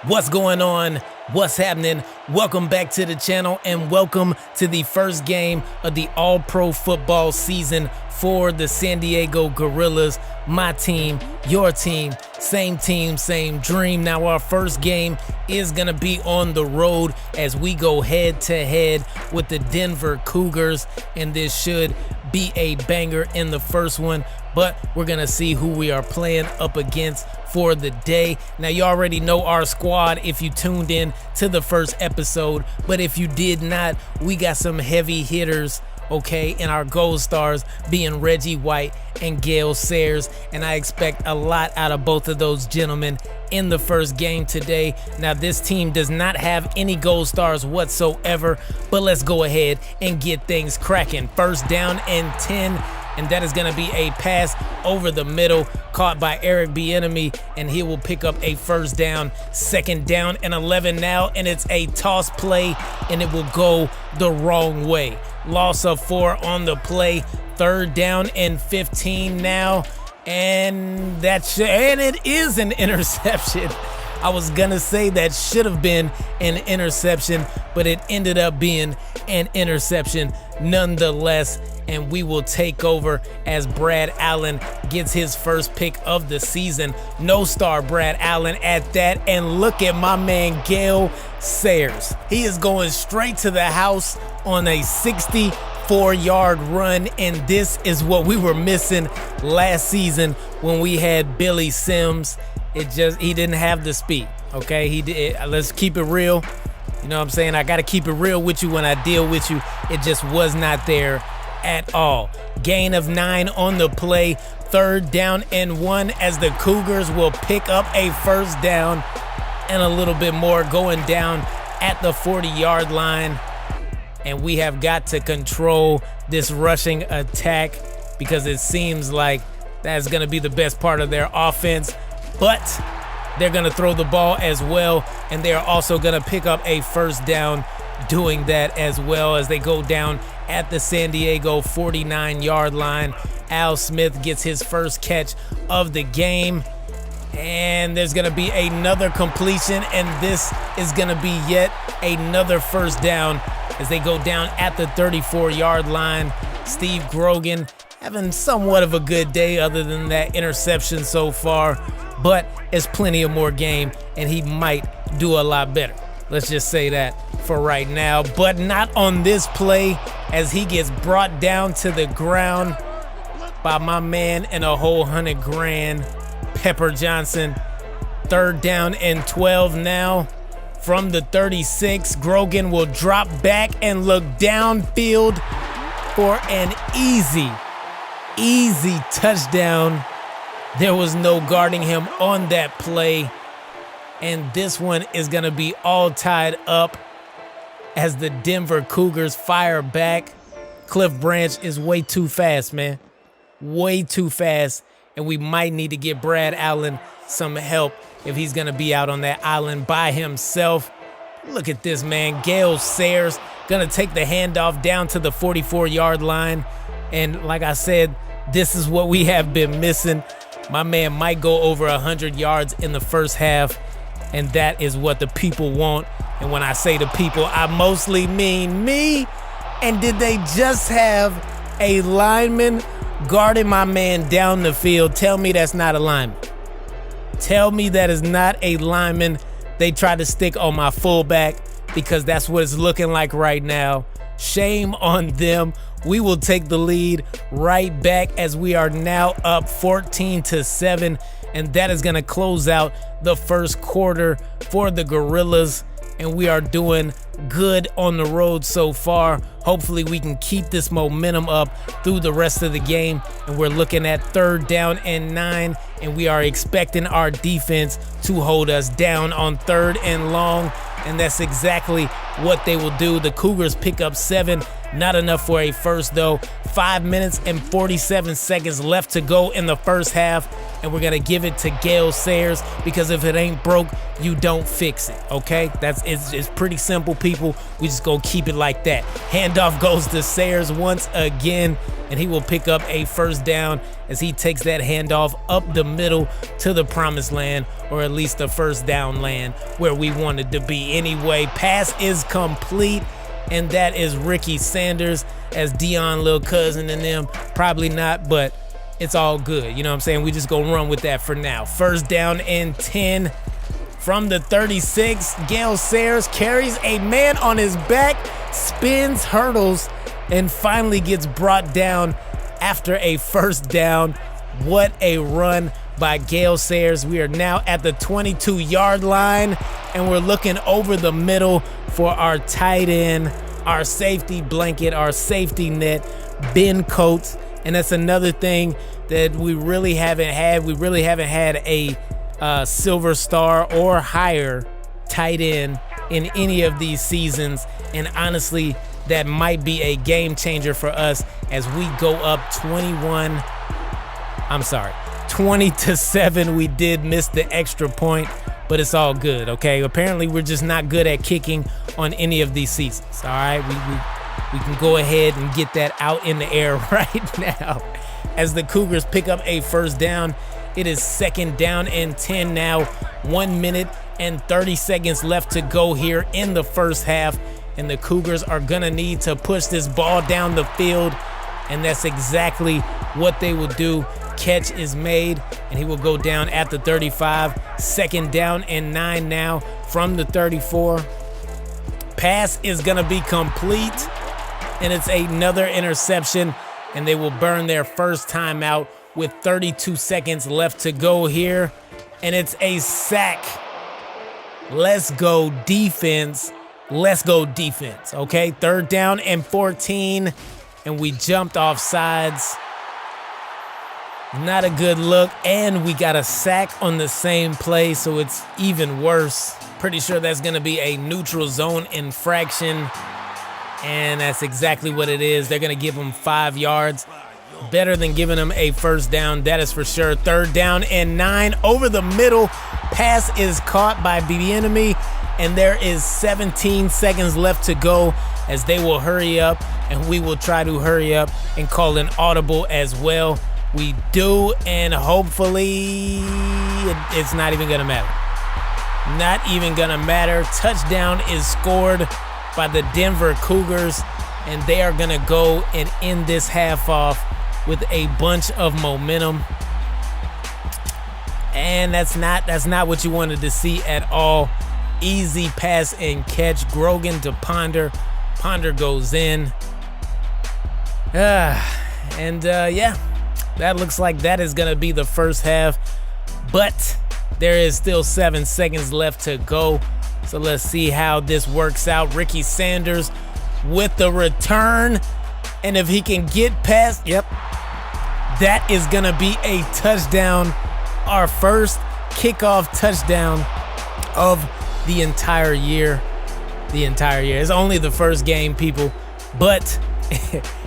What's going on? What's happening? Welcome back to the channel and welcome to the first game of the All-Pro football season for the San Diego Gorillas. My team, your team, same dream. Now our first game is going to be on the road as we go head to head with the Denver Cougars, and this should be a banger in the first one, but we're gonna see who we are playing up against for the day. Now you already know our squad if you tuned in to the first episode, but if you did not, we got some heavy hitters, okay, and our gold stars being Reggie White and Gale Sayers, and I expect a lot out of both of those gentlemen in the first game today. Now this team does not have any gold stars whatsoever, but let's go ahead and get things cracking. First down and 10, and that is going to be a pass over the middle caught by Eric Bieniemy, and he will pick up a first down. Second down and 11 now, and it's a toss play, and it will go the wrong way. Loss of 4 on the play. Third down and 15 now, and it is an interception. I was gonna say that should have been an interception, but it ended up being an interception nonetheless, and we will take over as Brad Allen gets his first pick of the season. No star Brad Allen at that, and look at my man Gale Sayers. He is going straight to the house on a 64-yard run, and this is what we were missing last season when we had Billy Sims. He didn't have the speed, okay? Let's keep it real. You know what I'm saying? I got to keep it real with you when I deal with you. It just was not there at all. Gain of 9 on the play. Third down and 1 as the Cougars will pick up a first down and a little bit more, going down at the 40-yard line. And we have got to control this rushing attack because it seems like that's going to be the best part of their offense. But they're going to throw the ball as well, and they're also going to pick up a first down doing that as well as they go down at the San Diego 49-yard line. Al Smith gets his first catch of the game, and there's going to be another completion, and this is going to be yet another first down as they go down at the 34-yard line. Steve Grogan having somewhat of a good day other than that interception so far, but there's plenty of more game, and he might do a lot better. Let's just say that for right now, but not on this play as he gets brought down to the ground by my man and a whole $100,000, Pepper Johnson. Third down and 12 now from the 36. Grogan will drop back and look downfield for an easy touchdown. There was no guarding him on that play, and this one is going to be all tied up as the Denver Cougars fire back. Cliff Branch is way too fast, man. Way too fast, and we might need to get Brad Allen some help if he's going to be out on that island by himself. Look at this, man. Gale Sayers going to take the handoff down to the 44-yard line, and like I said, this is what we have been missing. My man might go over 100 yards in the first half, and that is what the people want. And when I say the people, I mostly mean me. And did they just have a lineman guarding my man down the field? Tell me that's not a lineman. Tell me that is not a lineman. They tried to stick on my fullback because that's what it's looking like right now. Shame on them. We will take the lead right back as we are now up 14-7, and that is going to close out the first quarter for the Gorillas, and we are doing good on the road so far. Hopefully we can keep this momentum up through the rest of the game, and we're looking at third down and 9, and we are expecting our defense to hold us down on third and long, and that's exactly what they will do. The Cougars pick up 7. Not enough for a first though. 5 minutes and 47 seconds left to go in the first half. and we're going to give it to Gale Sayers, because if it ain't broke, you don't fix it, okay? It's pretty simple, people. We just go keep it like that. Handoff goes to Sayers once again, and he will pick up a first down as he takes that handoff up the middle to the promised land, or at least the first down land where we wanted to be anyway. Pass is complete, and that is Ricky Sanders, as Dion, Lil Cousin, and them. Probably not, but it's all good. You know what I'm saying? We just gonna run with that for now. First down and 10 from the 36. Gale Sayers carries a man on his back, spins, hurdles, and finally gets brought down after a first down. What a run by Gale Sayers. We are now at the 22-yard line, and we're looking over the middle for our tight end, our safety blanket, our safety net, Ben Coates. And that's another thing that we really haven't had. We really haven't had a silver star or higher tight end in any of these seasons. And honestly, that might be a game changer for us as we go up 20-7. We did miss the extra point, but it's all good, okay? Apparently, we're just not good at kicking on any of these seasons, all right? We can go ahead and get that out in the air right now. As the Cougars pick up a first down, it is second down and 10 now. 1 minute and 30 seconds left to go here in the first half, and the Cougars are gonna need to push this ball down the field, and that's exactly what they will do. Catch is made, and he will go down at the 35. Second down and 9 now from the 34. Pass is gonna be complete, and it's another interception, and they will burn their first timeout with 32 seconds left to go here, and it's a sack. Let's go defense. Let's go defense, okay? Third down and 14, and we jumped off sides. Not a good look, and we got a sack on the same play, so it's even worse. Pretty sure that's gonna be a neutral zone infraction, and that's exactly what it is. They're gonna give him 5 yards. Better than giving him a first down, that is for sure. Third down and 9 over the middle. Pass is caught by Bieniemy, and there is 17 seconds left to go as they will hurry up, and we will try to hurry up and call an audible as well. We do, and hopefully it's not even gonna matter. Not even gonna matter. Touchdown is scored by the Denver Cougars, and they are gonna go and end this half off with a bunch of momentum. And that's not what you wanted to see at all. Easy pass and catch. Grogan to Ponder. Ponder goes in. Yeah, that looks like that is gonna be the first half, but there is still 7 seconds left to go. So let's see how this works out. Ricky Sanders with the return, and if he can get past, that is gonna be a touchdown. Our first kickoff touchdown of the entire year. It's only the first game, people, but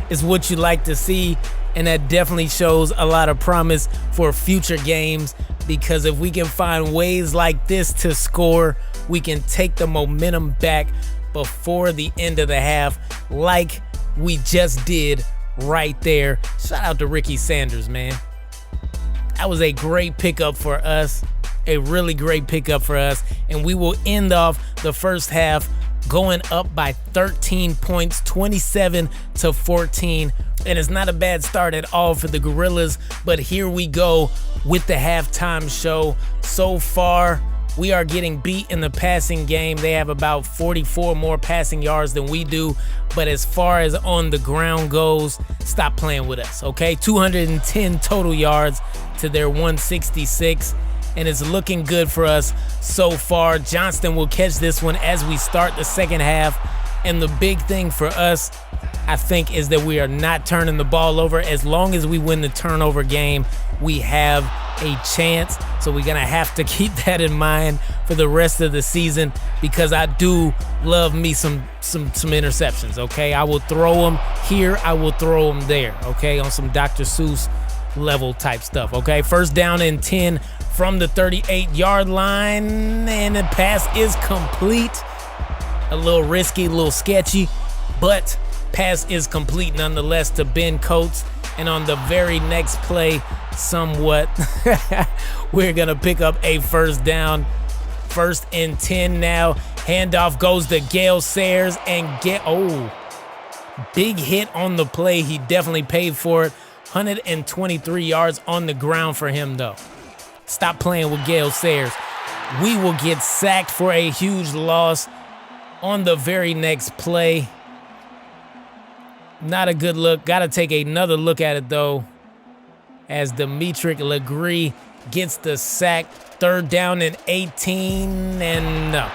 it's what you like to see, and that definitely shows a lot of promise for future games, because if we can find ways like this to score, we can take the momentum back before the end of the half like we just did right there. Shout out to Ricky Sanders, man. That was a great pickup for us, a really great pickup for us, and we will end off the first half going up by 13 points, 27-14. And it's not a bad start at all for the Gorillas, but here we go with the halftime show. So far, we are getting beat in the passing game. They have about 44 more passing yards than we do, but as far as on the ground goes, stop playing with us, okay? 210 total yards to their 166, and it's looking good for us so far. Johnston will catch this one as we start the second half, and the big thing for us, I think, is that we are not turning the ball over. As long as we win the turnover game, we have a chance. So we're gonna have to keep that in mind for the rest of the season, because I do love me some interceptions, okay? I will throw them here, I will throw them there, okay? On some Dr. Seuss level type stuff, okay? First down and 10 from the 38-yard line, and the pass is complete. A little risky, a little sketchy, but pass is complete nonetheless to Ben Coates. And on the very next play, somewhat, we're going to pick up a first down. First and 10 now. Handoff goes to Gale Sayers and big hit on the play. He definitely paid for it. 123 yards on the ground for him, though. Stop playing with Gale Sayers. We will get sacked for a huge loss on the very next play. Not a good look. Got to take another look at it, though, as Demetric Legree gets the sack. Third down and 18, and no.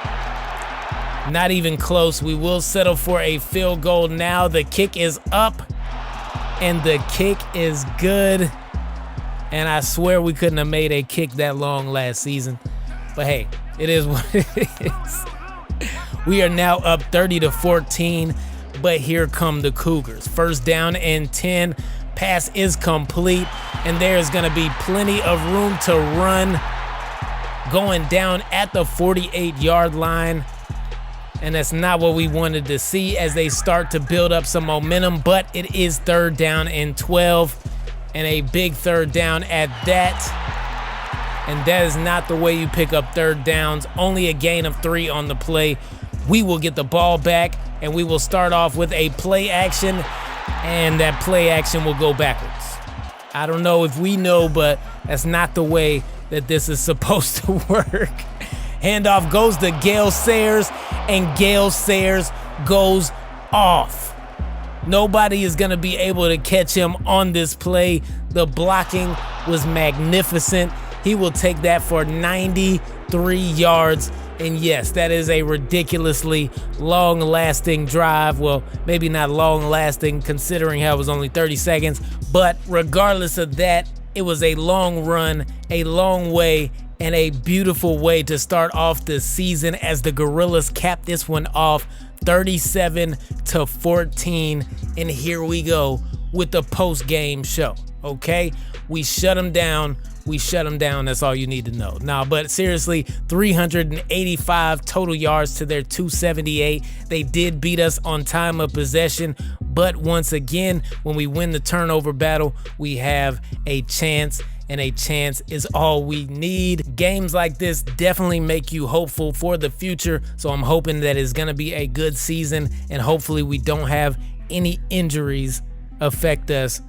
Not even close. We will settle for a field goal now. The kick is up, and the kick is good. And I swear we couldn't have made a kick that long last season. But hey, it is what it is. We are now up 30-14, but here come the Cougars. First down and 10. Pass is complete, and there's going to be plenty of room to run going down at the 48-yard line. And that's not what we wanted to see as they start to build up some momentum, but it is third down and 12, and a big third down at that. And that is not the way you pick up third downs. Only a gain of 3 on the play. We will get the ball back, and we will start off with a play action, and that play action will go backwards. I don't know if we know, but that's not the way that this is supposed to work. Handoff goes to Gale Sayers, and Gale Sayers goes off. Nobody is going to be able to catch him on this play. The blocking was magnificent. He will take that for 93 yards. And yes, that is a ridiculously long-lasting drive. Well, maybe not long-lasting considering how it was only 30 seconds. But regardless of that, it was a long run, a long way, and a beautiful way to start off the season as the Gorillas cap this one off 37-14. And here we go with the post-game show, okay? We shut them down. We shut them down. That's all you need to know. Nah, but seriously, 385 total yards to their 278. They did beat us on time of possession, but once again, when we win the turnover battle, we have a chance, and a chance is all we need. Games like this definitely make you hopeful for the future, so I'm hoping that it's going to be a good season, and hopefully we don't have any injuries affect us,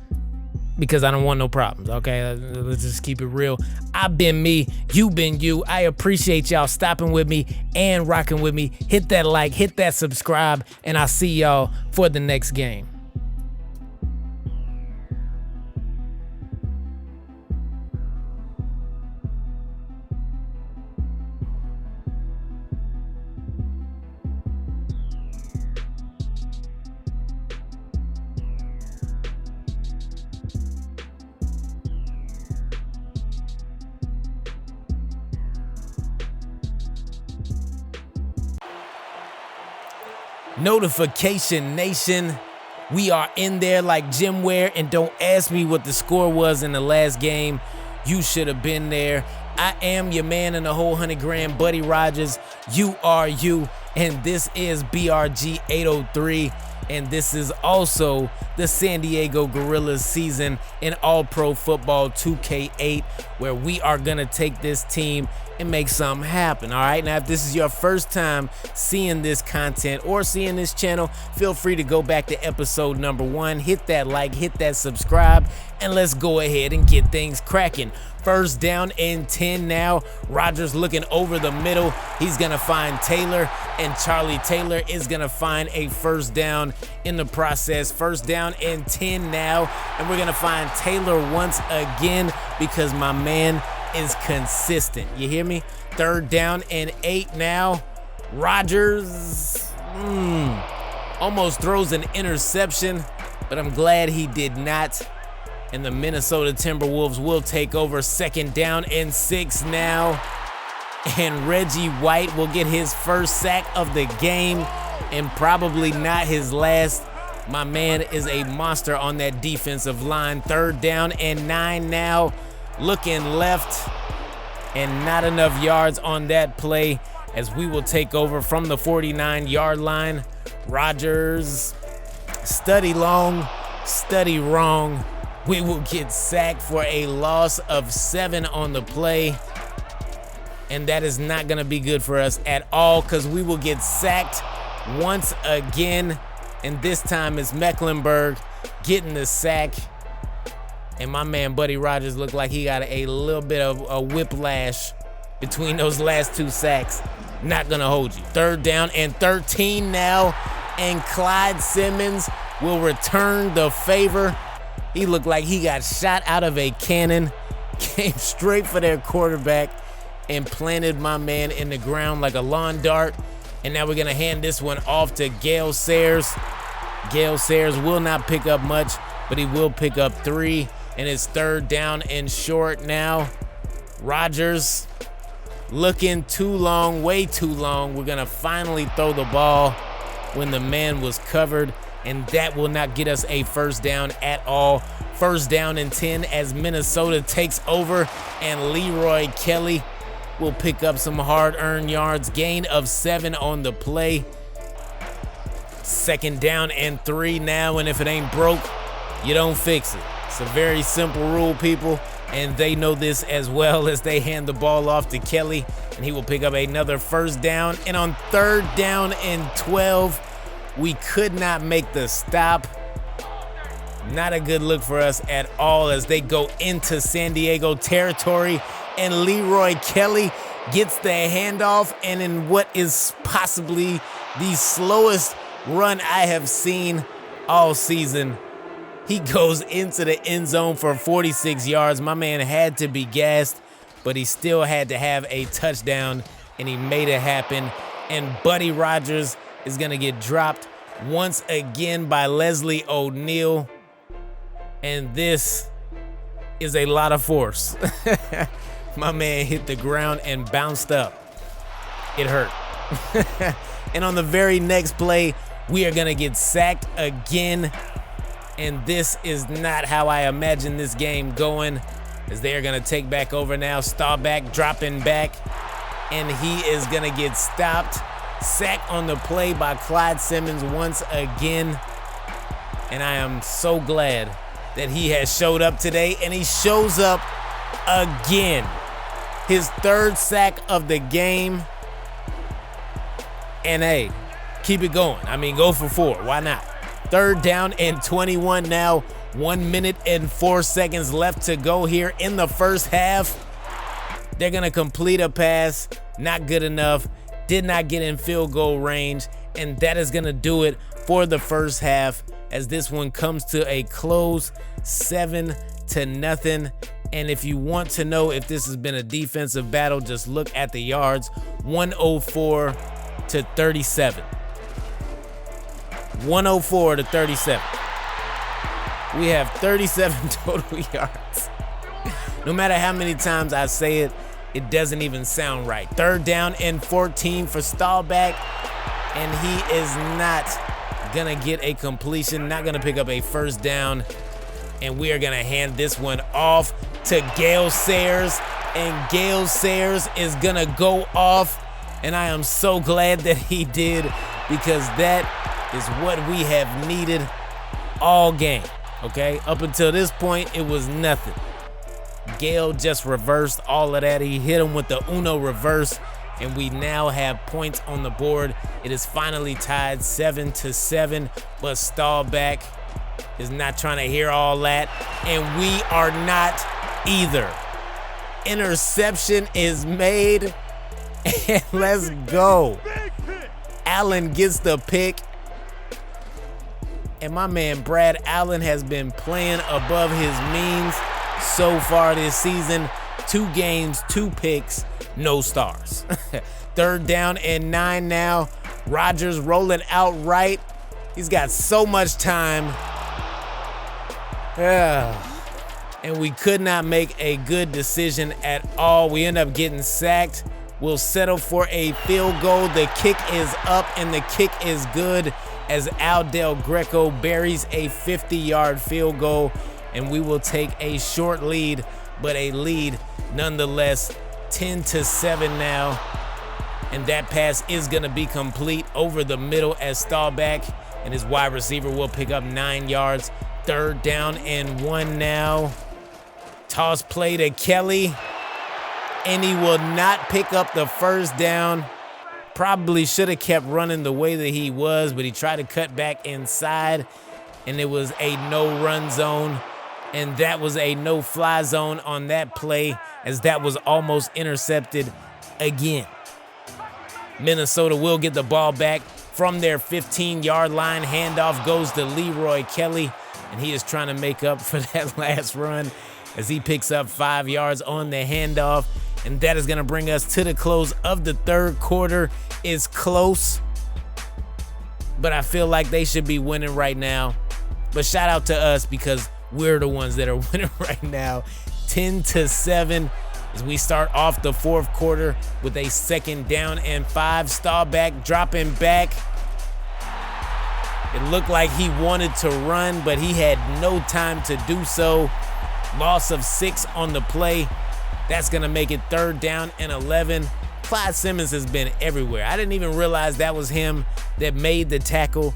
because I don't want no problems, okay? Let's just keep it real. I've been me, you been you. I appreciate y'all stopping with me and rocking with me. Hit that like, hit that subscribe, and I'll see y'all for the next game. Notification Nation, we are in there like Jim Ware, and don't ask me what the score was in the last game. You should have been there. I am your man in the whole 100 grand, Buddy Rogers. You are you, and this is BRG 803, and this is also the San Diego Gorillas season in All-Pro Football 2K8, where we are gonna take this team and make something happen. All right, now if this is your first time seeing this content or seeing this channel, feel free to go back to episode number 1, hit that like, hit that subscribe, and let's go ahead and get things cracking. First down and 10 now. Rogers looking over the middle. He's gonna find Taylor, and Charlie Taylor is gonna find a first down in the process. First down and 10 now, and we're gonna find Taylor once again because my man is consistent. You hear me? Third down and 8 now. Rogers almost throws an interception, but I'm glad he did not. And the Minnesota Timberwolves will take over. Second down and 6 now. And Reggie White will get his first sack of the game, and probably not his last. My man is a monster on that defensive line. 3rd down and 9 now. Looking left, and not enough yards on that play as we will take over from the 49-yard line. Rodgers, study long, study wrong. We will get sacked for a loss of 7 on the play. And that is not gonna be good for us at all, because we will get sacked once again. And this time it's Mecklenburg getting the sack. And my man Buddy Rodgers looked like he got a little bit of a whiplash between those last 2 sacks. Not gonna hold you. 3rd down and 13 now. And Clyde Simmons will return the favor. He looked like he got shot out of a cannon. Came straight for their quarterback and planted my man in the ground like a lawn dart. And now we're gonna hand this one off to Gale Sayers. Gale Sayers will not pick up much, but he will pick up 3. And it's 3rd down and short now. Rodgers looking too long, way too long. We're gonna finally throw the ball when the man was covered, and that will not get us a 1st down at all. 1st down and 10 as Minnesota takes over, and Leroy Kelly will pick up some hard-earned yards. Gain of 7 on the play. 2nd down and 3 now, and if it ain't broke, you don't fix it. It's a very simple rule, people, and they know this as well as they hand the ball off to Kelly, and he will pick up another 1st down. And on 3rd down and 12, we could not make the stop. Not a good look for us at all as they go into San Diego territory, and Leroy Kelly gets the handoff, and in what is possibly the slowest run I have seen all season, he goes into the end zone for 46 yards. My man had to be gassed, but he still had to have a touchdown, and he made it happen. And Buddy Rodgers is gonna get dropped once again by Leslie O'Neal. And this is a lot of force. My man hit the ground and bounced up. It hurt. And on the very next play, we are gonna get sacked again. And this is not how I imagine this game going, as they are gonna take back over now. Staubach dropping back, and he is gonna get stopped. Sack on the play by Clyde Simmons once again. And I am so glad that he has showed up today, and he shows up again. His 3rd sack of the game. And hey, keep it going. I mean, go for 4. Why not? 3rd down and 21 now. 1 minute and 4 seconds left to go here in the 1st half. They're gonna complete a pass. Not good enough. Did not get in field goal range. And that is gonna do it for the 1st half, as this one comes to a close, 7-0. And if you want to know if this has been a defensive battle, just look at the yards. 104 to 37. 104 to 37. We have 37 total yards. No matter how many times I say it, it doesn't even sound right. 3rd down and 14 for Staubach, and he is not gonna get a completion, not gonna pick up a 1st down, and we are gonna hand this one off to Gale Sayers, and Gale Sayers is gonna go off, and I am so glad that he did, because that is what we have needed all game, okay? Up until this point, it was nothing. Gale just reversed all of that. He hit him with the Uno reverse, and we now have points on the board. It is finally tied 7-7, but Staubach is not trying to hear all that, and we are not either. Interception is made, and let's go. Allen gets the pick, and my man Brad Allen has been playing above his means so far this season. 2 games, 2 picks, no stars. 3rd down and 9 now. Rodgers rolling out right. He's got so much time. And we could not make a good decision at all. We end up getting sacked. We'll settle for a field goal. The kick is up, and the kick is good as Al Del Greco buries a 50-yard field goal, and we will take a short lead, but a lead nonetheless. 10-7 now, and that pass is going to be complete over the middle as Staubach and his wide receiver will pick up 9 yards. 3rd down and 1 now. Toss play to Kelly, and he will not pick up the 1st down. Probably should have kept running the way that he was, but he tried to cut back inside, and it was a no-run zone, and that was a no-fly zone on that play, as that was almost intercepted again. Minnesota will get the ball back from their 15-yard line. Handoff goes to Leroy Kelly, and he is trying to make up for that last run as he picks up 5 yards on the handoff. And that is going to bring us to the close of the 3rd quarter. It's close, but I feel like they should be winning right now. But shout out to us because we're the ones that are winning right now. 10-7 as we start off the 4th quarter with a 2nd down and 5. Staubach dropping back. It looked like he wanted to run, but he had no time to do so. Loss of 6 on the play. That's going to make it 3rd down and 11. Clyde Simmons has been everywhere. I didn't even realize that was him that made the tackle,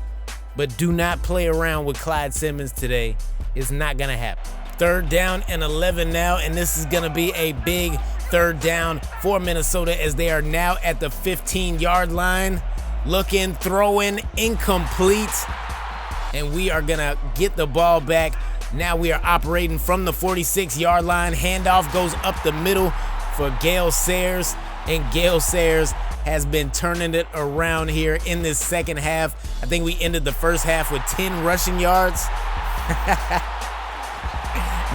but do not play around with Clyde Simmons today. It's not going to happen. 3rd down and 11 now, and this is going to be a big 3rd down for Minnesota as they are now at the 15-yard line. Looking, throwing, incomplete, and we are going to get the ball back. Now we are operating from the 46-yard line. Handoff goes up the middle for Gale Sayers, and Gale Sayers has been turning it around here in this 2nd half. I think we ended the 1st half with 10 rushing yards.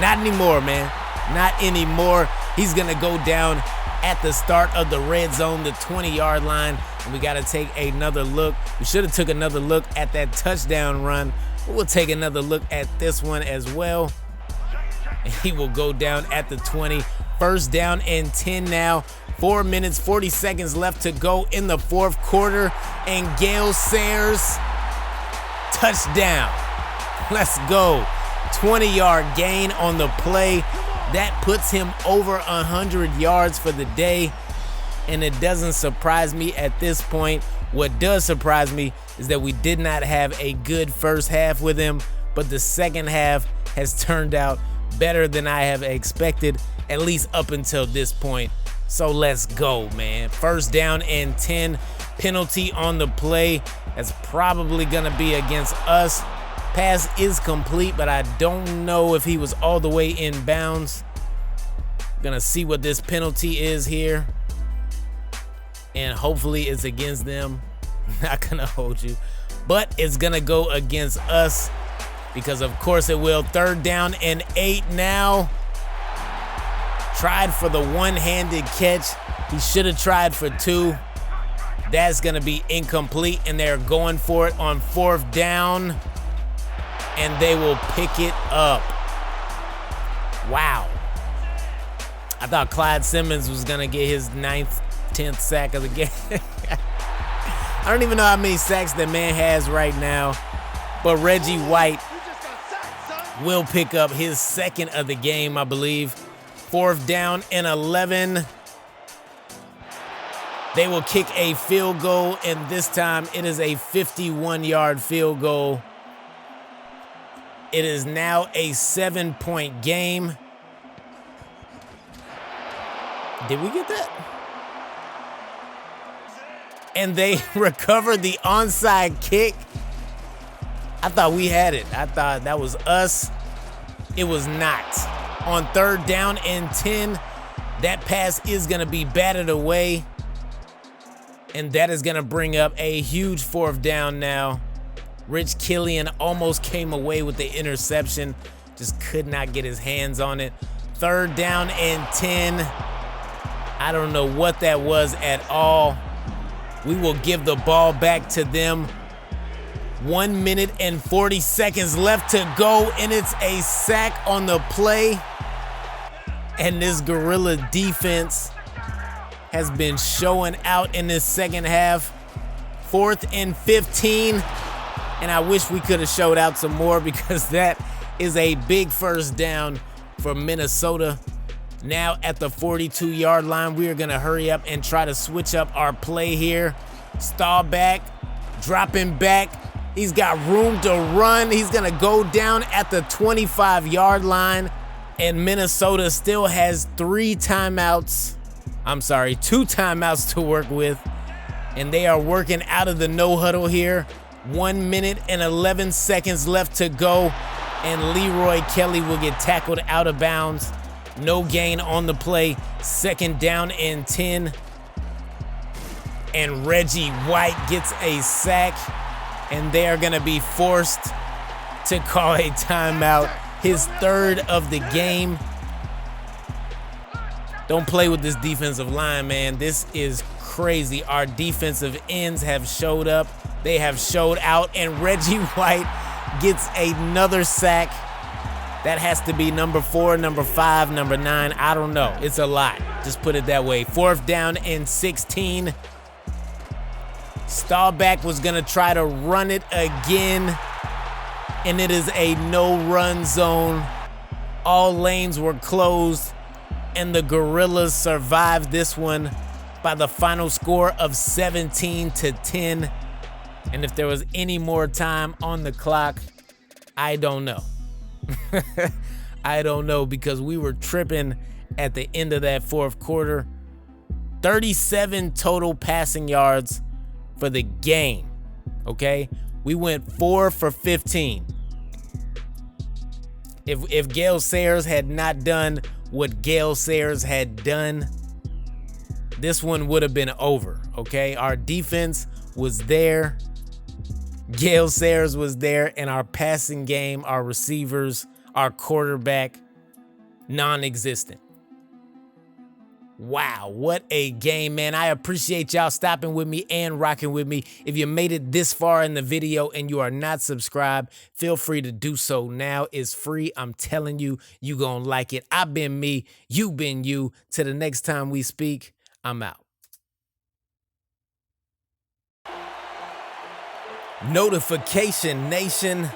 Not anymore, man. Not anymore. He's going to go down at the start of the red zone, the 20-yard line, and we got to take another look. We should have took another look at that touchdown run. We'll take another look at this one as well. And he will go down at the 20. 1st down and 10 now. 4 minutes, 40 seconds left to go in the 4th quarter. And Gale Sayers, touchdown. Let's go. 20-yard gain on the play. That puts him over 100 yards for the day. And it doesn't surprise me at this point. What does surprise me is that we did not have a good 1st half with him, but the 2nd half has turned out better than I have expected, at least up until this point. So let's go, man. 1st down and 10. Penalty on the play. That's probably going to be against us. Pass is complete, but I don't know if he was all the way in bounds. Gonna see what this penalty is here. And hopefully it's against them. Not gonna hold you. But it's gonna go against us because of course it will. 3rd down and 8 now. Tried for the one-handed catch. He should have tried for 2. That's gonna be incomplete, and they're going for it on 4th down. And they will pick it up. Wow. I thought Clyde Simmons was gonna get his 9th, 10th sack of the game. I don't even know how many sacks that man has right now, but Reggie White will pick up his 2nd of the game, I believe. 4th down and 11. They will kick a field goal, and this time it is a 51-yard field goal. It is now a 7-point game. Did we get that? And they recovered the onside kick. I thought we had it. I thought that was us. It was not. On 3rd down and 10, that pass is going to be batted away. And that is going to bring up a huge 4th down now. Rich Killian almost came away with the interception. Just could not get his hands on it. 3rd down and 10. I don't know what that was at all. We will give the ball back to them. 1 minute and 40 seconds left to go, and it's a sack on the play. And this Gorilla defense has been showing out in this 2nd half. 4th and 15. And I wish we could have showed out some more because that is a big first down for Minnesota. Now at the 42-yard line, we are gonna hurry up and try to switch up our play here. Staubach, dropping back. He's got room to run. He's gonna go down at the 25-yard line. And Minnesota still has two timeouts to work with. And they are working out of the no huddle here. 1 minute and 11 seconds left to go. And Leroy Kelly will get tackled out of bounds. No gain on the play. Second down and 10. And Reggie White gets a sack. And they are going to be forced to call a timeout. His third of the game. Don't play with this defensive line, man. This is crazy. Our defensive ends have showed up. They have showed out. And Reggie White gets another sack. That has to be number 4, number 5, number 9. I don't know. It's a lot. Just put it that way. Fourth down and 16. Staubach was going to try to run it again. And it is a no-run zone. All lanes were closed. And the Gorillas survived this one by the final score of 17-10. And if there was any more time on the clock, I don't know. I don't know, because we were tripping at the end of that fourth quarter. 37 total passing yards for the game, okay? We went 4 for 15. If Gale Sayers had not done what Gale Sayers had done, this one would have been over, okay? Our defense was there. Gale Sayers was there, and our passing game, our receivers, our quarterback, non-existent. Wow, what a game, man. I appreciate y'all stopping with me and rocking with me. If you made it this far in the video and you are not subscribed, feel free to do so now. It's free. I'm telling you, you gonna like it. I've been me, you been you. Till the next time we speak, I'm out. Notification Nation,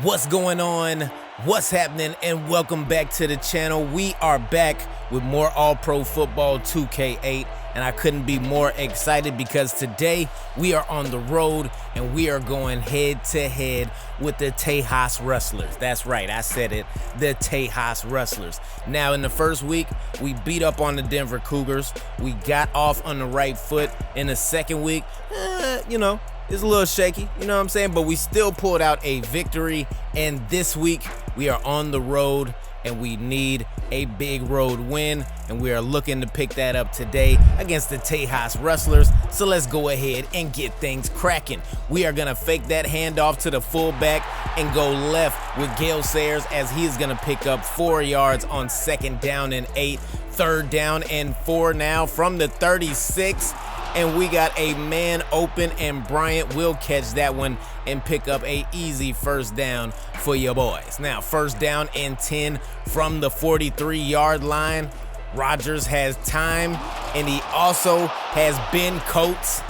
what's going on? What's happening? And welcome back to the channel. We are back with more All-Pro Football 2K8, and I couldn't be more excited because today we are on the road and we are going head-to-head with the Tejas Rustlers. That's right, I said it, the Tejas Rustlers. Now, in the first week, we beat up on the Denver Cougars. We got off on the right foot. In the second week, it's a little shaky, you know what I'm saying? But we still pulled out a victory. And this week, we are on the road and we need a big road win. And we are looking to pick that up today against the Tejas Rustlers. So let's go ahead and get things cracking. We are gonna fake that handoff to the fullback and go left with Gale Sayers as he's gonna pick up 4 yards on 2nd down and 8. 3rd down and 4 now from the 36. And we got a man open, and Bryant will catch that one and pick up a easy first down for your boys. Now, 1st down and 10 from the 43-yard line. Rodgers has time, and he also has Ben Coates,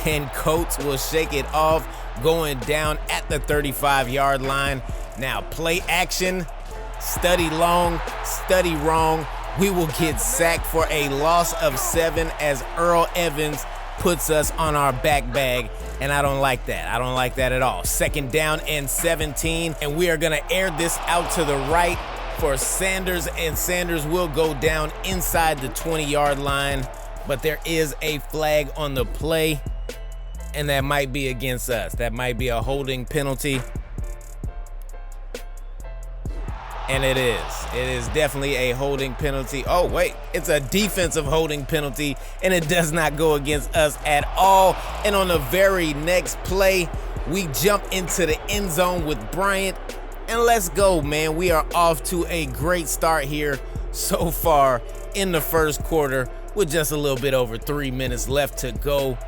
and Coates will shake it off going down at the 35-yard line. Now, play action, study long, study wrong. We will get sacked for a loss of 7 as Earl Evans puts us on our back bag, and I don't like that. I don't like that at all. 2nd down and 17, and we are gonna air this out to the right for Sanders, and Sanders will go down inside the 20-yard line, but there is a flag on the play, and that might be against us. That might be a holding penalty. And it is. It is definitely a holding penalty. Oh, wait, it's a defensive holding penalty, and it does not go against us at all. And on the very next play, we jump into the end zone with Bryant, and let's go, man. We are off to a great start here so far in the first quarter with just a little bit over 3 minutes left to go.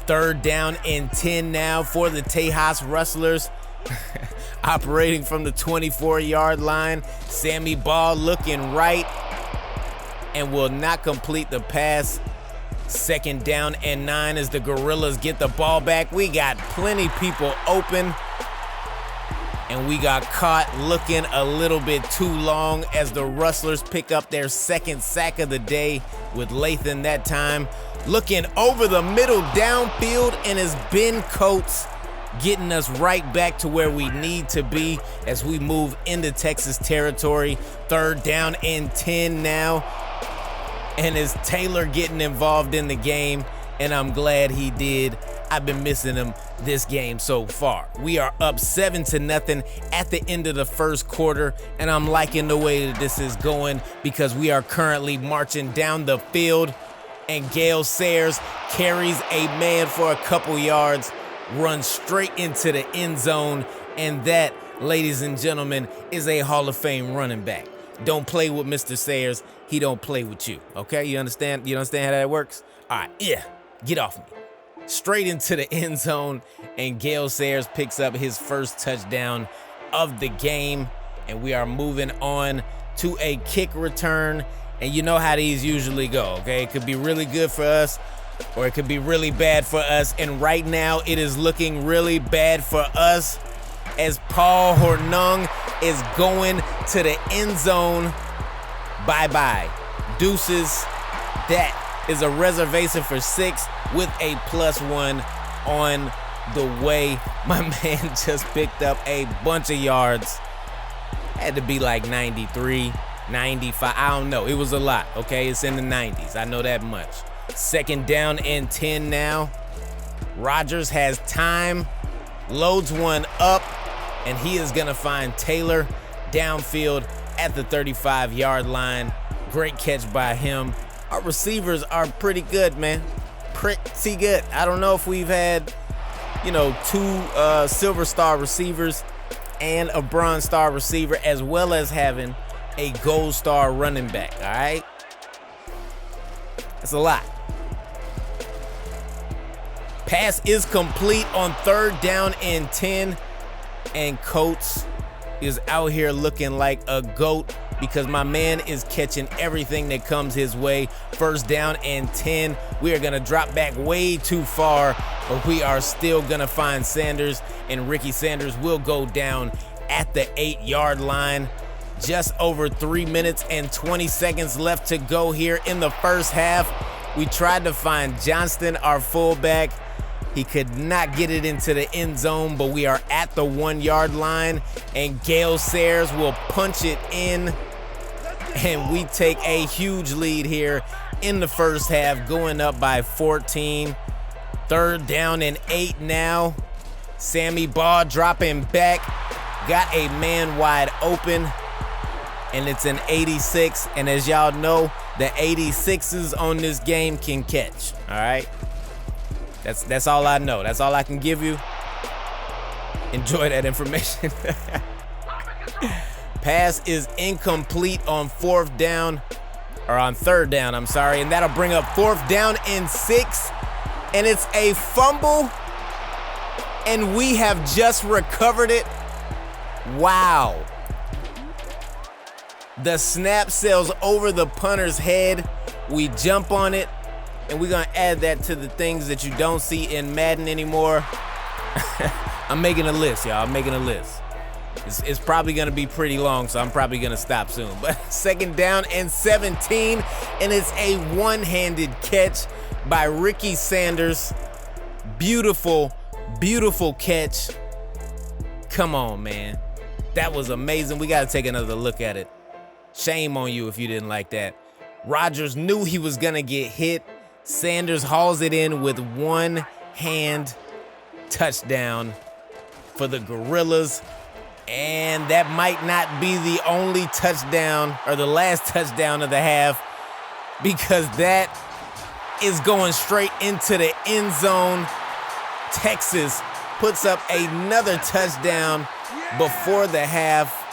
3rd down and 10 now for the Tejas Rustlers. Operating from the 24-yard line, Sammy Ball looking right and will not complete the pass. 2nd down and 9 as the Gorillas get the ball back. We got plenty people open, and we got caught looking a little bit too long as the Rustlers pick up their 2nd sack of the day with Lathan that time. Looking over the middle downfield, and it's Ben Coates getting us right back to where we need to be as we move into Texas territory. 3rd down and 10 now. And it's Taylor getting involved in the game, and I'm glad he did. I've been missing him this game so far. We are up 7-0 at the end of the first quarter, and I'm liking the way that this is going because we are currently marching down the field, and Gale Sayers carries a man for a couple yards, runs straight into the end zone, and that, ladies and gentlemen, is a Hall of Fame running back. Don't play with Mr. Sayers. He don't play with you, okay? You understand? You understand how that works? All right, yeah, get off me. Straight into the end zone, and Gale Sayers picks up his first touchdown of the game, and we are moving on to a kick return, and you know how these usually go, okay? It could be really good for us, or it could be really bad for us, and right now it is looking really bad for us as Paul Hornung is going to the end zone. Bye-bye. Deuces. That is a reservation for 6 with a +1 on the way. My man just picked up a bunch of yards. Had to be like 93, 95. I don't know. It was a lot, okay? It's in the 90s. I know that much. 2nd down and 10 now. Rodgers has time. Loads one up, and he is going to find Taylor downfield at the 35-yard line. Great catch by him. Our receivers are pretty good, man. Pretty good. I don't know if we've had, 2 Silver Star receivers and a Bronze Star receiver, as well as having a Gold Star running back, all right? That's a lot. Pass is complete on 3rd down and 10, and Coates is out here looking like a goat because my man is catching everything that comes his way. 1st down and 10. We are going to drop back way too far, but we are still going to find Sanders, and Ricky Sanders will go down at the 8-yard line. Just over 3 minutes and 20 seconds left to go here in the first half. We tried to find Johnston, our fullback. He could not get it into the end zone, but we are at the 1-yard line, and Gale Sayers will punch it in, and we take a huge lead here in the first half, going up by 14. 3rd down and 8 now. Sammy Baugh dropping back, got a man wide open, and it's an 86, and as y'all know, the 86s on this game can catch, all right? That's all I know. That's all I can give you. Enjoy that information. Pass is incomplete on 4th down, or on 3rd down, I'm sorry, and that'll bring up 4th down and 6, and it's a fumble, and we have just recovered it. Wow. The snap sails over the punter's head. We jump on it, and we're going to add that to the things that you don't see in Madden anymore. I'm making a list, y'all. I'm making a list. It's probably going to be pretty long, so I'm probably going to stop soon. But 2nd down and 17, and it's a one-handed catch by Ricky Sanders. Beautiful, beautiful catch. Come on, man. That was amazing. We got to take another look at it. Shame on you if you didn't like that. Rodgers knew he was going to get hit. Sanders hauls it in with one hand. Touchdown for the Gorillas. And that might not be the only touchdown or the last touchdown of the half, because that is going straight into the end zone. Texas puts up another touchdown before the half,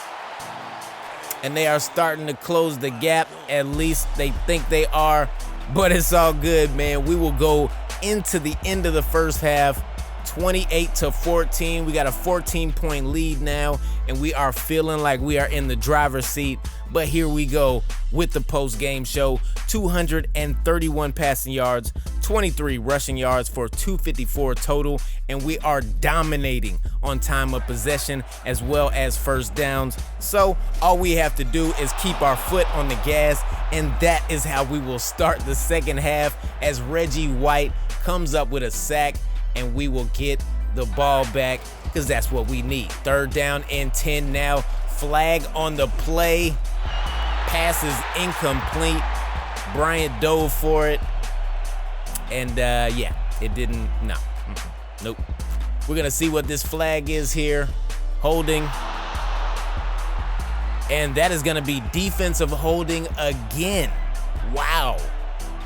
and they are starting to close the gap. At least they think they are, but it's all good, man. We will go into the end of the first half 28-14. We got a 14-point lead now and we are feeling like we are in the driver's seat. But here we go with the post-game show. 231 passing yards, 23 rushing yards for 254 total, and we are dominating on time of possession as well as first downs. So all we have to do is keep our foot on the gas, and that is how we will start the second half as Reggie White comes up with a sack, and we will get the ball back because that's what we need. 3rd down and 10 now. Flag on the play. Pass is incomplete. Bryant dove for it. And yeah, it didn't, no. Nope. We're going to see what this flag is here. Holding. And that is going to be defensive holding again. Wow.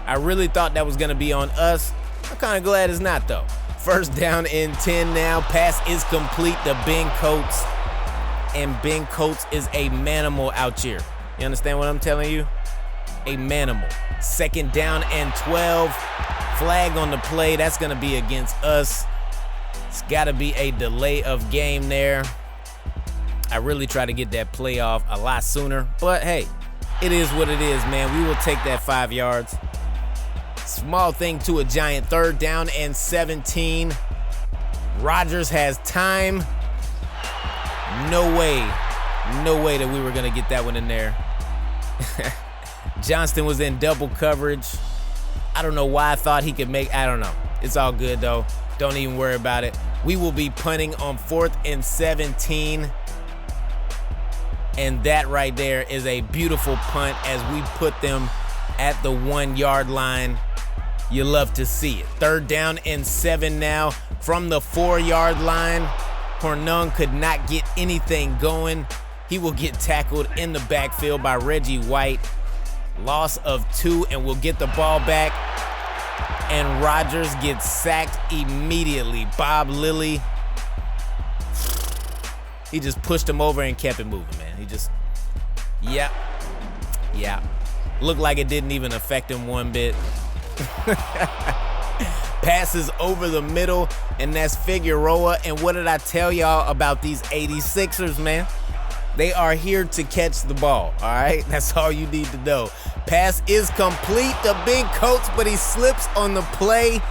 I really thought that was going to be on us. I'm kind of glad it's not, though. 1st down and 10 now. Pass is complete to Ben Coates. And Ben Coates is a manimal out here. You understand what I'm telling you? A manimal. 2nd down and 12. Flag on the play. That's going to be against us. It's got to be a delay of game there. I really try to get that play off a lot sooner. But, hey, it is what it is, man. We will take that 5 yards. Small thing to a giant. 3rd down and 17. Rodgers has time. No way that we were going to get that one in there. Johnston was in double coverage. I don't know why I thought he could make, I don't know. It's all good, though. Don't even worry about it. We will be punting on 4th and 17. And that right there is a beautiful punt as we put them at the 1-yard line. You love to see it. 3rd down and 7 now from the 4-yard line. Hornung could not get anything going. He will get tackled in the backfield by Reggie White. Loss of 2, and we'll get the ball back. And Rodgers gets sacked immediately. Bob Lilly, he just pushed him over and kept it moving, man. He just, yeah. Looked like it didn't even affect him one bit. Passes over the middle, and that's Figueroa. And what did I tell y'all about these 86ers, man? They are here to catch the ball, all right? That's all you need to know. Pass is complete to Ben Coates, but he slips on the play.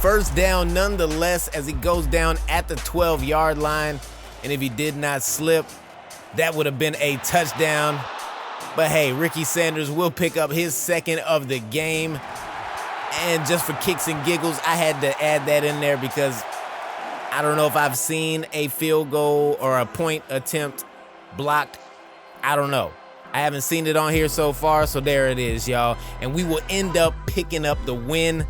1st down nonetheless as he goes down at the 12-yard line. And if he did not slip, that would have been a touchdown. But hey, Ricky Sanders will pick up his 2nd of the game. And just for kicks and giggles, I had to add that in there because I don't know if I've seen a field goal or a point attempt blocked. I don't know. I haven't seen it on here so far, so there it is, y'all. And we will end up picking up the win,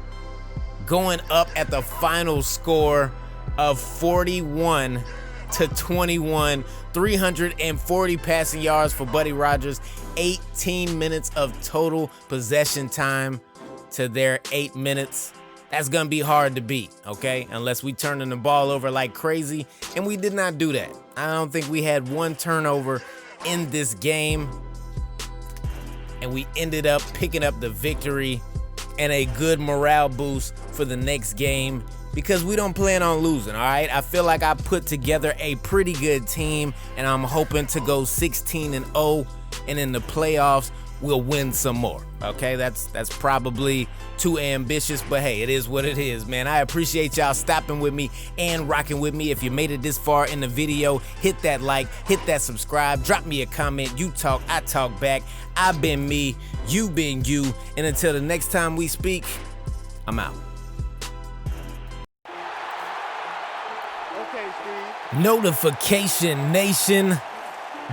going up at the final score of 41-21. 340 passing yards for Buddy Rodgers. 18 minutes of total possession time to their 8 minutes. That's going to be hard to beat, okay? Unless we turning the ball over like crazy, and we did not do that. I don't think we had one turnover in this game, and we ended up picking up the victory and a good morale boost for the next game because we don't plan on losing, all right? I feel like I put together a pretty good team, and I'm hoping to go 16-0, and in the playoffs, we'll win some more, okay? That's probably too ambitious, but hey, it is what it is, man. I appreciate y'all stopping with me and rocking with me. If you made it this far in the video, hit that like, hit that subscribe, drop me a comment. You talk, I talk back. I've been me, you been you, and until the next time we speak, I'm out. Okay, Steve. Notification Nation,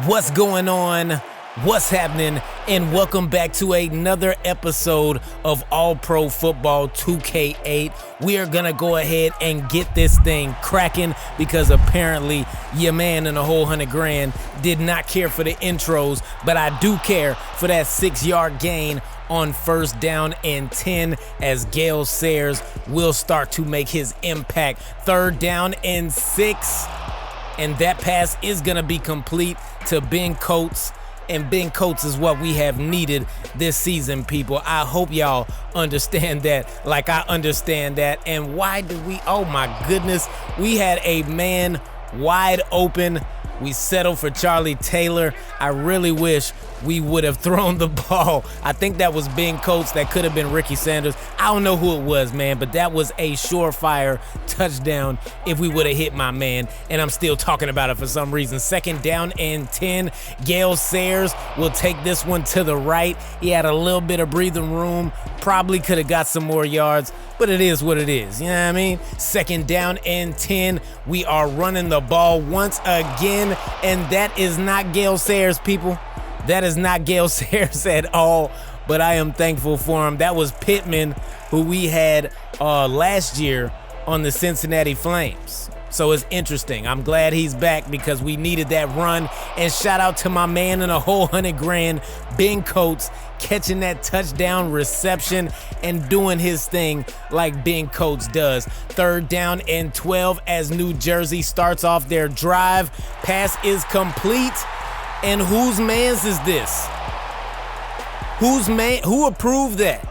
what's going on? What's happening? And welcome back to another episode of All Pro Football 2K8. We are gonna go ahead and get this thing cracking because apparently your man in a whole $100,000 did not care for the intros, but I do care for that 6-yard gain on 1st down and 10 as Gale Sayers will start to make his impact. 3rd down and 6, and that pass is gonna be complete to Ben Coates. And Ben Coates is what we have needed this season, people. I hope y'all understand that like I understand that. And why do we, oh my goodness, we had a man wide open We settled for Charlie Taylor. I really wish we would have thrown the ball. I think that was Ben Coates. That could have been Ricky Sanders. I don't know who it was, man, but that was a surefire touchdown if we would have hit my man, and I'm still talking about it for some reason. 2nd down and 10. Gale Sayers will take this one to the right. He had a little bit of breathing room. Probably could have got some more yards, but it is what it is. You know what I mean? 2nd down and 10. We are running the ball once again, and that is not Gale Sayers, people. That is not Gale Sayers at all, but I am thankful for him. That was Pittman, who we had last year on the Cincinnati Flames. So it's interesting. I'm glad he's back because we needed that run. And shout out to my man in a whole $100,000, Ben Coates, catching that touchdown reception and doing his thing like Ben Coates does. 3rd down and 12 as New Jersey starts off their drive. Pass is complete. And whose man's is this? Who approved that?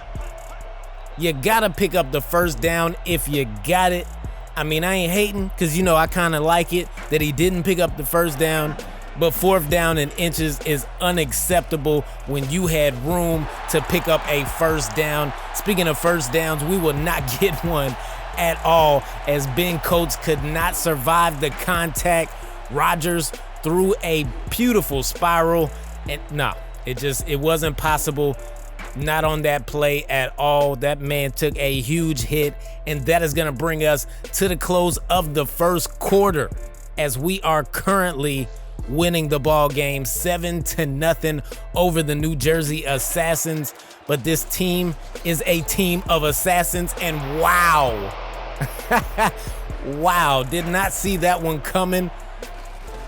You gotta pick up the 1st down if you got it. I mean, I ain't hating because, I kind of like it that he didn't pick up the 1st down, but 4th down and inches is unacceptable when you had room to pick up a 1st down. Speaking of 1st downs, we will not get one at all as Ben Coates could not survive the contact. Rodgers threw a beautiful spiral, and it wasn't possible. Not on that play at all. That man took a huge hit, and that is going to bring us to the close of the 1st quarter as we are currently winning the ball game 7-0 over the New Jersey Assassins. But this team is a team of assassins, and wow. Wow, did not see that one coming.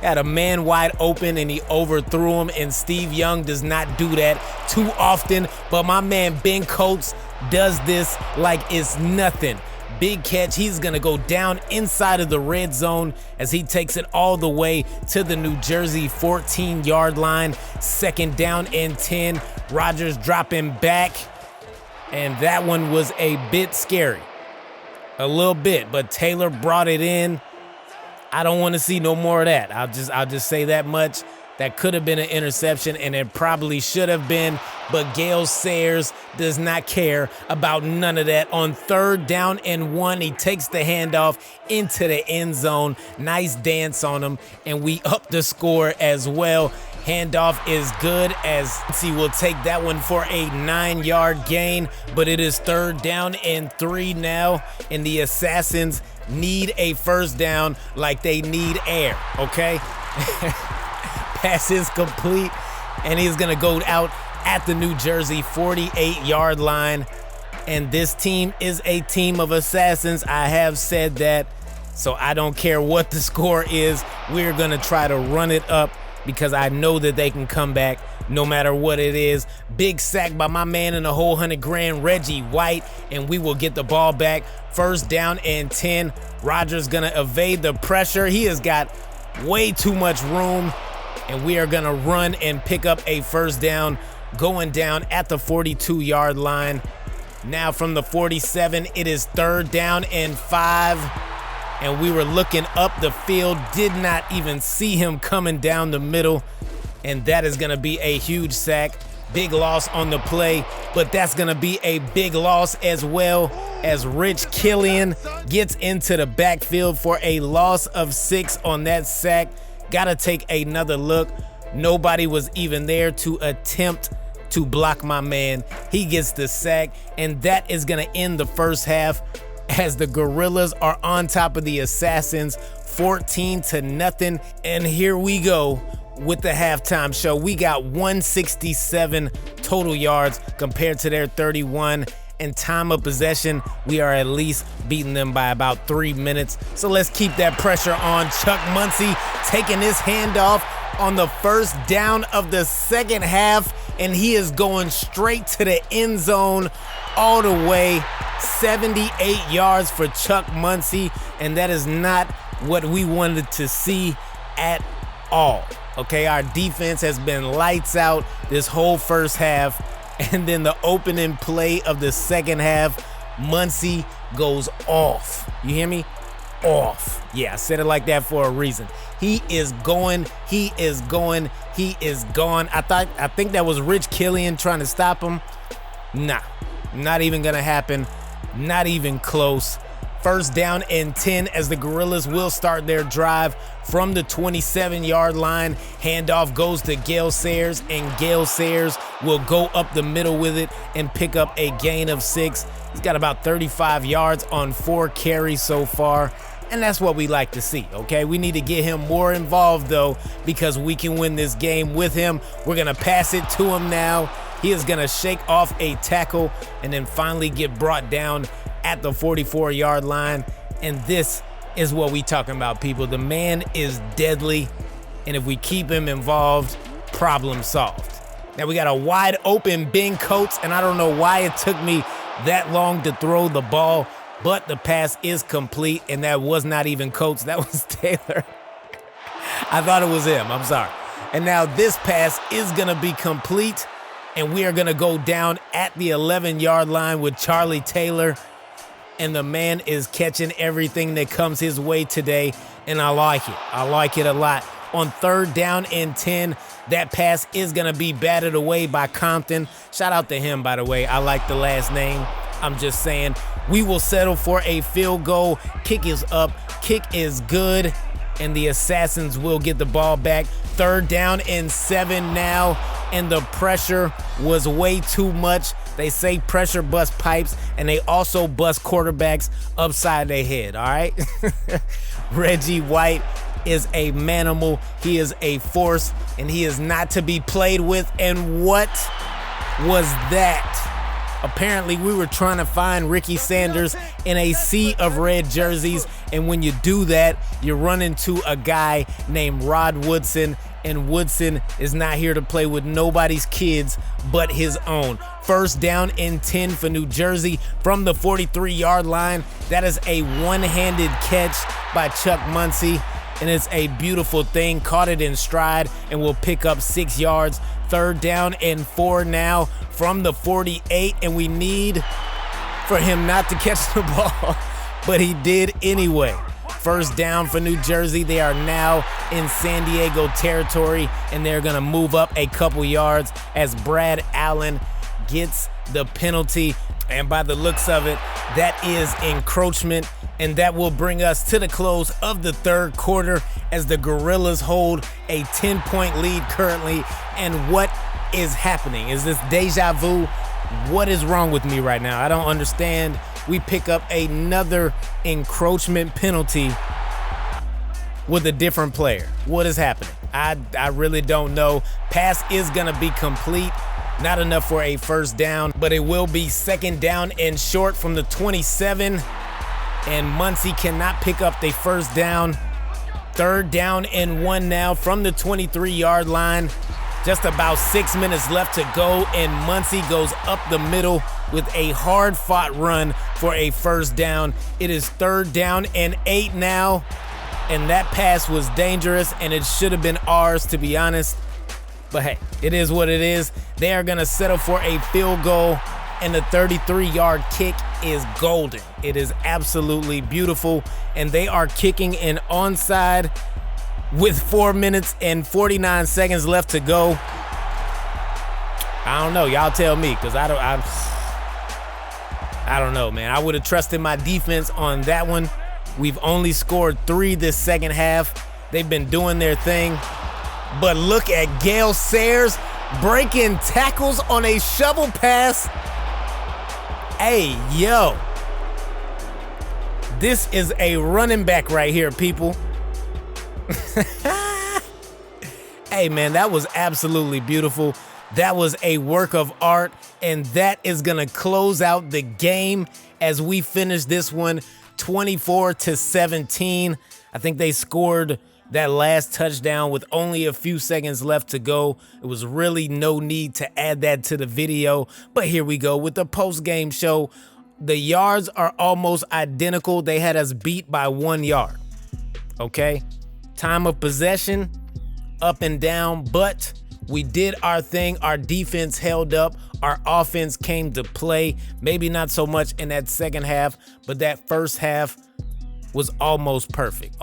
Had a man wide open and he overthrew him, and Steve Young does not do that too often, but my man Ben Coates does this like it's nothing. Big catch. He's gonna go down inside of the red zone as he takes it all the way to the New Jersey 14-yard line. 2nd down and 10. Rodgers dropping back, and that one was a bit scary. A little bit, but Taylor brought it in. I don't want to see no more of that. I'll just say that much. That could have been an interception, and it probably should have been, but Gale Sayers does not care about none of that. On 3rd down and 1, he takes the handoff into the end zone. Nice dance on him, and we up the score as well. Handoff is good as he will take that one for a 9-yard gain, but it is 3rd down and 3 now, and the Assassins need a 1st down like they need air, okay? Pass is complete, and he's gonna go out at the New Jersey 48-yard line. And this team is a team of assassins. I have said that, so I don't care what the score is. We're gonna try to run it up because I know that they can come back no matter what it is. Big sack by my man in a whole $100,000, Reggie White, and we will get the ball back. 1st down and 10. Rodgers gonna evade the pressure. He has got way too much room, and we are gonna run and pick up a 1st down, going down at the 42-yard line. Now from the 47, it is 3rd down and 5. And we were looking up the field, did not even see him coming down the middle. And that is gonna be a huge sack. Big loss on the play, but that's gonna be a big loss as well as Rich Killian gets into the backfield for a loss of 6 on that sack. Gotta take another look. Nobody was even there to attempt to block my man. He gets the sack, and that is gonna end the 1st half as the Gorillas are on top of the Assassins 14-0. And here we go with the halftime show. We got 167 total yards compared to their 31. And time of possession, we are at least beating them by about 3 minutes. So let's keep that pressure on. Chuck Muncie taking his handoff on the 1st down of the 2nd half, and he is going straight to the end zone all the way. 78 yards for Chuck Muncie, and that is not what we wanted to see at all. Okay, our defense has been lights out this whole 1st half, and then the opening play of the 2nd half, Muncie goes off. You hear me? off. Yeah, I said it like that for a reason. He is going, he is going, he is gone. I think that was Rich Killian trying to stop him. Nah, not even gonna happen. Not even close. First down and 10 as the Gorillas will start their drive from the 27-yard line. Handoff goes to Gale Sayers, and Gale Sayers will go up the middle with it and pick up a gain of 6. He's got about 35 yards on 4 carries so far, and that's what we like to see, okay? We need to get him more involved, though, because we can win this game with him. We're going to pass it to him now. He is going to shake off a tackle and then finally get brought down at the 44-yard line. And this is what we talking about, people. The man is deadly, and if we keep him involved, problem solved. Now we got a wide open Ben Coates, and I don't know why it took me that long to throw the ball, but the pass is complete, and that was not even Coates, that was Taylor. I thought it was him, I'm sorry. And now this pass is gonna be complete, and we are gonna go down at the 11-yard line with Charlie Taylor. And the man is catching everything that comes his way today, and I like it. I like it a lot. On third down and 10, that pass is going to be batted away by Compton. Shout out to him, by the way. I like the last name. I'm just saying, we will settle for a field goal. Kick is up. Kick is good. And the Assassins will get the ball back. Third down and 7 now, and the pressure was way too much. They say pressure bust pipes, and they also bust quarterbacks upside their head, all right? Reggie White is a manimal. He is a force, and he is not to be played with. And what was that? Apparently, we were trying to find Ricky Sanders in a sea of red jerseys, and when you do that, you run into a guy named Rod Woodson, and Woodson is not here to play with nobody's kids but his own. First down and 10 for New Jersey from the 43-yard line. That is a one-handed catch by Chuck Muncie, and it's a beautiful thing. Caught it in stride and will pick up 6 yards. Third down and 4 now from the 48, and we need for him not to catch the ball, but he did anyway. First down for New Jersey. They are now in San Diego territory, and they're going to move up a couple yards as Brad Allen gets the penalty. And by the looks of it, that is encroachment, and that will bring us to the close of the third quarter as the Gorillas hold a 10-point lead currently. And what is happening? Is this deja vu? What is wrong with me right now? I don't understand. We pick up another encroachment penalty with a different player. What is happening? I really don't know. Pass is going to be complete. Not enough for a first down, but it will be second down and short from the 27. And Muncie cannot pick up the first down. Third down and 1 now from the 23-yard line. Just about 6 minutes left to go, and Muncie goes up the middle with a hard-fought run for a first down. It is third down and 8 now, and that pass was dangerous, and it should have been ours, to be honest. But hey, it is what it is. They are going to settle for a field goal, and the 33-yard kick is golden. It is absolutely beautiful, and they are kicking an onside with 4 minutes and 49 seconds left to go. I don't know. Y'all tell me, because I don't know, man. I would have trusted my defense on that one. We've only scored 3 this second half. They've been doing their thing. But look at Gale Sayers breaking tackles on a shovel pass. Hey, yo. This is a running back right here, people. Hey, man, that was absolutely beautiful. That was a work of art, and that is going to close out the game as we finish this one 24-17. I think they scored that last touchdown with only a few seconds left to go. It was really no need to add that to the video, but here we go with the post-game show. The yards are almost identical. They had us beat by 1 yard, okay? Time of possession, up and down, but we did our thing. Our defense held up. Our offense came to play. Maybe not so much in that second half, but that first half, was almost perfect.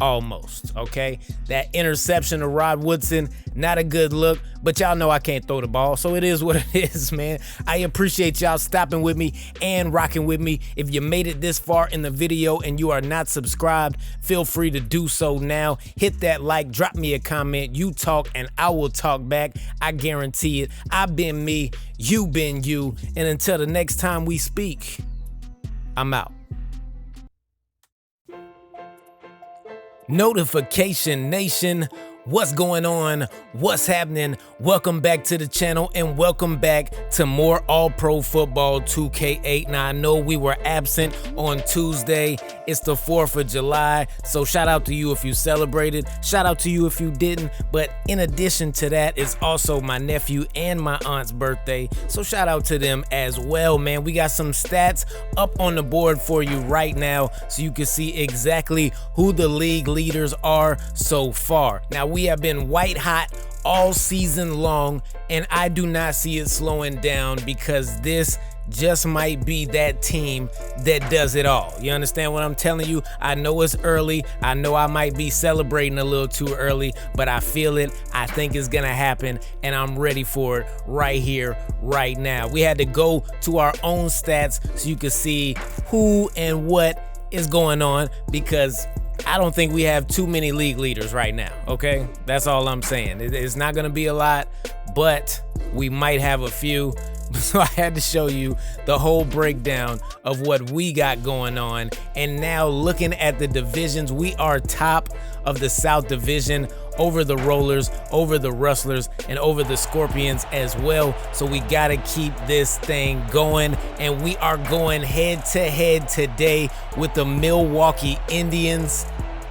Almost, okay? That interception of Rod Woodson, not a good look, but y'all know I can't throw the ball, so it is what it is, man. I appreciate y'all stopping with me and rocking with me. If you made it this far in the video and you are not subscribed, feel free to do so now. Hit that like, drop me a comment, you talk and I will talk back. I guarantee it. I've been me, you been you, and until the next time we speak, I'm out. Notification Nation, what's going on? What's happening? Welcome back to the channel and welcome back to more All-Pro Football 2K8. Now, I know we were absent on Tuesday. It's the 4th of July, so shout out to you if you celebrated. Shout out to you if you didn't. But in addition to that, it's also my nephew and my aunt's birthday, so shout out to them as well, man. We got some stats up on the board for you right now so you can see exactly who the league leaders are so far. Now, we have been white hot all season long, and I do not see it slowing down because this just might be that team that does it all. You understand what I'm telling you? I know it's early. I know I might be celebrating a little too early, but I feel it. I think it's gonna happen, and I'm ready for it right here, right now. We had to go to our own stats so you can see who and what is going on, because I don't think we have too many league leaders right now, okay? That's all I'm saying. It's not gonna be a lot, but we might have a few. So I had to show you the whole breakdown of what we got going on. And now looking at the divisions, we are top of the South Division over the Rollers, over the Rustlers, and over the Scorpions as well. So we gotta keep this thing going. And we are going head to head today with the Milwaukee Indians.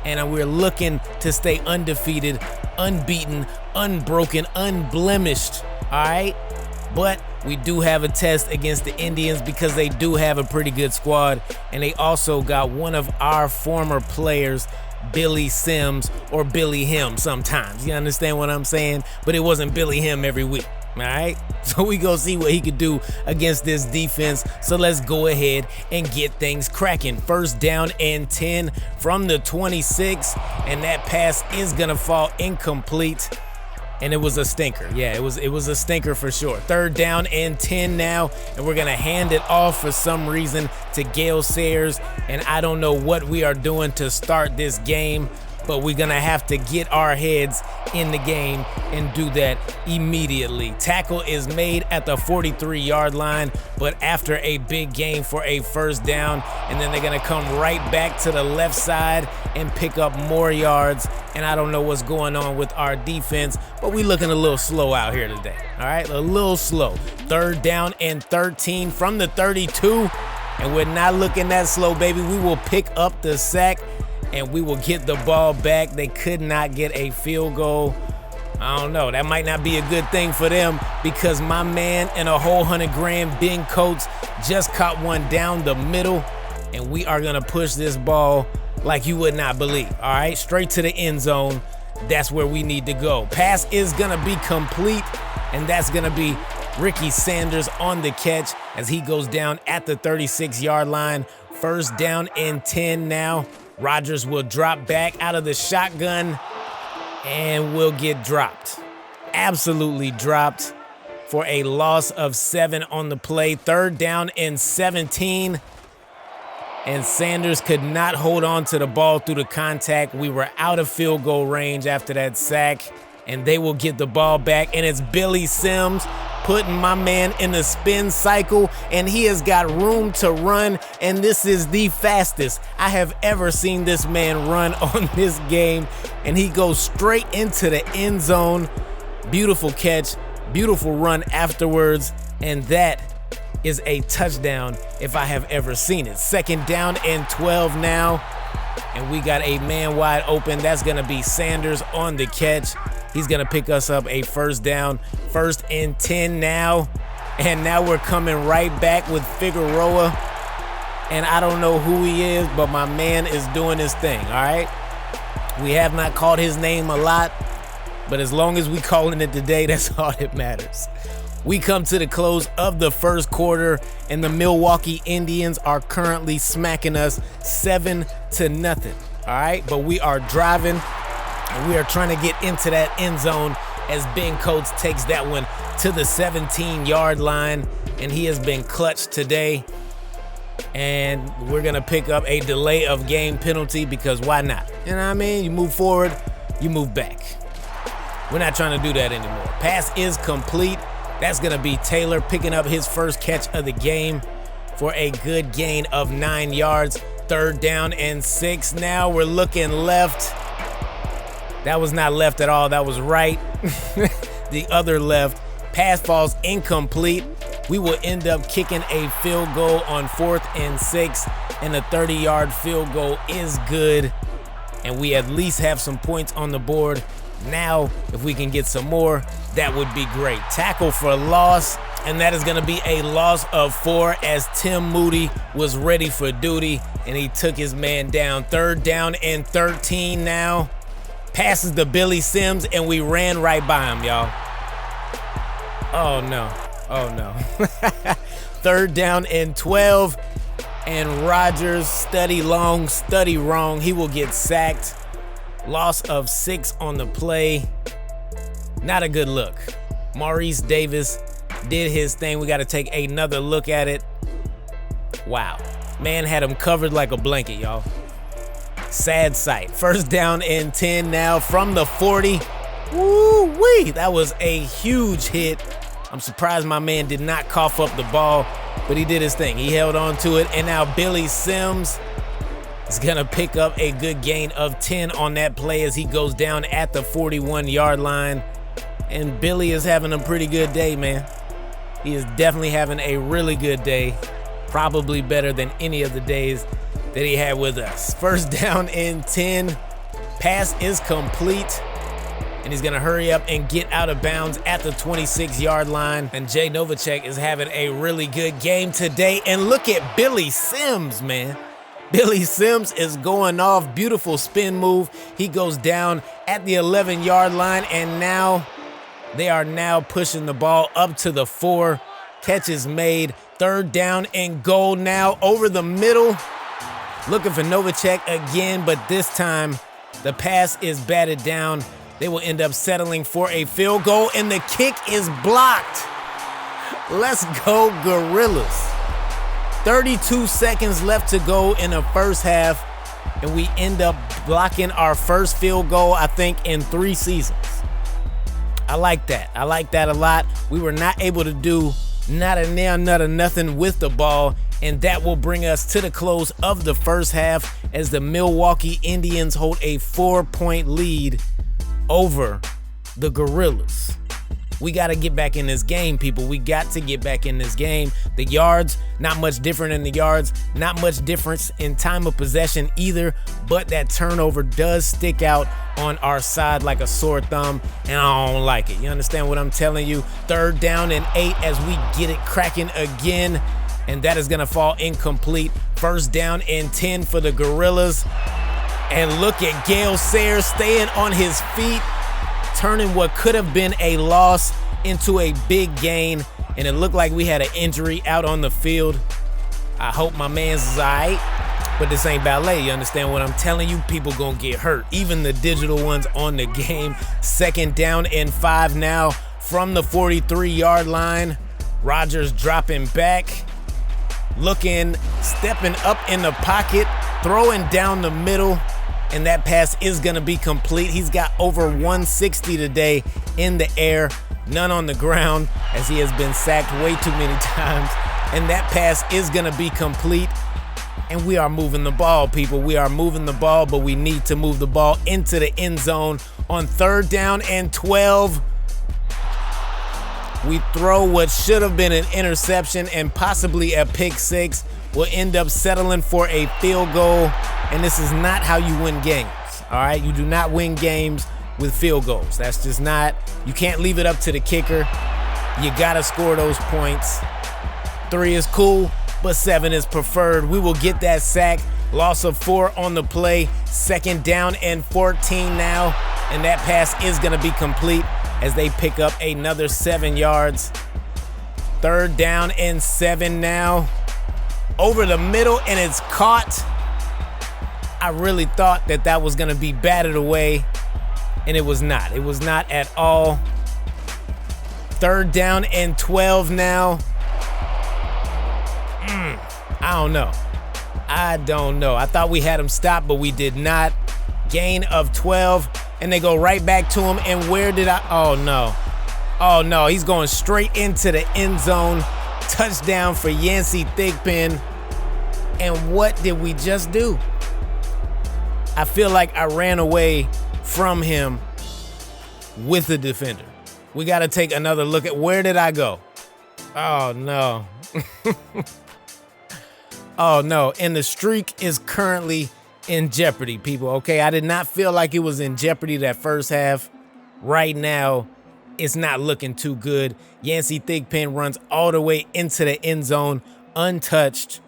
And we're looking to stay undefeated, unbeaten, unbroken, unblemished, all right? But we do have a test against the Indians because they do have a pretty good squad, and they also got one of our former players, Billy Sims, or Billy Him sometimes. You understand what I'm saying? But it wasn't Billy Him every week, all right? So we go see what he could do against this defense. So let's go ahead and get things cracking. First down and 10 from the 26, and that pass is gonna fall incomplete. And it was a stinker. Yeah, it was a stinker for sure. Third down and 10 now, and we're gonna hand it off for some reason to Gale Sayers, and I don't know what we are doing to start this game, but we're gonna have to get our heads in the game and do that immediately. Tackle is made at the 43-yard line, but after a big gain for a first down, and then they're gonna come right back to the left side and pick up more yards. And I don't know what's going on with our defense, but we looking a little slow out here today, all right? A little slow. Third down and 13 from the 32, and we're not looking that slow, baby. We will pick up the sack, and we will get the ball back. They could not get a field goal. I don't know. That might not be a good thing for them because my man in a whole 100 grand, Ben Coates, just caught one down the middle, and we are going to push this ball like you would not believe, all right? Straight to the end zone. That's where we need to go. Pass is going to be complete, and that's going to be Ricky Sanders on the catch as he goes down at the 36-yard line. First down and 10 now. Rodgers will drop back out of the shotgun and will get dropped. Absolutely dropped for a loss of 7 on the play. Third down and 17. And Sanders could not hold on to the ball through the contact. We were out of field goal range after that sack, and they will get the ball back. And it's Billy Sims putting my man in a spin cycle, and he has got room to run, and this is the fastest I have ever seen this man run on this game, and he goes straight into the end zone. Beautiful catch, beautiful run afterwards, and that is a touchdown if I have ever seen it. Second down and 12 now, and we got a man wide open. That's gonna be Sanders on the catch. He's gonna pick us up a first down. First and 10 now, and now we're coming right back with Figueroa, and I don't know who he is, but my man is doing his thing, all right? We have not called his name a lot, but as long as we calling it today, that's all that matters. We come to the close of the first quarter, and the Milwaukee Indians are currently smacking us 7-0. All right, but we are driving, and we are trying to get into that end zone as Ben Coates takes that one to the 17-yard line, and he has been clutch today. And we're gonna pick up a delay of game penalty because why not? You know what I mean? You move forward, you move back. We're not trying to do that anymore. Pass is complete. That's gonna be Taylor picking up his first catch of the game for a good gain of 9 yards. 3rd down and 6. Now we're looking left. That was not left at all, that was right. The other left. Pass falls incomplete. We will end up kicking a field goal on 4th and 6, and a 30-yard field goal is good. And we at least have some points on the board. Now, if we can get some more, that would be great. Tackle for loss, and that is gonna be a loss of 4 as Tim Moody was ready for duty, and he took his man down. 3rd down and 13 now. Passes to Billy Sims, and we ran right by him, y'all. Oh no, oh no. 3rd down and 12, and Rodgers, study long, study wrong. He will get sacked. Loss of 6 on the play. Not a good look. Maurice Davis did his thing. We got to take another look at it. Wow. Man had him covered like a blanket, y'all. Sad sight. 1st down and 10 now from the 40. Woo-wee. That was a huge hit. I'm surprised my man did not cough up the ball, but he did his thing. He held on to it, and now Billy Sims is gonna pick up a good gain of 10 on that play as he goes down at the 41-yard line. And Billy is having a pretty good day, man. He is definitely having a really good day. Probably better than any of the days that he had with us. 1st down and 10. Pass is complete. And he's gonna hurry up and get out of bounds at the 26-yard line. And Jay Novacek is having a really good game today. And look at Billy Sims, man. Billy Sims is going off. Beautiful spin move. He goes down at the 11-yard line, and now they are now pushing the ball up to the 4. Catch is made. 3rd down and goal now over the middle. Looking for Novacek again, but this time the pass is batted down. They will end up settling for a field goal, and the kick is blocked. Let's go, Gorillas. 32 seconds left to go in the first half, and we end up blocking our first field goal, I think, in 3 seasons. I like that. I like that a lot. We were not able to do not a nail, not a nothing with the ball, and that will bring us to the close of the first half as the Milwaukee Indians hold a 4-point lead over the Gorillas. We got to get back in this game, people. We got to get back in this game. The yards, not much different in the yards, not much difference in time of possession either, but that turnover does stick out on our side like a sore thumb, and I don't like it. You understand what I'm telling you? 3rd down and 8 as we get it cracking again, and that is going to fall incomplete. 1st down and 10 for the Gorillas. And look at Gale Sayers staying on his feet, turning what could have been a loss into a big gain, and it looked like we had an injury out on the field. I hope my man's is all right, but this ain't ballet. You understand what I'm telling you? People gonna get hurt, even the digital ones on the game. 2nd down and 5 now from the 43-yard line. Rodgers dropping back, looking, stepping up in the pocket, throwing down the middle, and that pass is gonna be complete. He's got over 160 today in the air, none on the ground, as he has been sacked way too many times. And that pass is gonna be complete. And we are moving the ball, people. We are moving the ball, but we need to move the ball into the end zone on 3rd down and 12. We throw what should have been an interception and possibly a pick 6. We'll end up settling for a field goal, and this is not how you win games, all right? You do not win games with field goals. That's just not, you can't leave it up to the kicker. You gotta score those points. 3 is cool, but 7 is preferred. We will get that sack. Loss of 4 on the play. 2nd down and 14 now, and that pass is gonna be complete as they pick up another 7 yards. 3rd down and 7 now. Over the middle, and it's caught. I really thought that that was going to be batted away, and it was not. It was not at all. 3rd down and 12 now. I don't know. I thought we had him stopped, but we did not. Gain of 12, and they go right back to him. And where did I? Oh, no. Oh, no. He's going straight into the end zone. Touchdown for Yancey Thigpen. And what did we just do? I feel like I ran away from him with the defender. We got to take another look at where did I go? Oh, no. Oh, no. And the streak is currently in jeopardy, people. Okay, I did not feel like it was in jeopardy that first half. Right now, it's not looking too good. Yancey Thigpen runs all the way into the end zone, untouched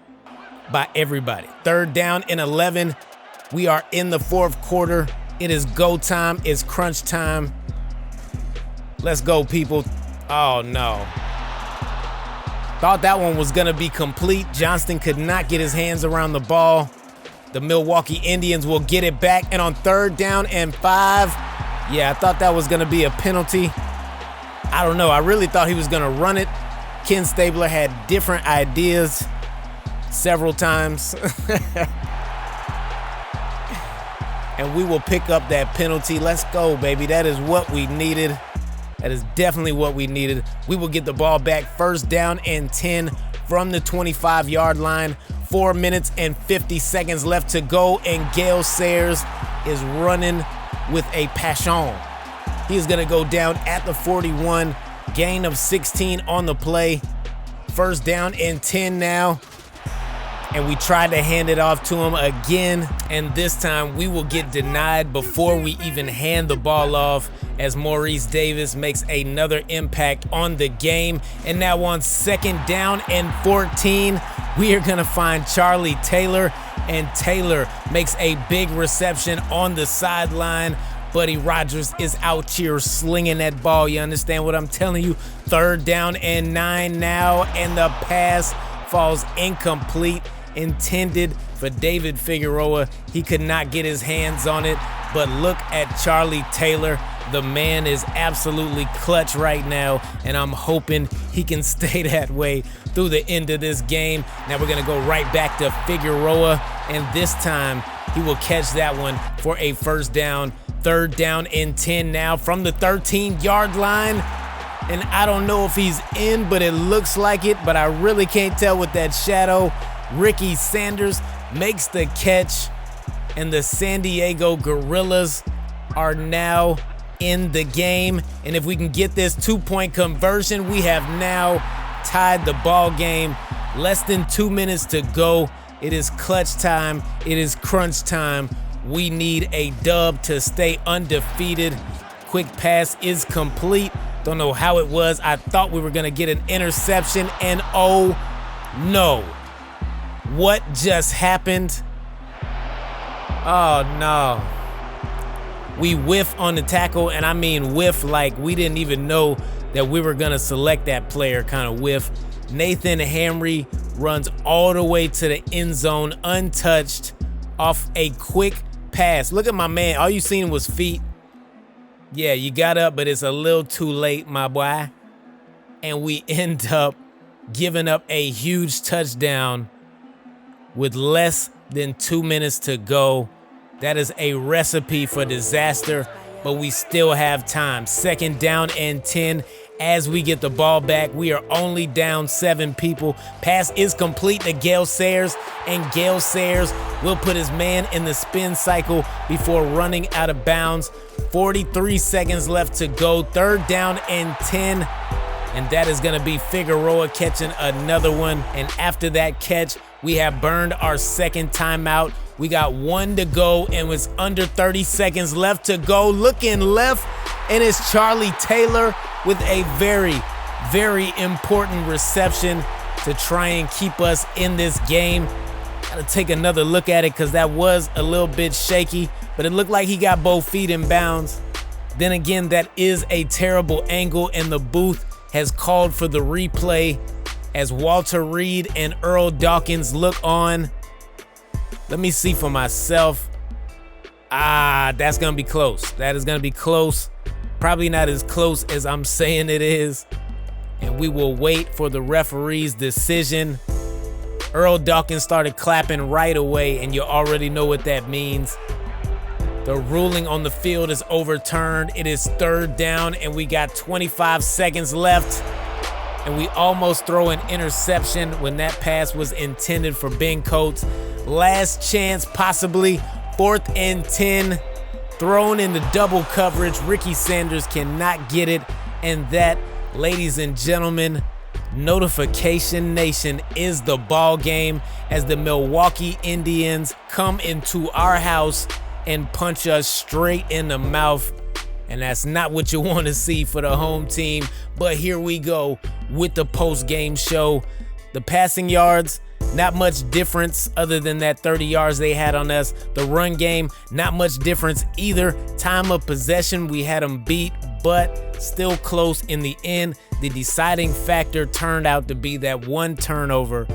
by everybody. 3rd down and 11. We are in the 4th quarter. It is go time. It's crunch time. Let's go, people. Oh, no. Thought that one was going to be complete. Johnston could not get his hands around the ball. The Milwaukee Indians will get it back. And on 3rd down and 5, yeah, I thought that was going to be a penalty. I don't know. I really thought he was going to run it. Ken Stabler had different ideas several times. And we will pick up that penalty. Let's go, baby. That is what we needed. That is definitely what we needed. We will get the ball back. 1st down and 10 from the 25-yard line. 4 minutes and 50 seconds left to go, and Gale Sayers is running with a passion. He is going to go down at the 41. Gain of 16 on the play. 1st down and 10 now. And we tried to hand it off to him again. And this time we will get denied before we even hand the ball off, as Maurice Davis makes another impact on the game. And now on 2nd down and 14, we are gonna find Charlie Taylor. And Taylor makes a big reception on the sideline. Buddy Rogers is out here slinging that ball. You understand what I'm telling you? 3rd down and 9 now, and the pass falls incomplete. Intended for David Figueroa. He could not get his hands on it, but look at Charlie Taylor. The man is absolutely clutch right now, and I'm hoping he can stay that way through the end of this game. Now we're gonna go right back to Figueroa, and this time he will catch that one for a 1st down. 3rd down and 10 now from the 13-yard line. And I don't know if he's in, but it looks like it, but I really can't tell with that shadow. Ricky Sanders makes the catch, and the San Diego Gorillas are now in the game. And if we can get this 2-point conversion, we have now tied the ball game. Less than 2 minutes to go. It is clutch time. It is crunch time. We need a dub to stay undefeated. Quick pass is complete. Don't know how it was. I thought we were going to get an interception, and oh no. What just happened? Oh no. We whiff on the tackle, and I mean whiff like we didn't even know that we were going to select that player kind of whiff. Nathan Hamry runs all the way to the end zone untouched off a quick pass. Look at my man. All you seen was feet. Yeah, you got up, but it's a little too late, my boy. And we end up giving up a huge touchdown with less than 2 minutes to go. That is a recipe for disaster, but we still have time. 2nd down and 10 as we get the ball back. We are only down 7 people. Pass is complete to Gale Sayers, and Gale Sayers will put his man in the spin cycle before running out of bounds. 43 seconds left to go. 3rd down and 10. And that is going to be Figueroa catching another one. And after that catch, we have burned our 2nd timeout. We got 1 to go, and it's under 30 seconds left to go. Looking left, and it's Charlie Taylor with a very, very important reception to try and keep us in this game. Gotta take another look at it because that was a little bit shaky, but it looked like he got both feet in bounds. Then again, that is a terrible angle, and the booth has called for the replay as Walter Reed and Earl Dawkins look on. Let me see for myself. That's gonna be close. That is gonna be close. Probably not as close as I'm saying it is. And we will wait for the referee's decision. Earl Dawkins started clapping right away, and you already know what that means. The ruling on the field is overturned. It is 3rd down, and we got 25 seconds left. And we almost throw an interception when that pass was intended for Ben Coates. Last chance, possibly 4th and 10. Thrown into double coverage. Ricky Sanders cannot get it. And that, ladies and gentlemen, Notification Nation, is the ball game as the Milwaukee Indians come into our house and punch us straight in the mouth. And that's not what you want to see for the home team. But here we go with the post-game show. The passing yards, not much difference other than that 30 yards they had on us. The run game, not much difference either. Time of possession, we had them beat, but still close in the end. The deciding factor turned out to be that one turnover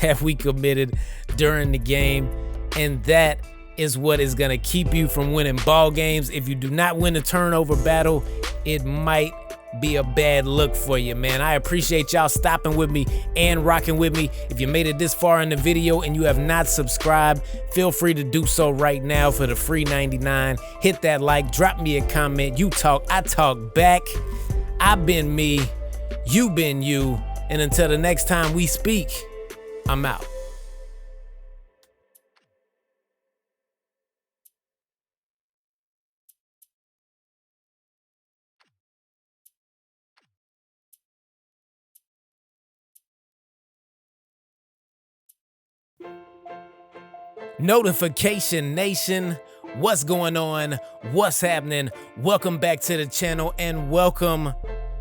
that we committed during the game. And that is what is going to keep you from winning ball games. If you do not win the turnover battle, it might be a bad look for you, man. I appreciate y'all stopping with me and rocking with me. If you made it this far in the video and you have not subscribed, feel free to do so right now for the free 99. Hit that like, drop me a comment. You talk, I talk back. I've been me, you been you, and until the next time we speak, I'm out. Notification Nation, what's going on? What's happening? Welcome back to the channel and welcome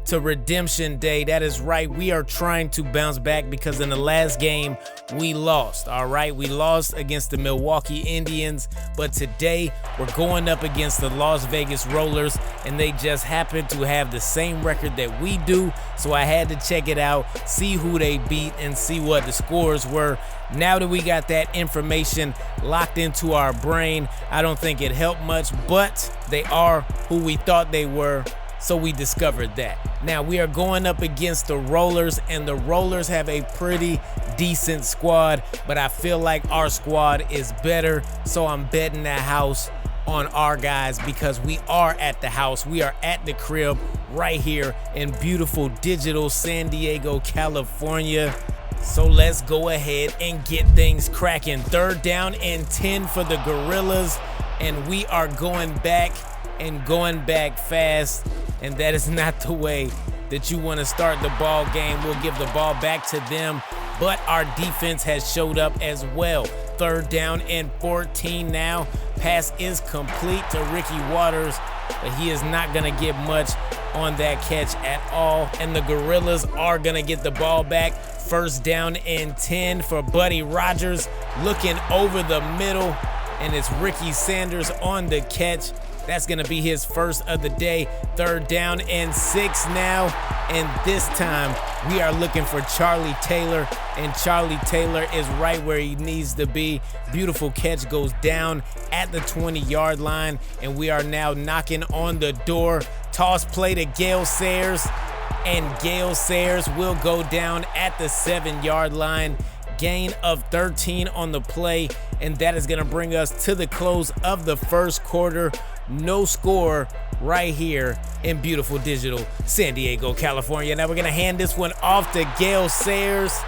to Redemption Day. That is right, we are trying to bounce back because in the last game we lost. All right, we lost against the Milwaukee Indians, but today we're going up against the Las Vegas Rollers, and they just happen to have the same record that we do. So I had to check it out, see who they beat, and see what the scores were. Now that we got that information locked into our brain, I don't think it helped much, but they are who we thought they were. So we discovered that. Now we are going up against the Rollers, and the Rollers have a pretty decent squad, but I feel like our squad is better. So I'm betting that house on our guys because we are at the house. We are at the crib right here in beautiful digital San Diego, California. So let's go ahead and get things cracking. 3rd down and 10 for the Gorillas, and we are going back and going back fast. And that is not the way that you want to start the ball game. We'll give the ball back to them, but our defense has showed up as well. 3rd down and 14 now. Pass is complete to Ricky Waters, but he is not going to get much on that catch at all. And the Gorillas are going to get the ball back. 1st down and 10 for Buddy Rogers, looking over the middle, and it's Ricky Sanders on the catch. That's going to be his first of the day. 3rd down and 6 now. And this time we are looking for Charlie Taylor. And Charlie Taylor is right where he needs to be. Beautiful catch goes down at the 20-yard line. And we are now knocking on the door. Toss play to Gale Sayers. And Gale Sayers will go down at the 7-yard line. Gain of 13 on the play. And that is going to bring us to the close of the 1st quarter. No score right here in beautiful digital San Diego, California. Now we're going to hand this one off to Gale Sayers,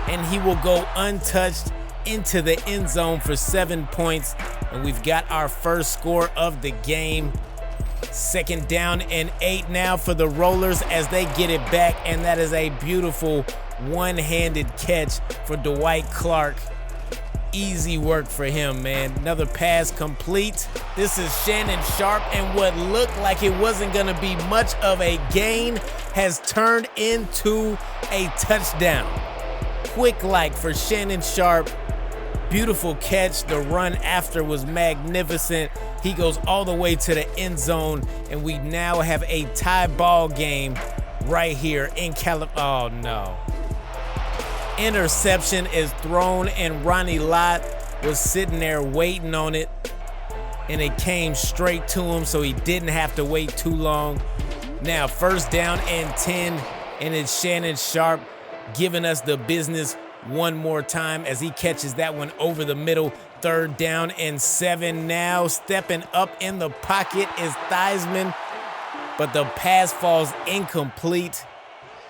and he will go untouched into the end zone for 7 points. And we've got our first score of the game. 2nd down and 8 now for the Rollers as they get it back, and that is a beautiful one-handed catch for Dwight Clark. Easy work for him, man. Another pass complete. This is Shannon Sharpe, and what looked like it wasn't going to be much of a gain has turned into a touchdown. Quick like for Shannon Sharpe. Beautiful catch. The run after was magnificent. He goes all the way to the end zone, and we now have a tie ball game right here in Oh, no. Interception is thrown, and Ronnie Lott was sitting there waiting on it, and it came straight to him, so he didn't have to wait too long. Now, first down and 10, and it's Shannon Sharpe giving us the business one more time as he catches that one over the middle. Third down and 7 now. Stepping up in the pocket is Theismann, but the pass falls incomplete,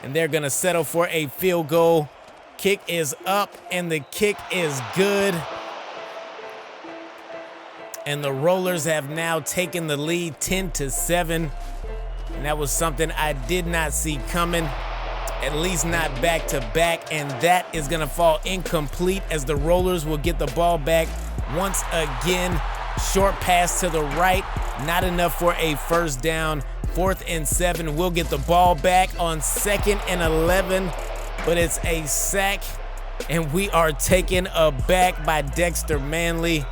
and they're going to settle for a field goal. Kick is up, and the kick is good. And the Rollers have now taken the lead 10-7. And that was something I did not see coming, at least not back to back. And that is going to fall incomplete as the Rollers will get the ball back once again. Short pass to the right, not enough for a first down. 4th and 7, we'll get the ball back on 2nd and 11, but it's a sack, and we are taken aback by Dexter Manley.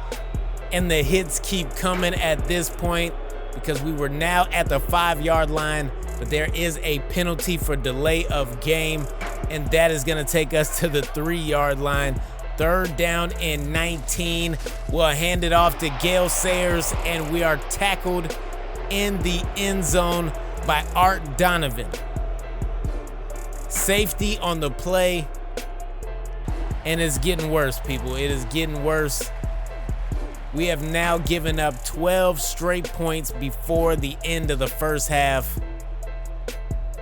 And the hits keep coming at this point because we were now at the 5-yard line, but there is a penalty for delay of game, and that is going to take us to the 3-yard line. 3rd down and 19. We'll hand it off to Gale Sayers, and we are tackled in the end zone by Art Donovan. Safety on the play, and it's getting worse, people. It is getting worse. We have now given up 12 straight points before the end of the first half.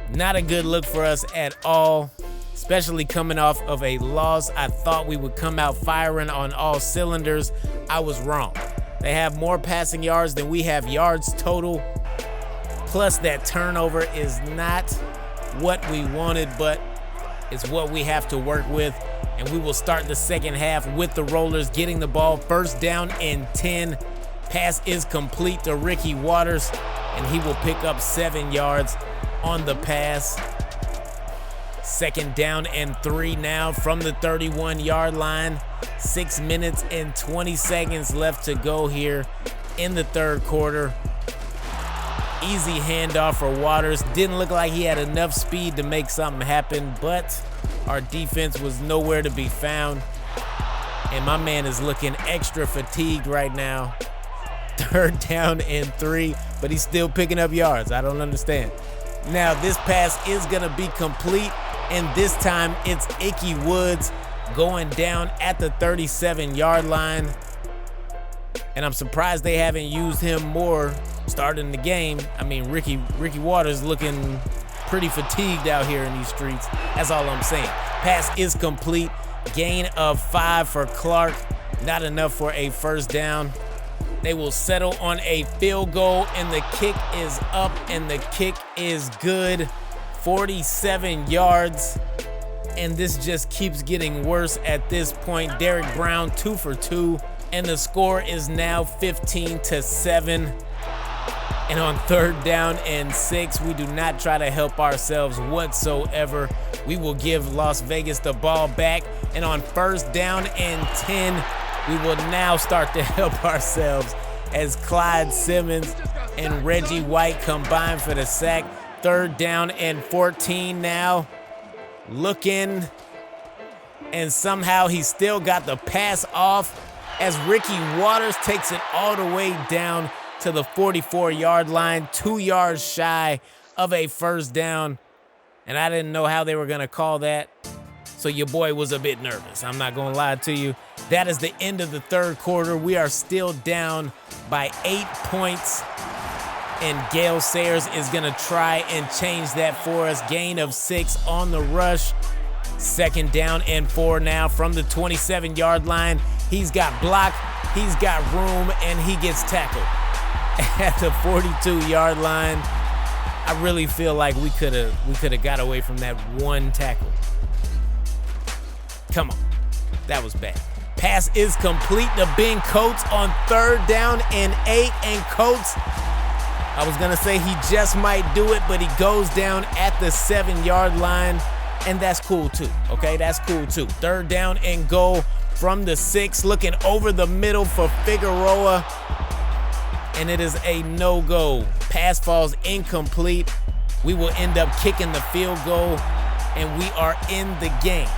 Not a good look for us at all, especially coming off of a loss. I thought we would come out firing on all cylinders. I was wrong. They have more passing yards than we have yards total. Plus, that turnover is not what we wanted, but it's what we have to work with. And we will start the second half with the Rollers getting the ball. 1st down and 10. Pass is complete to Ricky Waters, and he will pick up 7 yards on the pass. 2nd down and 3 now from the 31-yard line. 6 minutes and 20 seconds left to go here in the 3rd quarter. Easy handoff for Waters. Didn't look like he had enough speed to make something happen, but our defense was nowhere to be found. And my man is looking extra fatigued right now. 3rd down and 3, but he's still picking up yards. I don't understand. Now this pass is gonna be complete, and this time it's Ickey Woods going down at the 37-yard line. And I'm surprised they haven't used him more starting the game. I mean, Ricky Waters looking pretty fatigued out here in these streets. That's all I'm saying. Pass is complete. Gain of 5 for Clark. Not enough for a first down. They will settle on a field goal, and the kick is up, and the kick is good. 47 yards. And this just keeps getting worse at this point. Derek Brown 2 for 2. And the score is now 15-7. And on 3rd down and 6, we do not try to help ourselves whatsoever. We will give Las Vegas the ball back. And on 1st down and 10, we will now start to help ourselves as Clyde Simmons and Reggie White combine for the sack. 3rd down and 14 now. Looking, and somehow he still got the pass off as Ricky Waters takes it all the way down to the 44-yard line, 2 yards shy of a first down. And I didn't know how they were going to call that, so your boy was a bit nervous. I'm not going to lie to you. That is the end of the 3rd quarter. We are still down by 8 points, and Gale Sayers is going to try and change that for us. Gain of 6 on the rush. 2nd down and 4 now from the 27-yard line. He's got block, he's got room, and he gets tackled at the 42-yard line. I really feel like we could have got away from that one tackle. Come on, that was bad. Pass is complete to Ben Coates on 3rd down and 8, and Coates, I was gonna say he just might do it, but he goes down at the 7-yard line, and that's cool too, okay? That's cool too. 3rd down and goal from the 6, looking over the middle for Figueroa, and it is a no-go. Pass falls incomplete. we will end up kicking the field goal, and we are in the game,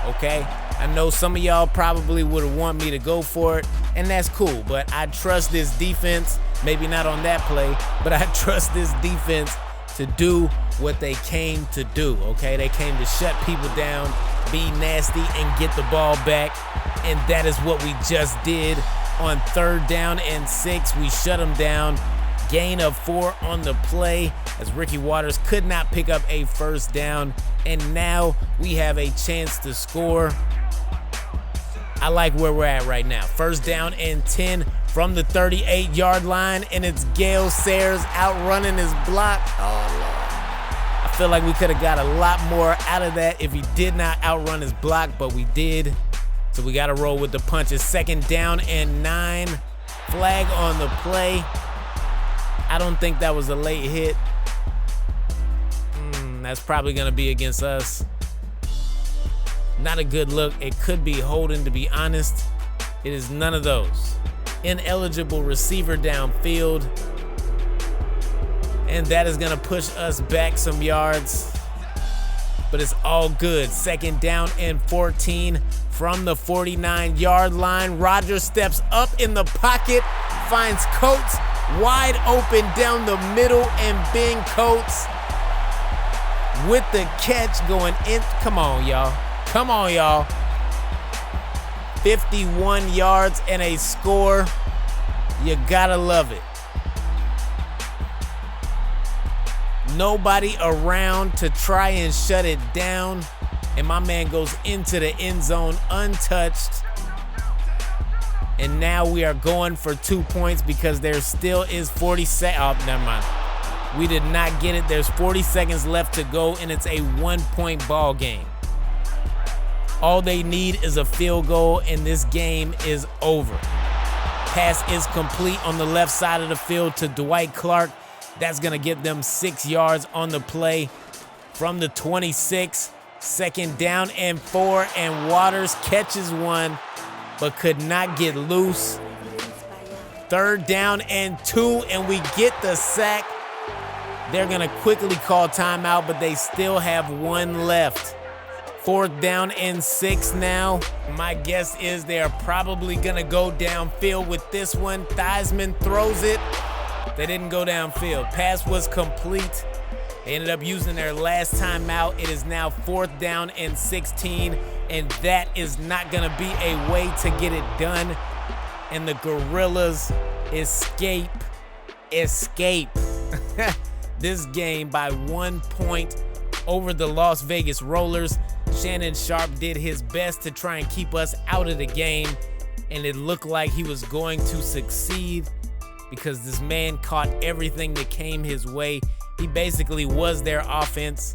okay? I know some of y'all probably would want me to go for it, and that's cool, but I trust this defense, maybe not on that play, but I trust this defense to do what they came to do, okay? They came to shut people down, be nasty, and get the ball back, and that is what we just did. On 3rd down and 6, we shut them down. Gain of 4 on the play as Ricky Watters could not pick up a 1st down, and now we have a chance to score. I like where we're at right now. 1st down and 10 from the 38-yard line, and it's Gale Sayers outrunning his block. Oh, Lord. I feel like we could have got a lot more out of that if he did not outrun his block, but we did. So we got to roll with the punches. 2nd down and 9. Flag on the play. I don't think that was a late hit. That's probably going to be against us. Not a good look. It could be holding, to be honest. It is none of those. Ineligible receiver downfield. And that is going to push us back some yards. But it's all good. 2nd down and 14 from the 49-yard line. Rodgers steps up in the pocket, finds Coates wide open down the middle, and Ben Coates with the catch going in. Come on, y'all. Come on, y'all. 51 yards and a score. You gotta love it. Nobody around to try and shut it down. And my man goes into the end zone untouched. And now we are going for 2 points because there still is 40 seconds. Oh, never mind. We did not get it. There's 40 seconds left to go, and it's a 1-point ball game. All they need is a field goal, and this game is over. Pass is complete on the left side of the field to Dwight Clark. That's going to get them 6 yards on the play from the 26. 2nd down and 4, and Watters catches one, but could not get loose. 3rd down and 2, and we get the sack. They're going to quickly call timeout, but they still have 1 left. 4th down and 6 now. My guess is they are probably going to go downfield with this one. Theismann throws it. They didn't go downfield. Pass was complete. They ended up using their last timeout. It is now 4th down and 16, and that is not going to be a way to get it done. And the Gorillas escape this game by 1 point over the Las Vegas Rollers. Shannon Sharpe did his best to try and keep us out of the game, and it looked like he was going to succeed because this man caught everything that came his way. He basically was their offense.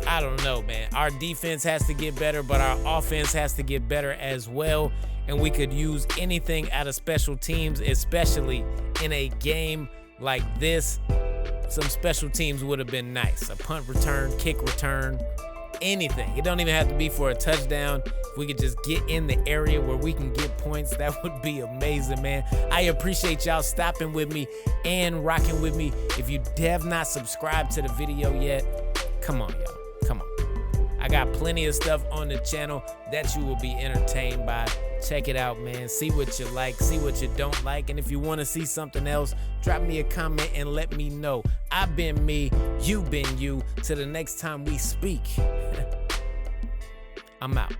I don't know, man. Our defense has to get better, but our offense has to get better as well. And we could use anything out of special teams, especially in a game like this. Some special teams would have been nice. A punt return, kick return, anything. It don't even have to be for a touchdown. If we could just get in the area where we can get points, that would be amazing, man. I appreciate y'all stopping with me and rocking with me. If you have not subscribed to the video yet, come on, y'all. Come on. I got plenty of stuff on the channel that you will be entertained by. Check it out, man. See what you like, see what you don't like. And if you want to see something else, drop me a comment and let me know. I've been me, you've been you. Till the next time we speak, I'm out.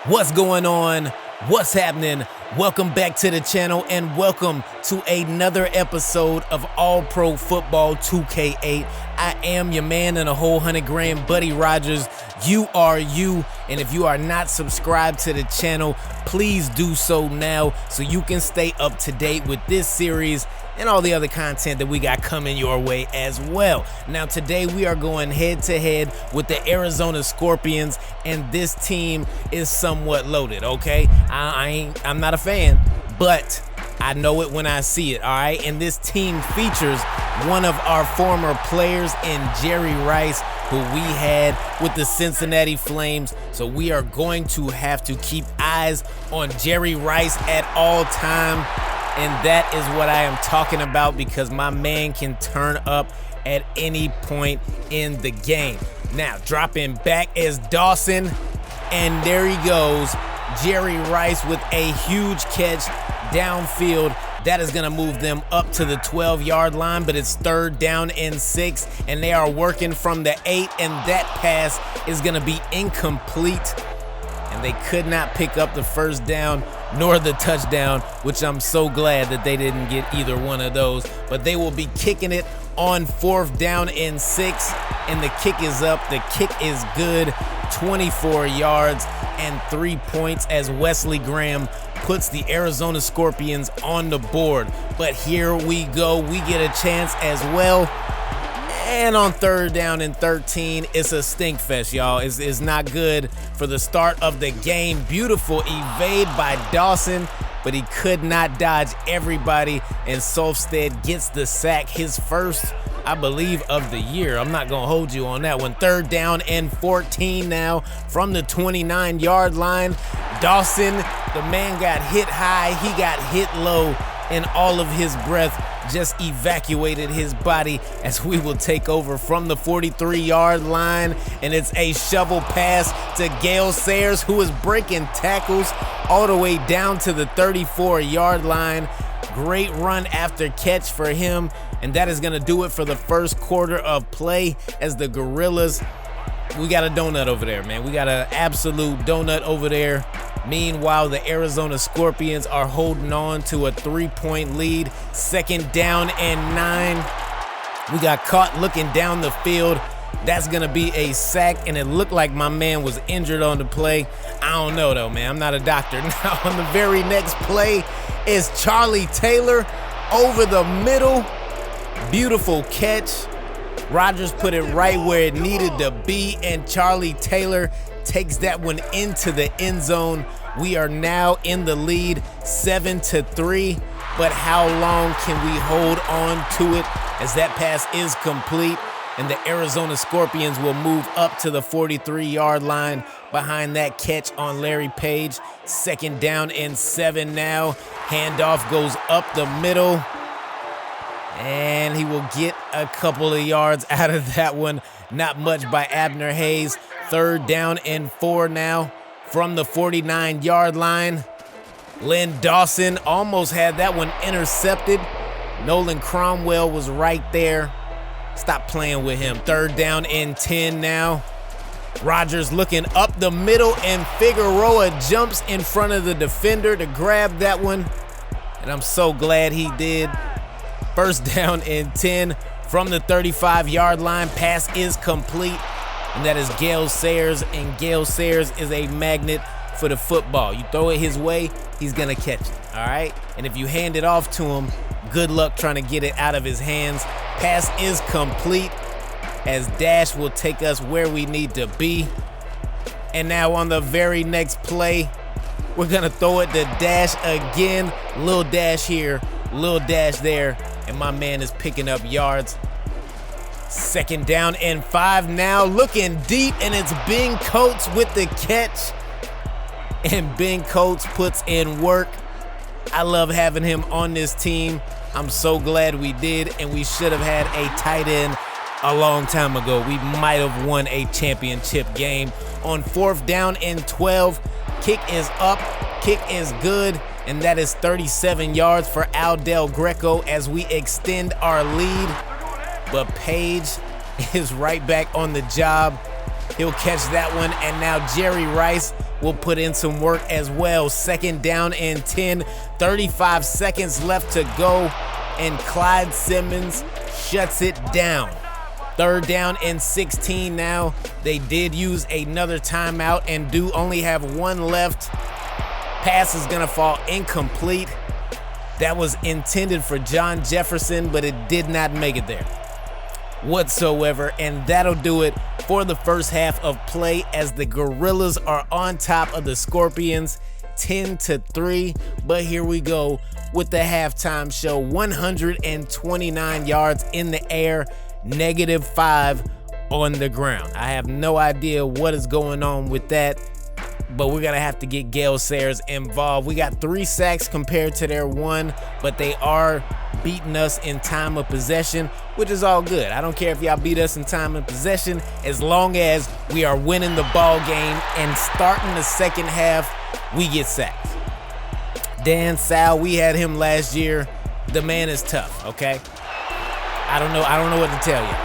What's going on? What's happening? Welcome back to the channel and welcome to another episode of All Pro Football 2K8. I am your man and a whole 100 grand, Buddy Rogers. You are you, and if you are not subscribed to the channel, please do so now so you can stay up to date with this series and all the other content that we got coming your way as well. Now today we are going head to head with the Arizona Scorpions, and this team is somewhat loaded, okay? I'm not a fan, but I know it when I see it, all right? And this team features one of our former players in Jerry Rice, who we had with the Cincinnati Flames. So we are going to have to keep eyes on Jerry Rice at all time. And that is what I am talking about, because my man can turn up at any point in the game. Now, dropping back is Dawson, and there he goes. Jerry Rice with a huge catch downfield. That is gonna move them up to the 12-yard line, but it's 3rd down and 6, and they are working from the 8, and that pass is gonna be incomplete. And they could not pick up the first down nor the touchdown, which I'm so glad that they didn't get either one of those. But they will be kicking it on 4th down and 6, and the kick is up. The kick is good, 24 yards and 3 points as Wesley Graham puts the Arizona Scorpions on the board. But here we go. We get a chance as well. And on 3rd down and 13, it's a stink fest, y'all. It's not good for the start of the game. Beautiful evade by Dawson, but he could not dodge everybody, and Solstead gets the sack, his first, I believe, of the year. I'm not gonna hold you on that one. 3rd down and 14 now from the 29-yard line. Dawson, the man got hit high, he got hit low, and all of his breath just evacuated his body as we will take over from the 43-yard line. And it's a shovel pass to Gale Sayers, who is breaking tackles all the way down to the 34-yard line. Great run after catch for him, and that is gonna do it for the first quarter of play as the Gorillas, we got a donut over there, man. We got an absolute donut over there. Meanwhile, the Arizona Scorpions are holding on to a 3-point lead. 2nd down and 9. We got caught looking down the field. That's gonna be a sack, and it looked like my man was injured on the play. I don't know though, man. I'm not a doctor. Now on the very next play is Charlie Taylor over the middle. Beautiful catch. Rogers put it right where it needed to be, and Charlie Taylor takes that one into the end zone. We are now in the lead 7-3, but how long can we hold on to it as that pass is complete, and the Arizona Scorpions will move up to the 43-yard line behind that catch on Larry Page. 2nd down and 7 now. Handoff goes up the middle, and he will get a couple of yards out of that one. Not much by Abner Hayes. 3rd down and 4 now from the 49-yard line. Len Dawson almost had that one intercepted. Nolan Cromwell was right there. Stop playing with him. 3rd down and 10 now. Rogers looking up the middle, and Figueroa jumps in front of the defender to grab that one, and I'm so glad he did. 1st down and 10 from the 35-yard line. Pass is complete, and that is Gale Sayers, and Gale Sayers is a magnet for the football. You throw it his way, he's gonna catch it, all right? And if you hand it off to him, good luck trying to get it out of his hands. Pass is complete as Dash will take us where we need to be. And now on the very next play, we're gonna throw it to Dash again. Little Dash here, little Dash there, and my man is picking up yards. 2nd down and 5 now, looking deep, and it's Ben Coates with the catch. And Ben Coates puts in work. I love having him on this team. I'm so glad we did, and we should have had a tight end a long time ago. We might have won a championship game. On 4th down and 12, kick is up, kick is good, and that is 37 yards for Al Del Greco as we extend our lead. But Page is right back on the job. He'll catch that one, and now Jerry Rice will put in some work as well. 2nd down and 10, 35 seconds left to go, and Clyde Simmons shuts it down. Third down and 16 now. They did use another timeout and do only have one left. Pass is gonna fall incomplete. That was intended for John Jefferson, but it did not make it there whatsoever. And that'll do it for the first half of play as the Gorillas are on top of the Scorpions 10-3. But here we go with the halftime show. 129 yards in the air, -5 on the ground. I have no idea what is going on with that, but we're gonna have to get Gale Sayers involved. We got 3 sacks compared to their 1, but they are beating us in time of possession, which is all good. I don't care if y'all beat us in time of possession as long as we are winning the ball game and starting the second half, we get sacked. Dan Sal, we had him last year. The man is tough, okay? I don't know what to tell you.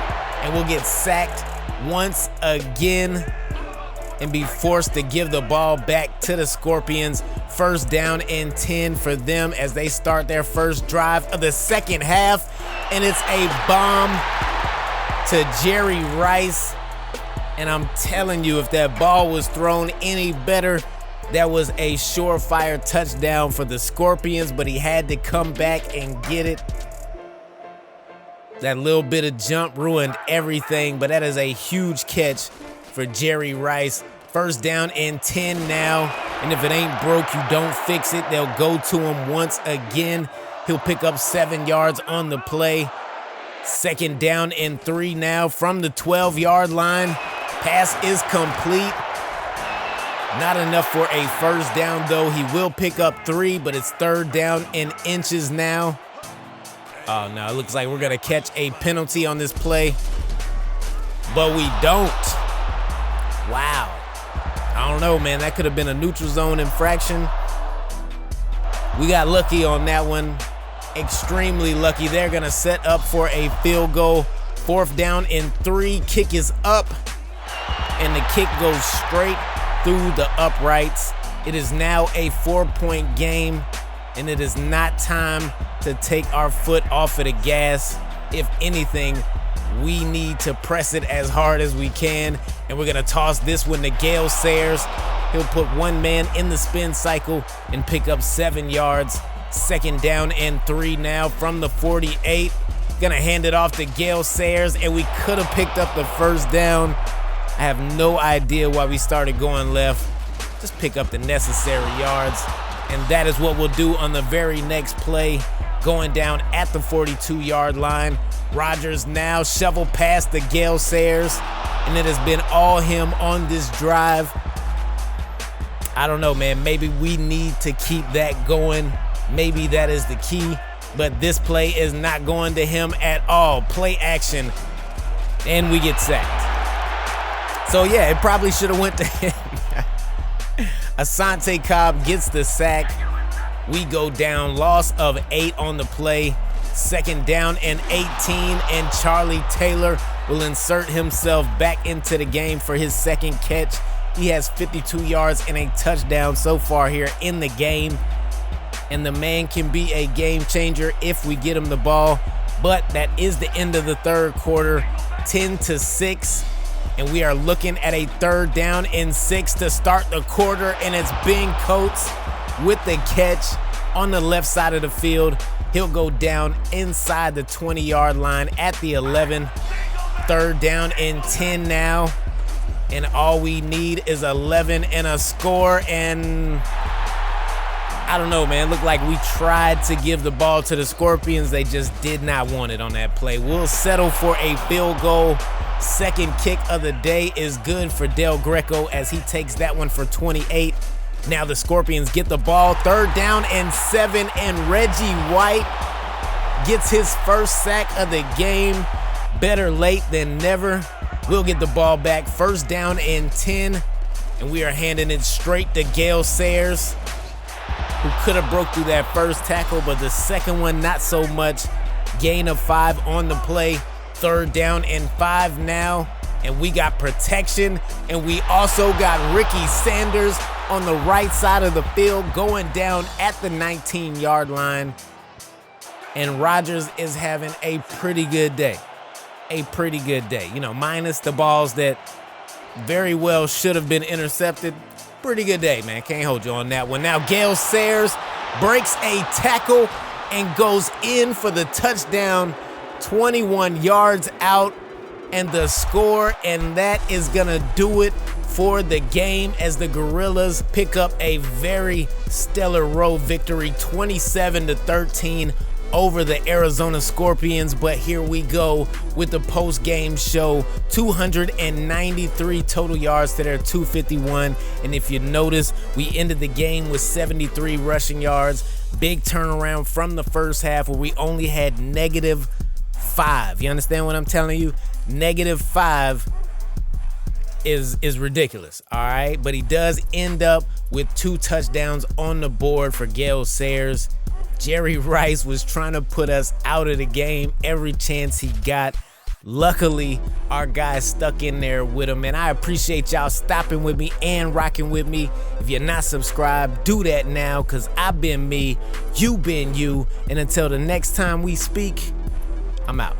And we'll get sacked once again and be forced to give the ball back to the Scorpions. First down and 10 for them as they start their first drive of the second half. And it's a bomb to Jerry Rice. And I'm telling you, if that ball was thrown any better, that was a surefire touchdown for the Scorpions, but he had to come back and get it. That little bit of jump ruined everything, but that is a huge catch for Jerry Rice. First down and 10 now, and if it ain't broke, you don't fix it. They'll go to him once again. He'll pick up 7 yards on the play. Second down and 3 now from the 12-yard line. Pass is complete. Not enough for a first down, though. He will pick up 3, but it's third down in inches now. Oh, no, it looks like we're going to catch a penalty on this play, but we don't. Wow. I don't know, man. That could have been a neutral zone infraction. We got lucky on that one. Extremely lucky. They're going to set up for a field goal. Fourth down and 3. Kick is up, and the kick goes straight through the uprights. It is now a 4-point game, and it is not time to take our foot off of the gas. If anything, we need to press it as hard as we can, and we're gonna toss this one to Gale Sayers. He'll put one man in the spin cycle and pick up 7 yards. Second down and 3 now from the 48. Gonna hand it off to Gale Sayers, and we could have picked up the first down. I have no idea why we started going left. Just pick up the necessary yards. And that is what we'll do on the very next play. Going down at the 42-yard line. Rodgers now shovel past the Gale Sayers. And it has been all him on this drive. I don't know, man. Maybe we need to keep that going. Maybe that is the key. But this play is not going to him at all. Play action. And we get sacked. So, yeah, it probably should have went to him. Asante Cobb gets the sack. We go down, loss of 8 on the play. Second down and 18, and Charlie Taylor will insert himself back into the game for his second catch. He has 52 yards and a touchdown so far here in the game. And the man can be a game changer if we get him the ball. But that is the end of the third quarter, 10-6. And we are looking at a third down and 6 to start the quarter. And it's Ben Coates with the catch on the left side of the field. He'll go down inside the 20-yard line at the 11. Third down and 10 now. And all we need is 11 and a score. And I don't know, man. Looked like we tried to give the ball to the Scorpions. They just did not want it on that play. We'll settle for a field goal. Second kick of the day is good for Del Greco as he takes that one for 28. Now the Scorpions get the ball. Third down and 7, and Reggie White gets his first sack of the game. Better late than never. We'll get the ball back. First down and 10, and we are handing it straight to Gale Sayers, who could have broke through that first tackle, but the second one, not so much. Gain of 5 on the play. Third down and 5 now, and we got protection, and we also got Ricky Sanders on the right side of the field going down at the 19-yard line, and Rodgers is having a pretty good day. a pretty good day. You know, minus the balls that very well should have been intercepted. Pretty good day, man. Can't hold you on that one. Now, Gale Sayers breaks a tackle and goes in for the touchdown, 21 yards out, and the score, and that is gonna do it for the game as the Gorillas pick up a very stellar road victory, 27-13 over the Arizona Scorpions. But here we go with the post-game show. 293 total yards to their 251, and if you notice, we ended the game with 73 rushing yards. Big turnaround from the first half where we only had -5. You understand what I'm telling you? -5 is ridiculous, all right? But he does end up with 2 touchdowns on the board for Gale Sayers. Jerry Rice was trying to put us out of the game every chance he got. Luckily, our guys stuck in there with him, and I appreciate y'all stopping with me and rocking with me. If you're not subscribed, do that now, because I've been me, you been you, and until the next time we speak, I'm out.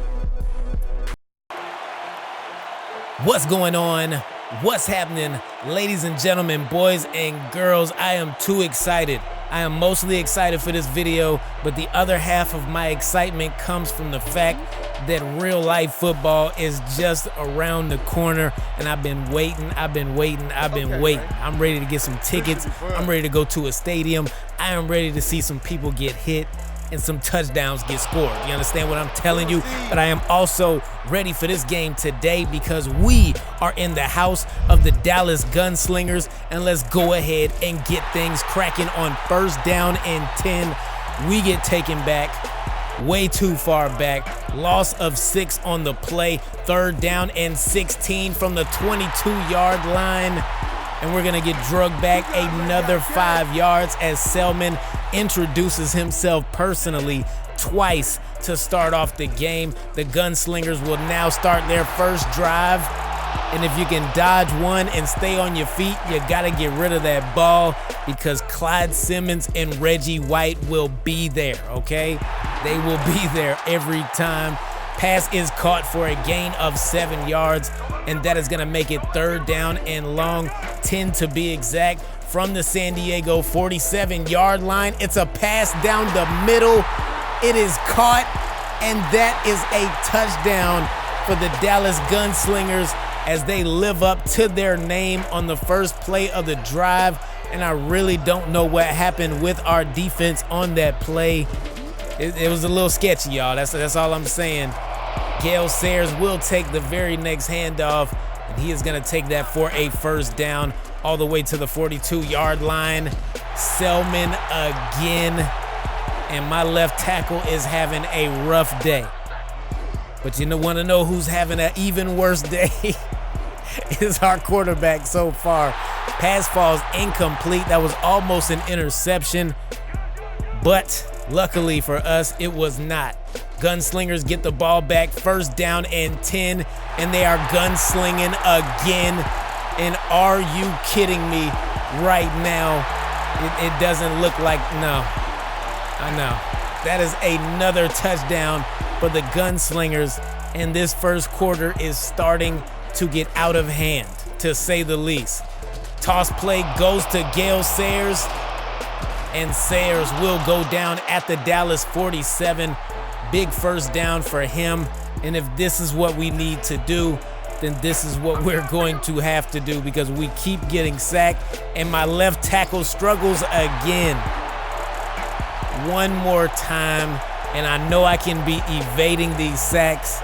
What's going on? What's happening? Ladies and gentlemen, boys and girls, I am too excited. I am mostly excited for this video, but the other half of my excitement comes from the fact that real life football is just around the corner, and I've been waiting. I'm ready to get some tickets. I'm ready to go to a stadium. I am ready to see some people get hit and some touchdowns get scored. You understand what I'm telling you? But I am also ready for this game today because we are in the house of the Dallas Gunslingers, and let's go ahead and get things cracking on 1st down and 10. We get taken back way too far back. Loss of 6 on the play. 3rd down and 16 from the 22-yard line. And we're gonna get drugged back another 5 yards as Selman introduces himself personally twice to start off the game. The Gunslingers will now start their first drive. And if you can dodge one and stay on your feet, you gotta get rid of that ball because Clyde Simmons and Reggie White will be there, okay? They will be there every time. Pass is caught for a gain of 7 yards, and that is gonna make it 3rd down and long, 10 to be exact, from the San Diego 47-yard line. It's a pass down the middle. It is caught, and that is a touchdown for the Dallas Gunslingers as they live up to their name on the first play of the drive. And I really don't know what happened with our defense on that play. It was a little sketchy, y'all. That's all I'm saying. Gale Sayers will take the very next handoff, and he is going to take that for a 1st down all the way to the 42-yard line. Selman again, and my left tackle is having a rough day. But you want to know who's having an even worse day? Is our quarterback so far. Pass falls incomplete. That was almost an interception, but luckily for us, it was not. Gunslingers get the ball back, 1st down and 10, and they are gunslinging again. And are you kidding me right now? It doesn't look like, no. I know. That is another touchdown for the Gunslingers, and this first quarter is starting to get out of hand, to say the least. Toss play goes to Gale Sayers, and Sayers will go down at the Dallas 47. Big 1st down for him, and if this is what we need to do, then this is what we're going to have to do because we keep getting sacked, and my left tackle struggles again. One more time, and I know I can be evading these sacks,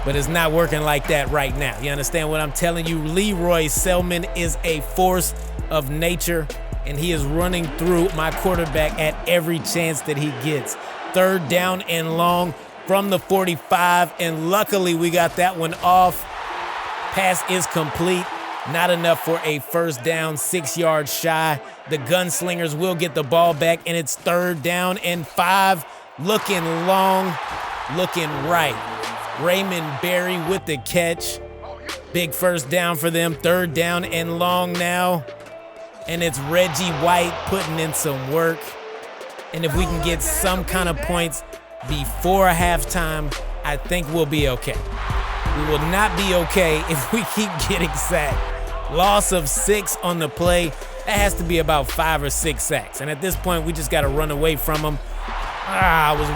but it's not working like that right now. You understand what I'm telling you? Leroy Selman is a force of nature, and he is running through my quarterback at every chance that he gets. 3rd down and long from the 45, and luckily we got that one off. Pass is complete. Not enough for a 1st down, 6 yards shy. The Gunslingers will get the ball back, and it's 3rd down and 5. Looking long, looking right. Raymond Berry with the catch. Big 1st down for them. 3rd down and long now. And it's Reggie White putting in some work. And if we can get some kind of points before halftime, I think we'll be okay. We will not be okay if we keep getting sacked. Loss of 6 on the play. That has to be about 5 or 6 sacks. And at this point, we just got to run away from them. I was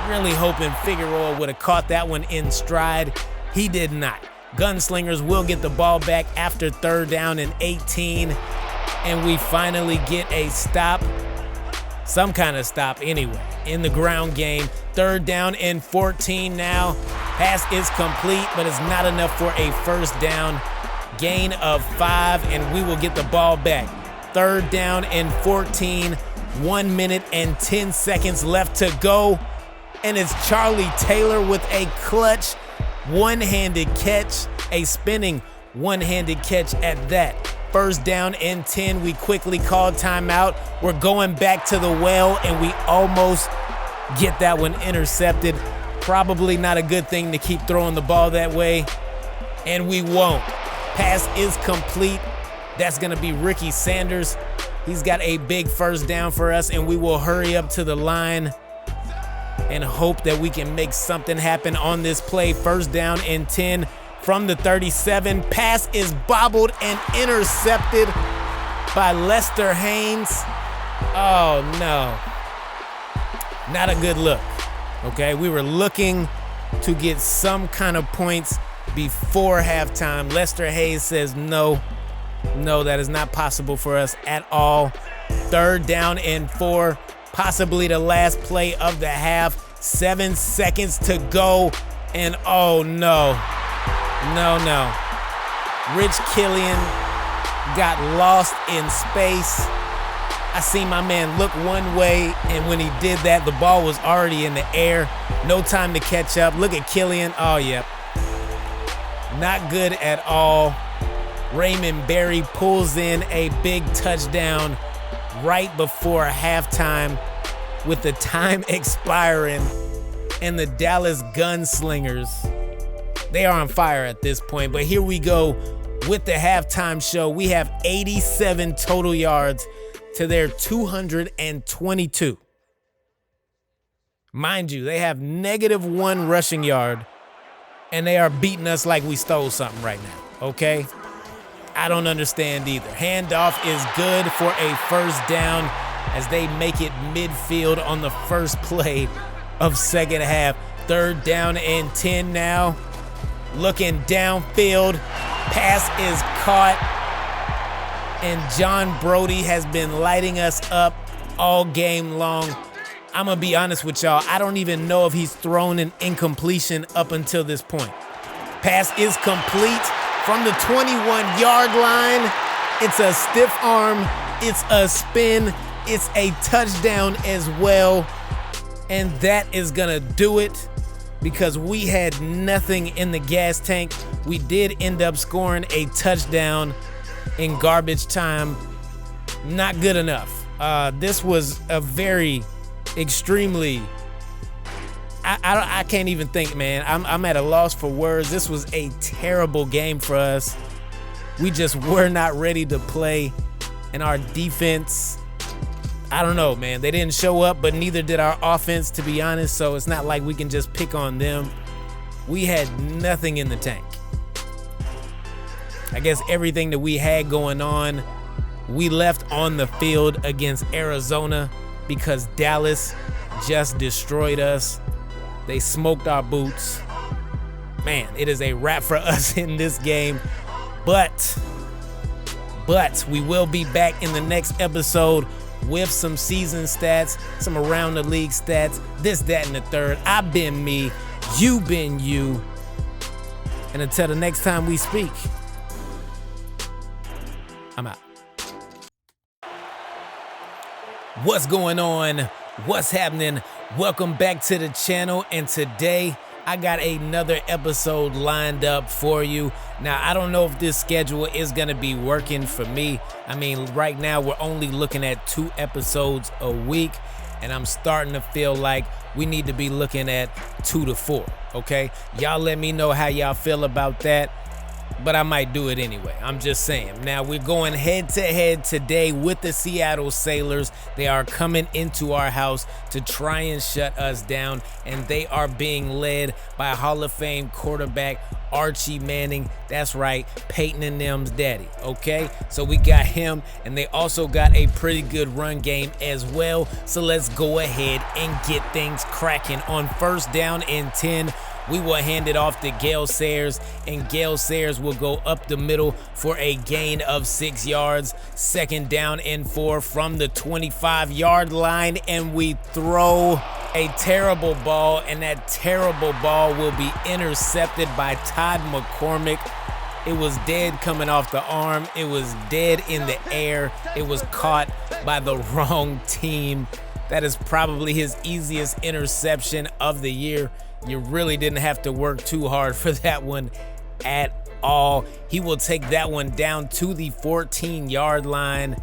really hoping Figueroa would have caught that one in stride. He did not. Gunslingers will get the ball back after 3rd down and 18. And we finally get a stop. Some kind of stop anyway in the ground game. 3rd down and 14 now. Pass is complete, but it's not enough for a 1st down. Gain of 5, and we will get the ball back. 3rd down and 14. 1 minute and 10 seconds left to go. And it's Charlie Taylor with a clutch one-handed catch, a spinning one-handed catch at that. 1st down and 10. We quickly called timeout. We're going back to the well, and we almost get that one intercepted. Probably not a good thing to keep throwing the ball that way, and we won't. Pass is complete. That's going to be Ricky Sanders. He's got a big 1st down for us, and we will hurry up to the line and hope that we can make something happen on this play. 1st down and 10 from the 37. Pass is bobbled and intercepted by Lester Haynes. Oh, no. Not a good look, okay? We were looking to get some kind of points before halftime. Lester Haynes says no, that is not possible for us at all. 3rd down and 4, possibly the last play of the half. 7 seconds to go, and oh no. No. Rich Killian got lost in space. I seen my man look one way, and when he did that, the ball was already in the air. No time to catch up. Look at Killian. Oh, yep. Not good at all. Raymond Berry pulls in a big touchdown right before halftime with the time expiring, and the Dallas Gunslingers, they are on fire at this point. But here we go with the halftime show. We have 87 total yards to their 222. Mind you, they have -1 rushing yard, and they are beating us like we stole something right now, okay? I don't understand either. Handoff is good for a 1st down as they make it midfield on the first play of 2nd half. 3rd down and 10 now. Looking downfield. Pass is caught. And John Brody has been lighting us up all game long. I'm going to be honest with y'all. I don't even know if he's thrown an incompletion up until this point. Pass is complete from the 21-yard line. It's a stiff arm. It's a spin. It's a touchdown as well. And that is going to do it because we had nothing in the gas tank. We did end up scoring a touchdown in garbage time. Not good enough. This was a very extremely, I can't even think, man. I'm at a loss for words. This was a terrible game for us. We just were not ready to play, and our defense, I don't know, man. They didn't show up, but neither did our offense, to be honest, so it's not like we can just pick on them. We had nothing in the tank. I guess everything that we had going on, we left on the field against Arizona because Dallas just destroyed us. They smoked our boots. Man, it is a wrap for us in this game. But we will be back in the next episode with some season stats, some around the league stats, this, that, and the third. I've been me, you been you. And until the next time we speak, I'm out. What's going on? What's happening? Welcome back to the channel, and today I got another episode lined up for you. Now, I don't know if this schedule is gonna be working for me. I mean, right now we're only looking at 2 episodes a week, and I'm starting to feel like we need to be looking at 2 to 4, okay? Y'all let me know how y'all feel about that. but I might do it anyway. I'm just saying. Now we're going head-to-head today with the Seattle Sailors. They are coming into our house to try and shut us down, and they are being led by Hall of Fame quarterback Archie Manning. That's right, Peyton and them's daddy, okay? So we got him, and they also got a pretty good run game as well. So let's go ahead and get things cracking. On 1st down and 10, we will hand it off to Gale Sayers, and Gale Sayers will go up the middle for a gain of 6 yards. 2nd down and 4 from the 25-yard line, and we throw a terrible ball, and that terrible ball will be intercepted by Todd McCormick. It was dead coming off the arm. It was dead in the air. It was caught by the wrong team. That is probably his easiest interception of the year. You really didn't have to work too hard for that one at all. He will take that one down to the 14-yard line,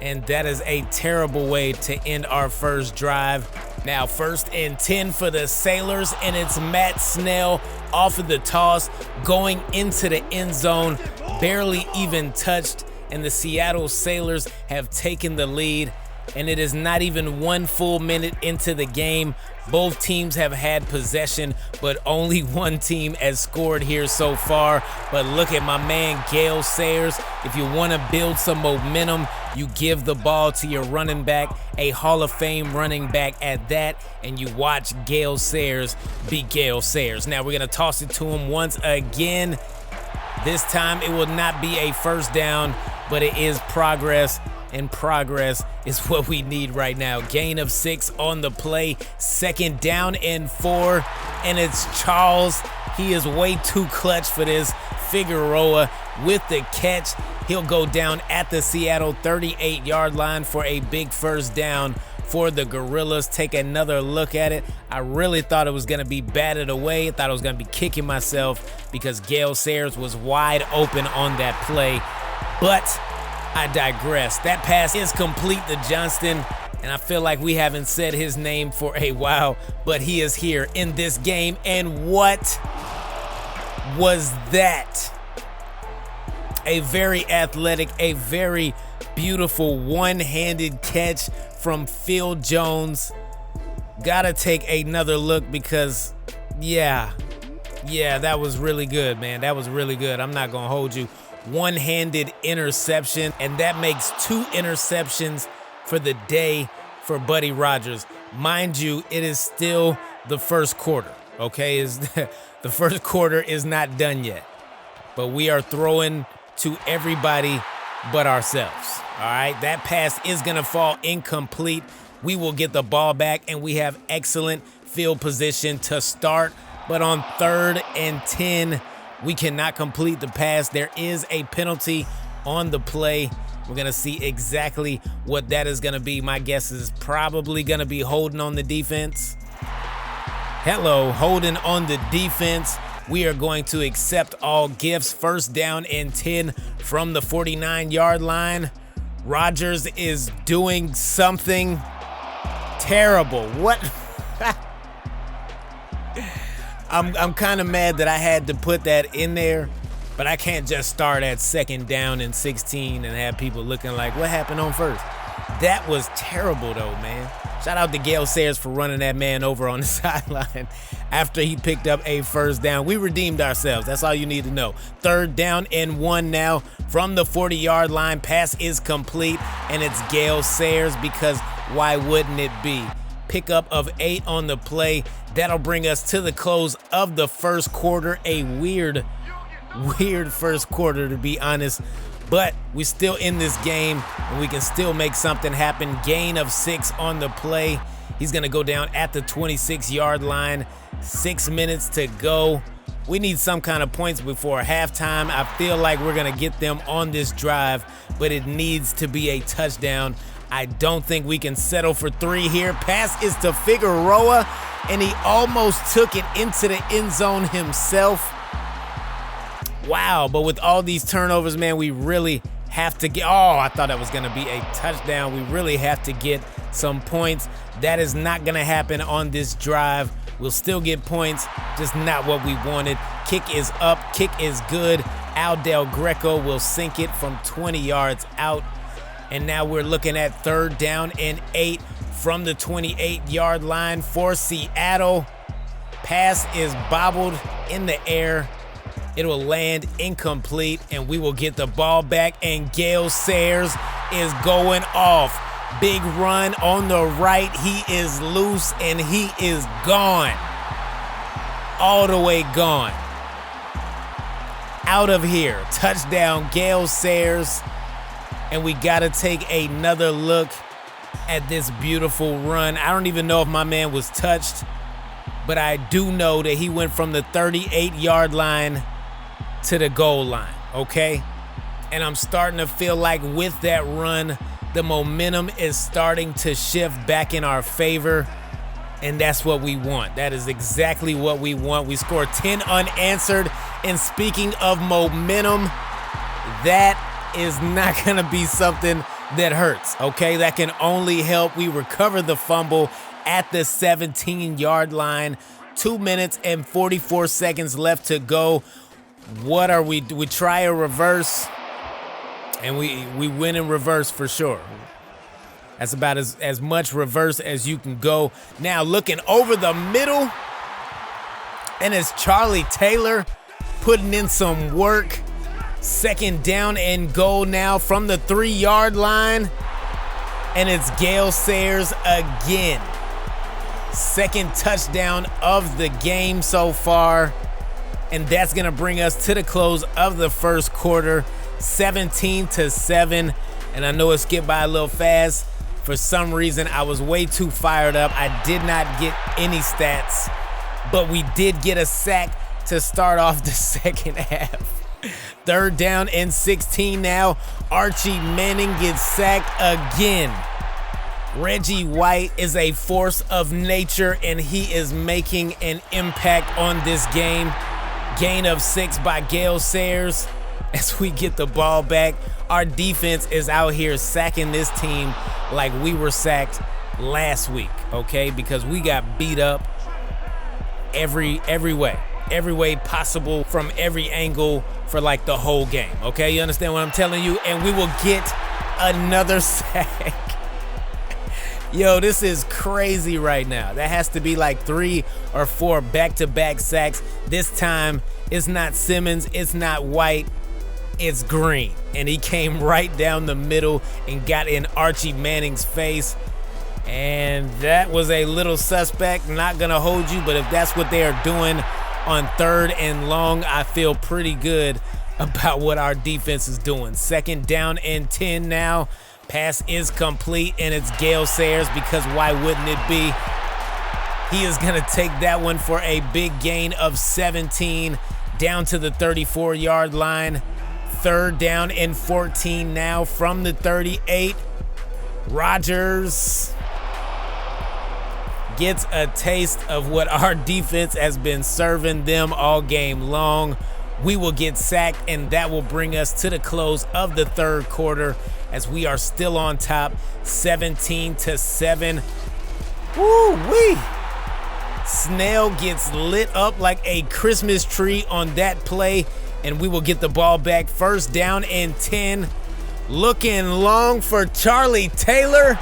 and that is a terrible way to end our first drive. Now 1st and 10 for the Sailors, and it's Matt Snell off of the toss going into the end zone, barely even touched, and the Seattle Sailors have taken the lead. And it is not even 1 full minute into the game. Both teams have had possession, but only one team has scored here so far. But look at my man, Gale Sayers. If you want to build some momentum, you give the ball to your running back, a Hall of Fame running back at that, and you watch Gale Sayers be Gale Sayers. Now we're going to toss it to him once again. This time it will not be a 1st down, but it is progress. And progress is what we need right now. Gain of 6 on the play. 2nd down and 4, and it's Charles. He is way too clutch for this. Figueroa with the catch. He'll go down at the Seattle 38-yard line for a big 1st down for the Gorillas. Take another look at it. I really thought it was going to be batted away. I thought I was going to be kicking myself because Gale Sayers was wide open on that play. But I digress. That pass is complete to Johnston, and I feel like we haven't said his name for a while, but he is here in this game. And what was that? A very athletic, a very beautiful one-handed catch from Phil Jones. Gotta take another look because, yeah, that was really good, man. That was really good. I'm not gonna hold you. One-handed interception, and that makes 2 interceptions for the day for Buddy Rogers. Mind you, it is still the 1st quarter, okay? The 1st quarter is not done yet, but we are throwing to everybody but ourselves, all right? That pass is gonna fall incomplete. We will get the ball back, and we have excellent field position to start, but on 3rd and 10, we cannot complete the pass. There is a penalty on the play. We're going to see exactly what that is going to be. My guess is probably going to be holding on the defense. Hello, holding on the defense. We are going to accept all gifts. 1st down and 10 from the 49-yard line. Rogers is doing something terrible. What? I'm kind of mad that I had to put that in there, but I can't just start at 2nd down and 16 and have people looking like, what happened on 1st? That was terrible though, man. Shout out to Gale Sayers for running that man over on the sideline after he picked up a 1st down. We redeemed ourselves. That's all you need to know. 3rd down and 1 now from the 40-yard line. Pass is complete, and it's Gale Sayers because why wouldn't it be? Pickup of 8 on the play. That'll bring us to the close of the 1st quarter. A weird 1st quarter, to be honest. But we're still in this game, and we can still make something happen. Gain of 6 on the play. He's going to go down at the 26-yard line. 6 minutes to go. We need some kind of points before halftime. I feel like we're going to get them on this drive, but it needs to be a touchdown. I don't think we can settle for 3 here. Pass is to Figueroa, and he almost took it into the end zone himself. Wow, but with all these turnovers, man, we really have to get, oh, I thought that was gonna be a touchdown. We really have to get some points. That is not gonna happen on this drive. We'll still get points, just not what we wanted. Kick is up, kick is good. Al Del Greco will sink it from 20 yards out. And now we're looking at 3rd down and 8 from the 28-yard line for Seattle. Pass is bobbled in the air. It will land incomplete, and we will get the ball back, and Gale Sayers is going off. Big run on the right. He is loose, and he is gone. All the way gone. Out of here. Touchdown, Gale Sayers. And we got to take another look at this beautiful run. I don't even know if my man was touched, but I do know that he went from the 38-yard line to the goal line, okay? And I'm starting to feel like with that run, the momentum is starting to shift back in our favor, and that's what we want. That is exactly what we want. We scored 10 unanswered, and speaking of momentum, that is not gonna be something that hurts, okay? That can only help. We recover the fumble at the 17-yard line. 2 minutes and 44 seconds left to go. What are we? We try a reverse, and we win in reverse for sure. That's about as much reverse as you can go. Now looking over the middle, and it's Charlie Taylor putting in some work. 2nd down and goal now from the 3-yard line, and it's Gale Sayers again. 2nd touchdown of the game so far. And that's gonna bring us to the close of the 1st quarter, 17-7. And I know it skipped by a little fast. For some reason, I was way too fired up. I did not get any stats, but we did get a sack to start off the 2nd half. 3rd down and 16 now. Archie Manning gets sacked again. Reggie White is a force of nature, and he is making an impact on this game. Gain of 6 by Gale Sayers as we get the ball back. Our defense is out here sacking this team like we were sacked last week, okay? Because we got beat up every way possible from every angle for like the whole game, okay? You understand what I'm telling you? And we will get another sack. Yo, this is crazy right now. That has to be like 3 or 4 back-to-back sacks. This time, it's not Simmons, it's not White, it's Green. And he came right down the middle and got in Archie Manning's face. And that was a little suspect. Not gonna hold you, but if that's what they are doing on 3rd and long, I feel pretty good about what our defense is doing. 2nd down and 10 now. Pass is complete, and it's Gale Sayers, because why wouldn't it be? He is going to take that one for a big gain of 17 down to the 34-yard line. 3rd down and 14 now from the 38. Rodgers gets a taste of what our defense has been serving them all game long. We will get sacked, and that will bring us to the close of the 3rd quarter as we are still on top, 17-7. Woo-wee! Snell gets lit up like a Christmas tree on that play, and we will get the ball back. 1st down and 10. Looking long for Charlie Taylor,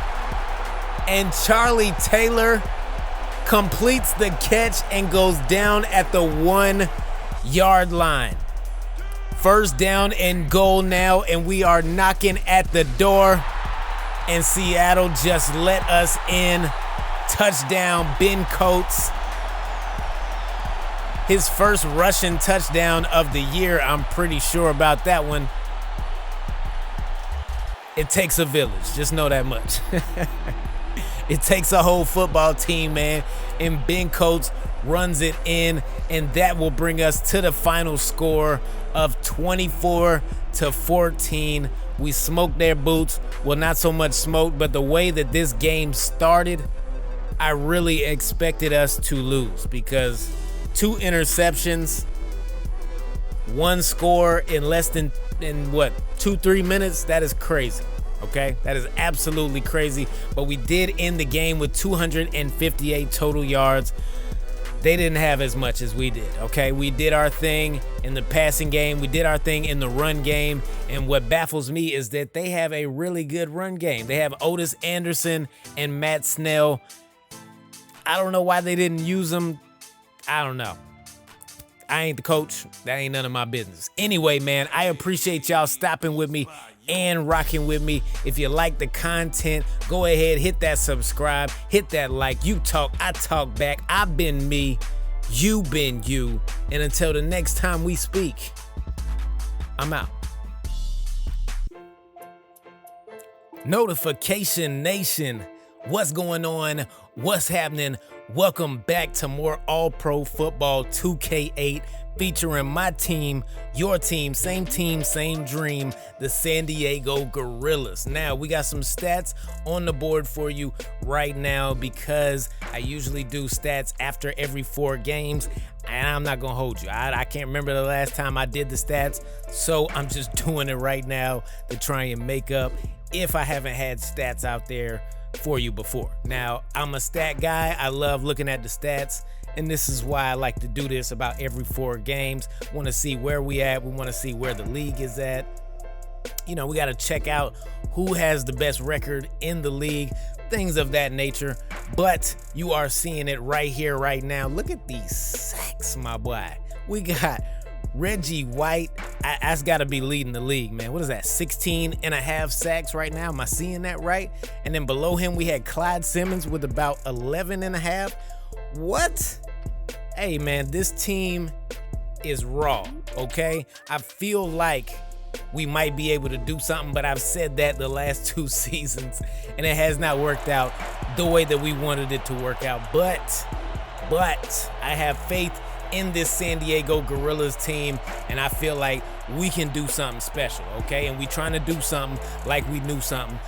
and Charlie Taylor completes the catch and goes down at the 1-yard line. 1st down and goal now, and we are knocking at the door, and Seattle just let us in. Touchdown, Ben Coates. His first rushing touchdown of the year, I'm pretty sure about that one. It takes a village, just know that much. It takes a whole football team, man, and Ben Coates runs it in, and that will bring us to the final score of 24-14. We smoked their boots. Well, not so much smoke, but the way that this game started, I really expected us to lose, because 2 interceptions one score in less than, 2-3 minutes. That is crazy. Okay, that is absolutely crazy. But we did end the game with 258 total yards. They didn't have as much as we did. Okay, we did our thing in the passing game. We did our thing in the run game. And what baffles me is that they have a really good run game. They have Otis Anderson and Matt Snell. I don't know why they didn't use them. I don't know. I ain't the coach. That ain't none of my business. Anyway, man, I appreciate y'all stopping with me and rocking with me. If you like the content, go ahead, hit that subscribe, hit that like. You talk, I talk back. I've been me, you been you. And until the next time we speak, I'm out. Notification Nation, what's going on? What's happening? Welcome back to more All-Pro Football 2K8 featuring my team, your team, same dream, the San Diego Gorillas. Now, we got some stats on the board for you right now because I usually do stats after every 4 games, and I'm not gonna hold you. I can't remember the last time I did the stats, so I'm just doing it right now to try and make up if I haven't had stats out there for you before. Now, I'm a stat guy. I love looking at the stats, and this is why I like to do this about every 4 games. Want to see where we at. We want to see where the league is at. You know, we got to check out who has the best record in the league, things of that nature. But you are seeing it right here, right now. Look at these sacks, my boy. We got Reggie White. That's got to be leading the league, man. What is that, 16.5 sacks right now? Am I seeing that right? And then below him, we had Clyde Simmons with about 11.5. What? Hey, man, this team is raw, okay? I feel like we might be able to do something, but I've said that the last 2 seasons, and it has not worked out the way that we wanted it to work out. But I have faith in this San Diego Gorillas team, and I feel like we can do something special, okay? And we trying to do something like we knew something,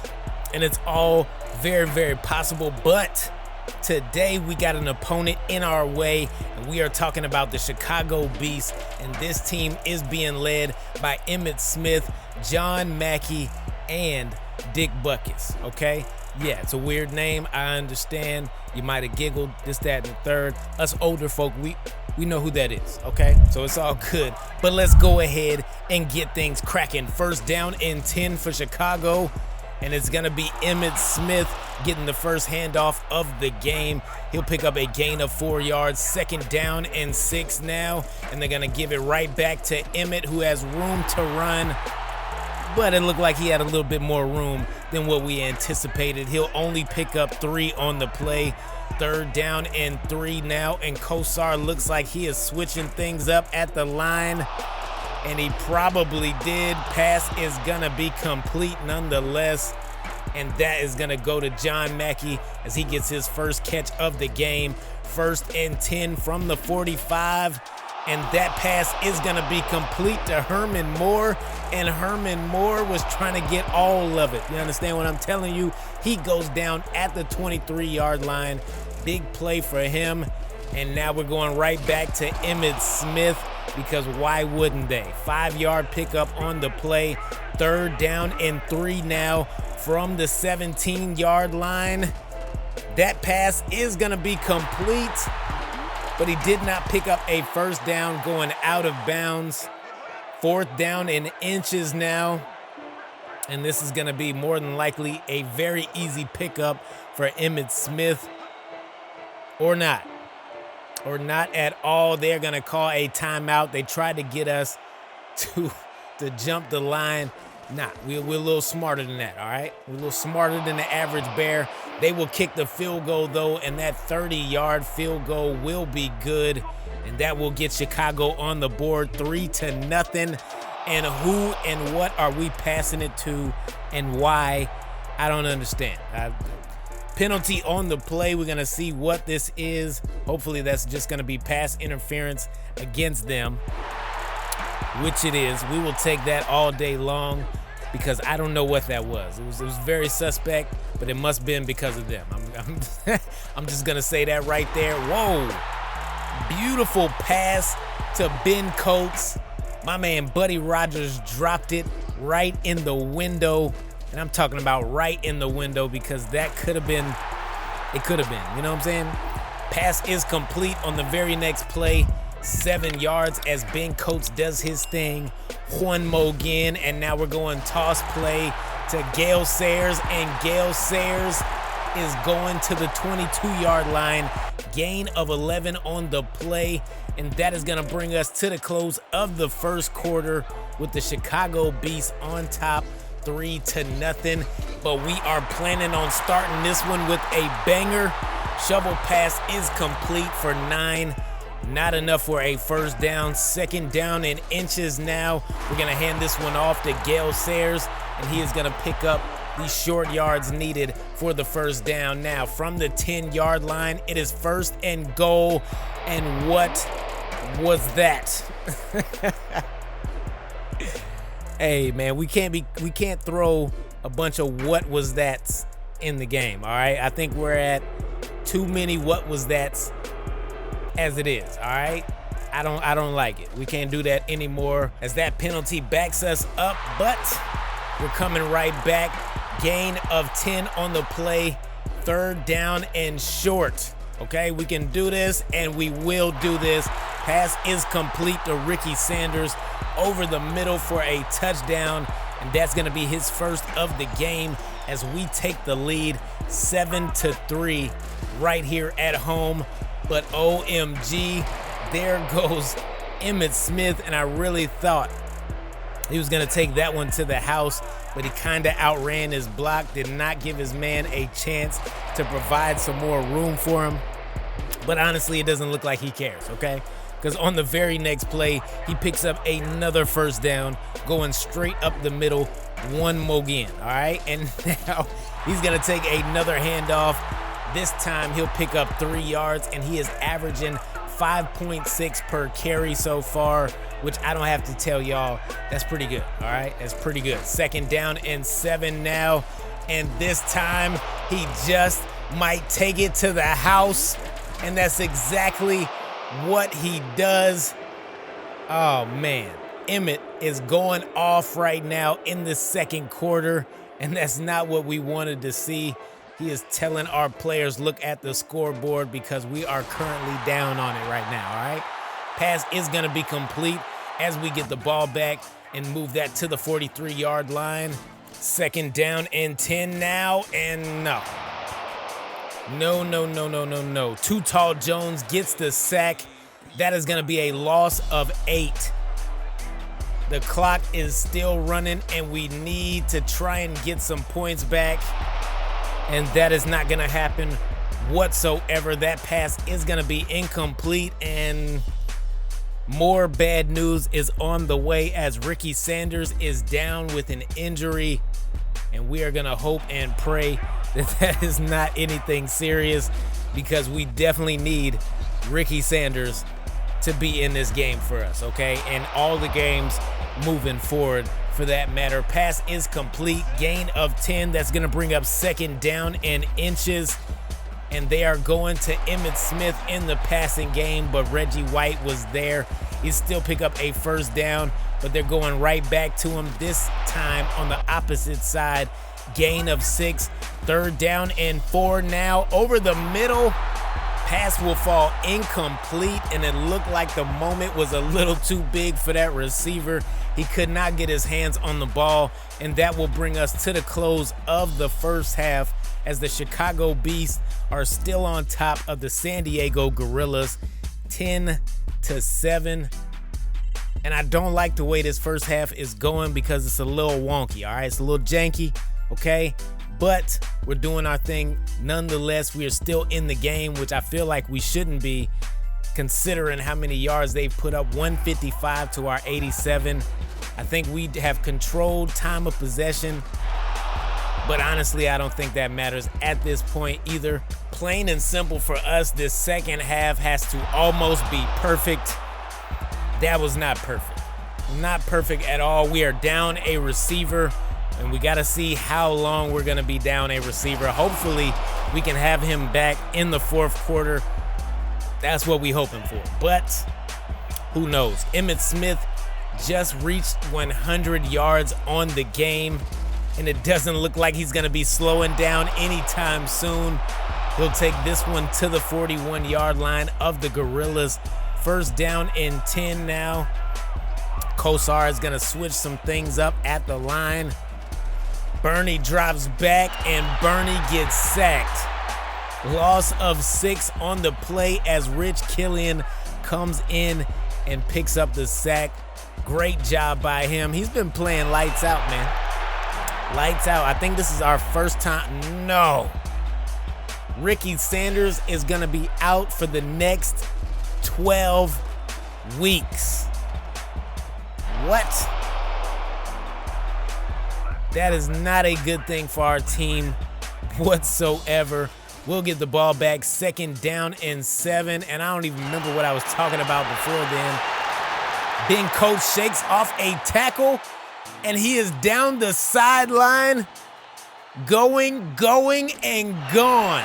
and it's all very, very possible. But today we got an opponent in our way, and we are talking about the Chicago Beast, and this team is being led by Emmitt Smith, John Mackey, and Dick Butkus, okay? Yeah, it's a weird name. I understand. You might have giggled, this, that, and the third. Us older folk, we know who that is, okay? So it's all good. But let's go ahead and get things cracking. First down and 10 for Chicago, and it's going to be Emmitt Smith getting the first handoff of the game. He'll pick up a gain of 4 yards. Second down and 6 now, and they're going to give it right back to Emmitt, who has room to run. But it looked like he had a little bit more room than what we anticipated. He'll only pick up 3 on the play. Third down and 3 now, and Kosar looks like he is switching things up at the line, and he probably did. Pass is gonna be complete nonetheless, and that is gonna go to John Mackey as he gets his first catch of the game. First and 10 from the 45. And that pass is going to be complete to Herman Moore. And Herman Moore was trying to get all of it. You understand what I'm telling you? He goes down at the 23-yard line. Big play for him. And now we're going right back to Emmitt Smith, because why wouldn't they? 5-yard pickup on the play. Third down and 3 now from the 17-yard line. That pass is going to be complete, but he did not pick up a first down, going out of bounds. Fourth down in inches now. And this is going to be more than likely a very easy pickup for Emmitt Smith. Or not. Or not at all. They're going to call a timeout. They tried to get us to jump the line. Nah, we're a little smarter than that, all right? We're a little smarter than the average bear. They will kick the field goal, though, and that 30-yard field goal will be good, and that will get Chicago on the board 3-0. And who and what are we passing it to, and why? I don't understand. Penalty on the play. We're going to see what this is. Hopefully that's just going to be pass interference against them, which it is. We will take that all day long, because I don't know what that was. It was very suspect, but it must have been because of them. I'm just going to say that right there. Whoa. Beautiful pass to Ben Coates. My man Buddy Rogers dropped it right in the window. And I'm talking about right in the window because that could have been, it could have been, you know what I'm saying? Pass is complete on the very next play. 7 yards as Ben Coates does his thing. Juan Mogan, and now we're going toss play to Gale Sayers, and Gale Sayers is going to the 22-yard line. Gain of 11 on the play, and that is going to bring us to the close of the first quarter with the Chicago Beast on top 3-0. But we are planning on starting this one with a banger. Shovel pass is complete for 9. Not enough for a first down. 2nd down and inches now. We're going to hand this one off to Gale Sayers, and he is going to pick up the short yards needed for the first down. Now, from the 10-yard line, it is 1st and goal. And what was that? Hey, man, we can't throw a bunch of what was that's in the game, all right? I think we're at too many what was that's as it is, all right? I don't like it. We can't do that anymore as that penalty backs us up, but we're coming right back. Gain of 10 on the play. 3rd down and short. Okay, we can do this, and we will do this. Pass is complete to Ricky Sanders over the middle for a touchdown, and that's going to be his first of the game as we take the lead 7-3 right here at home. But OMG, there goes Emmitt Smith, and I really thought he was going to take that one to the house, but he kind of outran his block, did not give his man a chance to provide some more room for him. But honestly, it doesn't look like he cares, okay? Because on the very next play, he picks up another first down, going straight up the middle, Juan Mogan, all right? And now he's going to take another handoff. This time he'll pick up 3 yards, and he is averaging 5.6 per carry so far, which I don't have to tell y'all, that's pretty good, all right? That's pretty good. 2nd down and 7 now, and this time he just might take it to the house, and that's exactly what he does. Oh, man. Emmitt is going off right now in the second quarter, and that's not what we wanted to see. He is telling our players, look at the scoreboard because we are currently down on it right now, all right? Pass is going to be complete as we get the ball back and move that to the 43-yard line. 2nd down and 10 now, and no. No. Too Tall Jones gets the sack. That is going to be a loss of 8. The clock is still running, and we need to try and get some points back. And that is not going to happen whatsoever. That pass is going to be incomplete, and more bad news is on the way as Ricky Sanders is down with an injury, and we are going to hope and pray that that is not anything serious because we definitely need Ricky Sanders to be in this game for us, okay? And all the games moving forward for that matter. Pass is complete. Gain of 10. That's going to bring up 2nd down and inches. And they are going to Emmitt Smith in the passing game, but Reggie White was there. He still pick up a first down, but they're going right back to him this time on the opposite side. Gain of 6. 3rd down and 4 now over the middle. Pass will fall incomplete, and it looked like the moment was a little too big for that receiver. He could not get his hands on the ball, and that will bring us to the close of the first half as the Chicago Beasts are still on top of the San Diego Gorillas, 10-7. And I don't like the way this first half is going because it's a little wonky, all right? It's a little janky, okay? But we're doing our thing. Nonetheless, we are still in the game, which I feel like we shouldn't be considering how many yards they've put up, 155 to our 87. I think we have controlled time of possession, but honestly, I don't think that matters at this point either. Plain and simple for us, this second half has to almost be perfect. That was not perfect. Not perfect at all. We are down a receiver, and we got to see how long we're going to be down a receiver. Hopefully, we can have him back in the fourth quarter. That's what we're hoping for. But who knows? Emmitt Smith just reached 100 yards on the game, and it doesn't look like he's gonna be slowing down anytime soon. He'll take this one to the 41-yard line of the Gorillas. First down and 10 now. Kosar is gonna switch some things up at the line. Bernie drops back and Bernie gets sacked. Loss of 6 on the play as Rich Killian comes in and picks up the sack. Great job by him. He's been playing lights out, man. Lights out. I think this is our first time. No. Ricky Sanders is going to be out for the next 12 weeks. What? That is not a good thing for our team whatsoever. We'll get the ball back, second down and 7, and I don't even remember what I was talking about before then. Ben Coates shakes off a tackle, and he is down the sideline, going, and gone.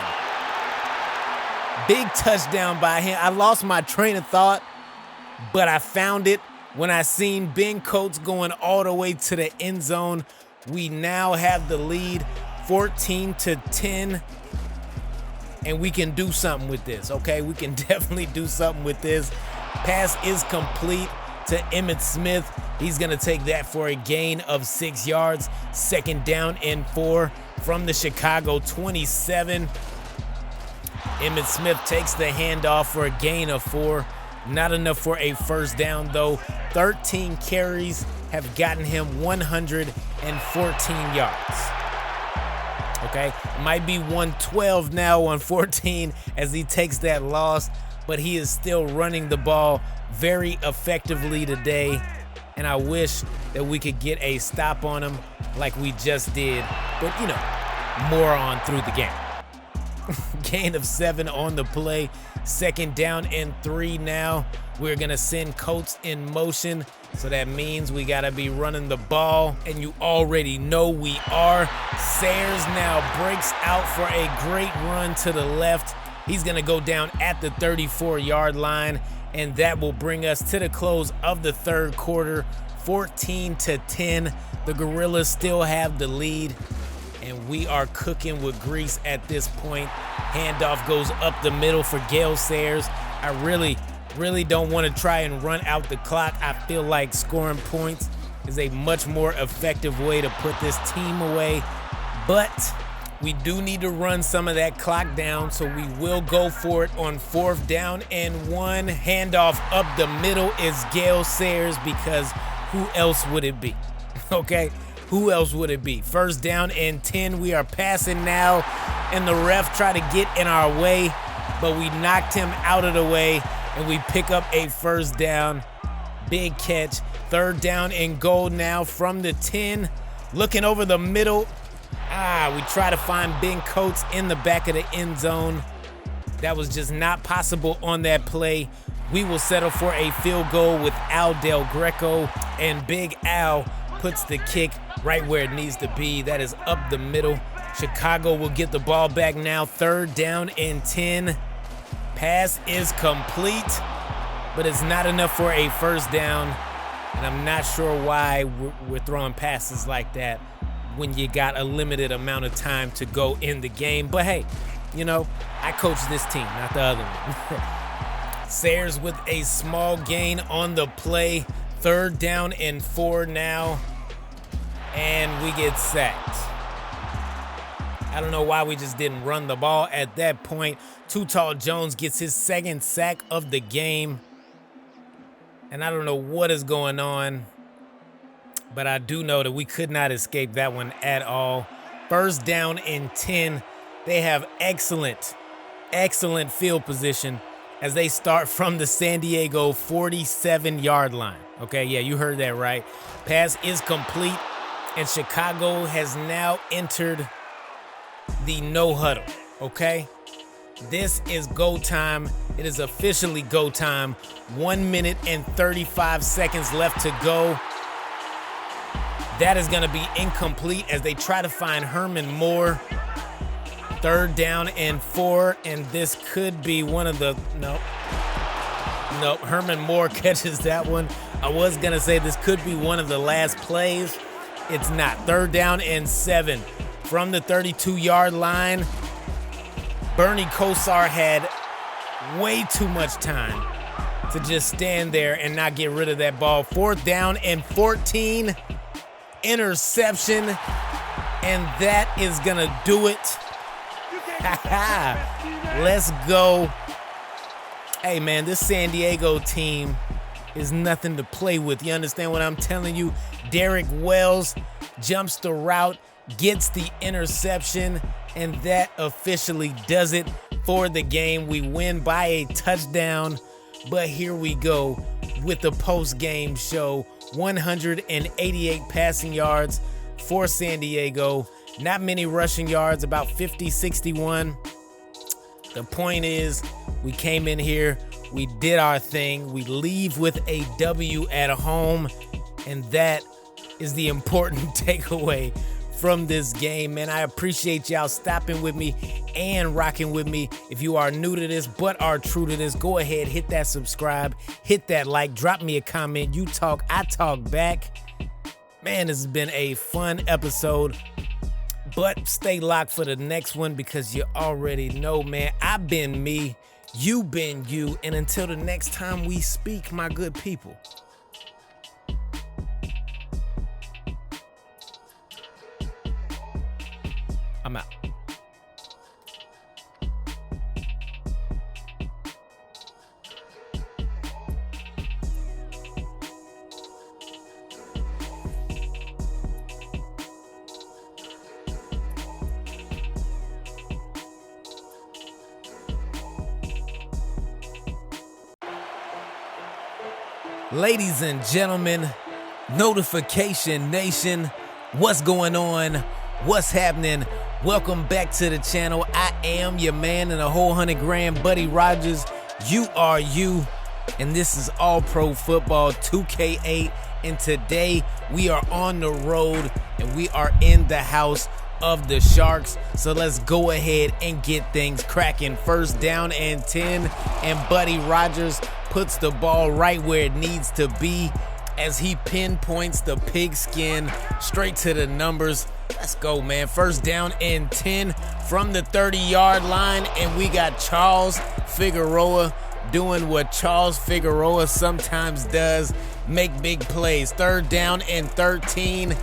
Big touchdown by him. I lost my train of thought, but I found it when I seen Ben Coates going all the way to the end zone. We now have the lead, 14-10. And we can do something with this, okay? We can definitely do something with this. Pass is complete to Emmitt Smith. He's gonna take that for a gain of 6 yards. Second down and 4 from the Chicago 27. Emmitt Smith takes the handoff for a gain of 4. Not enough for a first down though. 13 carries have gotten him 114 yards. Okay, might be 112 now on 14 as he takes that loss, but he is still running the ball very effectively today, and I wish that we could get a stop on him like we just did, but you know, more on through the game. Gain of 7 on the play, second down and 3 now. We're gonna send Coates in motion, so that means we gotta be running the ball, and you already know we are. Sayers now breaks out for a great run to the left. He's gonna go down at the 34-yard line, and that will bring us to the close of the third quarter, 14-10. The Gorillas still have the lead, and we are cooking with grease at this point. Handoff goes up the middle for Gale Sayers. I really don't want to try and run out the clock. I feel like scoring points is a much more effective way to put this team away, but we do need to run some of that clock down, so we will go for it on 4th down and 1. Handoff up the middle is Gale Sayers, because who else would it be? Okay, who else would it be? First down and 10. We are passing now, and the ref tried to get in our way, but we knocked him out of the way, and we pick up a first down. Big catch. Third down and goal now from the 10. Looking over the middle. We try to find Ben Coates in the back of the end zone. That was just not possible on that play. We will settle for a field goal with Al Del Greco, and Big Al puts the kick right where it needs to be. That is up the middle. Chicago will get the ball back now. Third down and 10. Pass is complete, but it's not enough for a first down. And I'm not sure why we're throwing passes like that when you got a limited amount of time to go in the game. But hey, you know, I coach this team, not the other one. Sayers with a small gain on the play. Third down and 4 now. And we get sacked. I don't know why we just didn't run the ball at that point. Too Tall Jones gets his second sack of the game. And I don't know what is going on, but I do know that we could not escape that one at all. First down and 10. They have excellent field position as they start from the San Diego 47-yard line. Okay, yeah, you heard that right. Pass is complete, and Chicago has now entered the no huddle, okay? This is go time. It is officially go time. 1 minute and 35 seconds left to go. That is going to be incomplete as they try to find Herman Moore. Third down and 4, and this could be one of the, no. Nope, Herman Moore catches that one. I was going to say this could be one of the last plays. It's not. 3rd down and 7 from the 32-yard line. Bernie Kosar had way too much time to just stand there and not get rid of that ball. 4th down and 14. Interception. And that is going to do it. Let's go. Hey, man, this San Diego team is nothing to play with. You understand what I'm telling you? Derek Wells jumps the route, gets the interception, and that officially does it for the game. We win by a touchdown, but here we go with the post-game show. 188 passing yards for San Diego. Not many rushing yards, about 50, 61. The point is, we came in here, we did our thing, we leave with a W at home, and that is the important takeaway from this game, man. I appreciate y'all stopping with me and rocking with me. If you are new to this but are true to this, go ahead, hit that subscribe, hit that like, drop me a comment. You talk, I talk back. Man, this has been a fun episode. But stay locked for the next one because you already know, man, I've been me, you been you, and until the next time we speak, my good people, I'm out. Ladies and gentlemen, Notification Nation, what's going on? What's happening? Welcome back to the channel. I am your man and a whole 100 grand, Buddy Rogers. You are you, and this is All Pro Football 2K8. And today we are on the road and we are in the house of the Sharks. So let's go ahead and get things cracking. 1st down and 10, and Buddy Rogers puts the ball right where it needs to be as he pinpoints the pigskin straight to the numbers. Let's go, man. 1st down and 10 from the 30-yard line, and we got Charles Figueroa doing what Charles Figueroa sometimes does, make big plays. 3rd down and 13,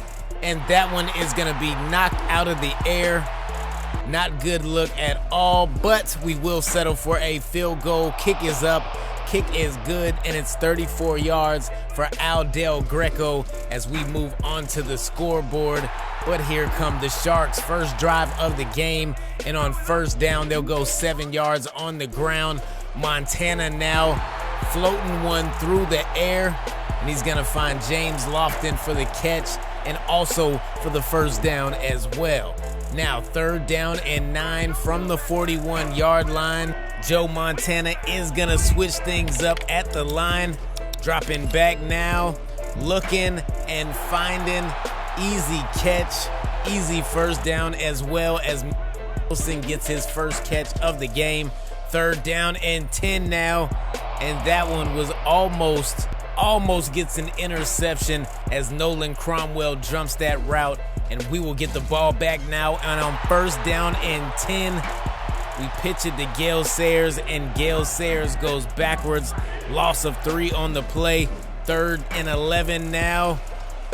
and that one is going to be knocked out of the air. Not good look at all, but we will settle for a field goal. Kick is up. Kick is good, and it's 34 yards for Al Del Greco as we move on to the scoreboard. But here come the Sharks, first drive of the game, and on 1st down, they'll go 7 yards on the ground. Montana now floating one through the air, and he's gonna find James Lofton for the catch and also for the 1st down as well. Now 3rd down and 9 from the 41-yard line. Joe Montana is gonna switch things up at the line, dropping back now, looking and finding, easy catch, easy 1st down, as well as Wilson gets his 1st catch of the game. 3rd down and 10 now, and that one was almost gets an interception as Nolan Cromwell jumps that route, and we will get the ball back now. And on 1st down and 10, we pitch it to Gale Sayers, and Gale Sayers goes backwards. Loss of 3 on the play. 3rd and 11 now.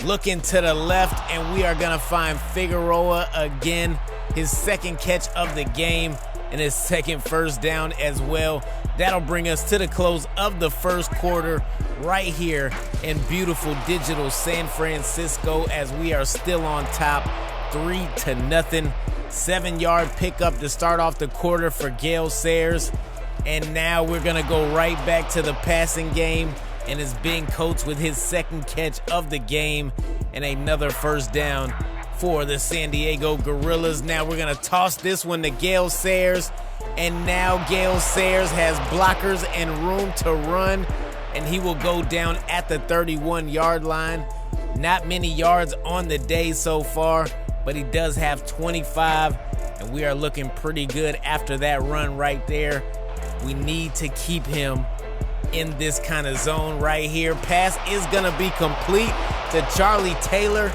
Looking to the left, and we are going to find Figueroa again. His 2nd catch of the game and his 2nd 1st down as well. That'll bring us to the close of the 1st quarter right here in beautiful digital San Francisco as we are still on top 3-0. 7-yard pickup to start off the quarter for Gale Sayers. And now we're going to go right back to the passing game, and it's being coached with his 2nd catch of the game and another 1st down for the San Diego Gorillas. Now we're going to toss this one to Gale Sayers, and now Gale Sayers has blockers and room to run, and he will go down at the 31-yard line. Not many yards on the day so far, but he does have 25, and we are looking pretty good after that run right there. We need to keep him in this kind of zone right here. Pass is going to be complete to Charlie Taylor,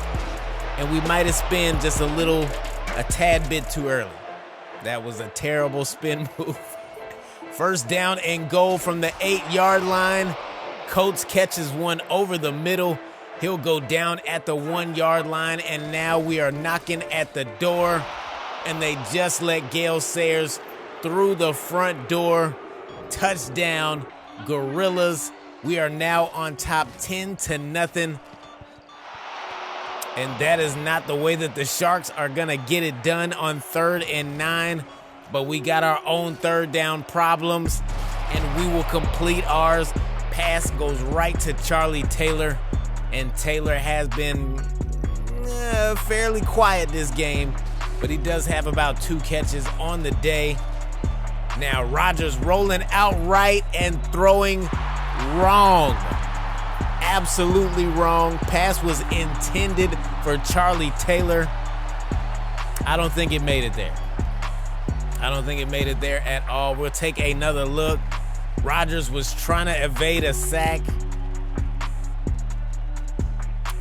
and we might have spun just a tad bit too early. That was a terrible spin move. First down and goal from the 8-yard line. Coates catches one over the middle. He'll go down at the 1-yard line, and now we are knocking at the door, and they just let Gale Sayers through the front door. Touchdown, Gorillas. We are now on top 10-0. And that is not the way that the Sharks are gonna get it done on 3rd and 9. But we got our own third down problems, and we will complete ours. Pass goes right to Charlie Taylor, and Taylor has been fairly quiet this game, but he does have about 2 catches on the day. Now Rodgers rolling out right and throwing wrong. Absolutely wrong. Pass was intended for Charlie Taylor. I don't think it made it there. I don't think it made it there at all. We'll take another look. Rodgers was trying to evade a sack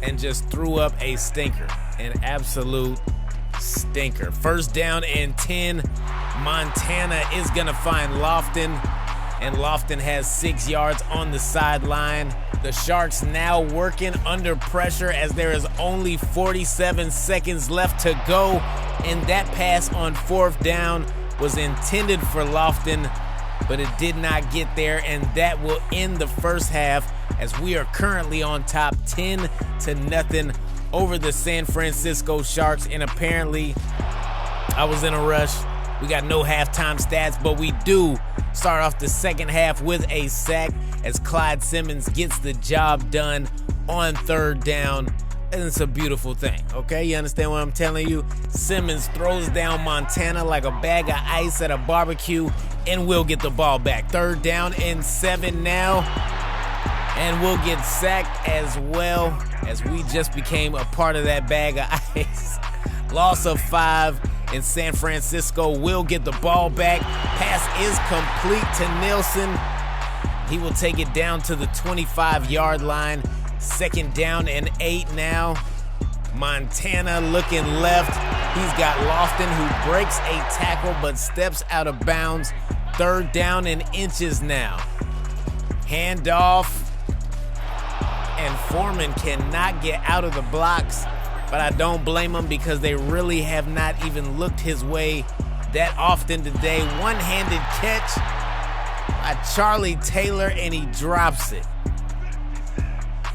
and just threw up a stinker, an absolute stinker. First down and 10. Montana is gonna find Lofton, and Lofton has 6 yards on the sideline. The Sharks now working under pressure as there is only 47 seconds left to go, and that pass on 4th down was intended for Lofton, but it did not get there, and that will end the first half as we are currently on top 10-0 over the San Francisco Sharks. And apparently I was in a rush. We got no halftime stats, but we do start off the second half with a sack as Clyde Simmons gets the job done on 3rd down. And it's a beautiful thing, okay? You understand what I'm telling you? Simmons throws down Montana like a bag of ice at a barbecue, and we'll get the ball back. 3rd down and 7 now, and we'll get sacked as well as we just became a part of that bag of ice. Loss of 5, and San Francisco will get the ball back. Pass is complete to Nelson. He will take it down to the 25-yard line. 2nd down and 8 now. Montana looking left. He's got Lofton, who breaks a tackle but steps out of bounds. 3rd down and inches now. Handoff. And Foreman cannot get out of the blocks, but I don't blame him because they really have not even looked his way that often today. One-handed catch by Charlie Taylor, and he drops it.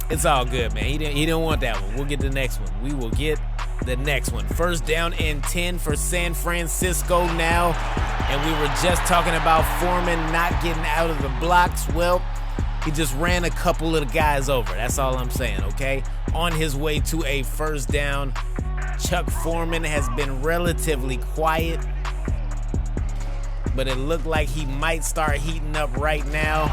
It's all good, man. He didn't want that one. We'll get the next one. We will get the next one. First down and 10 for San Francisco now. And we were just talking about Foreman not getting out of the blocks. Well, he just ran a couple of the guys over. That's all I'm saying, okay? On his way to a first down. Chuck Foreman has been relatively quiet, but it looked like he might start heating up right now.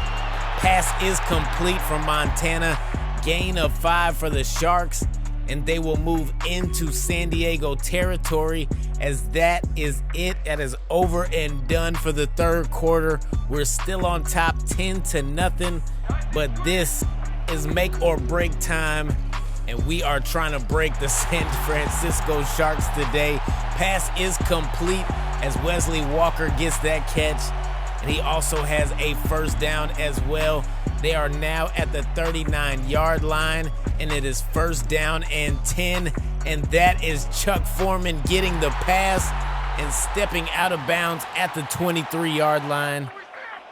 Pass is complete from Montana. Gain of 5 for the Sharks, and they will move into San Diego territory as that is it. That is over and done for the 3rd quarter. We're still on top 10-0, but this is make or break time, and we are trying to break the San Francisco Sharks today. Pass is complete as Wesley Walker gets that catch, and he also has a first down as well. They are now at the 39-yard line, and it is 1st down and 10, and that is Chuck Foreman getting the pass and stepping out of bounds at the 23-yard line.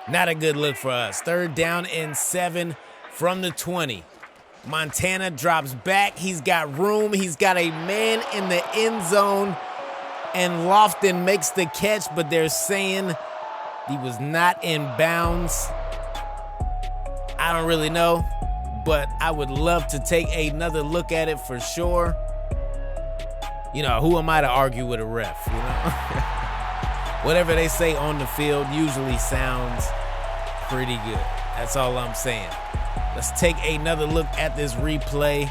Not a good look for us. 3rd down and 7 from the 20. Montana drops back. He's got room. He's got a man in the end zone, and Lofton makes the catch, but they're saying he was not in bounds. I don't really know, but I would love to take another look at it for sure. You know, who am I to argue with a ref, you know? Whatever they say on the field usually sounds pretty good. That's all I'm saying. Let's take another look at this replay.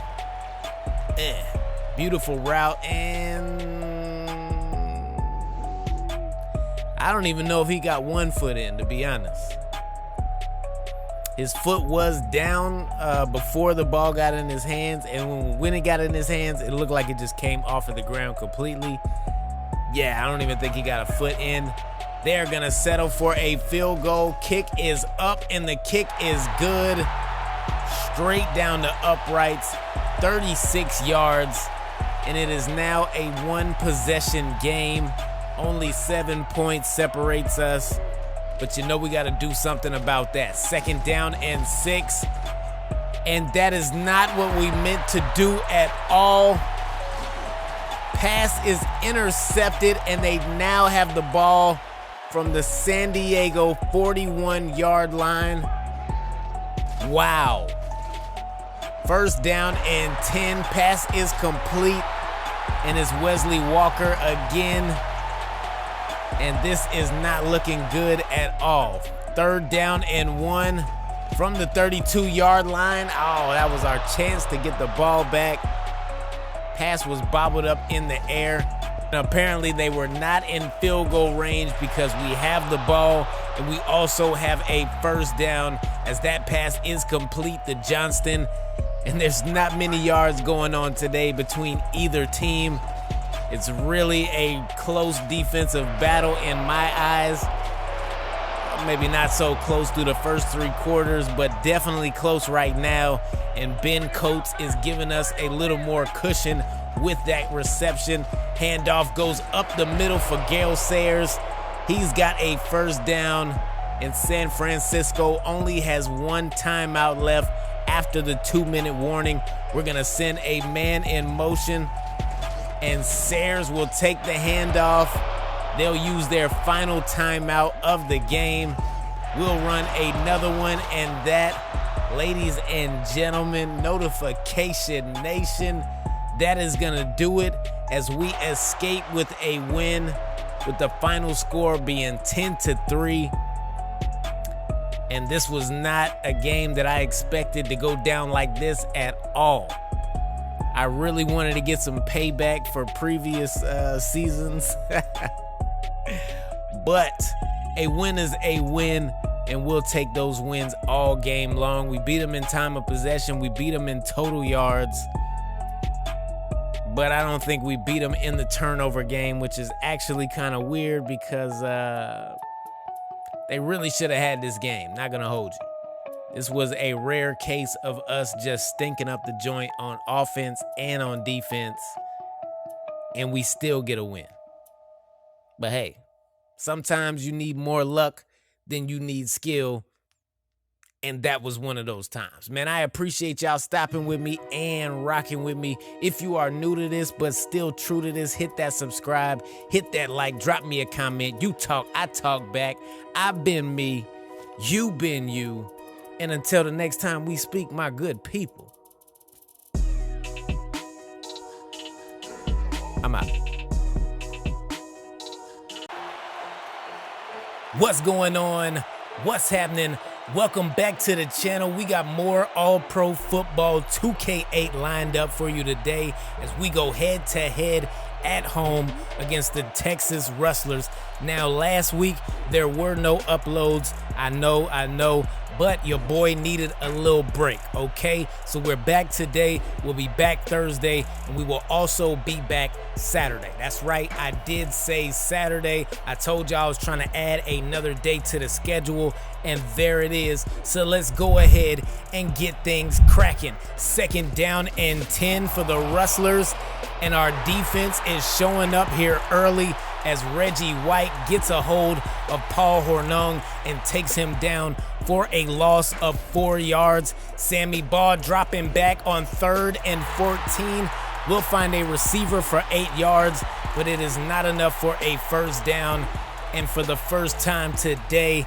Beautiful route, and I don't even know if he got 1 foot in, to be honest. His foot was down before the ball got in his hands, and when it got in his hands, it looked like it just came off of the ground completely. Yeah, I don't even think he got a foot in. They're gonna settle for a field goal. Kick is up, and the kick is good. Straight down the uprights, 36 yards, and it is now a one-possession game. Only 7 points separates us, but you know we got to do something about that. 2nd down and 6, and that is not what we meant to do at all. Pass is intercepted, and they now have the ball from the San Diego 41-yard line. Wow. 1st down and 10. Pass is complete, and it's Wesley Walker again. And this is not looking good at all. 3rd down and 1 from the 32-yard line. Oh, that was our chance to get the ball back. Pass was bobbled up in the air. And apparently they were not in field goal range because we have the ball and we also have a 1st down as that pass is complete to Johnston. And there's not many yards going on today between either team. It's really a close defensive battle in my eyes. Maybe not so close through the first 3 quarters, but definitely close right now. And Ben Coates is giving us a little more cushion with that reception. Handoff goes up the middle for Gale Sayers. He's got a 1st down, and San Francisco only has 1 timeout left after the 2-minute warning. We're gonna send a man in motion, and Sayers will take the handoff. They'll use their final timeout of the game. We'll run another one, and that, ladies and gentlemen, Notification Nation, that is gonna do it as we escape with a win, with the final score being 10-3. And this was not a game that I expected to go down like this at all. I really wanted to get some payback for previous seasons. But a win is a win, and we'll take those wins all game long. We beat them in time of possession. We beat them in total yards. But I don't think we beat them in the turnover game, which is actually kind of weird because they really should have had this game. Not going to hold you. This was a rare case of us just stinking up the joint on offense and on defense, and we still get a win. But hey, sometimes you need more luck than you need skill, and that was one of those times. Man, I appreciate y'all stopping with me and rocking with me. If you are new to this but still true to this, hit that subscribe, hit that like, drop me a comment. You talk, I talk back. I've been me, you been you. And until the next time we speak, my good people, I'm out. What's going on? What's happening? Welcome back to the channel. We got more All-Pro Football 2K8 lined up for you today as we go head-to-head at home against the Texas Rustlers. Now, last week, there were no uploads. I know, but your boy needed a little break, okay? So we're back today. We'll be back Thursday, and we will also be back Saturday. That's right, I did say Saturday. I told you I was trying to add another day to the schedule, and there it is. So let's go ahead and get things cracking. 2nd down and 10 for the Rustlers, and our defense is showing up here early as Reggie White gets a hold of Paul Hornung and takes him down for a loss of 4 yards. Sammy Baugh dropping back on 3rd and 14. We'll find a receiver for 8 yards, but it is not enough for a 1st down. And for the first time today,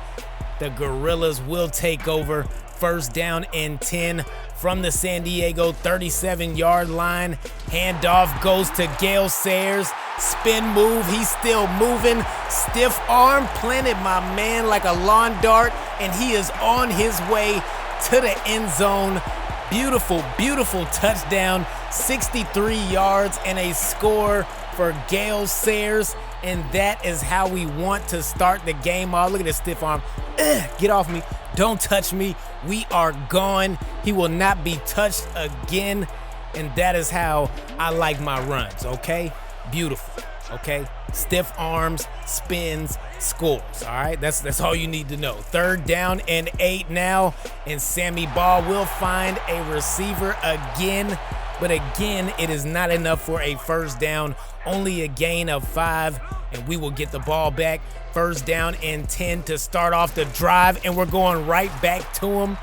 the Gorillas will take over. 1st down and 10 from the San Diego 37-yard line. Handoff goes to Gale Sayers. Spin move, he's still moving. Stiff arm planted my man like a lawn dart, and he is on his way to the end zone. Beautiful, beautiful touchdown. 63 yards and a score for Gale Sayers, and that is how we want to start the game off. Look at this stiff arm. Get off me. Don't touch me. We are gone. He will not be touched again. And that is how I like my runs, okay? Beautiful, okay? Stiff arms, spins, scores, all right? That's all you need to know. 3rd down and 8 now, and Sammy Baugh will find a receiver again. But again, it is not enough for a 1st down, only a gain of 5, and we will get the ball back. 1st down and 10 to start off the drive, and we're going right back to him.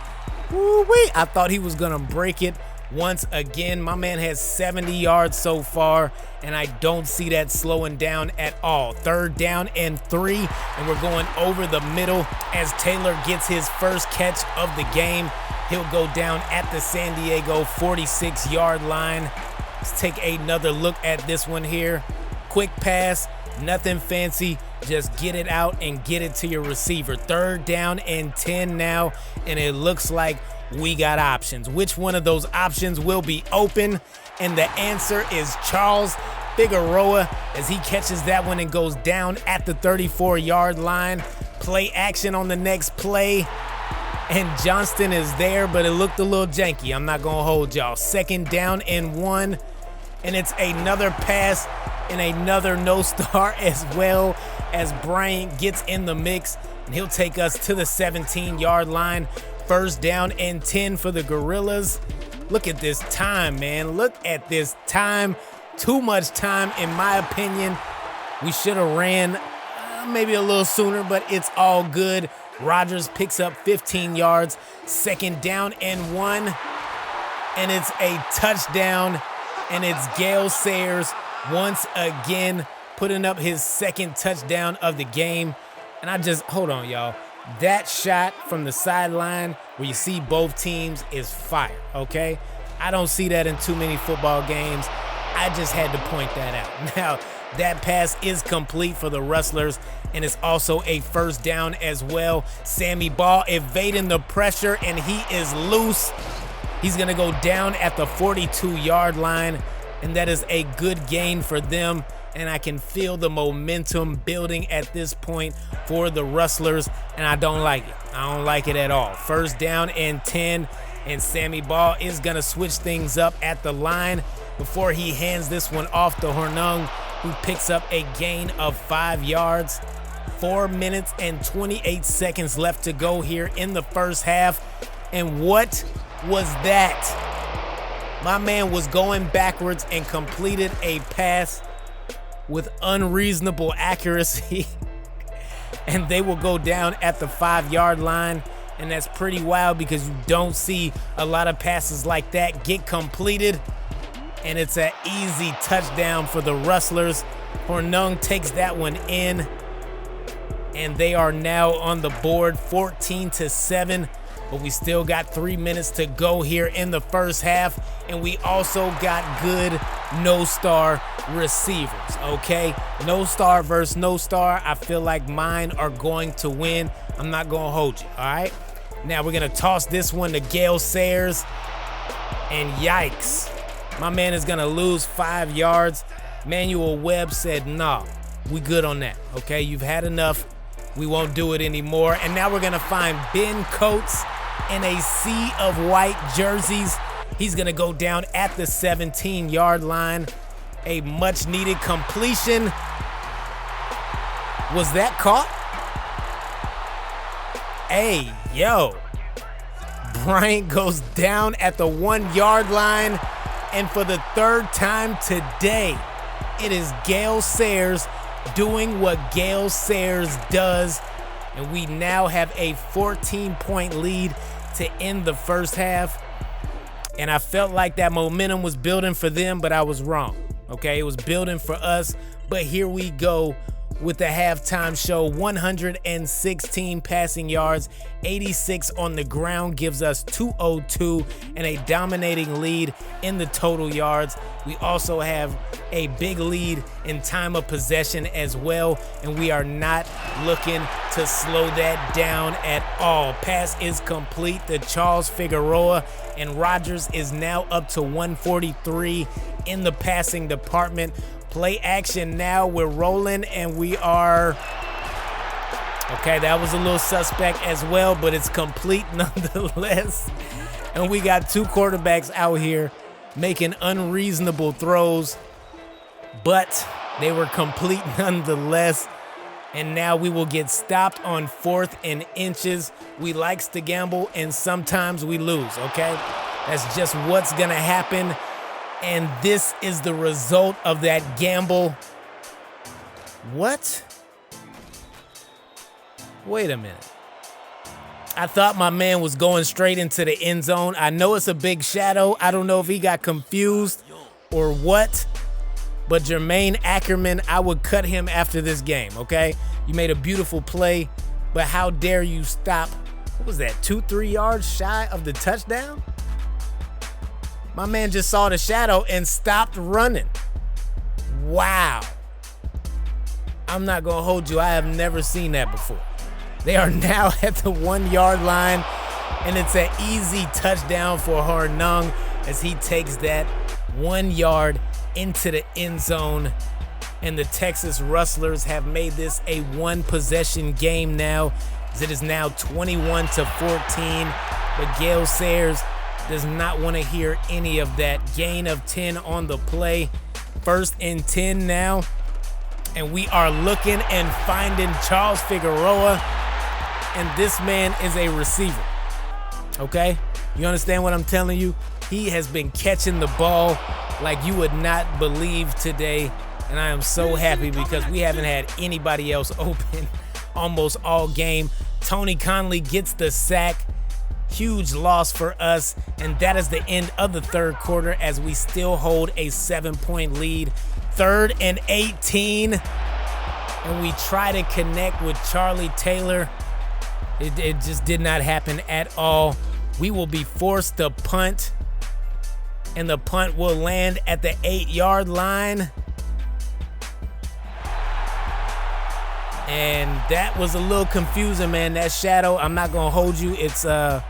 Woo-wee. I thought he was gonna break it once again. My man has 70 yards so far, and I don't see that slowing down at all. 3rd down and 3, and we're going over the middle as Taylor gets his first catch of the game. He'll go down at the San Diego 46-yard line. Let's take another look at this one here. Quick pass, nothing fancy. Just get it out and get it to your receiver. 3rd down and 10 now, and it looks like we got options. Which one of those options will be open? And the answer is Charles Figueroa, as he catches that one and goes down at the 34-yard line. Play action on the next play. And Johnston is there, but it looked a little janky. I'm not gonna hold y'all. 2nd down and 1, and it's another pass and another no star as well, as Bryant gets in the mix, and he'll take us to the 17-yard line. 1st down and 10 for the Gorillas. Look at this time, man. Look at this time. Too much time, in my opinion. We should have ran maybe a little sooner, but it's all good. Rodgers picks up 15 yards. 2nd down and 1, and it's a touchdown, and it's Gale Sayers once again putting up his 2nd touchdown of the game. And hold on, y'all. That shot from the sideline where you see both teams is fire, okay? I don't see that in too many football games. I just had to point that out. Now, that pass is complete for the Rustlers, and it's also a 1st down as well. Sammy Baugh evading the pressure, and he is loose. He's gonna go down at the 42-yard line, and that is a good gain for them. And I can feel the momentum building at this point for the Rustlers, and I don't like it. I don't like it at all. 1st down and 10, and Sammy Baugh is gonna switch things up at the line before he hands this one off to Hornung, who picks up a gain of 5 yards. 4 minutes and 28 seconds left to go here in the 1st half. And what was that? My man was going backwards and completed a pass with unreasonable accuracy. And they will go down at the 5-yard line. And that's pretty wild because you don't see a lot of passes like that get completed. And it's an easy touchdown for the Rustlers. Hornung takes that one in, and they are now on the board 14-7, but we still got 3 minutes to go here in the 1st half, and we also got good no-star receivers, okay? No-star versus no-star. I feel like mine are going to win. I'm not gonna hold you, all right? Now we're gonna toss this one to Gale Sayers, and yikes. My man is gonna lose 5 yards. Manuel Webb said, nah, we good on that, okay? You've had enough. We won't do it anymore. And now we're gonna find Ben Coates in a sea of white jerseys. He's gonna go down at the 17-yard line. A much-needed completion. Was that caught? Hey, yo. Bryant goes down at the 1-yard line. And for the 3rd time today, it is Gale Sayers doing what Gale Sayers does. And we now have a 14-point lead to end the 1st half. And I felt like that momentum was building for them, but I was wrong. Okay, it was building for us. But here we go with the halftime show. 116 passing yards, 86 on the ground gives us 202 and a dominating lead in the total yards. We also have a big lead in time of possession as well, and we are not looking to slow that down at all. Pass is complete to Charles Figueroa, and Rodgers is now up to 143 in the passing department. Play action now. We're rolling, and we are Okay, that was a little suspect as well, but it's complete nonetheless. And we got two quarterbacks out here making unreasonable throws, but they were complete nonetheless. And now we will get stopped on 4th and inches. We likes to gamble, and sometimes we lose, okay? That's just what's gonna happen. And this is the result of that gamble. What? Wait a minute. I thought my man was going straight into the end zone. I know it's a big shadow. I don't know if he got confused or what, but Jermaine Ackerman, I would cut him after this game, okay? You made a beautiful play, but how dare you stop, what was that, 2-3 yards shy of the touchdown? My man just saw the shadow and stopped running. Wow. I'm not gonna hold you, I have never seen that before. They are now at the 1 yard line, and it's an easy touchdown for Hornung as he takes that 1 yard into the end zone. And the Texas Rustlers have made this a one-possession game now, as it is now 21-14. But Gale Sayers does not want to hear any of that. Gain of 10 on the play. 1st and 10 now. And we are looking and finding Charles Figueroa. And this man is a receiver, okay? You understand what I'm telling you? He has been catching the ball like you would not believe today. And I am so happy because we haven't had anybody else open almost all game. Tony Conley gets the sack. Huge loss for us. And that is the end of the 3rd quarter as we still hold a 7-point lead. 3rd and 18. And we try to connect with Charlie Taylor. It just did not happen at all. We will be forced to punt, and the punt will land at the 8 yard line. And that was a little confusing, man. That shadow, I'm not gonna hold you. It's a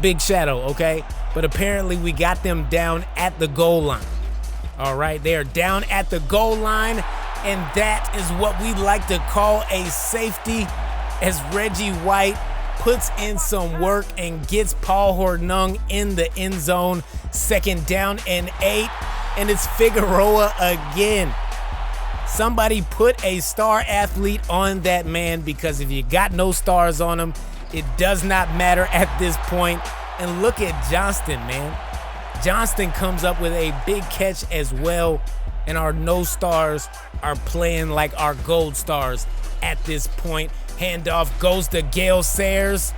big shadow, okay? But apparently we got them down at the goal line. All right, they are down at the goal line, and that is what we like to call a safety, as Reggie White puts in some work and gets Paul Hornung in the end zone. 2nd down and 8, and it's Figueroa again. Somebody put a star athlete on that man, because if you got no stars on him, it does not matter at this point. And look at Johnston, man. Johnston comes up with a big catch as well, and our no stars are playing like our gold stars at this point. Handoff goes to Gale Sayers,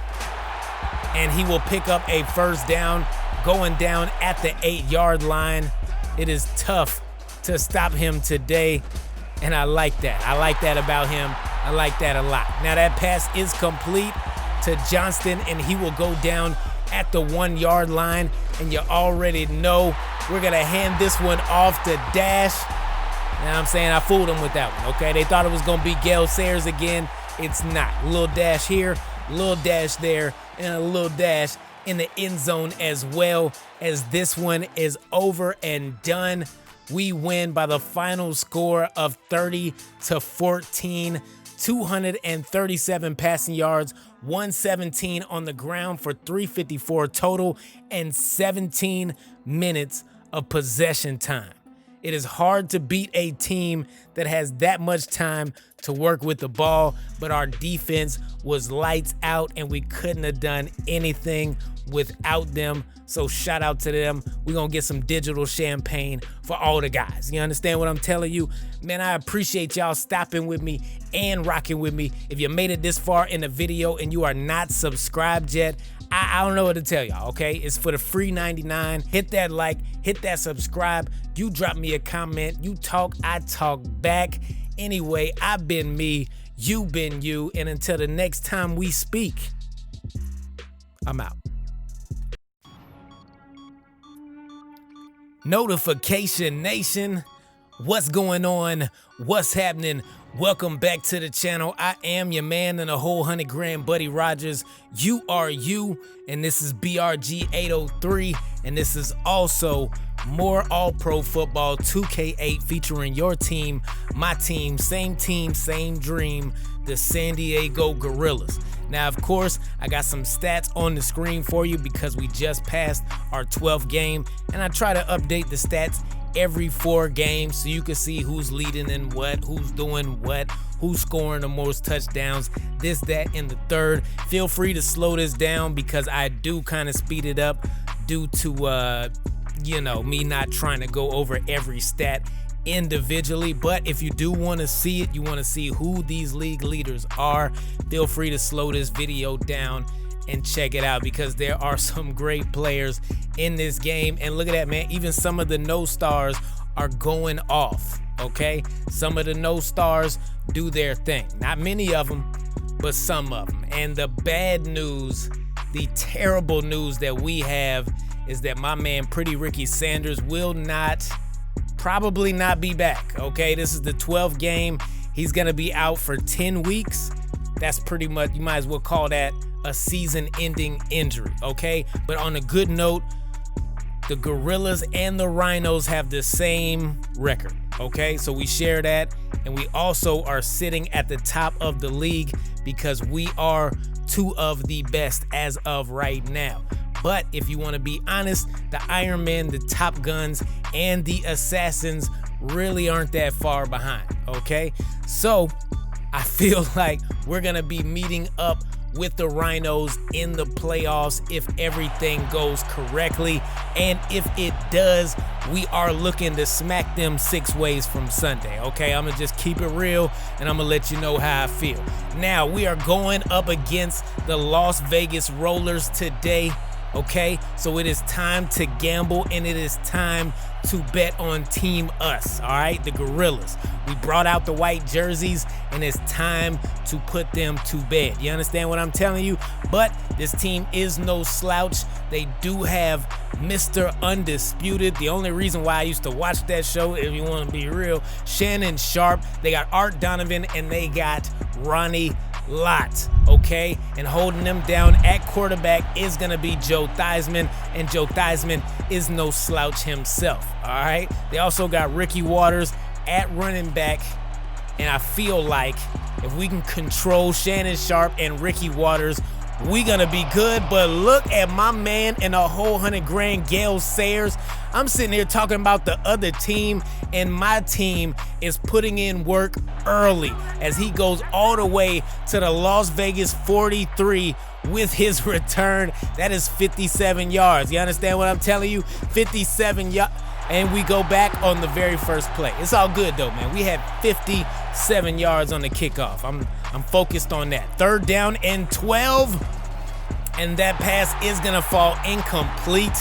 and he will pick up a 1st down, going down at the 8 yard line. It is tough to stop him today, and I like that. I like that about him. I like that a lot. Now that pass is complete to Johnston, and he will go down at the 1 yard line, and you already know we're gonna hand this one off to Dash. You know what I'm saying? I fooled them with that one, okay? They thought it was gonna be Gale Sayers again. It's not. A little dash here, a little dash there, and a little dash in the end zone as well, as this one is over and done. We win by the final score of 30-14, 237 passing yards, 117 on the ground for 354 total, and 17 minutes of possession time. It is hard to beat a team that has that much time to work with the ball, but our defense was lights out and we couldn't have done anything without them. So shout out to them. We're gonna get some digital champagne for all the guys. You understand what I'm telling you? Man, I appreciate y'all stopping with me and rocking with me. If you made it this far in the video and you are not subscribed yet, I don't know what to tell y'all, okay? It's for the free 99. Hit that like, hit that subscribe. You drop me a comment. You talk, I talk back. Anyway, I've been me, you been you, and until the next time we speak, I'm out. Notification Nation, what's going on? What's happening? Welcome back to the channel. I am your man and a whole 100 grand, Buddy Rogers. You are you, and this is BRG 803, and this is also More All-Pro Football 2K8 featuring your team, my team, same dream, the San Diego Gorillas. Now, of course, I got some stats on the screen for you because we just passed our 12th game, and I try to update the stats every 4 games so you can see who's leading in what, who's doing what, who's scoring the most touchdowns, this, that, and the third. Feel free to slow this down because I do kind of speed it up due to me not trying to go over every stat individually. But if you do want to see it, you want to see who these league leaders are, feel free to slow this video down and check it out because there are some great players in this game. And look at that, man, even some of the no stars are going off. Okay, some of the no stars do their thing, not many of them, but some of them. And the bad news, the terrible news that we have is that my man Pretty Ricky Sanders will probably not be back. Okay, this is the 12th game. He's gonna be out for 10 weeks. That's pretty much, you might as well call that a season-ending injury. Okay, but on a good note, the Gorillas and the Rhinos have the same record. Okay, so we share that, and we also are sitting at the top of the league because we are 2 of the best as of right now. But if you want to be honest, the Iron Men, the Top Guns, and the Assassins really aren't that far behind, okay? So I feel like we're going to be meeting up with the Rhinos in the playoffs if everything goes correctly. And if it does, we are looking to smack them 6 ways from Sunday, okay? I'm going to just keep it real, and I'm going to let you know how I feel. Now, we are going up against the Las Vegas Rollers today. Okay, so it is time to gamble and it is time to bet on Team Us, all right, the Gorillas. We brought out the white jerseys and it's time to put them to bed. You understand what I'm telling you? But this team is no slouch. They do have Mr. Undisputed. The only reason why I used to watch that show, if you want to be real, Shannon Sharpe. They got Art Donovan and they got Ronnie Lott, okay? And holding them down at quarterback is gonna be Joe Theismann, and Joe Theismann is no slouch himself, all right? They also got Ricky Watters at running back, and I feel like if we can control Shannon Sharpe and Ricky Watters, we gonna be good. But look at my man and a whole $100,000, Gale Sayers. I'm sitting here talking about the other team, and my team is putting in work early as he goes all the way to the Las Vegas 43 with his return. That is 57 yards. You understand what I'm telling you? 57 yards. And we go back on the very first play. It's all good though, man. We had 57 yards on the kickoff. I'm focused on that. 3rd down and 12. And that pass is gonna fall incomplete.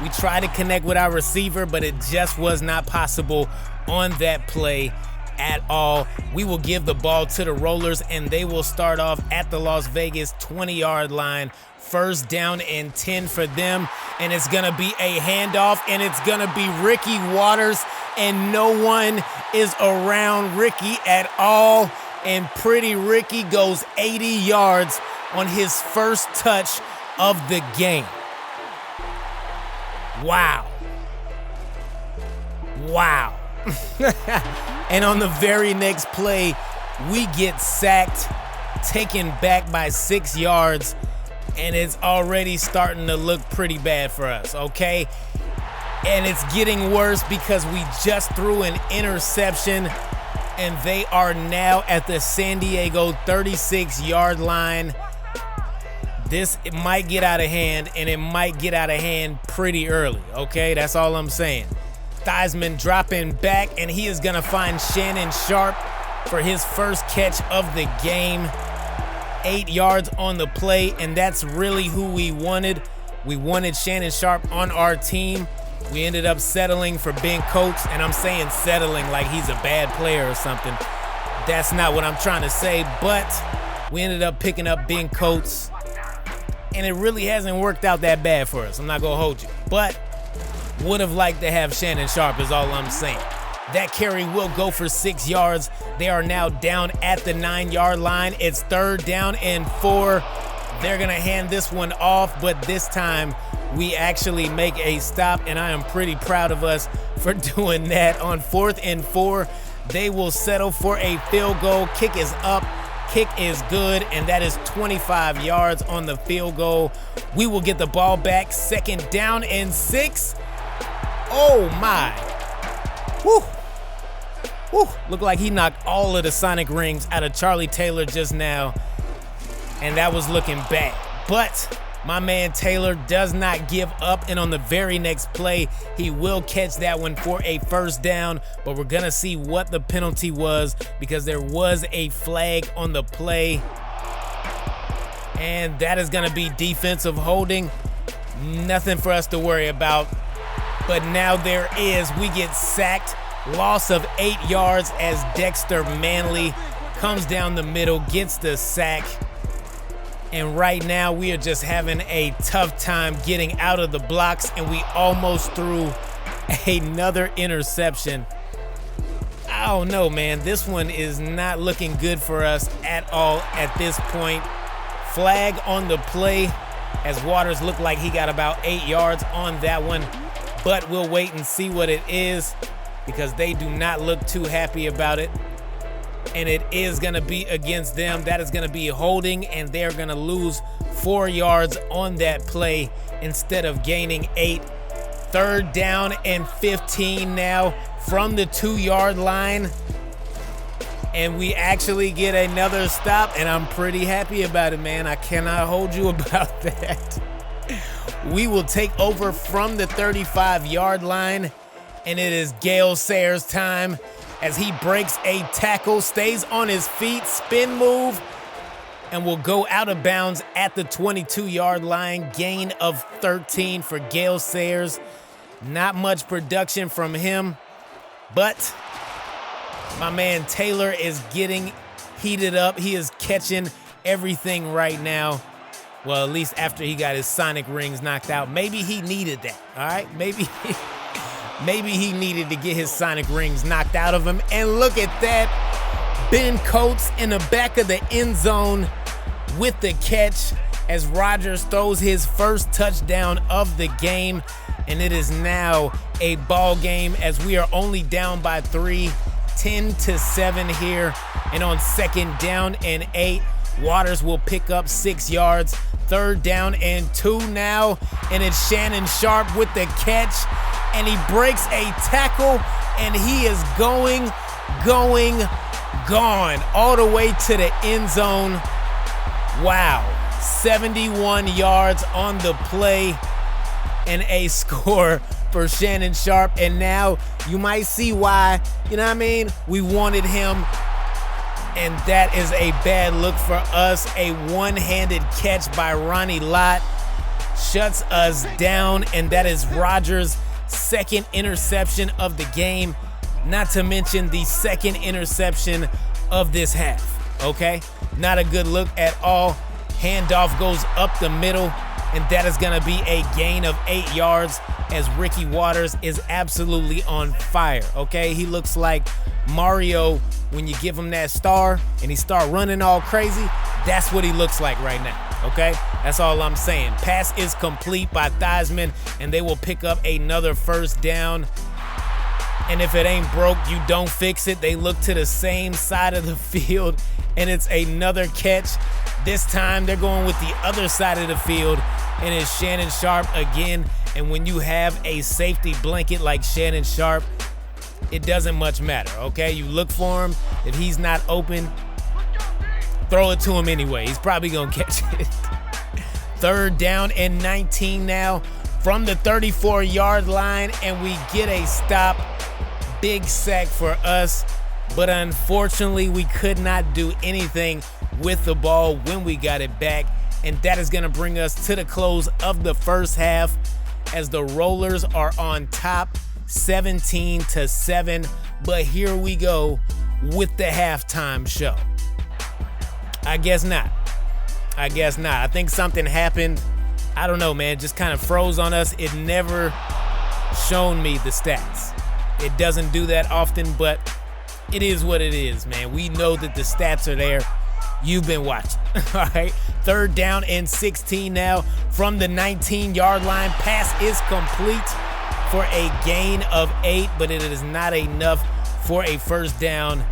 We tried to connect with our receiver, but it just was not possible on that play at all. We will give the ball to the Rollers, and they will start off at the Las Vegas 20-yard line. 1st down and 10 for them, and it's gonna be a handoff, and it's gonna be Ricky Watters, and no one is around Ricky at all, and Pretty Ricky goes 80 yards on his first touch of the game. Wow. And on the very next play, we get sacked, taken back by 6 yards, and it's already starting to look pretty bad for us, okay? And it's getting worse because we just threw an interception, and they are now at the San Diego 36-yard line. It might get out of hand, and it might get out of hand pretty early, okay? That's all I'm saying. Theismann dropping back, and he is gonna find Shannon Sharpe for his first catch of the game. 8 yards on the play, and that's really who we wanted. We wanted Shannon Sharpe on our team. We ended up settling for Ben Coates, and I'm saying settling like he's a bad player or something. That's not what I'm trying to say, but we ended up picking up Ben Coates, and it really hasn't worked out that bad for us. I'm not gonna hold you, but would have liked to have Shannon Sharpe is all I'm saying. That carry will go for 6 yards. They are now down at the 9-yard line. It's 3rd down and 4. They're gonna hand this one off, but this time we actually make a stop, and I am pretty proud of us for doing that. On 4th and 4, they will settle for a field goal. Kick is up, kick is good, and that is 25 yards on the field goal. We will get the ball back, 2nd down and 6. Oh my. Whew. Whew. Looked like he knocked all of the Sonic rings out of Charlie Taylor just now, and that was looking bad. But my man Taylor does not give up, and on the very next play, he will catch that one for a 1st down, but we're gonna see what the penalty was because there was a flag on the play, and that is gonna be defensive holding. Nothing for us to worry about, but now there is. We get sacked, loss of 8 yards as Dexter Manley comes down the middle, gets the sack. And right now we are just having a tough time getting out of the blocks, and we almost threw another interception. I don't know, man. This one is not looking good for us at all at this point. Flag on the play as Waters looked like he got about 8 yards on that one, but we'll wait and see what it is because they do not look too happy about it. And it is gonna be against them. That is gonna be holding, and they're gonna lose 4 yards on that play instead of gaining 8. 3rd down and 15 now from the 2-yard line. And we actually get another stop, and I'm pretty happy about it, man. I cannot hold you about that. We will take over from the 35-yard line, and it is Gale Sayers' time as he breaks a tackle, stays on his feet, spin move, and will go out of bounds at the 22-yard line. Gain of 13 for Gale Sayers. Not much production from him, but my man Taylor is getting heated up. He is catching everything right now. Well, at least after he got his Sonic rings knocked out. Maybe he needed that, all right? Maybe he needed to get his Sonic rings knocked out of him. And look at that. Ben Coates in the back of the end zone with the catch as Rodgers throws his first touchdown of the game. And it is now a ball game as we are only down by 3, 10-7 here. And on 2nd down and 8, Waters will pick up 6 yards. 3rd down and 2 now. And it's Shannon Sharpe with the catch. And he breaks a tackle, and he is gone all the way to the end zone. Wow, 71 yards on the play and a score for Shannon Sharpe. And now you might see why, you know what I mean? We wanted him, and that is a bad look for us. A one-handed catch by Ronnie Lott shuts us down, and that is Rodgers' 2nd interception of the game, not to mention the 2nd interception of this half, okay? Not a good look at all. Handoff goes up the middle, and that is gonna be a gain of 8 yards as Ricky Waters is absolutely on fire, okay? He looks like Mario when you give him that star and he start running all crazy. That's what he looks like right now. Okay, that's all I'm saying. Pass is complete by Theismann, and they will pick up another 1st down. And if it ain't broke, you don't fix it. They look to the same side of the field, and it's another catch. This time they're going with the other side of the field, and it's Shannon Sharpe again. And when you have a safety blanket like Shannon Sharpe, it doesn't much matter, okay? You look for him. If he's not open, throw it to him anyway. He's probably gonna catch it. 3rd down and 19 now from the 34-yard line, and we get a stop. Big sack for us, but unfortunately we could not do anything with the ball when we got it back, and that is gonna bring us to the close of the 1st half as the Rollers are on top 17-7. But here we go with the halftime show. I guess not. I think something happened. I don't know, man. Just kind of froze on us. It never shown me the stats. It doesn't do that often, but it is what it is, man. We know that the stats are there. You've been watching, all right? 3rd down and 16 now from the 19-yard line. Pass is complete for a gain of 8, but it is not enough for a 1st down.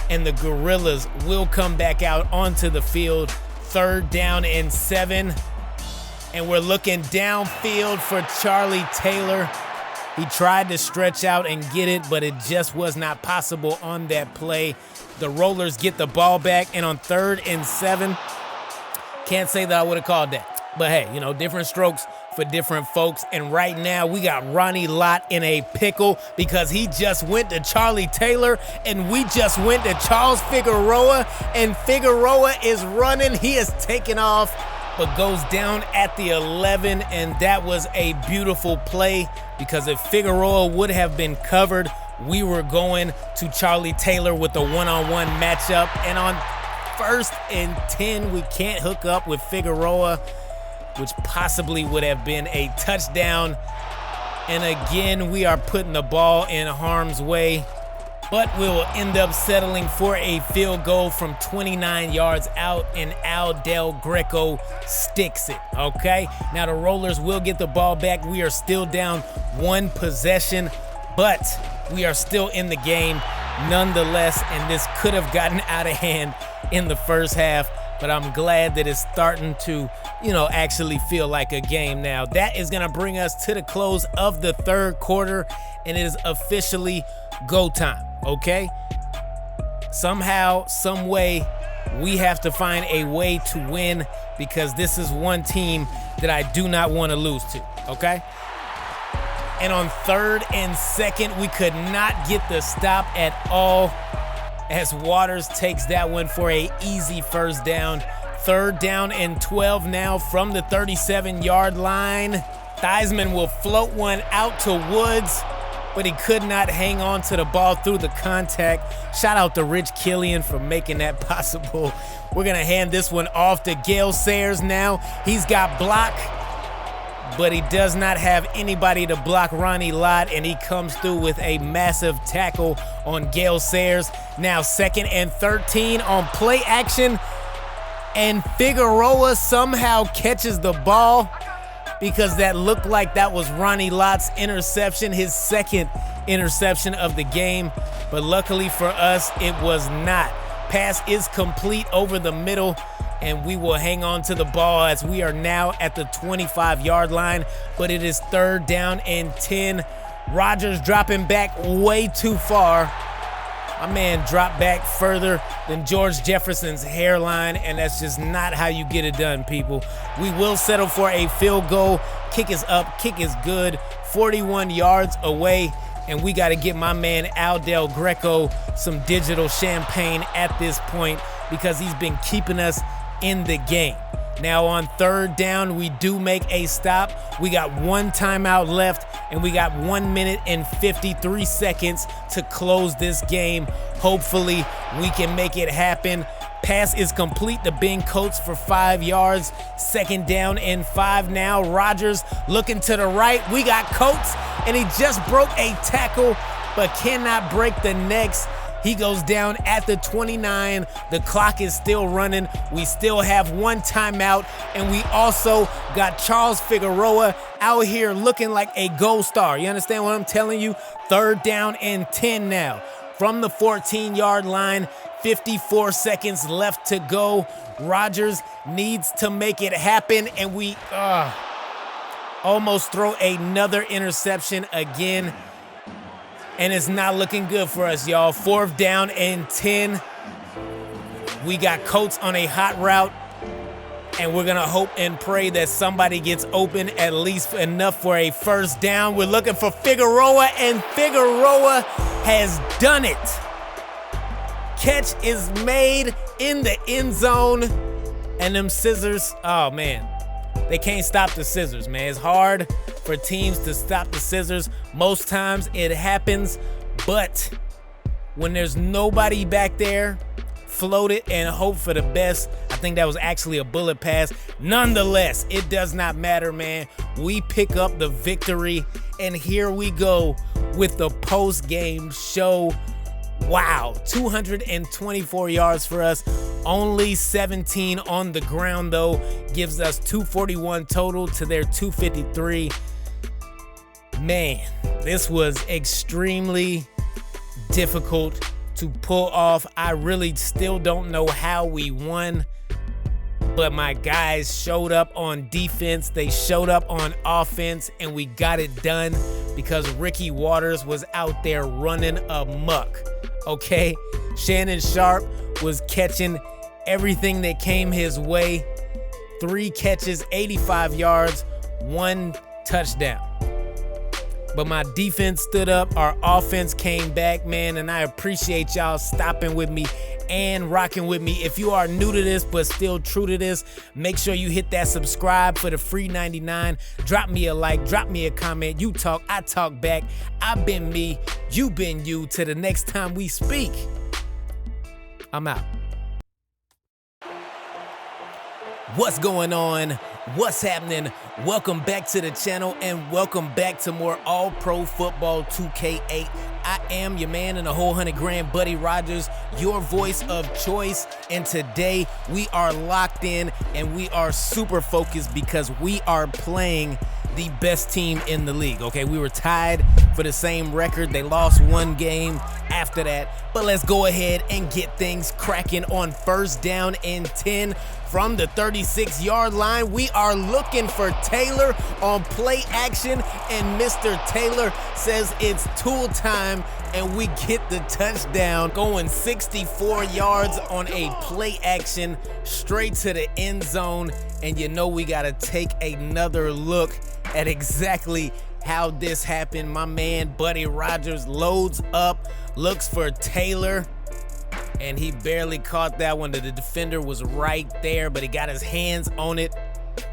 And the Gorillas will come back out onto the field. 3rd down and 7. And we're looking downfield for Charlie Taylor. He tried to stretch out and get it, but it just was not possible on that play. The Rollers get the ball back, and on 3rd and 7, can't say that I would have called that. But hey, you know, different strokes for different folks. And right now we got Ronnie Lott in a pickle because he just went to Charlie Taylor and we just went to Charles Figueroa, and Figueroa is running. He is taking off, but goes down at the 11, and that was a beautiful play because if Figueroa would have been covered, we were going to Charlie Taylor with the one-on-one matchup. And on 1st and 10, we can't hook up with Figueroa, which possibly would have been a touchdown. And again, we are putting the ball in harm's way, but we will end up settling for a field goal from 29 yards out, and Al Del Greco sticks it, okay? Now the Rollers will get the ball back. We are still down 1 possession, but we are still in the game nonetheless, and this could have gotten out of hand in the 1st half, but I'm glad that it's starting to, you know, actually feel like a game now. That is gonna bring us to the close of the 3rd quarter, and it is officially go time, okay? Somehow, some way, we have to find a way to win because this is one team that I do not want to lose to, okay? And on 3rd and 2nd, we could not get the stop at all as Waters takes that one for a easy 1st down. 3rd down and 12 now from the 37-yard line. Theismann will float one out to Woods, but he could not hang on to the ball through the contact. Shout out to Rich Killian for making that possible. We're gonna hand this one off to Gale Sayers now. He's got block, but he does not have anybody to block Ronnie Lott, and he comes through with a massive tackle on Gale Sayers. Now 2nd and 13 on play action, and Figueroa somehow catches the ball because that looked like that was Ronnie Lott's interception, his 2nd interception of the game, but luckily for us, it was not. Pass is complete over the middle, and we will hang on to the ball as we are now at the 25-yard line, but it is 3rd down and 10. Rodgers dropping back way too far. My man dropped back further than George Jefferson's hairline, and that's just not how you get it done, people. We will settle for a field goal. Kick is up, kick is good, 41 yards away, and we got to get my man Al Del Greco some digital champagne at this point because he's been keeping us in the game. Now on 3rd down, we do make a stop. We got 1 timeout left, and we got 1 minute and 53 seconds to close this game. Hopefully, we can make it happen. Pass is complete to Ben Coates for 5 yards. 2nd down and 5 now. Rodgers looking to the right. We got Coates, and he just broke a tackle, but cannot break the next. He goes down at the 29. The clock is still running. We still have 1 timeout, and we also got Charles Figueroa out here looking like a gold star. You understand what I'm telling you? 3rd down and 10 now. From the 14-yard line, 54 seconds left to go. Rodgers needs to make it happen, and we almost throw another interception again. And it's not looking good for us, y'all. 4th down and 10. We got Coates on a hot route, and we're gonna hope and pray that somebody gets open at least enough for a 1st down. We're looking for Figueroa, and Figueroa has done it. Catch is made in the end zone, and them scissors, oh man, they can't stop the scissors, man. It's hard for teams to stop the scissors. Most times it happens, but when there's nobody back there, float it and hope for the best. I think that was actually a bullet pass. Nonetheless, it does not matter, man. We pick up the victory, and here we go with the post-game show. Wow, 224 yards for us. Only 17 on the ground, though, gives us 241 total to their 253. Man, this was extremely difficult to pull off. I really still don't know how we won, but my guys showed up on defense. They showed up on offense, and we got it done because Ricky Watters was out there running amok, okay? Shannon Sharpe was catching everything that came his way. 3 catches, 85 yards, 1 touchdown. But my defense stood up, our offense came back, man, and I appreciate y'all stopping with me and rocking with me. If you are new to this but still true to this, make sure you hit that subscribe for the free 99. Drop me a like, drop me a comment. You talk, I talk back. I've been me, you been you. Till the next time we speak, I'm out. What's going on? What's happening? Welcome back to the channel and welcome back to more All Pro Football 2K8. I am your man in the whole 100 grand, Buddy Rogers, your voice of choice. And today we are locked in and we are super focused because we are playing the best team in the league, okay? We were tied for the same record. They lost 1 game after that. But let's go ahead and get things cracking on 1st down and 10 from the 36-yard line. We are looking for Taylor on play action, and Mr. Taylor says it's tool time, and we get the touchdown, going 64 yards on a play action straight to the end zone. And you know we got to take another look at exactly how this happened. My man Buddy Rogers loads up, looks for Taylor, and he barely caught that one. The defender was right there, but he got his hands on it,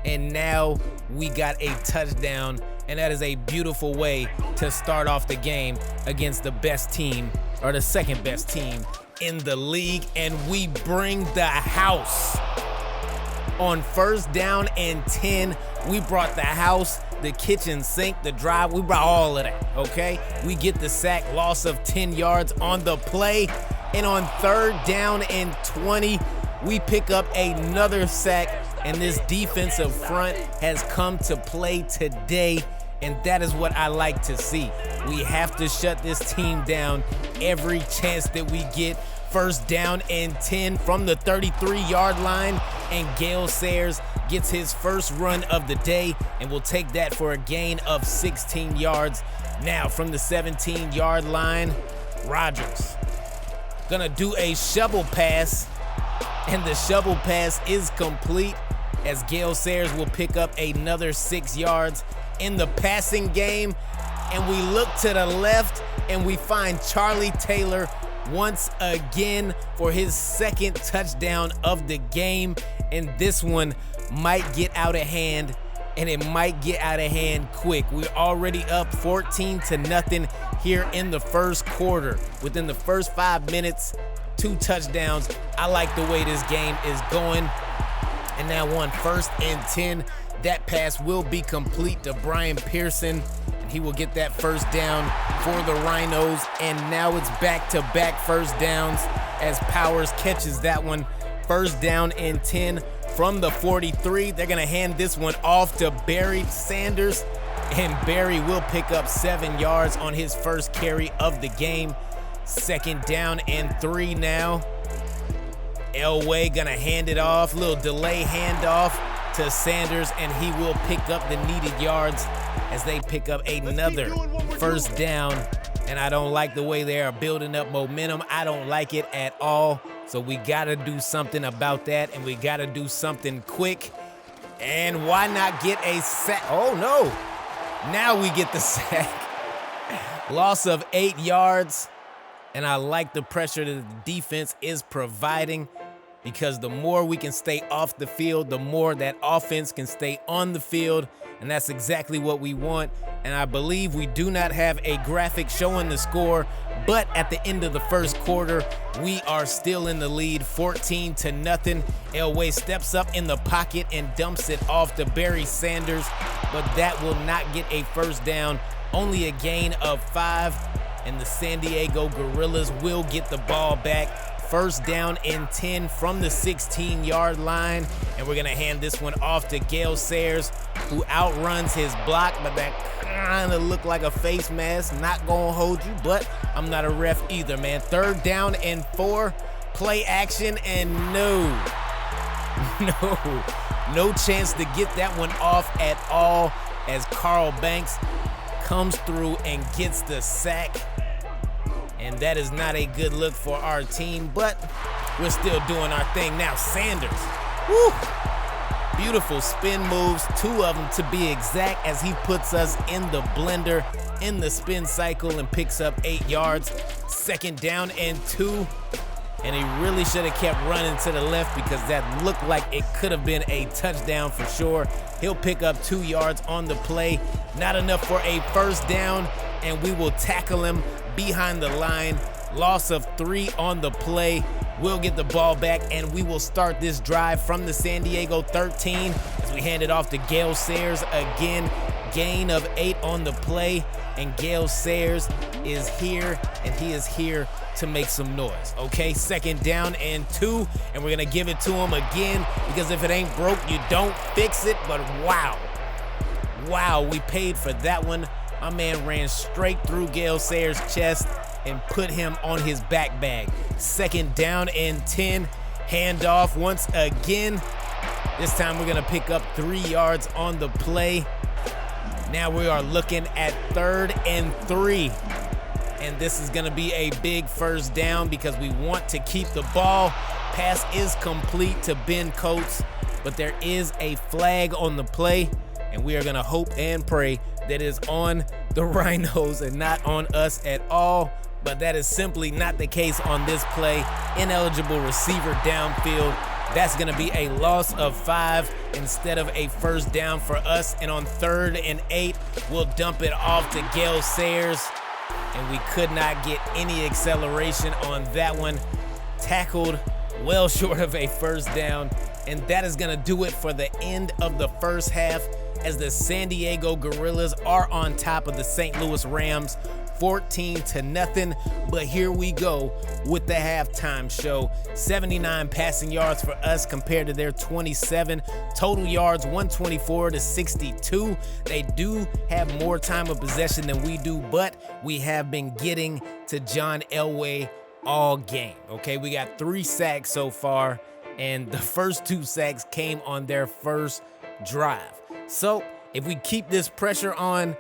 and now we got a touchdown. And that is a beautiful way to start off the game against the best team, or the second best team in the league. And we bring the house on 1st down and 10. We brought the house, the kitchen sink, the drive. We brought all of that, okay? We get the sack, loss of 10 yards on the play. And on 3rd down and 20, we pick up another sack. And this defensive front has come to play today. And that is what I like to see. We have to shut this team down every chance that we get. 1st down and 10 from the 33-yard line, and Gale Sayers gets his first run of the day, and we'll take that for a gain of 16 yards. Now from the 17-yard line, Rogers gonna do a shovel pass, and the shovel pass is complete as Gale Sayers will pick up another 6 yards in the passing game. And we look to the left and we find Charlie Taylor once again for his 2nd touchdown of the game. And this one might get out of hand, and it might get out of hand quick. We're already up 14-0 here in the 1st quarter. Within the first 5 minutes, 2 touchdowns. I like the way this game is going. And now on 1st and 10, that pass will be complete to Brian Pearson. He will get that 1st down for the Rhinos, and now it's back-to-back 1st downs as Powers catches that one. 1st down and 10 from the 43. They're gonna hand this one off to Barry Sanders, and Barry will pick up 7 yards on his 1st carry of the game. 2nd down and 3 now. Elway gonna hand it off, little delay handoff to Sanders, and he will pick up the needed yards as they pick up another 1st down. And I don't like the way they are building up momentum. I don't like it at all. So we gotta do something about that, and we gotta do something quick. And why not get a sack? Oh no, now we get the sack. Loss of 8 yards. And I like the pressure that the defense is providing, because the more we can stay off the field, the more that offense can stay on the field. And that's exactly what we want. And I believe we do not have a graphic showing the score, but at the end of the 1st quarter, we are still in the lead, 14-0. Elway steps up in the pocket and dumps it off to Barry Sanders, but that will not get a 1st down, only a gain of 5. And the San Diego Gorillas will get the ball back. first down and 10 from the 16-yard line. And we're going to hand this one off to Gale Sayers, who outruns his block, but that kind of looked like a face mask. Not going to hold you, but I'm not a ref either, man. Third down and 4, play action, and no chance to get that one off at all as Carl Banks comes through and gets the sack. And that is not a good look for our team, but we're still doing our thing. Now Sanders, woo, beautiful spin moves, 2 of them to be exact, as he puts us in the blender in the spin cycle and picks up 8 yards. Second down and 2, and he really should have kept running to the left because that looked like it could have been a touchdown for sure. He'll pick up 2 yards on the play, not enough for a first down, and we will tackle him behind the line. Loss of 3 on the play. We'll get the ball back, and we will start this drive from the San Diego 13 as we hand it off to Gale Sayers again. Gain of 8 on the play, and Gale Sayers is here, and he is here to make some noise. Okay, second down and 2, and we're gonna give it to him again, because if it ain't broke, you don't fix it. But wow, we paid for that one. My man ran straight through Gale Sayers' chest and put him on his back bag. Second down and 10, handoff once again. This time we're gonna pick up 3 yards on the play. Now we are looking at 3rd and 3. And this is gonna be a big first down because we want to keep the ball. Pass is complete to Ben Coates, but there is a flag on the play, and we are gonna hope and pray that is on the Rhinos and not on us at all. But that is simply not the case on this play. Ineligible receiver downfield. That's gonna be a loss of 5 instead of a first down for us. And on 3rd and 8, we'll dump it off to Gale Sayers. And we could not get any acceleration on that one. Tackled well short of a first down. And that is gonna do it for the end of the first half, as the San Diego Gorillas are on top of the St. Louis Rams 14-0. But here we go with the halftime show. 79 passing yards for us compared to their 27. Total yards 124-62. They do have more time of possession than we do, but we have been getting to John Elway all game. Okay, we got 3 sacks so far, and the first 2 sacks came on their first drive. So if we keep this pressure on,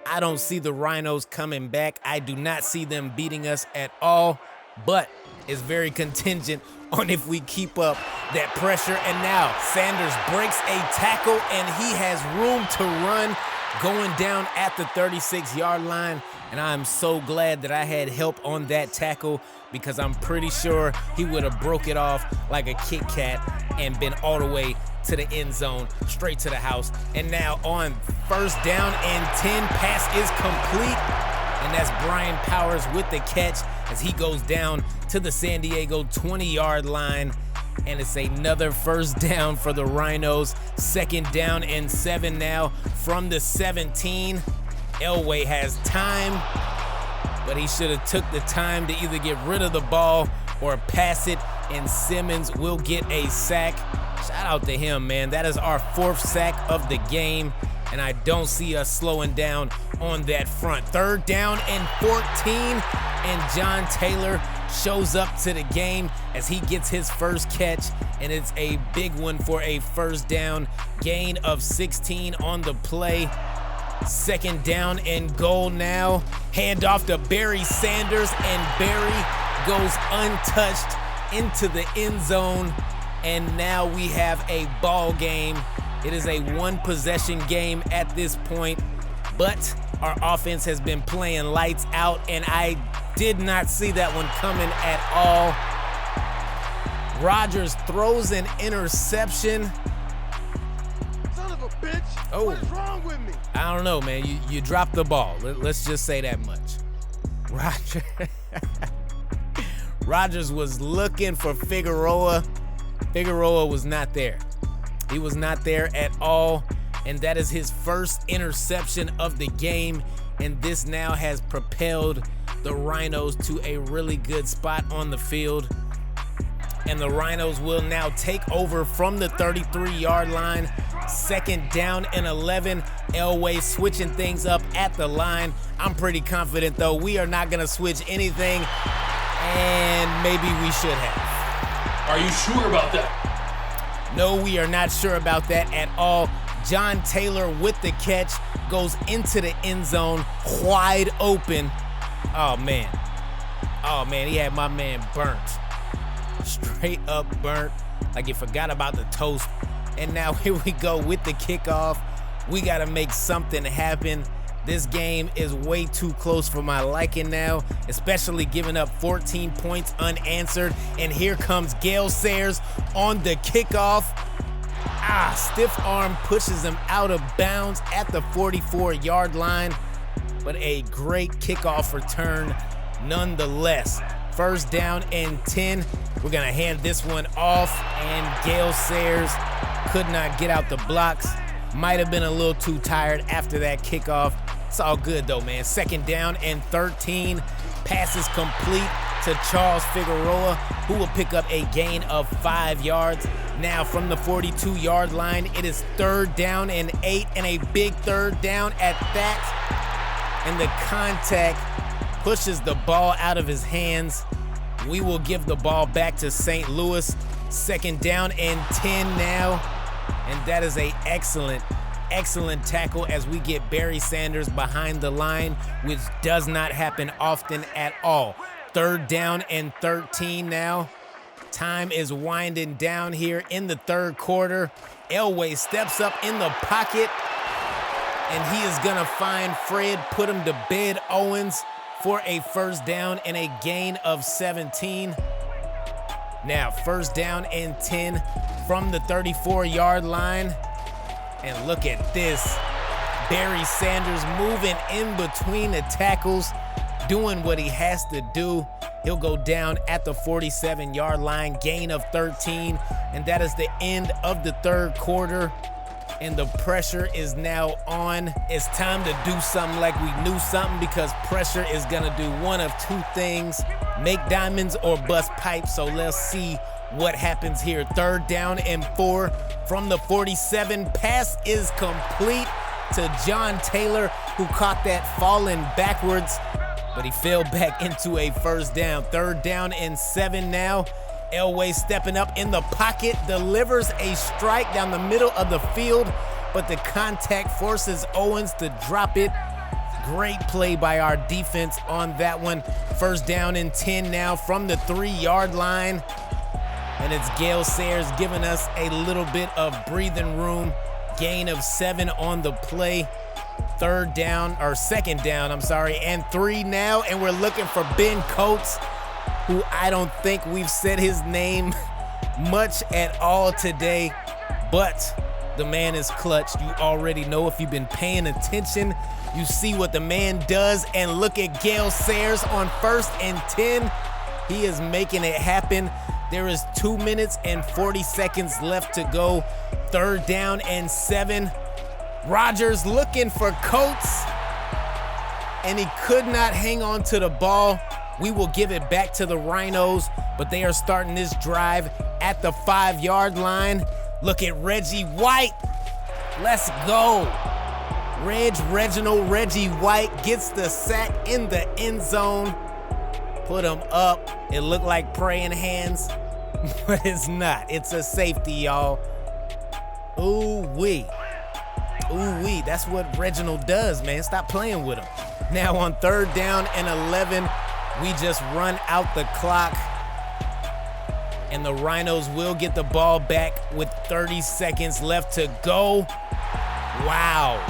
I don't see the Rhinos coming back. I do not see them beating us at all, but it's very contingent on if we keep up that pressure. And now Sanders breaks a tackle, and he has room to run going down at the 36-yard line. And I'm so glad that I had help on that tackle, because I'm pretty sure he would have broke it off like a Kit Kat and been all the way to the end zone, straight to the house. And now on first down and 10, pass is complete. And that's Brian Powers with the catch as he goes down to the San Diego 20-yard line. And it's another first down for the Rhinos. Second down and 7 now from the 17. Elway has time, but he should have took the time to either get rid of the ball or pass it, and Simmons will get a sack. Shout out to him, man. That is our 4th sack of the game, and I don't see us slowing down on that front. Third down and 14, and John Taylor shows up to the game as he gets his first catch, and it's a big one for a first down. Gain of 16 on the play. Second down and goal now. Hand off to Barry Sanders, and Barry goes untouched into the end zone. And now we have a ball game. It is a 1-possession game at this point, but our offense has been playing lights out, and I did not see that one coming at all. Rodgers throws an interception. Son of a bitch! Oh. What is wrong with me? I don't know, man. You dropped the ball. Let's just say that much. Rodgers was looking for Figueroa. Figueroa was not there. He was not there at all, and that is his first interception of the game, and this now has propelled the Rhinos to a really good spot on the field. And the Rhinos will now take over from the 33-yard line. 2nd down and 11. Elway switching things up at the line. I'm pretty confident, though, we are not going to switch anything, and maybe we should have. Are you sure about that? No, we are not sure about that at all. John Taylor with the catch goes into the end zone wide open. Oh, man. Oh, man, he had my man burnt. Straight up burnt, like he forgot about the toast. And now here we go with the kickoff. We got to make something happen. This game is way too close for my liking now, especially giving up 14 points unanswered. And here comes Gale Sayers on the kickoff. Stiff arm pushes him out of bounds at the 44-yard line. But a great kickoff return nonetheless. 1st down and 10. We're going to hand this one off, and Gale Sayers could not get out the blocks. Might have been a little too tired after that kickoff. It's all good, though, man. 2nd down and 13. Pass is complete to Charles Figueroa, who will pick up a gain of 5 yards. Now from the 42-yard line, it is 3rd down and 8, and a big 3rd down at that. And the contact pushes the ball out of his hands. We will give the ball back to St. Louis. 2nd down and 10 now. And that is a excellent tackle as we get Barry Sanders behind the line, which does not happen often at all. 3rd down and 13 now. Time is winding down here in the 3rd quarter. Elway steps up in the pocket, and he is going to find Fred, put him to bed, Owens, for a 1st down and a gain of 17. Now 1st down and 10 from the 34-yard line. And look at this. Barry Sanders moving in between the tackles, doing what he has to do. He'll go down at the 47-yard line, gain of 13. And that is the end of the 3rd quarter. And the pressure is now on. It's time to do something like we knew something, because pressure is going to do one of two things: make diamonds or bust pipes. So let's see what happens here. 3rd down and 4 from the 47. Pass is complete to John Taylor, who caught that falling backwards, but he fell back into a 1st down. 3rd down and 7 now. Elway stepping up in the pocket, delivers a strike down the middle of the field, but the contact forces Owens to drop it. Great play by our defense on that one. 1st down and 10 now from the 3-yard line. And it's Gale Sayers giving us a little bit of breathing room. Gain of 7 on the play. 2nd down and 3 now. And we're looking for Ben Coates, who I don't think we've said his name much at all today, but the man is clutch. You already know, if you've been paying attention, you see what the man does. And look at Gale Sayers on 1st and 10. He is making it happen. There is 2 minutes and 40 seconds left to go. 3rd down and 7. Rodgers looking for Coates, and he could not hang on to the ball. We will give it back to the Rhinos, but they are starting this drive at the 5-yard line. Look at Reggie White. Let's go. Reginald Reggie White gets the sack in the end zone. Put him up. It looked like praying hands, but it's not. It's a safety, y'all. Ooh-wee. Ooh-wee. That's what Reginald does, man. Stop playing with him. Now on 3rd down and 11, we just run out the clock, and the Rhinos will get the ball back with 30 seconds left to go. Wow.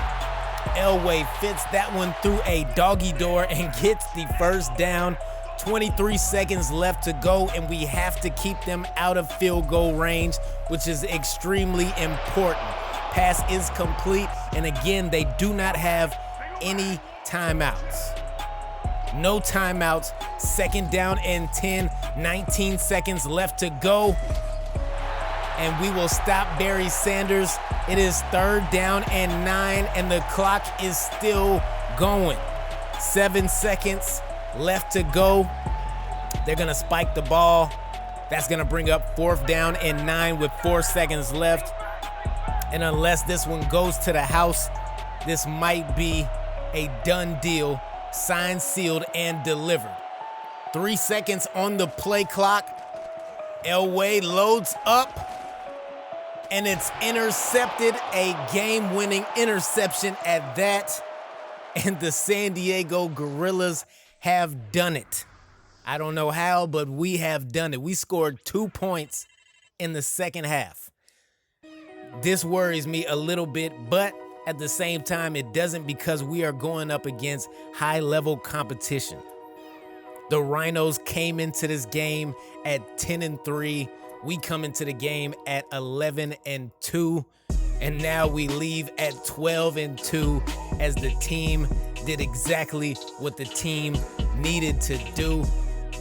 Elway fits that one through a doggy door and gets the 1st down. 23 seconds left to go, and we have to keep them out of field goal range, which is extremely important. Pass is complete, and again, they do not have any timeouts. No timeouts. 2nd down and 10. 19 seconds left to go. And we will stop Barry Sanders. It is 3rd down and 9, and the clock is still going. 7 seconds left to go. They're going to spike the ball. That's going to bring up 4th down and 9 with 4 seconds left. And unless this one goes to the house, this might be a done deal, signed, sealed, and delivered. 3 seconds on the play clock. Elway loads up, and it's intercepted, a game-winning interception at that. And the San Diego Gorillas have done it. I don't know how, but we have done it. We scored 2 points in the second half. This worries me a little bit, but at the same time, it doesn't, because we are going up against high-level competition. The Rhinos came into this game at 10-3. We come into the game at 11-2. And now we leave at 12-2 as the team did exactly what the team needed to do.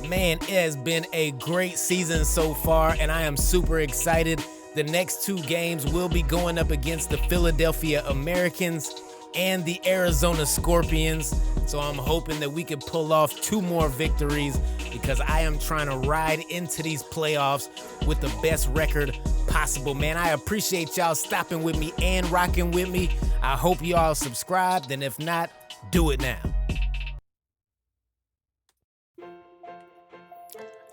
Man, it has been a great season so far, and I am super excited. The next 2 games will be going up against the Philadelphia Americans and the Arizona Scorpions. So I'm hoping that we can pull off 2 more victories, because I am trying to ride into these playoffs with the best record possible, man. I appreciate y'all stopping with me and rocking with me. I hope y'all subscribed, and if not, do it now.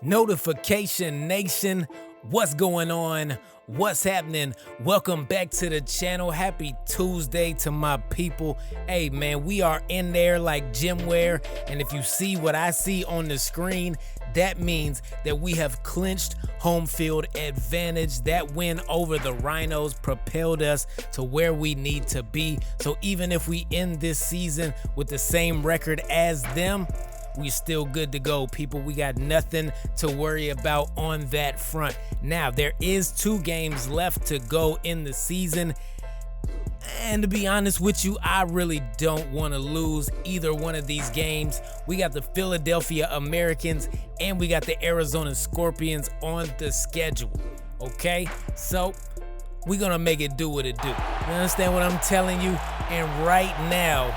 Notification Nation, what's going on? What's happening? Welcome back to the channel. Happy Tuesday to my people. Hey man, we are in there like gymwear, and if you see what I see on the screen, that means that we have clinched home field advantage. That win over the Rhinos propelled us to where we need to be. So even if we end this season with the same record as them, we still good to go, people. We got nothing to worry about on that front. Now, there is 2 games left to go in the season. And to be honest with you, I really don't want to lose either one of these games. We got the Philadelphia Americans and we got the Arizona Scorpions on the schedule. Okay? So, we're going to make it do what it do. You understand what I'm telling you? And right now,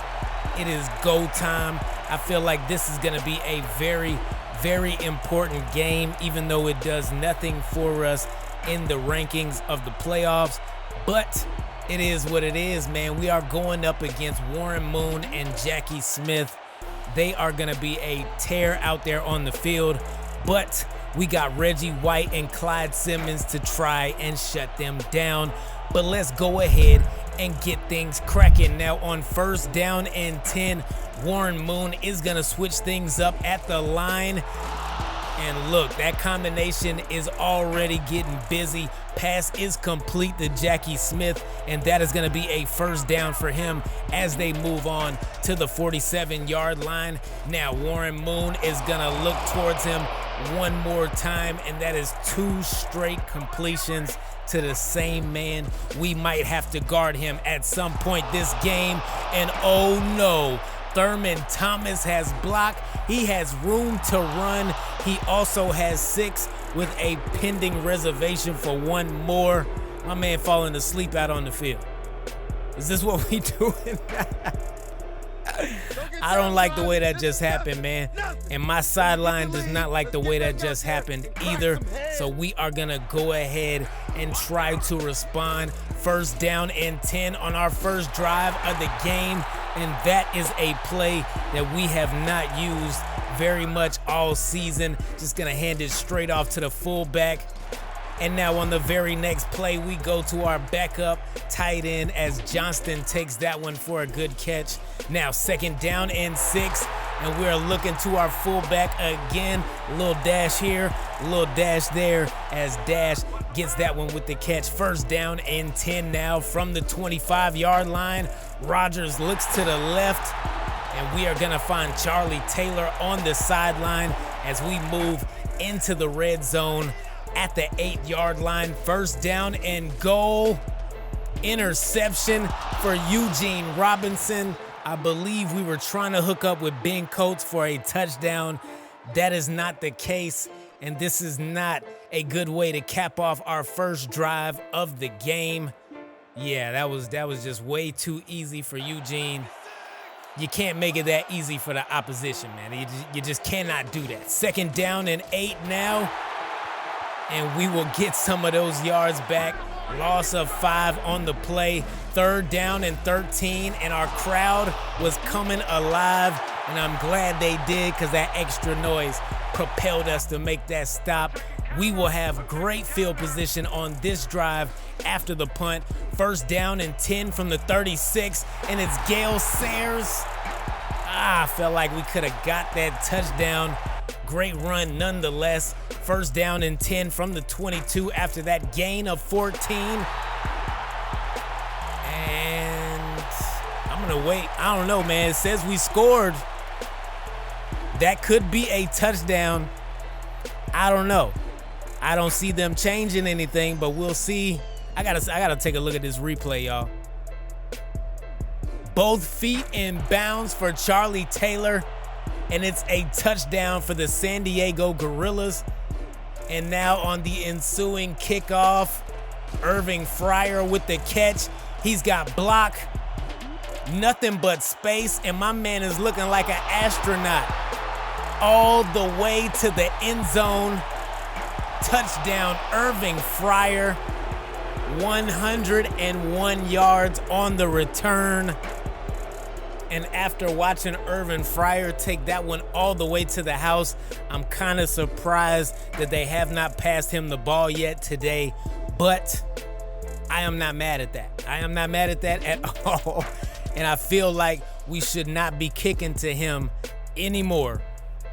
it is go time. I feel like this is going to be a very, very important game, even though it does nothing for us in the rankings of the playoffs. But it is what it is, man. We are going up against Warren Moon and Jackie Smith. They are going to be a tear out there on the field. But we got Reggie White and Clyde Simmons to try and shut them down. But let's go ahead and get things cracking. Now on 1st down and 10, Warren Moon is gonna switch things up at the line. And look, that combination is already getting busy. Pass is complete to Jackie Smith, and that is gonna be a 1st down for him as they move on to the 47-yard line. Now Warren Moon is gonna look towards him one more time, and that is 2 straight completions to the same man. We might have to guard him at some point this game. And oh no, Thurman Thomas has blocked. He has room to run. He also has 6 with a pending reservation for 1 more. My man falling asleep out on the field. Is this what we doing? I don't like the way that just happened, man. And my sideline does not like the way that just happened either. So we are gonna go ahead and try to respond. 1st down and 10 on our first drive of the game. And that is a play that we have not used very much all season. Just gonna hand it straight off to the fullback. And now on the very next play, we go to our backup tight end as Johnston takes that one for a good catch. Now 2nd down and 6, and we're looking to our fullback again. A little dash here, a little dash there as Dash gets that one with the catch. 1st down and 10 now from the 25-yard line. Rodgers looks to the left, and we are gonna find Charlie Taylor on the sideline as we move into the red zone at the 8-yard line. 1st down and goal. Interception for Eugene Robinson. I believe we were trying to hook up with Ben Coates for a touchdown. That is not the case, and this is not a good way to cap off our first drive of the game. Yeah, that was just way too easy for Eugene. You can't make it that easy for the opposition, man. You just cannot do that. 2nd down and 8 now. and we will get some of those yards back. Loss of 5 on the play. 3rd down and 13, and our crowd was coming alive, and I'm glad they did because that extra noise propelled us to make that stop. We will have great field position on this drive after the punt. 1st down and 10 from the 36, and it's Gale Sayers. I felt like we could have got that touchdown. Great run nonetheless. 1st down and 10 from the 22 after that gain of 14. And I'm gonna wait. I don't know, man. It says we scored. That could be a touchdown. I don't know. I don't see them changing anything, but we'll see. I gotta take a look at this replay, y'all. Both feet in bounds for Charlie Taylor, and it's a touchdown for the San Diego Gorillas. And now on the ensuing kickoff, Irving Fryer with the catch. He's got block, nothing but space, and my man is looking like an astronaut. All the way to the end zone. Touchdown, Irving Fryer. 101 yards on the return. And after watching Irving Fryer take that one all the way to the house, I'm kind of surprised that they have not passed him the ball yet today, but I am not mad at that. I am not mad at that at all. And I feel like we should not be kicking to him anymore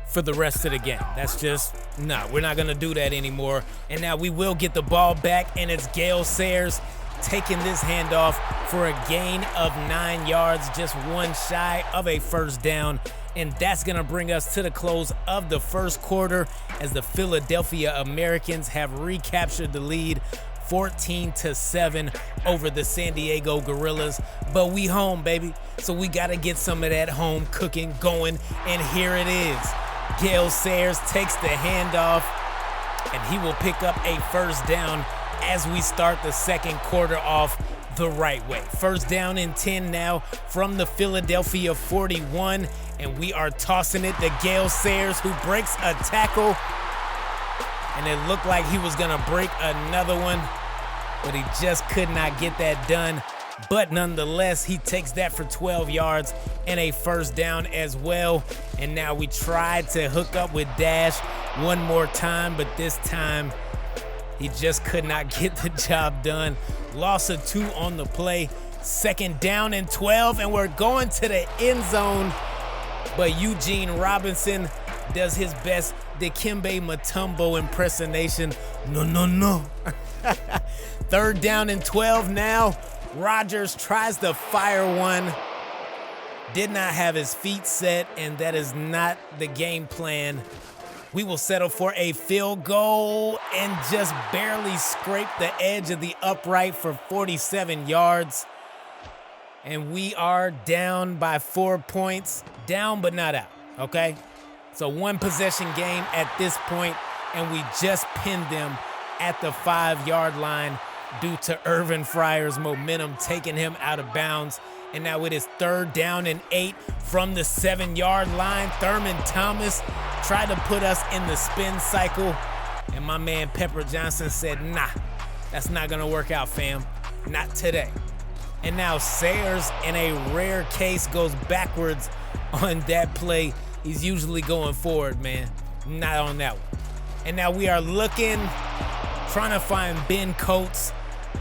for the rest of the game. That's just, no, we're not gonna do that anymore. And now we will get the ball back, and it's Gale Sayers taking this handoff for a gain of 9 yards, just one shy of a 1st down. And that's gonna bring us to the close of the 1st quarter as the Philadelphia Americans have recaptured the lead 14-7 over the San Diego Gorillas. But we home, baby. So we gotta get some of that home cooking going, and here it is. Gale Sayers takes the handoff, and he will pick up a 1st down as we start the 2nd quarter off the right way. 1st down and 10 now from the Philadelphia 41, and we are tossing it to Gale Sayers, who breaks a tackle, and it looked like he was gonna break another one, but he just could not get that done. But nonetheless, he takes that for 12 yards and a 1st down as well. And now we tried to hook up with Dash one more time, but this time he just could not get the job done. Loss of 2 on the play. 2nd down and 12, and we're going to the end zone. But Eugene Robinson does his best Dikembe Mutombo impersonation. No. 3rd down and 12 now. Rodgers tries to fire one. Did not have his feet set, and that is not the game plan. We will settle for a field goal and just barely scrape the edge of the upright for 47 yards. And we are down by 4 points. Down but not out, okay? So 1 possession game at this point, and we just pinned them at the 5-yard line due to Irving Fryer's momentum taking him out of bounds. And now it is 3rd down and 8 from the 7-yard line. Thurman Thomas tried to put us in the spin cycle, and my man Pepper Johnson said, nah, that's not gonna work out, fam. Not today. And now Sayers, in a rare case, goes backwards on that play. He's usually going forward, man. Not on that one. And now we are looking, trying to find Ben Coates.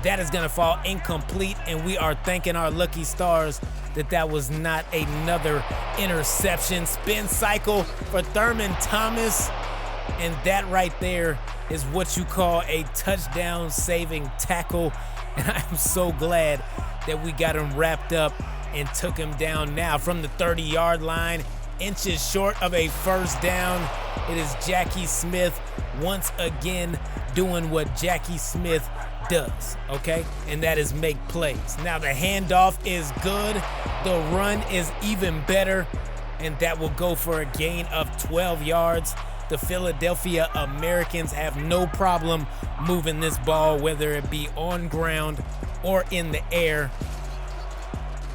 That is gonna fall incomplete, and we are thanking our lucky stars that that was not another interception. Spin cycle for Thurman Thomas, and that right there is what you call a touchdown-saving tackle, and I am so glad that we got him wrapped up and took him down now from the 30-yard line, inches short of a 1st down. It is Jackie Smith once again doing what Jackie Smith does, okay? And that is make plays. Now the handoff is good. The run is even better, and that will go for a gain of 12 yards. The Philadelphia Americans have no problem moving this ball, whether it be on ground or in the air.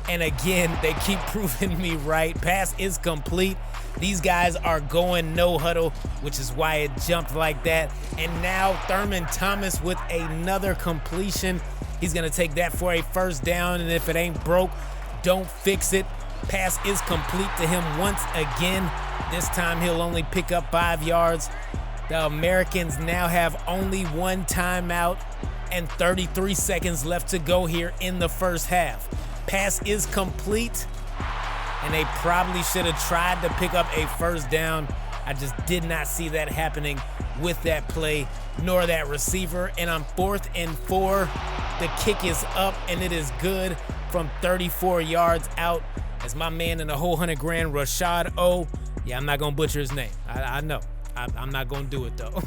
And again, they keep proving me right. Pass is complete. These guys are going no huddle, which is why it jumped like that. And now Thurman Thomas with another completion. He's gonna take that for a first down, and if it ain't broke, don't fix it. Pass is complete to him once again. This time he'll only pick up 5 yards. The Americans now have only 1 timeout and 33 seconds left to go here in the first half. Pass is complete, and they probably should have tried to pick up a first down. I just did not see that happening with that play, nor that receiver. And on 4th and 4, the kick is up, and it is good from 34 yards out. As my man in the whole 100 grand, Rashad O. Yeah, I'm not gonna butcher his name. I know. I'm not gonna do it though.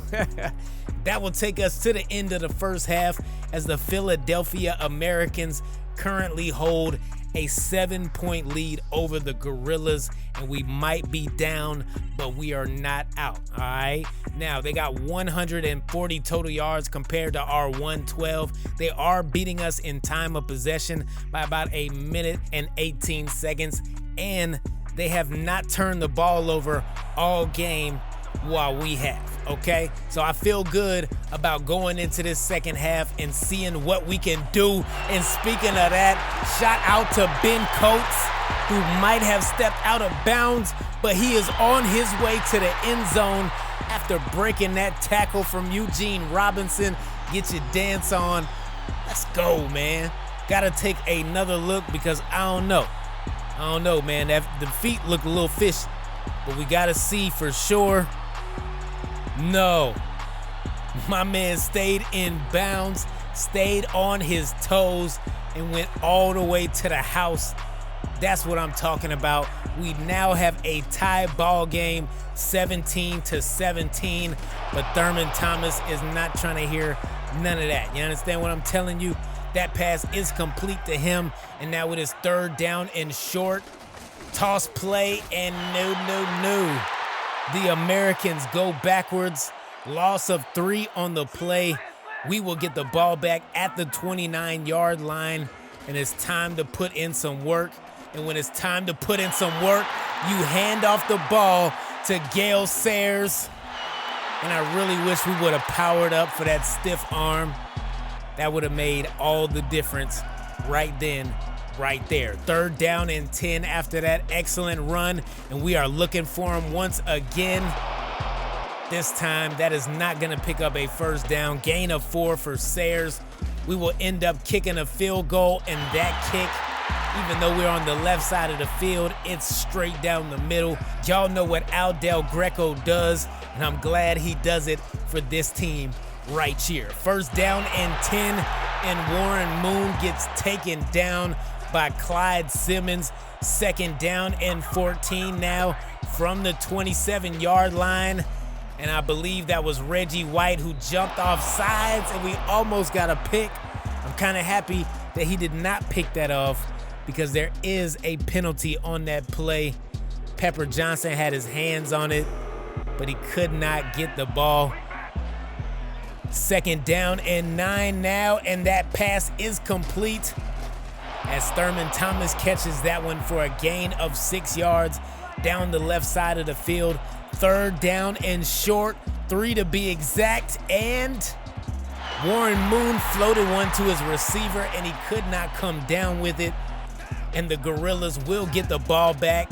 That will take us to the end of the first half as the Philadelphia Americans currently hold a 7-point lead over the Gorillas, and we might be down, but we are not out. All right. Now they got 140 total yards compared to our 112. They are beating us in time of possession by about 1 minute and 18 seconds, and they have not turned the ball over all game while we have. Okay, so I feel good about going into this second half and seeing what we can do. And speaking of that, shout out to Ben Coates, who might have stepped out of bounds, but he is on his way to the end zone after breaking that tackle from Eugene Robinson. Get your dance on. Let's go, man. Gotta take another look because I don't know, man. The feet look a little fishy, but we gotta see for sure. No, my man stayed in bounds, stayed on his toes, and went all the way to the house. That's what I'm talking about. We now have a tie ball game, 17-17, but Thurman Thomas is not trying to hear none of that. You understand what I'm telling you? That pass is complete to him, and now it is 3rd down and short. Toss play, and no. The Americans go backwards. Loss of 3 on the play. We will get the ball back at the 29-yard line, and it's time to put in some work. And when it's time to put in some work, you hand off the ball to Gale Sayers. And I really wish we would have powered up for that stiff arm. That would have made all the difference right then, right there. 3rd down and 10 after that excellent run, and we are looking for him once again. This time, that is not gonna pick up a first down. Gain of 4 for Sayers. We will end up kicking a field goal, and that kick, even though we're on the left side of the field, it's straight down the middle. Y'all know what Al Del Greco does, and I'm glad he does it for this team right here. 1st down and 10, and Warren Moon gets taken down by Clyde Simmons. 2nd down and 14 now from the 27-yard line. And I believe that was Reggie White who jumped off sides, and we almost got a pick. I'm kind of happy that he did not pick that off because there is a penalty on that play. Pepper Johnson had his hands on it, but he could not get the ball. 2nd down and 9 now, and that pass is complete as Thurman Thomas catches that one for a gain of 6 yards down the left side of the field. 3rd down and short, 3 to be exact, and Warren Moon floated one to his receiver, and he could not come down with it. And the Gorillas will get the ball back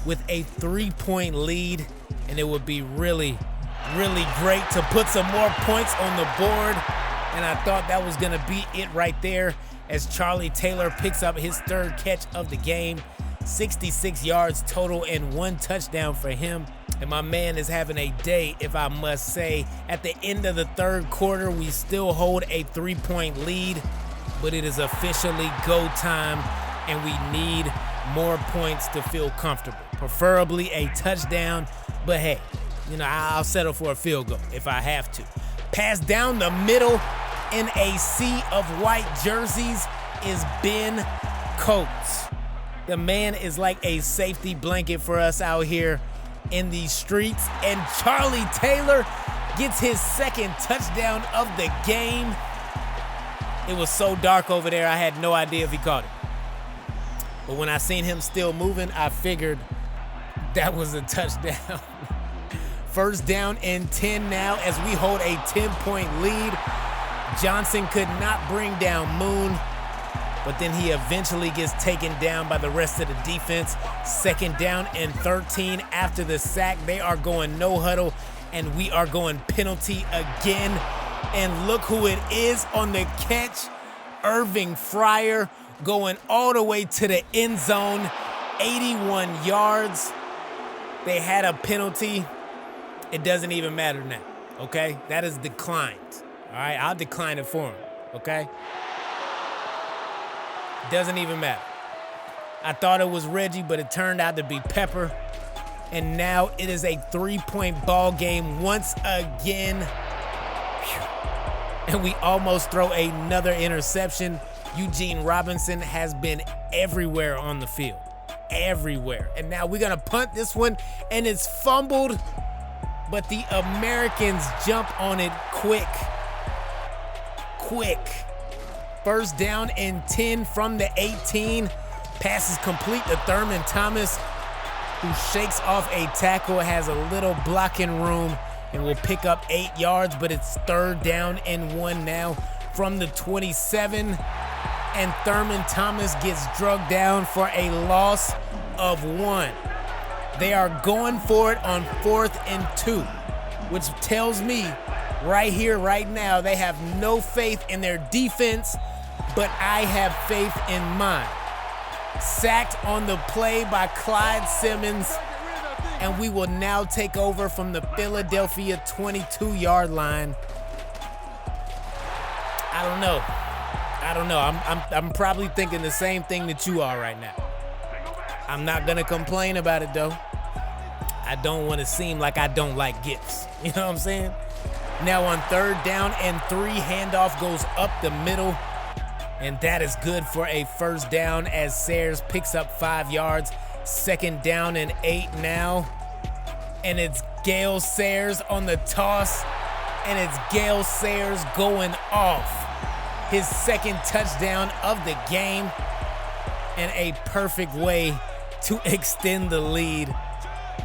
with a 3-point lead, and it would be really, really great to put some more points on the board. And I thought that was gonna be it right there as Charlie Taylor picks up his 3rd catch of the game. 66 yards total and 1 touchdown for him. And my man is having a day, if I must say. At the end of the 3rd quarter, we still hold a 3-point lead, but it is officially go time, and we need more points to feel comfortable. Preferably a touchdown, but hey, I'll settle for a field goal if I have to. Pass down the middle in a sea of white jerseys is Ben Coates. The man is like a safety blanket for us out here in these streets. And Charlie Taylor gets his 2nd touchdown of the game. It was so dark over there, I had no idea if he caught it. But when I seen him still moving, I figured that was a touchdown. First down and 10 now as we hold a 10-point lead. Johnson could not bring down Moon, but then he eventually gets taken down by the rest of the defense. Second down and 13 after the sack. They are going no huddle, and we are going penalty again. And look who it is on the catch. Irving Fryer going all the way to the end zone, 81 yards. They had a penalty. It doesn't even matter now, okay? That is declined, all right? I'll decline it for him, okay? Doesn't even matter. I thought it was Reggie, but it turned out to be Pepper. And now it is a 3-point ball game once again. Whew. And we almost throw another interception. Eugene Robinson has been everywhere on the field. Everywhere. And now we're gonna punt this one, and it's fumbled, but the Americans jump on it quick. First down and 10 from the 18. Pass is complete to Thurman Thomas, who shakes off a tackle, has a little blocking room, and will pick up 8 yards, but it's third down and 1 now from the 27. And Thurman Thomas gets drugged down for a loss of 1. They are going for it on 4th and 2, which tells me right here, right now, they have no faith in their defense, but I have faith in mine. Sacked on the play by Clyde Simmons, and we will now take over from the Philadelphia 22-yard line. I don't know. I'm probably thinking the same thing that you are right now. I'm not gonna complain about it though. I don't want to seem like I don't like gifts. You know what I'm saying? Now on third down and 3, handoff goes up the middle, and that is good for a first down as Sayers picks up 5 yards. Second down and 8 now, and it's Gale Sayers on the toss, and it's Gale Sayers going off. His second touchdown of the game, and a perfect way to extend the lead.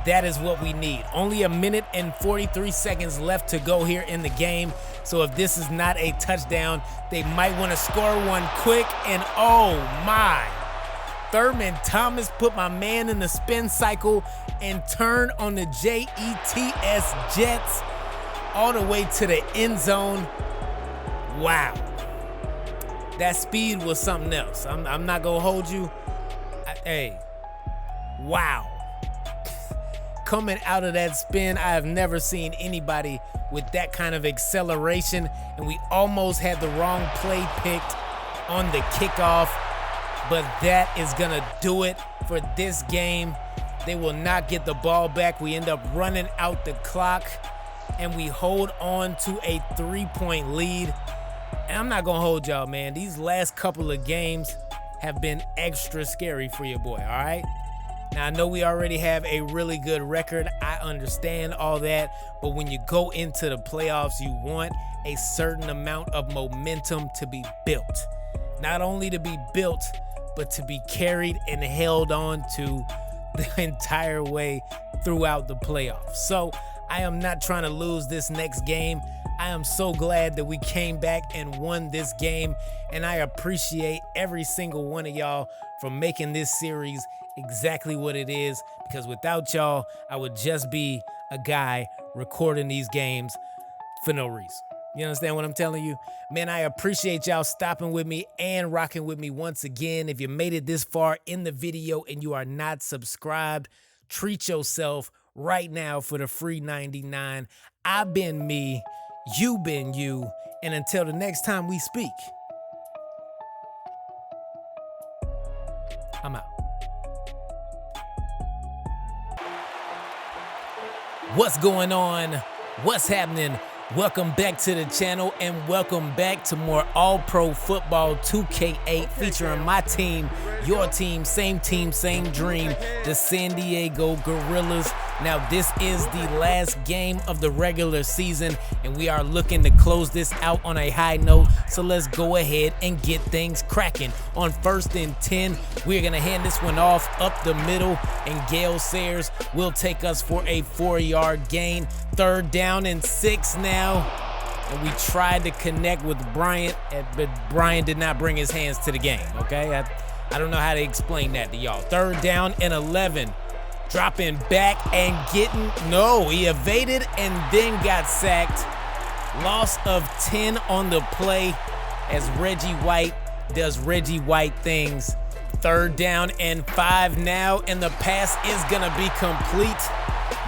That is what we need. Only 1 minute and 43 seconds left to go here in the game. So if this is not a touchdown, they might want to score one quick. And oh my, Thurman Thomas put my man in the spin cycle and turn on the Jets Jets all the way to the end zone. Wow. That speed was something else. I'm not gonna hold you. Hey, wow. Coming out of that spin, I have never seen anybody with that kind of acceleration, and we almost had the wrong play picked on the kickoff, but that is gonna do it for this game. They will not get the ball back. We end up running out the clock, and we hold on to a 3-point lead. And I'm not gonna hold y'all, man. These last couple of games have been extra scary for your boy, all right? Now, I know we already have a really good record. I understand all that. But when you go into the playoffs, you want a certain amount of momentum to be built. Not only to be built, but to be carried and held on to the entire way throughout the playoffs. So I am not trying to lose this next game. I am so glad that we came back and won this game, and I appreciate every single one of y'all for making this series exactly what it is, because without y'all, I would just be a guy recording these games for no reason. You understand what I'm telling you? Man, I appreciate y'all stopping with me and rocking with me once again. If you made it this far in the video and you are not subscribed, treat yourself right now for the free 99. I've been me, you been you, and until the next time we speak, I'm out. What's going on? What's happening? Welcome back to the channel and welcome back to more All-Pro Football 2K8 featuring my team, your team, same dream, the San Diego Gorillas. Now this is the last game of the regular season and we are looking to close this out on a high note, so let's go ahead and get things cracking. On 1st and 10, we're gonna hand this one off up the middle and Gale Sayers will take us for a 4-yard gain. 3rd down and 6 now. And we tried to connect with Bryant, but Bryant did not bring his hands to the game, okay? I don't know how to explain that to y'all. 3rd down and 11. Dropping back and getting, no, he evaded and then got sacked. Loss of 10 on the play as Reggie White does Reggie White things. 3rd down and 5 now, and the pass is gonna be complete.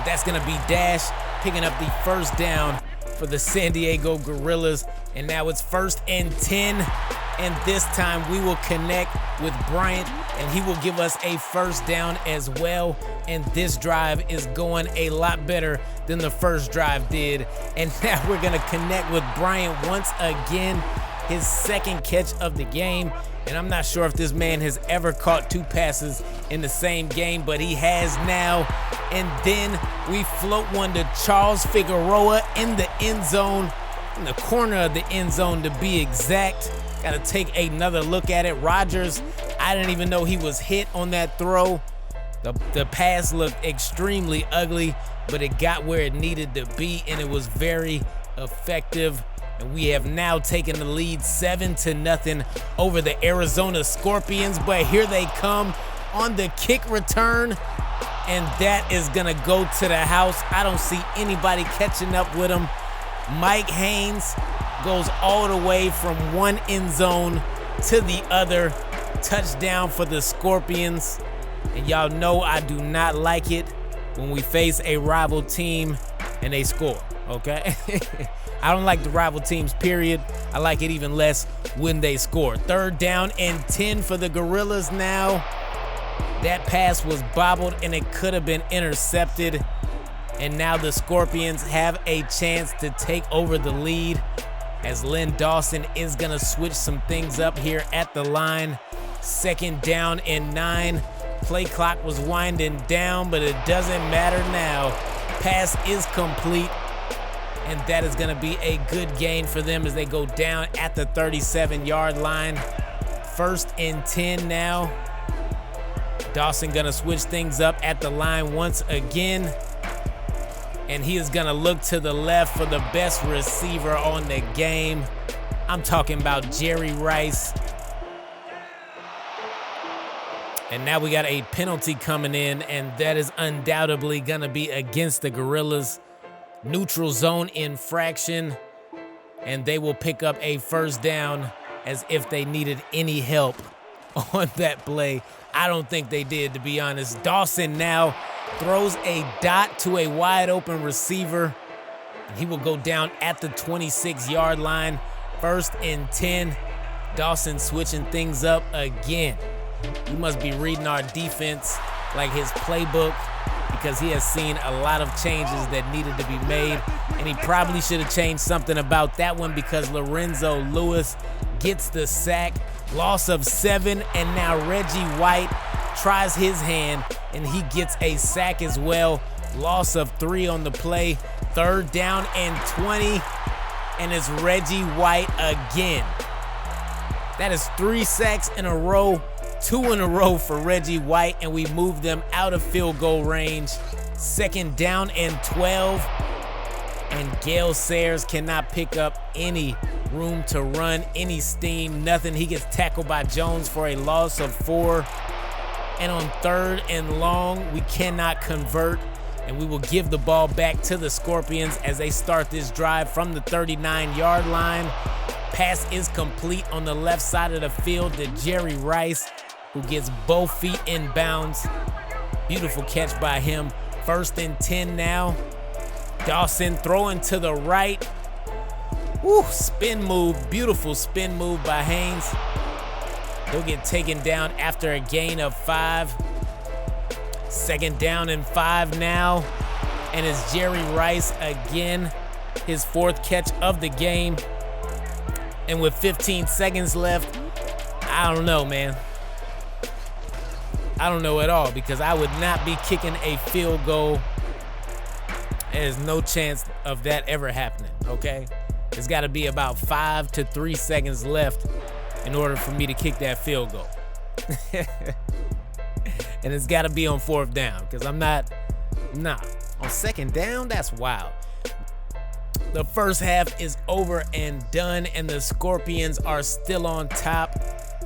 That's gonna be Dash picking up the 1st down for the San Diego Gorillas. And now it's 1st and 10. And this time we will connect with Bryant and he will give us a 1st down as well. And this drive is going a lot better than the first drive did. And now we're gonna connect with Bryant once again, his 2nd catch of the game. And I'm not sure if this man has ever caught 2 passes in the same game, but he has now. And then we float one to Charles Figueroa in the end zone, in the corner of the end zone to be exact. Gotta take another look at it. Rodgers, I didn't even know he was hit on that throw. The pass looked extremely ugly, but it got where it needed to be and it was very effective. And we have now taken the lead 7-0 over the Arizona Scorpions, but here they come on the kick return, and that is gonna go to the house. I don't see anybody catching up with him. Mike Haynes goes all the way from one end zone to the other. Touchdown for the Scorpions. And y'all know I do not like it when we face a rival team and they score, okay? I don't like the rival teams, period. I like it even less when they score. 3rd down and 10 for the Gorillas now. That pass was bobbled and it could have been intercepted. And now the Scorpions have a chance to take over the lead as Len Dawson is gonna switch some things up here at the line. 2nd down and 9. Play clock was winding down, but it doesn't matter now. Pass is complete. And that is gonna be a good gain for them as they go down at the 37-yard line. 1st and 10 now. Dawson gonna switch things up at the line once again. And he is gonna look to the left for the best receiver on the game. I'm talking about Jerry Rice. And now we got a penalty coming in, and that is undoubtedly gonna be against the Gorillas. Neutral zone infraction, and they will pick up a 1st down as if they needed any help on that play. I don't think they did, to be honest. Dawson now throws a dot to a wide open receiver. He will go down at the 26-yard line. 1st and 10. Dawson switching things up again. He must be reading our defense like his playbook, because he has seen a lot of changes that needed to be made, and he probably should have changed something about that one because Lorenzo Lewis gets the sack. Loss of 7, and now Reggie White tries his hand and he gets a sack as well. Loss of 3 on the play. 3rd down and 20, and it's Reggie White again. That is 3 sacks in a row. 2 in a row for Reggie White, and we move them out of field goal range. 2nd down and 12, and Gale Sayers cannot pick up any room to run, any steam, nothing. He gets tackled by Jones for a loss of 4. And on 3rd and long, we cannot convert, and we will give the ball back to the Scorpions as they start this drive from the 39-yard line. Pass is complete on the left side of the field to Jerry Rice, who gets both feet in bounds. Beautiful catch by him. 1st and 10 now. Dawson throwing to the right. Woo, spin move, beautiful spin move by Haynes. He'll get taken down after a gain of 5. 2nd down and 5 now. And it's Jerry Rice again. his 4th catch of the game. And with 15 seconds left, I don't know, man. I don't know at all, because I would not be kicking a field goal. There's no chance of that ever happening, okay? There's got to be about 5 to 3 seconds left in order for me to kick that field goal. And it's got to be on 4th down, because I'm not, on 2nd down, that's wild. The first half is over and done, and the Scorpions are still on top.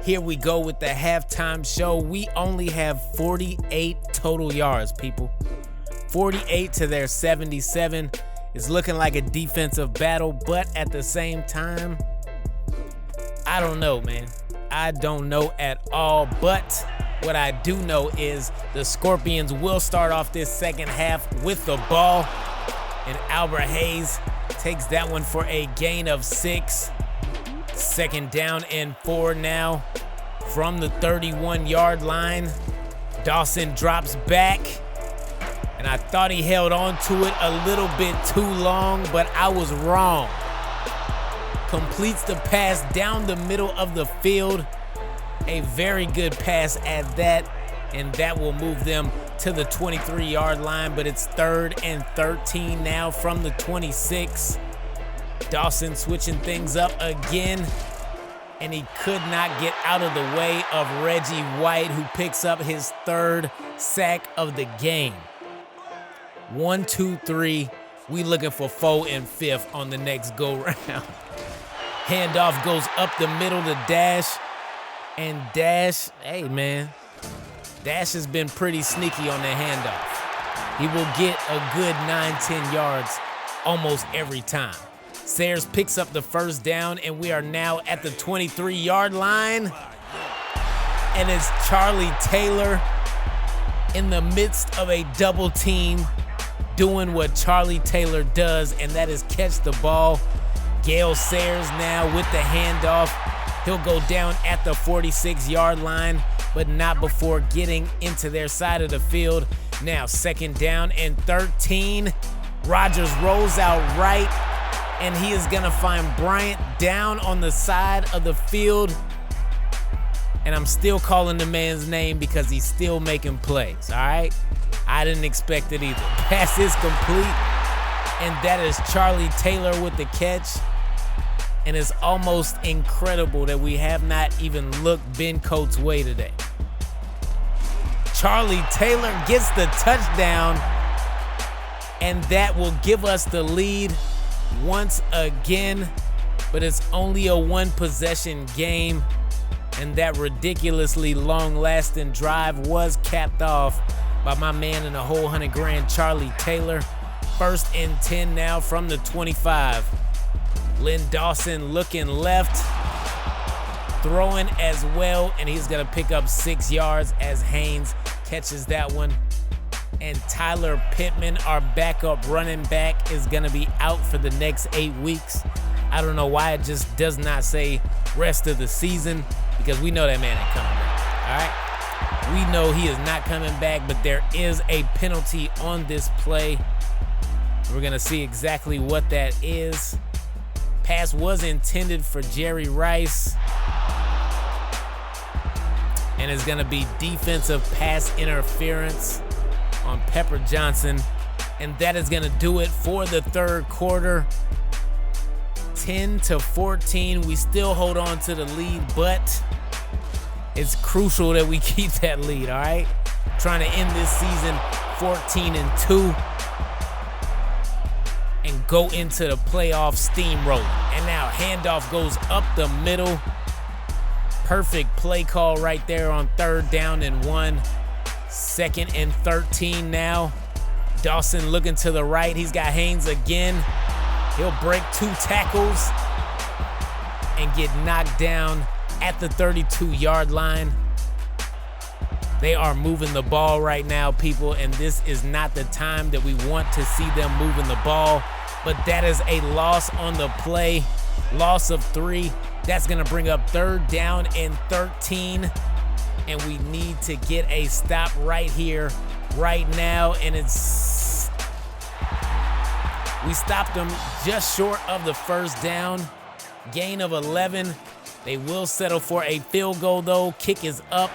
Here we go with the halftime show. We only have 48 total yards, people. 48 to their 77. It's looking like a defensive battle, but at the same time, I don't know, man. I don't know at all, but what I do know is the Scorpions will start off this second half with the ball, and Albert Hayes takes that one for a gain of 6. 2nd down and 4 now from the 31-yard line. Dawson drops back, and I thought he held on to it a little bit too long, but I was wrong. Completes the pass down the middle of the field. A very good pass at that, and that will move them to the 23-yard line, but it's 3rd and 13 now from the 26. Dawson switching things up again, and he could not get out of the way of Reggie White, who picks up his 3rd sack of the game. 1, 2, 3. We looking for 4 and 5th on the next go-round. Handoff goes up the middle to Dash, and Dash, hey man, Dash has been pretty sneaky on the handoff. He will get a good 9-10 yards almost every time. Sayers picks up the 1st down, and we are now at the 23-yard line. And it's Charlie Taylor in the midst of a double team doing what Charlie Taylor does, and that is catch the ball. Gale Sayers now with the handoff. He'll go down at the 46-yard line, but not before getting into their side of the field. Now 2nd down and 13. Rodgers rolls out right, and he is gonna find Bryant down on the side of the field. And I'm still calling the man's name because he's still making plays, all right? I didn't expect it either. Pass is complete, and that is Charlie Taylor with the catch. And it's almost incredible that we have not even looked Ben Coates' way today. Charlie Taylor gets the touchdown, and that will give us the lead once again, but it's only a 1-possession game, and that ridiculously long-lasting drive was capped off by my man in the whole $100,000, Charlie Taylor. 1st and 10 now from the 25. Len Dawson looking left, throwing as well, and he's gonna pick up 6 yards as Haynes catches that one. And Tyler Pittman, our backup running back, is gonna be out for the next 8 weeks. I don't know why it just does not say rest of the season, because we know that man ain't coming back, all right? We know he is not coming back, but there is a penalty on this play. We're gonna see exactly what that is. Pass was intended for Jerry Rice, and it's gonna be defensive pass interference on Pepper Johnson, and that is gonna do it for the 3rd quarter. 10-14, we still hold on to the lead, but it's crucial that we keep that lead, all right? Trying to end this season 14-2 and go into the playoff steamrolling. And now handoff goes up the middle. Perfect play call right there on 3rd down and 1. 2nd and 13 now. Dawson looking to the right. He's got Haynes again. He'll break 2 tackles and get knocked down at the 32-yard line. They are moving the ball right now, people, and this is not the time that we want to see them moving the ball. But that is a loss on the play, loss of 3. That's gonna bring up 3rd down and 13. And we need to get a stop right here, right now. And it's We stopped them just short of the first down. Gain of 11. They will settle for a field goal, though. Kick is up,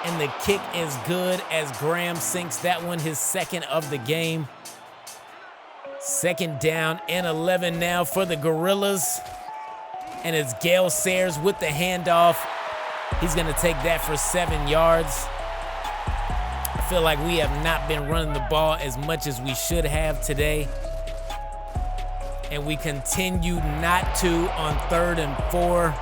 and the kick is good as Graham sinks that one, his second of the game. 2nd down and 11 now for the Gorillas. And it's Gale Sayers with the handoff. He's going to take that for 7 yards. I feel like we have not been running the ball as much as we should have today. And we continue not to on 3rd and 4.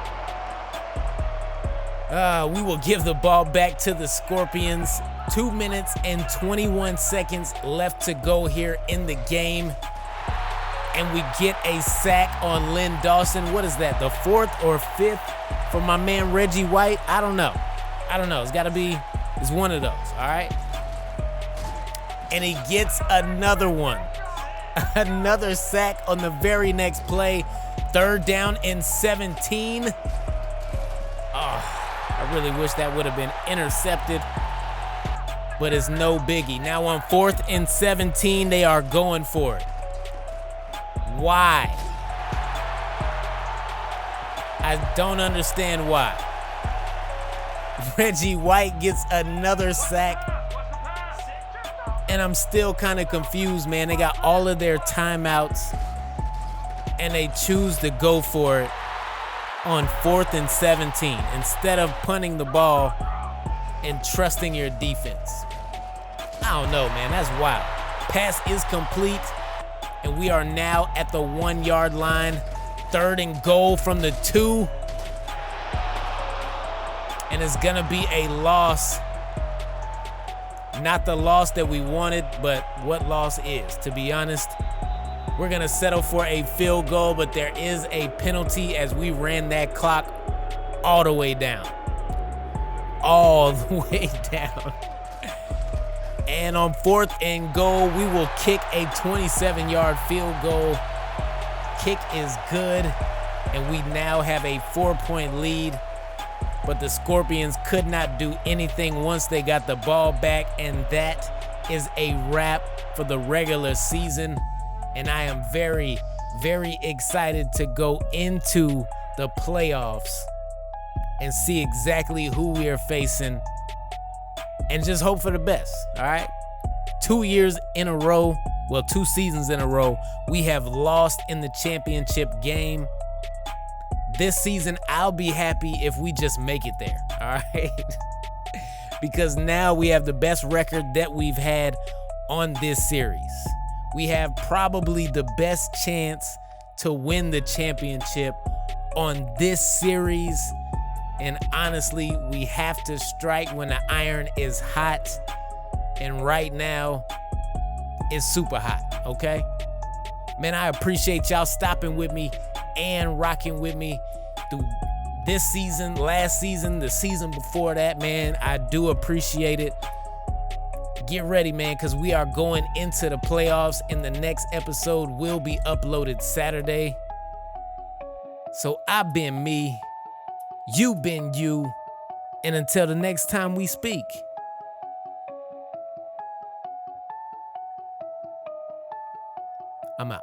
We will give the ball back to the Scorpions. 2 minutes and 21 seconds left to go here in the game. And we get a sack on Len Dawson. What is that, the 4th or 5th for my man Reggie White? I don't know. It's got to be, it's one of those, all right? And he gets another one. Another sack on the very next play. 3rd down and 17. I really wish that would have been intercepted, but it's no biggie. Now on 4th and 17, they are going for it. Why? I don't understand why. Reggie White gets another sack, and I'm still kind of confused, man. They got all of their timeouts, and they choose to go for it on 4th and 17 instead of punting the ball and trusting your defense. I don't know, man. That's wild. Pass is complete, and we are now at the 1 yard line. 3rd and goal from the 2. And it's going to be a loss. Not the loss that we wanted, but what loss is, to be honest. We're going to settle for a field goal, but there is a penalty as we ran that clock all the way down. All the way down. And on 4th and goal, we will kick a 27-yard field goal. Kick is good, and we now have a 4-point lead. But the Scorpions could not do anything once they got the ball back, and that is a wrap for the regular season. And I am very, very excited to go into the playoffs and see exactly who we are facing and just hope for the best, all right? 2 years in a row, well, 2 seasons in a row, we have lost in the championship game. This season, I'll be happy if we just make it there, all right? Because now we have the best record that we've had on this series. We have probably the best chance to win the championship on this series. And honestly, we have to strike when the iron is hot. And right now, it's super hot, okay? Man, I appreciate y'all stopping with me and rocking with me through this season, last season, the season before that, man. I do appreciate it. Get ready, man, because we are going into the playoffs, and the next episode will be uploaded Saturday. So I've been me, you've been you, and until the next time we speak, I'm out.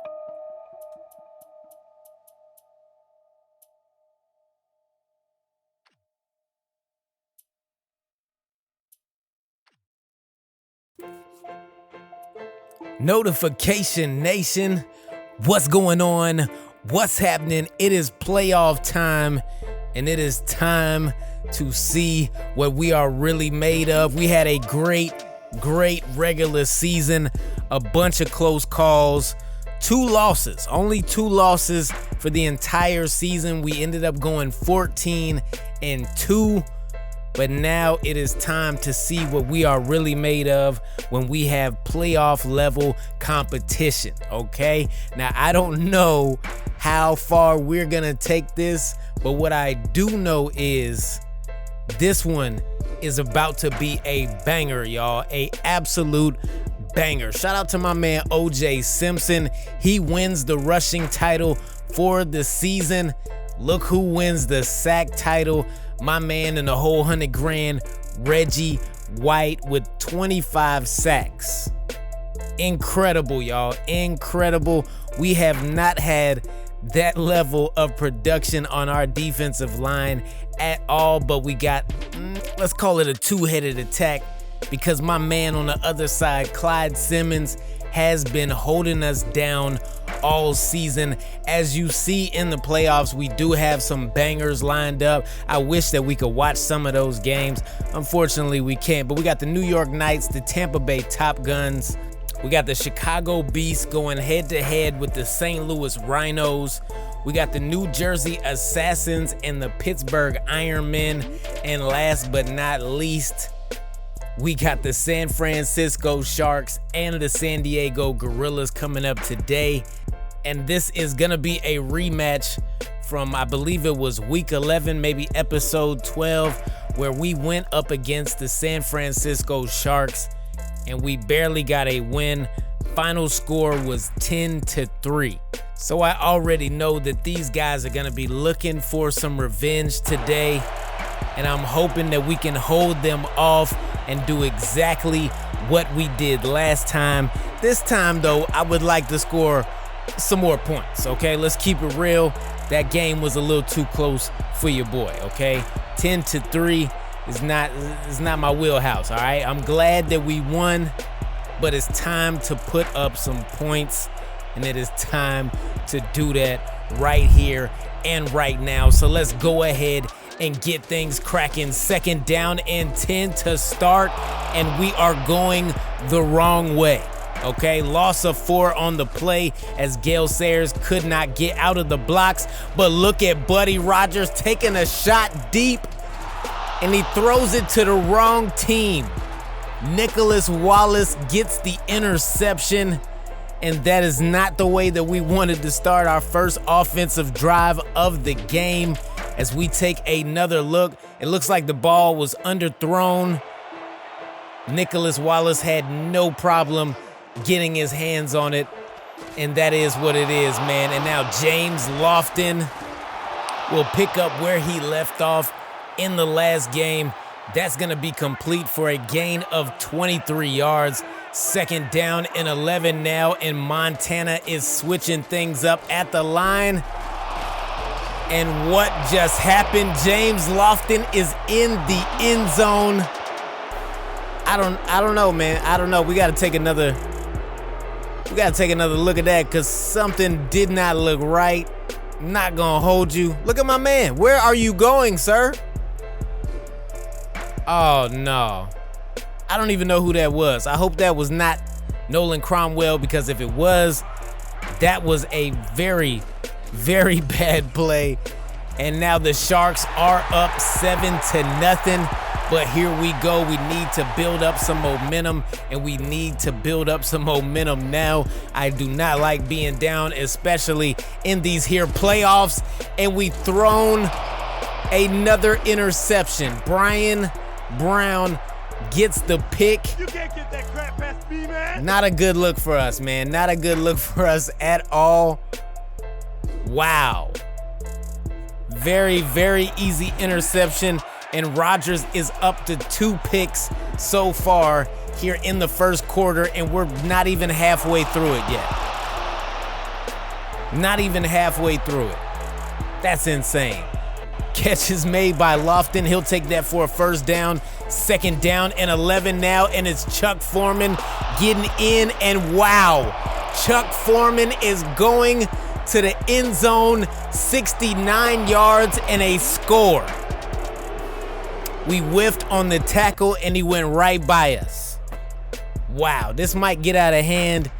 Notification Nation, what's going on? What's happening? It is playoff time, and it is time to see what we are really made of. We had a great regular season, a bunch of close calls, 2 losses, only 2 losses for the entire season. We ended up going 14-2. But now it is time to see what we are really made of when we have playoff level competition, okay? Now, I don't know how far we're gonna take this, but what I do know is this one is about to be a banger, y'all, a absolute banger. Shout out to my man OJ Simpson. He wins the rushing title for the season. Look who wins the sack title. My man in the whole $100,000, Reggie White, with 25 sacks. Incredible, y'all. Incredible. We have not had that level of production on our defensive line at all, but we got, let's call it a two-headed attack, because my man on the other side, Clyde Simmons, has been holding us down all season. As you see in the playoffs, we do have some bangers lined up. I wish that we could watch some of those games. Unfortunately, we can't, but we got the New York Knights, the Tampa Bay Top Guns. We got the Chicago Beasts going head-to-head with the St. Louis Rhinos. We got the New Jersey Assassins and the Pittsburgh Ironmen. And last but not least, we got the San Francisco Sharks and the San Diego Gorillas coming up today. And this is going to be a rematch from, I believe it was week 11, maybe episode 12, where we went up against the San Francisco Sharks and we barely got a win. Final score was 10-3. So I already know that these guys are going to be looking for some revenge today. And I'm hoping that we can hold them off and do exactly what we did last time. This time, though, I would like to score some more points, okay? Let's keep it real. That game was a little too close for your boy, okay? 10-3 is not my wheelhouse, all right? I'm glad that we won, but it's time to put up some points, and it is time to do that right here and right now. So let's go ahead and get things cracking. Second down and 10 to start, and we are going the wrong way. Okay, loss of 4 on the play as Gale Sayers could not get out of the blocks. But look at Buddy Rogers taking a shot deep, and he throws it to the wrong team. Nicholas Wallace gets the interception, and that is not the way that we wanted to start our first offensive drive of the game. As we take another look, it looks like the ball was underthrown. Nicholas Wallace had no problem getting his hands on it, and that is what it is, man. And now James Lofton will pick up where he left off in the last game. That's going to be complete for a gain of 23 yards. Second down and 11 now, and Montana is switching things up at the line. And what just happened? James Lofton is in the end zone. I don't know, man. I don't know. We got to take another look at that, because something did not look right. Not gonna hold you. Look at my man. Where are you going, sir? Oh no. I don't even know who that was. I hope that was not Nolan Cromwell, because if it was, that was a very, very bad play. And now the Sharks are up 7-0. But here we go. We need to build up some momentum, and we need to build up some momentum now. I do not like being down, especially in these here playoffs. And we thrown another interception. Brian Brown gets the pick. You can't get that crap past me, man. Not a good look for us, man. Not a good look for us at all. Wow. Very, very easy interception. And Rodgers is up to 2 picks so far here in the first quarter, and we're not even halfway through it yet. Not even halfway through it. That's insane. Catch is made by Lofton. He'll take that for a first down. Second down and 11 now, and it's Chuck Foreman getting in, and wow, Chuck Foreman is going to the end zone, 69 yards and a score. We whiffed on the tackle, and he went right by us. Wow, this might get out of hand,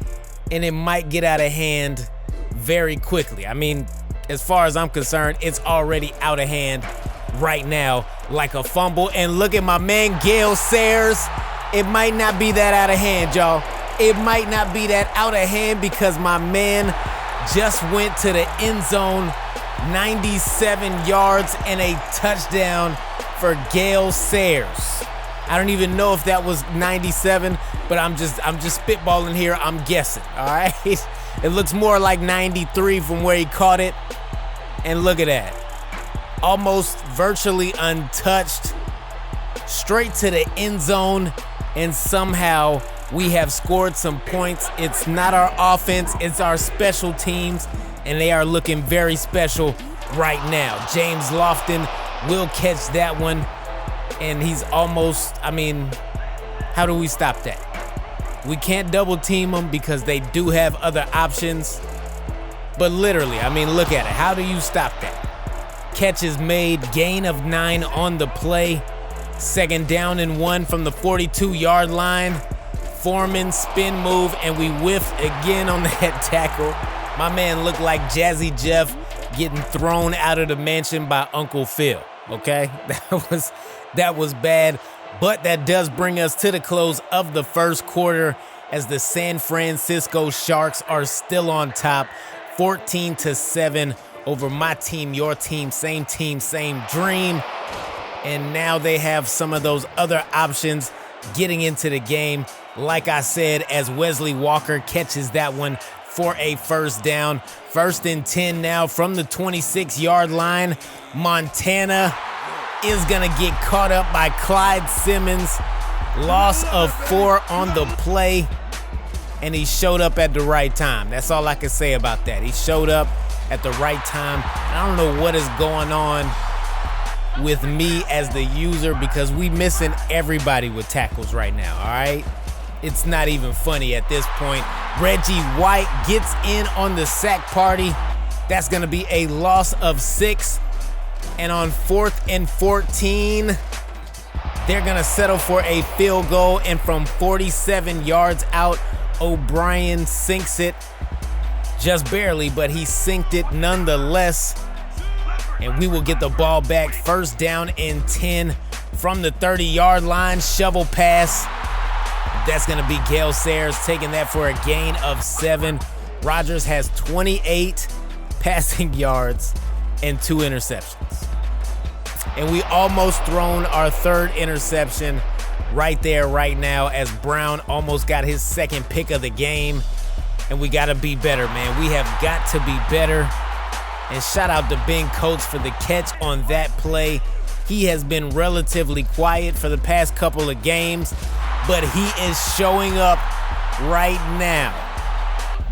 and it might get out of hand very quickly. I mean, as far as I'm concerned, it's already out of hand right now, like a fumble. And look at my man, Gale Sayers. It might not be that out of hand, y'all. It might not be that out of hand, because my man just went to the end zone, 97 yards and a touchdown for Gale Sayers. I don't even know if that was 97, but I'm just spitballing here. I'm guessing, all right? It looks more like 93 from where he caught it. And look at that. Almost virtually untouched. Straight to the end zone, and somehow We have scored some points. It's not our offense, it's our special teams, and they are looking very special right now. James Lofton will catch that one, and he's almost, how do we stop that? We can't double team them because they do have other options. But literally, look at it. How do you stop that? Catch is made, gain of 9 on the play. 2nd down and 1 from the 42-yard line. Foreman spin move, and we whiff again on that tackle. My man looked like Jazzy Jeff getting thrown out of the mansion by Uncle Phil, okay? That was bad. But that does bring us to the close of the first quarter as the San Francisco Sharks are still on top, 14-7 over my team, your team, same dream. And now they have some of those other options getting into the game. Like I said, as Wesley Walker catches that one for a first down. 1st and 10 now from the 26-yard line. Montana is gonna get caught up by Clyde Simmons. Loss of 4 on the play, and he showed up at the right time. That's all I can say about that. He showed up at the right time. I don't know what is going on with me as the user because we missing everybody with tackles right now, all right? It's not even funny at this point. Reggie White gets in on the sack party. That's gonna be a loss of 6. And on 4th and 14, they're gonna settle for a field goal, and from 47 yards out, O'Brien sinks it. Just barely, but he sinked it nonetheless. And we will get the ball back. 1st down and 10 from the 30-yard line. Shovel pass. That's gonna be Gale Sayers taking that for a gain of 7. Rodgers has 28 passing yards and 2 interceptions. And we almost thrown our 3rd interception right there, right now, as Brown almost got his 2nd pick of the game. And we gotta be better, man. We have got to be better. And shout out to Ben Coates for the catch on that play. He has been relatively quiet for the past couple of games, but he is showing up right now.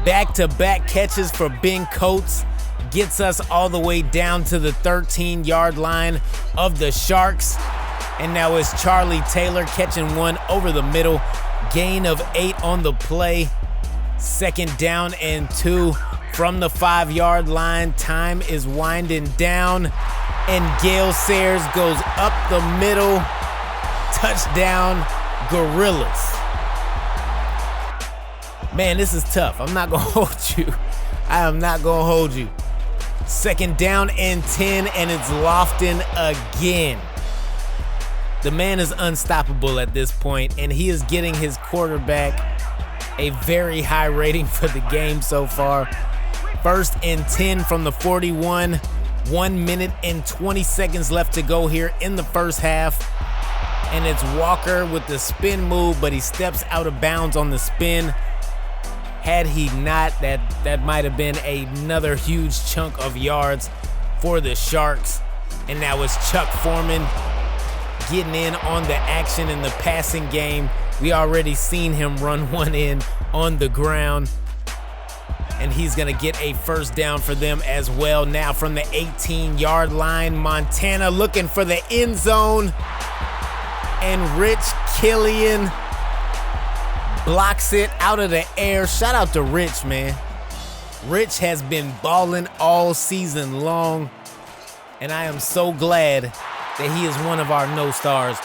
Back-to-back catches for Ben Coates gets us all the way down to the 13-yard line of the Sharks. And now it's Charlie Taylor catching one over the middle. Gain of 8 on the play. 2nd down and 2 from the 5-yard line. Time is winding down. And Gale Sayers goes up the middle. Touchdown, Gorillas. Man, this is tough. I'm not going to hold you. I am not going to hold you. 2nd down and 10, and it's Lofton again. The man is unstoppable at this point, and he is getting his quarterback a very high rating for the game so far. 1st and 10 from the 41. 1 minute and 20 seconds left to go here in the first half. And it's Walker with the spin move, but he steps out of bounds on the spin. Had he not, that might have been another huge chunk of yards for the Sharks. And now it's Chuck Foreman getting in on the action in the passing game. We already seen him run one in on the ground. And he's gonna get a first down for them as well. Now from the 18-yard line, Montana looking for the end zone. And Rich Killian blocks it out of the air. Shout out to Rich, man. Rich has been balling all season long, and I am so glad that he is one of our no-stars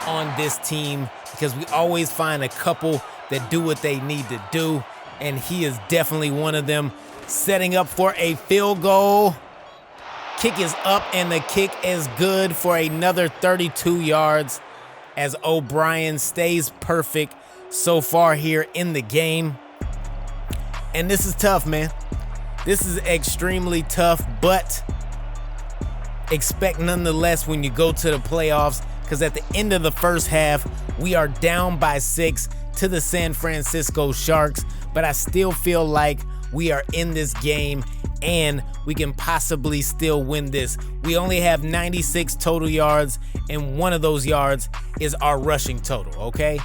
on this team, because we always find a couple that do what they need to do, and he is definitely one of them. Setting up for a field goal. Kick is up, and the kick is good for another 32 yards as O'Brien stays perfect so far here in the game. And this is tough, man. This is extremely tough, but expect nonetheless when you go to the playoffs, because at the end of the first half, we are down by 6 to the San Francisco Sharks, but I still feel like we are in this game and we can possibly still win this. We only have 96 total yards, and one of those yards is our rushing total, okay?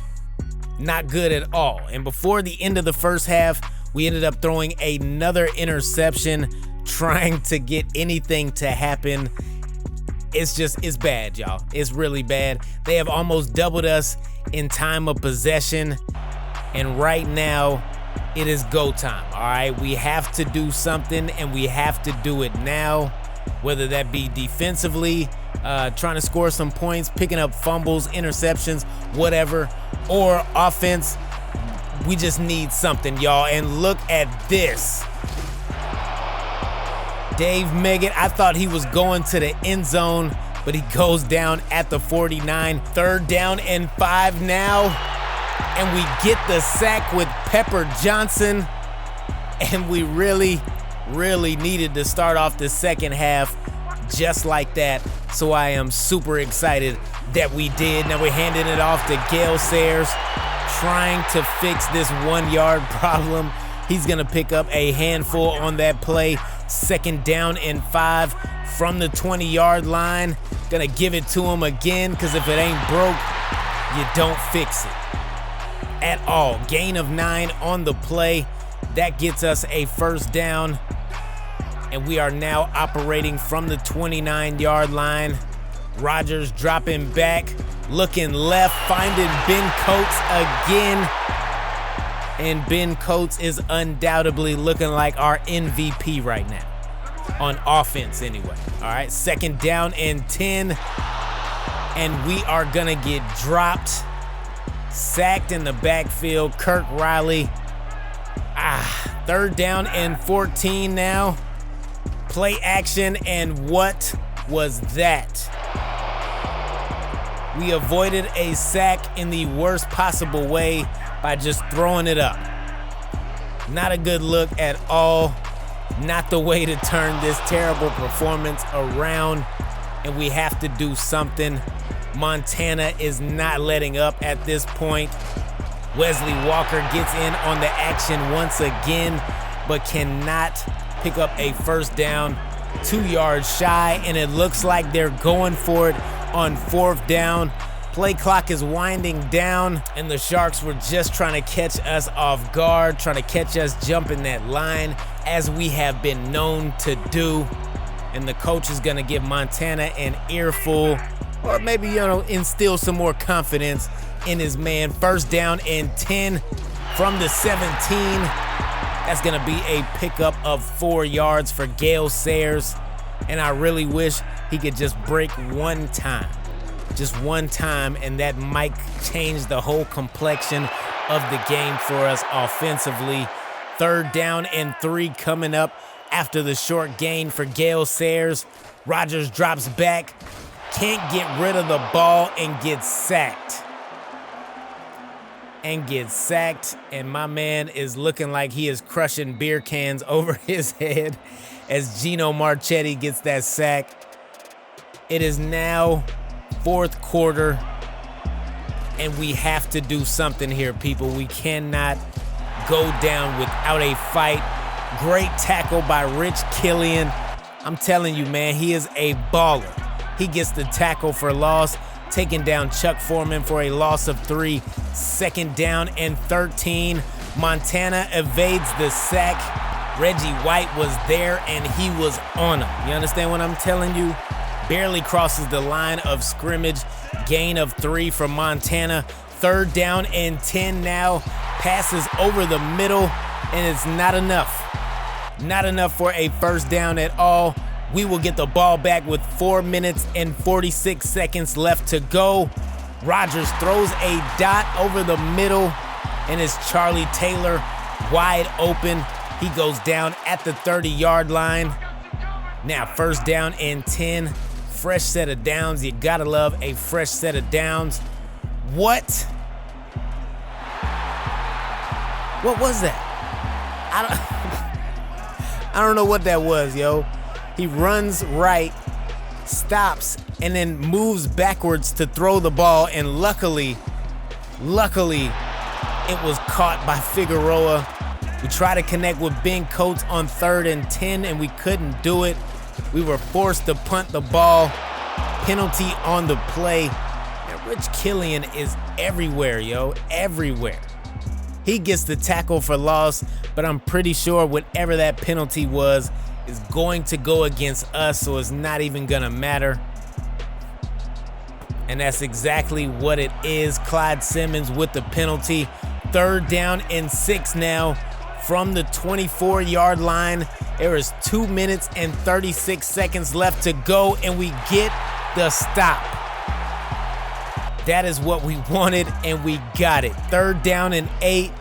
not good at all. And before the end of the first half, we ended up throwing another interception, trying to get anything to happen. It's bad, y'all. It's really bad. They have almost doubled us in time of possession. And right now, it is go time, all right? We have to do something, and we have to do it now, whether that be defensively, trying to score some points, picking up fumbles, interceptions, whatever, or offense. We just need something, y'all. And look at this. Dave Meggett, I thought he was going to the end zone, but he goes down at the 49. 3rd down and 5 now. And we get the sack with Pepper Johnson. And we really needed to start off the second half just like that. So I am super excited that we did. Now we're handing it off to Gale Sayers, trying to fix this 1-yard problem. He's gonna pick up a handful on that play. 2nd down and 5 from the 20-yard line. Gonna give it to him again, because if it ain't broke, you don't fix it at all. Gain of 9 on the play. That gets us a 1st down. And we are now operating from the 29-yard line. Rodgers dropping back, looking left, finding Ben Coates again. And Ben Coates is undoubtedly looking like our MVP right now. On offense, anyway. All right, 2nd down and 10. And we are gonna get dropped. Sacked in the backfield, Kirk Riley. 3rd down and 14 now. Play action, and what was that? We avoided a sack in the worst possible way by just throwing it up. Not a good look at all. Not the way to turn this terrible performance around, and we have to do something. Montana is not letting up at this point. Wesley Walker gets in on the action once again, but cannot pick up a 1st down. 2 yards shy, and it looks like they're going for it on 4th down. Play clock is winding down, and the Sharks were just trying to catch us off guard, trying to catch us jumping that line, as we have been known to do. And the coach is gonna give Montana an earful, or maybe, instill some more confidence in his man. 1st down and 10 from the 17. That's gonna be a pickup of 4 yards for Gale Sayers. And I really wish he could just break one time. Just one time, and that might change the whole complexion of the game for us offensively. 3rd down and 3 coming up after the short gain for Gale Sayers. Rodgers drops back, can't get rid of the ball, and gets sacked. And my man is looking like he is crushing beer cans over his head as Gino Marchetti gets that sack. It is now 4th quarter, and we have to do something here, people. We cannot go down without a fight. Great tackle by Rich Killian. I'm telling you, man, he is a baller. He gets the tackle for loss, taking down Chuck Foreman for a loss of 3. 2nd down and 13. Montana evades the sack. Reggie White was there, and he was on him. You understand what I'm telling you? Barely crosses the line of scrimmage. Gain of 3 from Montana. 3rd down and 10 now. Passes over the middle, and it's not enough. Not enough for a 1st down at all. We will get the ball back with 4 minutes and 46 seconds left to go. Rodgers throws a dot over the middle, and it's Charlie Taylor wide open. He goes down at the 30-yard line. Now 1st down and 10. Fresh set of downs. You gotta love a fresh set of downs. What was that? I don't know what that was, yo. He runs right, stops, and then moves backwards to throw the ball, and luckily, it was caught by Figueroa. We tried to connect with Ben Coates on 3rd and 10, and we couldn't do it. We were forced to punt the ball. Penalty on the play. And Rich Killian is everywhere, yo, everywhere. He gets the tackle for loss, but I'm pretty sure whatever that penalty was is going to go against us, so it's not even gonna matter. And that's exactly what it is. Clyde Simmons with the penalty. 3rd down and 6 now from the 24-yard line. There is 2 minutes and 36 seconds left to go, and we get the stop. That is what we wanted, and we got it. 3rd down and 8,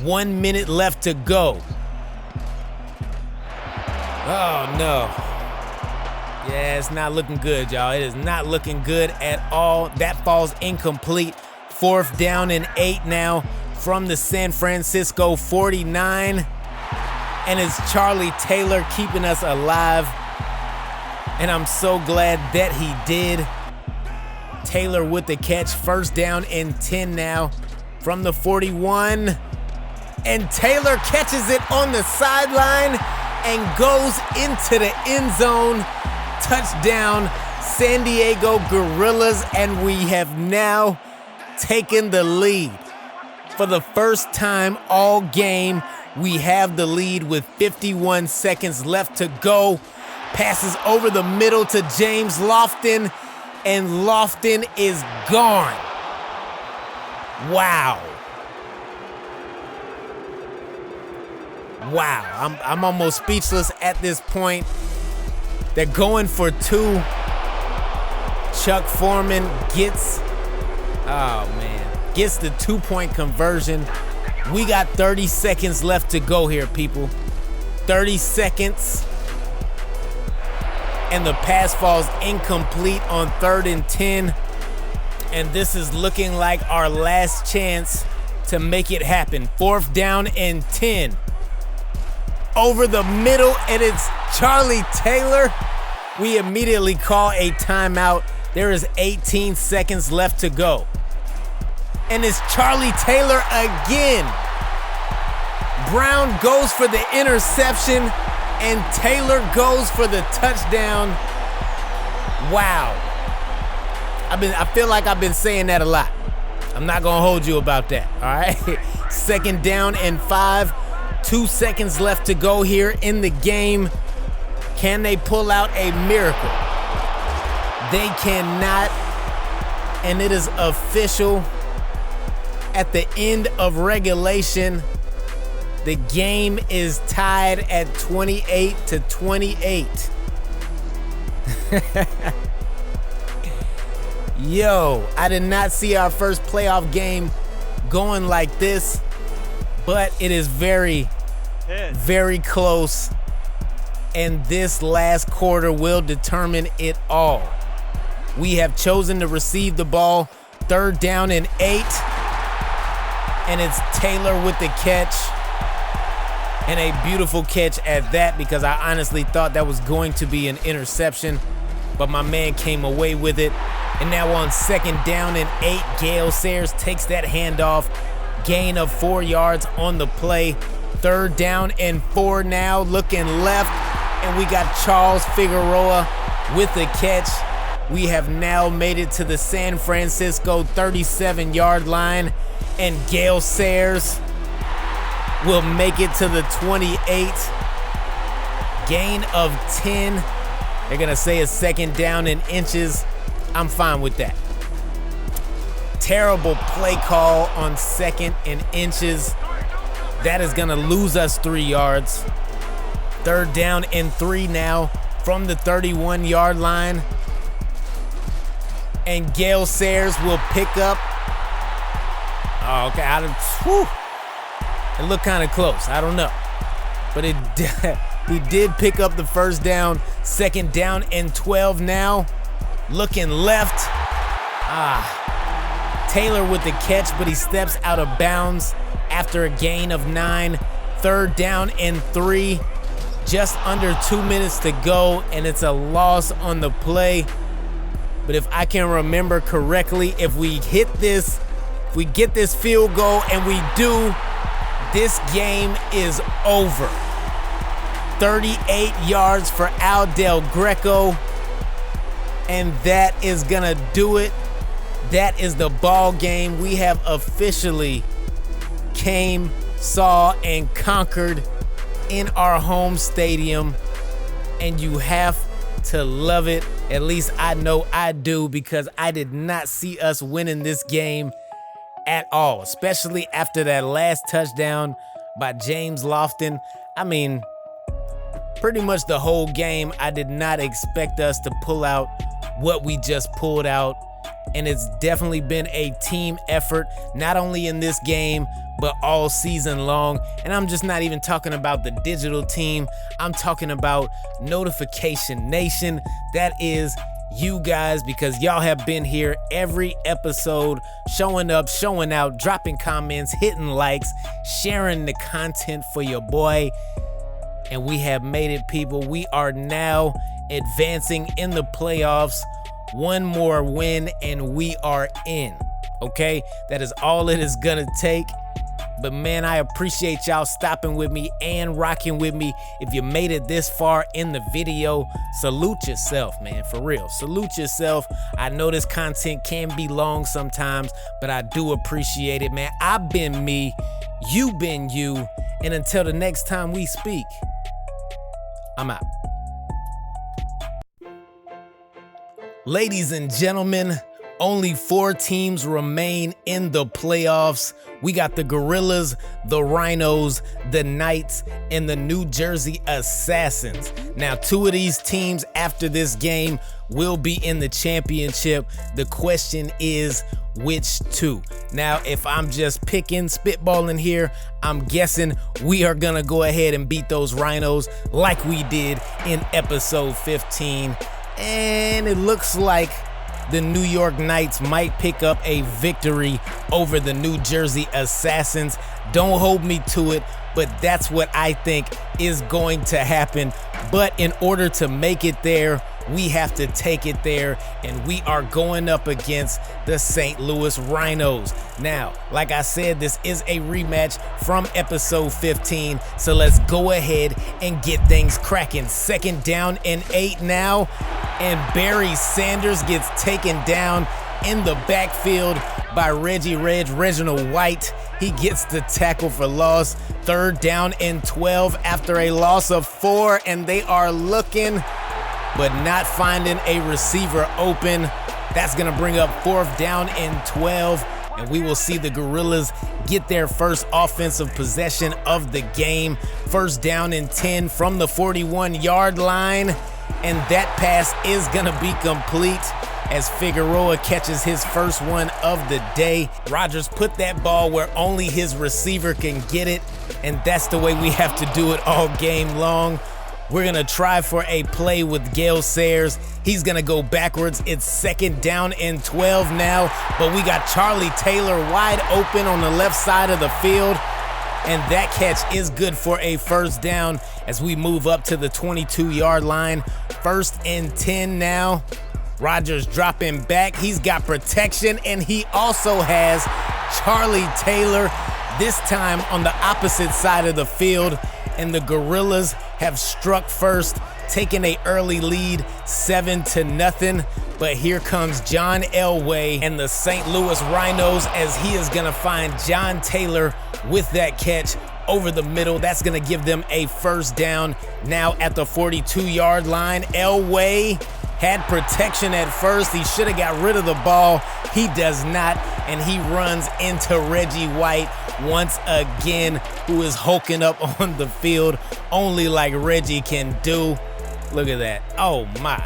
1 minute left to go. Oh no. Yeah, it's not looking good, y'all. It is not looking good at all. That falls incomplete. 4th down and 8 now from the San Francisco 49. And it's Charlie Taylor keeping us alive. And I'm so glad that he did. Taylor with the catch. 1st down and 10 now from the 41. And Taylor catches it on the sideline and goes into the end zone. Touchdown, San Diego Gorillas, and we have now taken the lead. For the first time all game, we have the lead with 51 seconds left to go. Passes over the middle to James Lofton, and Lofton is gone. Wow. Wow, I'm almost speechless at this point. They're going for 2. Chuck Foreman gets the 2-point conversion. We got 30 seconds left to go here, people. 30 seconds. And the pass falls incomplete on 3rd and 10. And this is looking like our last chance to make it happen. 4th down and 10. Over the middle, and it's Charlie Taylor. We immediately call a timeout. There is 18 seconds left to go. And it's Charlie Taylor again. Brown goes for the interception, and Taylor goes for the touchdown. Wow. I feel like I've been saying that a lot. I'm not gonna hold you about that, all right? 2nd down and 5. 2 seconds left to go here in the game. Can they pull out a miracle? They cannot, and it is official. At the end of regulation, the game is tied at 28-28. Yo, I did not see our first playoff game going like this, but it is very, very close. And this last quarter will determine it all. We have chosen to receive the ball. 3rd down and 8. And it's Taylor with the catch. And a beautiful catch at that, because I honestly thought that was going to be an interception. But my man came away with it. And now on 2nd down and 8, Gale Sayers takes that handoff. Gain of 4 yards on the play. 3rd down and 4 now, looking left. And we got Charles Figueroa with the catch. We have now made it to the San Francisco 37-yard line. And Gale Sayers will make it to the 28. Gain of 10. They're going to say a 2nd down in inches. I'm fine with that. Terrible play call on 2nd and inches. That is going to lose us 3 yards. 3rd down and 3 now from the 31-yard line. And Gale Sayers will pick up. Oh, okay. It looked kind of close. I don't know. But he did pick up the 1st down. 2nd down and 12 now. Looking left. Taylor with the catch, but he steps out of bounds after a gain of 9. 3rd down and 3. Just under 2 minutes to go, and it's a loss on the play. But if I can remember correctly, if we get this field goal, and we do, this game is over. 38 yards for Al Del Greco, and that is gonna do it. that is the ball game. We have officially came, saw, and conquered in our home stadium, and you have to love it. At least I know I do, because I did not see us winning this game at all, especially after that last touchdown by James Lofton. I mean, pretty much the whole game, I did not expect us to pull out what we just pulled out. And it's definitely been a team effort, not only in this game, but all season long. And I'm just not even talking about the digital team. I'm talking about Notification Nation. That is you guys, because y'all have been here every episode, showing up, showing out, dropping comments, hitting likes, sharing the content for your boy. And we have made it, people. We are now advancing in the playoffs. One more win and we are in, okay? That is all it is gonna take. But man, I appreciate y'all stopping with me and rocking with me. If you made it this far in the video, salute yourself, man, for real. Salute yourself. I know this content can be long sometimes, but I do appreciate it, man. I've been me, you been you, and until the next time we speak, I'm out. Ladies and gentlemen, only 4 teams remain in the playoffs. We got the Gorillas, the Rhinos, the Knights, and the New Jersey Assassins. Now, 2 of these teams after this game will be in the championship. The question is, which 2? Now, if I'm just spitballing here, I'm guessing we are gonna go ahead and beat those Rhinos like we did in episode 15. And it looks like the New York Knights might pick up a victory over the New Jersey Assassins. Don't hold me to it, but that's what I think is going to happen. But in order to make it there, we have to take it there, and we are going up against the St. Louis Rhinos. Now, like I said, this is a rematch from episode 15, so let's go ahead and get things cracking. 2nd down and 8 now, and Barry Sanders gets taken down in the backfield by Reginald White. He gets the tackle for loss. 3rd down and 12 after a loss of 4, and they are looking but not finding a receiver open. That's gonna bring up 4th down and 12, and we will see the Gorillas get their first offensive possession of the game. 1st down and 10 from the 41-yard line, and that pass is gonna be complete as Figueroa catches his first one of the day. Rodgers put that ball where only his receiver can get it, and that's the way we have to do it all game long. We're gonna try for a play with Gale Sayers. He's gonna go backwards. It's 2nd down and 12 now, but we got Charlie Taylor wide open on the left side of the field, and that catch is good for a 1st down as we move up to the 22-yard line. 1st and 10 now. Rodgers dropping back. He's got protection, and he also has Charlie Taylor, this time on the opposite side of the field, and the Gorillas have struck first, taking an early lead, 7-0. But here comes John Elway and the St. Louis Rhinos, as he is gonna find John Taylor with that catch over the middle. That's gonna give them a 1st down now at the 42-yard line. Elway had protection at first. He should have got rid of the ball. He does not, and he runs into Reggie White once again, who is hulking up on the field, only like Reggie can do. Look at that. Oh my.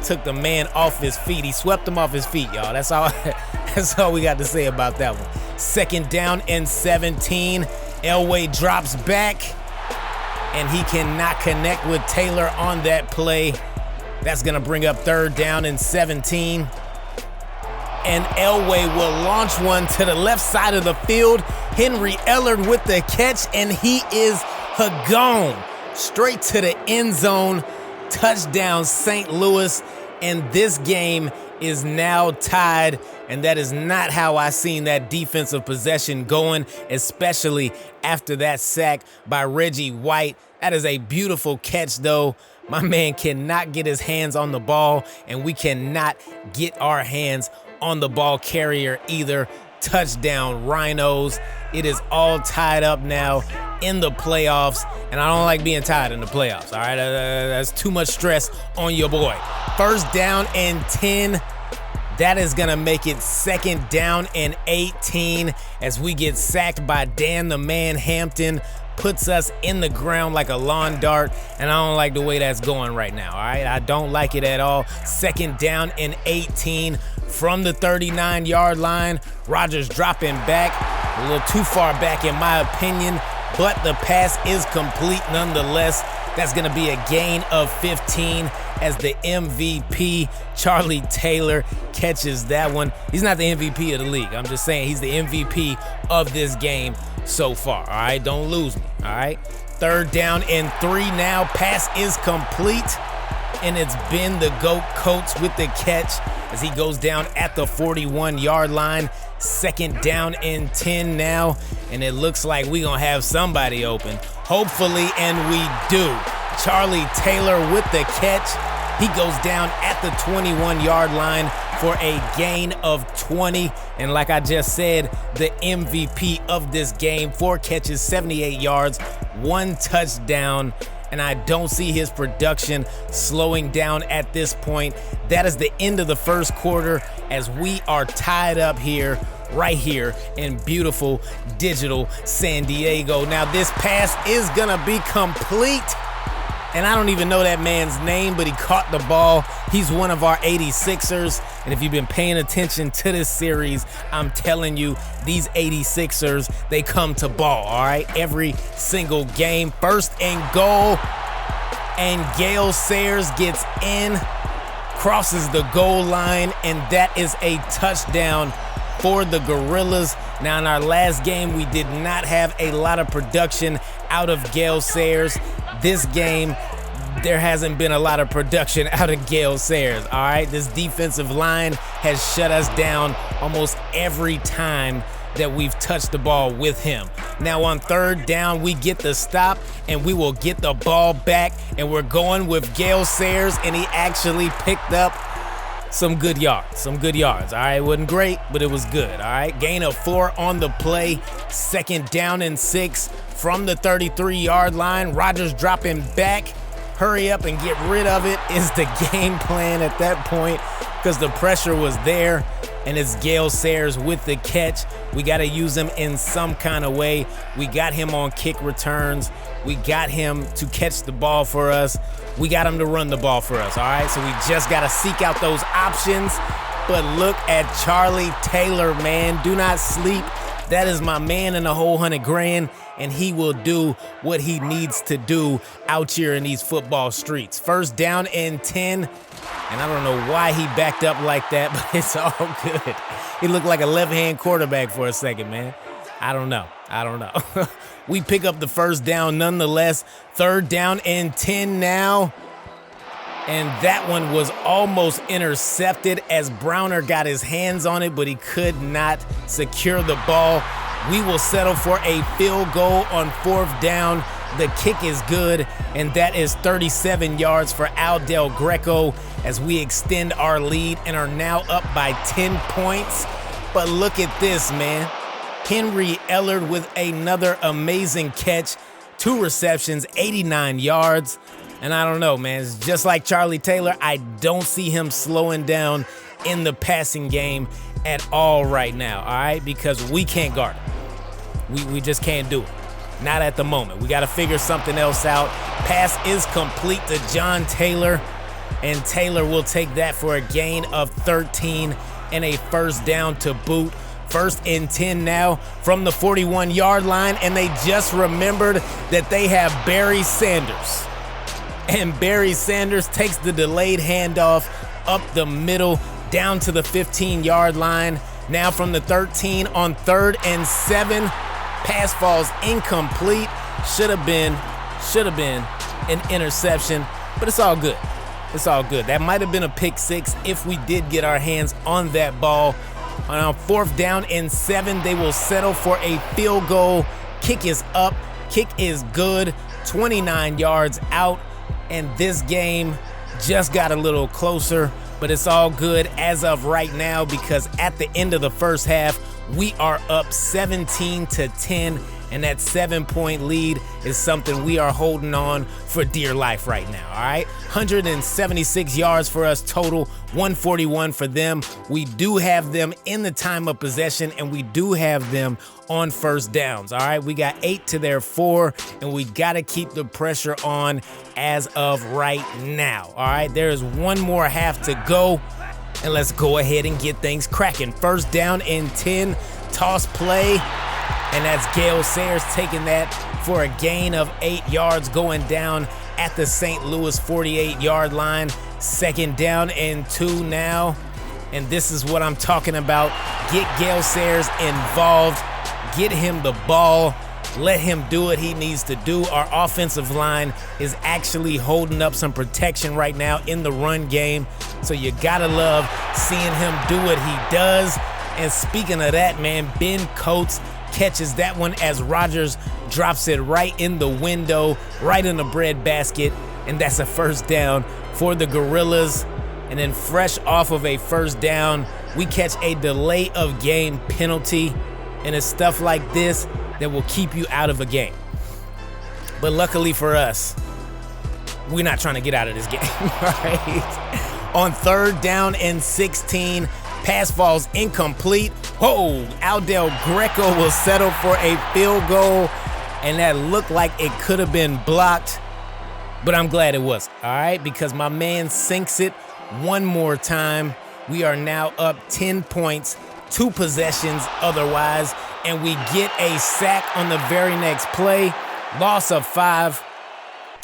Took the man off his feet. He swept him off his feet, y'all. That's all we got to say about that one. 2nd down and 17. Elway drops back, and he cannot connect with Taylor on that play. That's gonna bring up 3rd down and 17. And Elway will launch one to the left side of the field. Henry Ellard with the catch, and he is gone straight to the end zone. Touchdown, St. Louis, and this game is now tied, and that is not how I seen that defensive possession going, especially after that sack by Reggie White. That is a beautiful catch, though. My man cannot get his hands on the ball, and we cannot get our hands on the ball carrier either. Touchdown, Rhinos. It is all tied up now in the playoffs, and I don't like being tied in the playoffs, all right? That's too much stress on your boy. First down and 10. That is going to make it second down and 18 as we get sacked by Dan the Man Hampton. Puts us in the ground like a lawn dart, and I don't like the way that's going right now, all right? I don't like it at all. Second down and 18 from the 39-yard line. Rodgers dropping back, a little too far back in my opinion, but the pass is complete nonetheless. That's going to be a gain of 15 as the MVP, Charlie Taylor, catches that one. He's not the MVP of the league. I'm just saying he's the MVP of this game so far, all right? Don't lose me, all right? Third down and 3 now. Pass is complete, and it's been the GOAT Coates with the catch as he goes down at the 41-yard line. Second down and 10 now, and it looks like we're going to have somebody open. Hopefully, and we do. Charlie Taylor with the catch. He goes down at the 21-yard line for a gain of 20. And like I just said, the MVP of this game, 4 catches, 78 yards, 1 touchdown. And I don't see his production slowing down at this point. That is the end of the first quarter as we are tied up here, right here in beautiful digital San Diego. Now this pass is gonna be complete. And I don't even know that man's name, but he caught the ball. He's one of our 86ers. And if you've been paying attention to this series, I'm telling you, these 86ers, they come to ball, all right? Every single game. First and goal. And Gale Sayers gets in, crosses the goal line, and that is a touchdown for the Gorillas. Now, in our last game, we did not have a lot of production out of Gale Sayers. This game, there hasn't been a lot of production out of Gale Sayers, all right? This defensive line has shut us down almost every time that we've touched the ball with him. Now on third down, we get the stop, and we will get the ball back, and we're going with Gale Sayers, and he actually picked up some good yards, all right? It wasn't great, but it was good, all right? Gain of 4 on the play, second down and 6 from the 33-yard line. Rodgers dropping back. Hurry up and get rid of it is the game plan at that point because the pressure was there, and it's Gale Sayers with the catch. We got to use him in some kind of way. We got him on kick returns. We got him to catch the ball for us. We got him to run the ball for us, all right? So we just got to seek out those options. But look at Charlie Taylor, man. Do not sleep. That is my man in the whole $100,000, and he will do what he needs to do out here in these football streets. First down and 10, and I don't know why he backed up like that, but it's all good. He looked like a left-hand quarterback for a second, man. I don't know. We pick up the first down nonetheless. Third down and 10 now. And that one was almost intercepted as Browner got his hands on it, but he could not secure the ball. We will settle for a field goal on fourth down. The kick is good, and that is 37 yards for Al Del Greco as we extend our lead and are now up by 10 points. But look at this, man. Henry Ellard with another amazing catch. 2 receptions, 89 yards. And I don't know, man. It's just like Charlie Taylor. I don't see him slowing down in the passing game at all right now, all right? Because we can't guard him. We just can't do it. Not at the moment. We got to figure something else out. Pass is complete to John Taylor, and Taylor will take that for a gain of 13 and a first down to boot. First and 10 now from the 41-yard line, and they just remembered that they have Barry Sanders. And Barry Sanders takes the delayed handoff up the middle down to the 15-yard line. Now from the 13 on 3rd and 7. Pass falls incomplete. Should have been an interception, but it's all good. It's all good. That might have been a pick 6 if we did get our hands on that ball. On 4th down and 7, they will settle for a field goal. Kick is up. Kick is good. 29 yards out. And this game just got a little closer but it's all good as of right now because at the end of the first half, we are up 17-10, and that 7-point lead is something we are holding on for dear life right now, all right? 176 yards for us total, 141 for them. We do have them in the time of possession, and we do have them on first downs, all right? We got 8 to their 4, and we got to keep the pressure on as of right now, all right? There is one more half to go, and let's go ahead and get things cracking. First down and 10, toss play, and that's Gale Sayers taking that for a gain of 8 yards, going down at the St. Louis 48-yard line. Second down and 2 now, and this is what I'm talking about. Get Gale Sayers involved, get him the ball, let him do what he needs to do. Our offensive line is actually holding up some protection right now in the run game, so you gotta love seeing him do what he does. And speaking of that, man, Ben Coates catches that one as Rodgers drops it right in the window, right in the breadbasket, and that's a first down for the Gorillas. And then fresh off of a first down, we catch a delay of game penalty, and it's stuff like this that will keep you out of a game. But luckily for us, we're not trying to get out of this game, right? On third down and 16, pass falls incomplete. Whoa, Aldell Greco will settle for a field goal, and that looked like it could have been blocked, but I'm glad it wasn't, all right? Because my man sinks it one more time. We are now up 10 points, 2 possessions otherwise, and we get a sack on the very next play, loss of 5.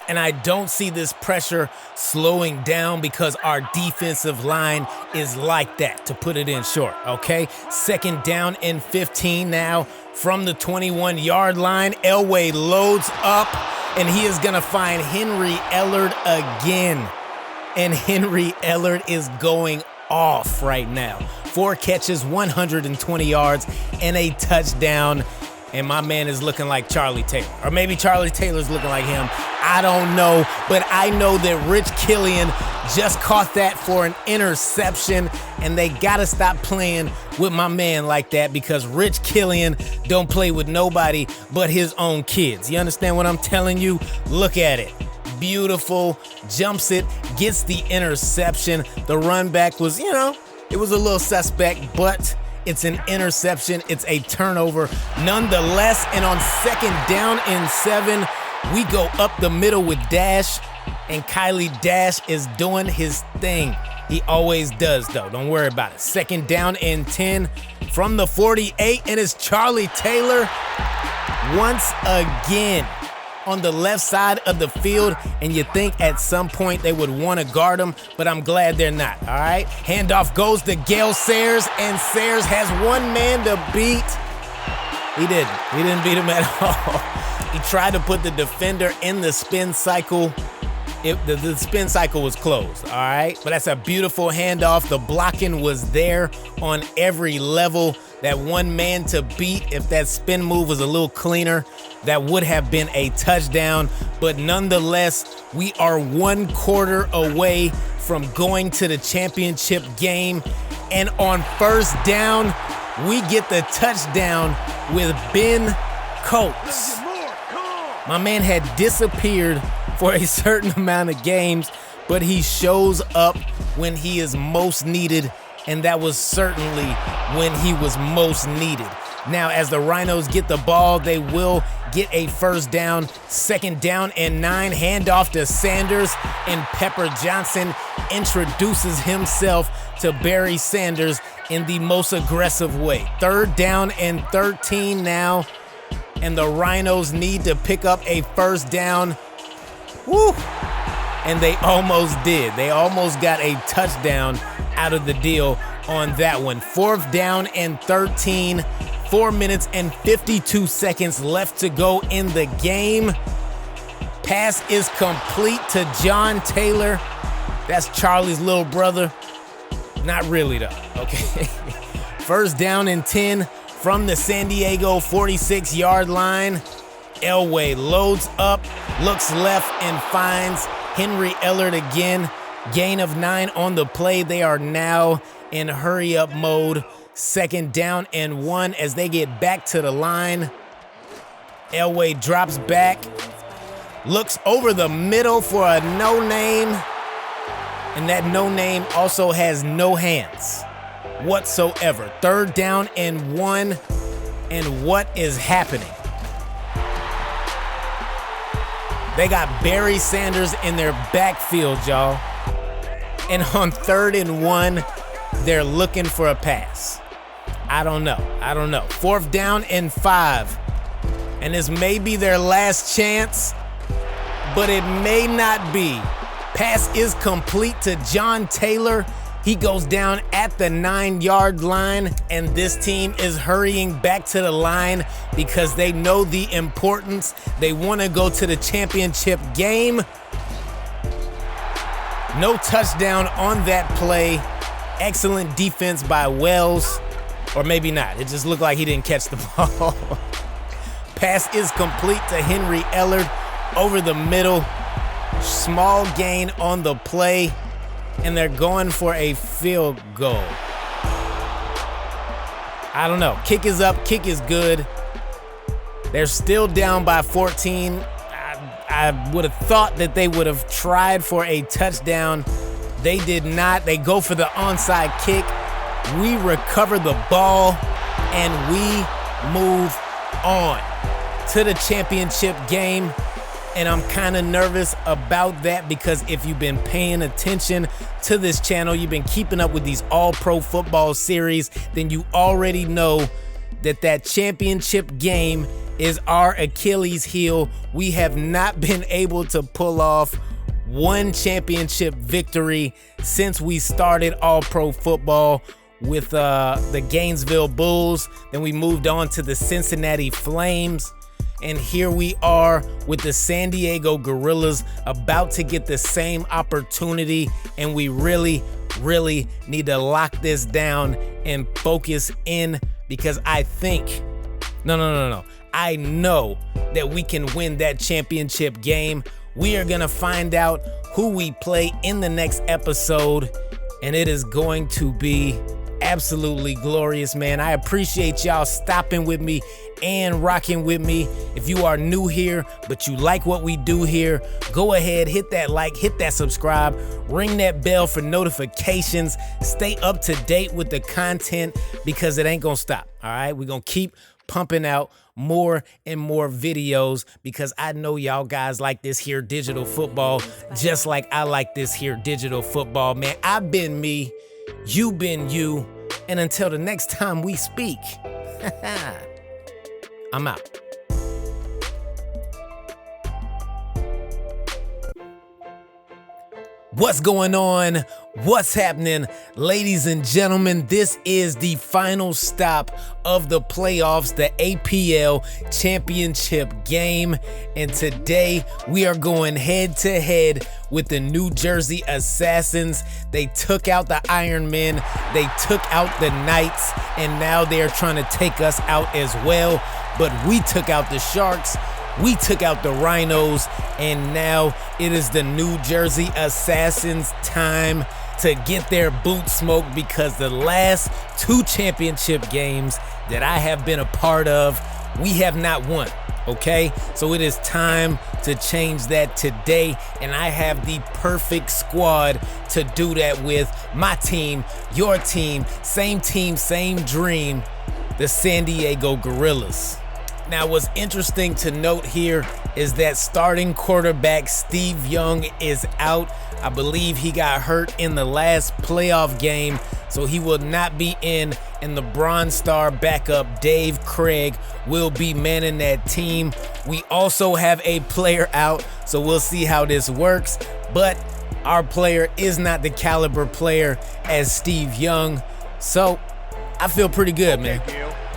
And I don't see this pressure slowing down because our defensive line is like that, to put it in short, okay? Second down and 15 now from the 21-yard line. Elway loads up, and he is going to find Henry Ellard again. And Henry Ellard is going off right now. 4 catches, 120 yards, and a touchdown. And my man is looking like Charlie Taylor. Or maybe Charlie Taylor's looking like him. I don't know. But I know that Rich Killian just caught that for an interception. And they got to stop playing with my man like that, because Rich Killian don't play with nobody but his own kids. You understand what I'm telling you? Look at it. Beautiful. Jumps it. Gets the interception. The run back was, it was a little suspect, but it's an interception. It's a turnover nonetheless. And on second down and 7, we go up the middle with Dash, and Kylie Dash is doing his thing. He always does, though. Don't worry about it. Second down and 10 from the 48, and it's Charlie Taylor once again on the left side of the field, and you think at some point they would want to guard him, but I'm glad they're not, all right? Handoff goes to Gale Sayers, and Sayers has one man to beat. He didn't beat him at all. He tried to put the defender in the spin cycle. The spin cycle was closed, all right? But that's a beautiful handoff. The blocking was there on every level. That one man to beat, if that spin move was a little cleaner, that would have been a touchdown. But nonetheless, we are 1 quarter away from going to the championship game. And on first down, we get the touchdown with Ben Coates. My man had disappeared for a certain amount of games, but he shows up when he is most needed, and that was certainly when he was most needed. Now, as the Rhinos get the ball, they will get a first down. Second down and 9, handoff to Sanders, and Pepper Johnson introduces himself to Barry Sanders in the most aggressive way. Third down and 13 now, and the Rhinos need to pick up a first down. Woo! And they almost did. They almost got a touchdown out of the deal on that one. Fourth down and 13, 4 minutes and 52 seconds left to go in the game. Pass is complete to John Taylor. That's Charlie's little brother. Not really though, okay? First down and 10 from the San Diego 46-yard line. Elway loads up, looks left, and finds Henry Ellard again. Gain of 9 on the play. They are now in hurry-up mode. 2nd down and 1 as they get back to the line. Elway drops back, looks over the middle for a no-name, and that no-name also has no hands whatsoever. 3rd down and 1, and what is happening? They got Barry Sanders in their backfield, y'all. And on 3rd and 1, they're looking for a pass. I don't know. 4th down and 5. And this may be their last chance, but it may not be. Pass is complete to John Taylor. He goes down at the 9-yard line, and this team is hurrying back to the line because they know the importance. They want to go to the championship game. No touchdown on that play. Excellent defense by Wells, or maybe not. It just looked like he didn't catch the ball. Pass is complete to Henry Ellard over the middle. Small gain on the play, and they're going for a field goal. I don't know. Kick is up. Kick is good. They're still down by 14. I would have thought that they would have tried for a touchdown. They did not. They go for the onside kick. We recover the ball, and we move on to the championship game. And I'm kind of nervous about that because if you've been paying attention to this channel, you've been keeping up with these all-pro football series, then you already know that championship game is our Achilles heel. We have not been able to pull off one championship victory since we started all-pro football with the Gainesville Bulls. Then we moved on to the Cincinnati Flames. And here we are with the San Diego Gorillas about to get the same opportunity. And we really, really need to lock this down and focus in because I think, I know that we can win that championship game. We are going to find out who we play in the next episode, and it is going to be absolutely glorious, man. I appreciate y'all stopping with me and rocking with me. If you are new here, but you like what we do here, go ahead, hit that like, hit that subscribe, ring that bell for notifications. Stay up to date with the content because it ain't gonna stop, all right? We're gonna keep pumping out more and more videos because I know y'all guys like this here digital football just like I like this here digital football, man. I've been me, you been you, and until the next time we speak, I'm out. What's going on? What's happening? Ladies and gentlemen, this is the final stop of the playoffs, the APL championship game. And today we are going head to head with the New Jersey Assassins. They took out the Iron Men, they took out the Knights, and now they're trying to take us out as well. But we took out the Sharks, we took out the Rhinos, and now it is the New Jersey Assassins' time to get their boot smoked because the last two championship games that I have been a part of, we have not won, okay? So it is time to change that today, and I have the perfect squad to do that with. My team, your team, same dream, the San Diego Gorillas. Now, what's interesting to note here is that starting quarterback Steve Young is out. I believe he got hurt in the last playoff game, so he will not be in, and the Bronze Star backup Dave Craig will be manning that team. We also have a player out, so we'll see how this works, but our player is not the caliber player as Steve Young, so I feel pretty good, man.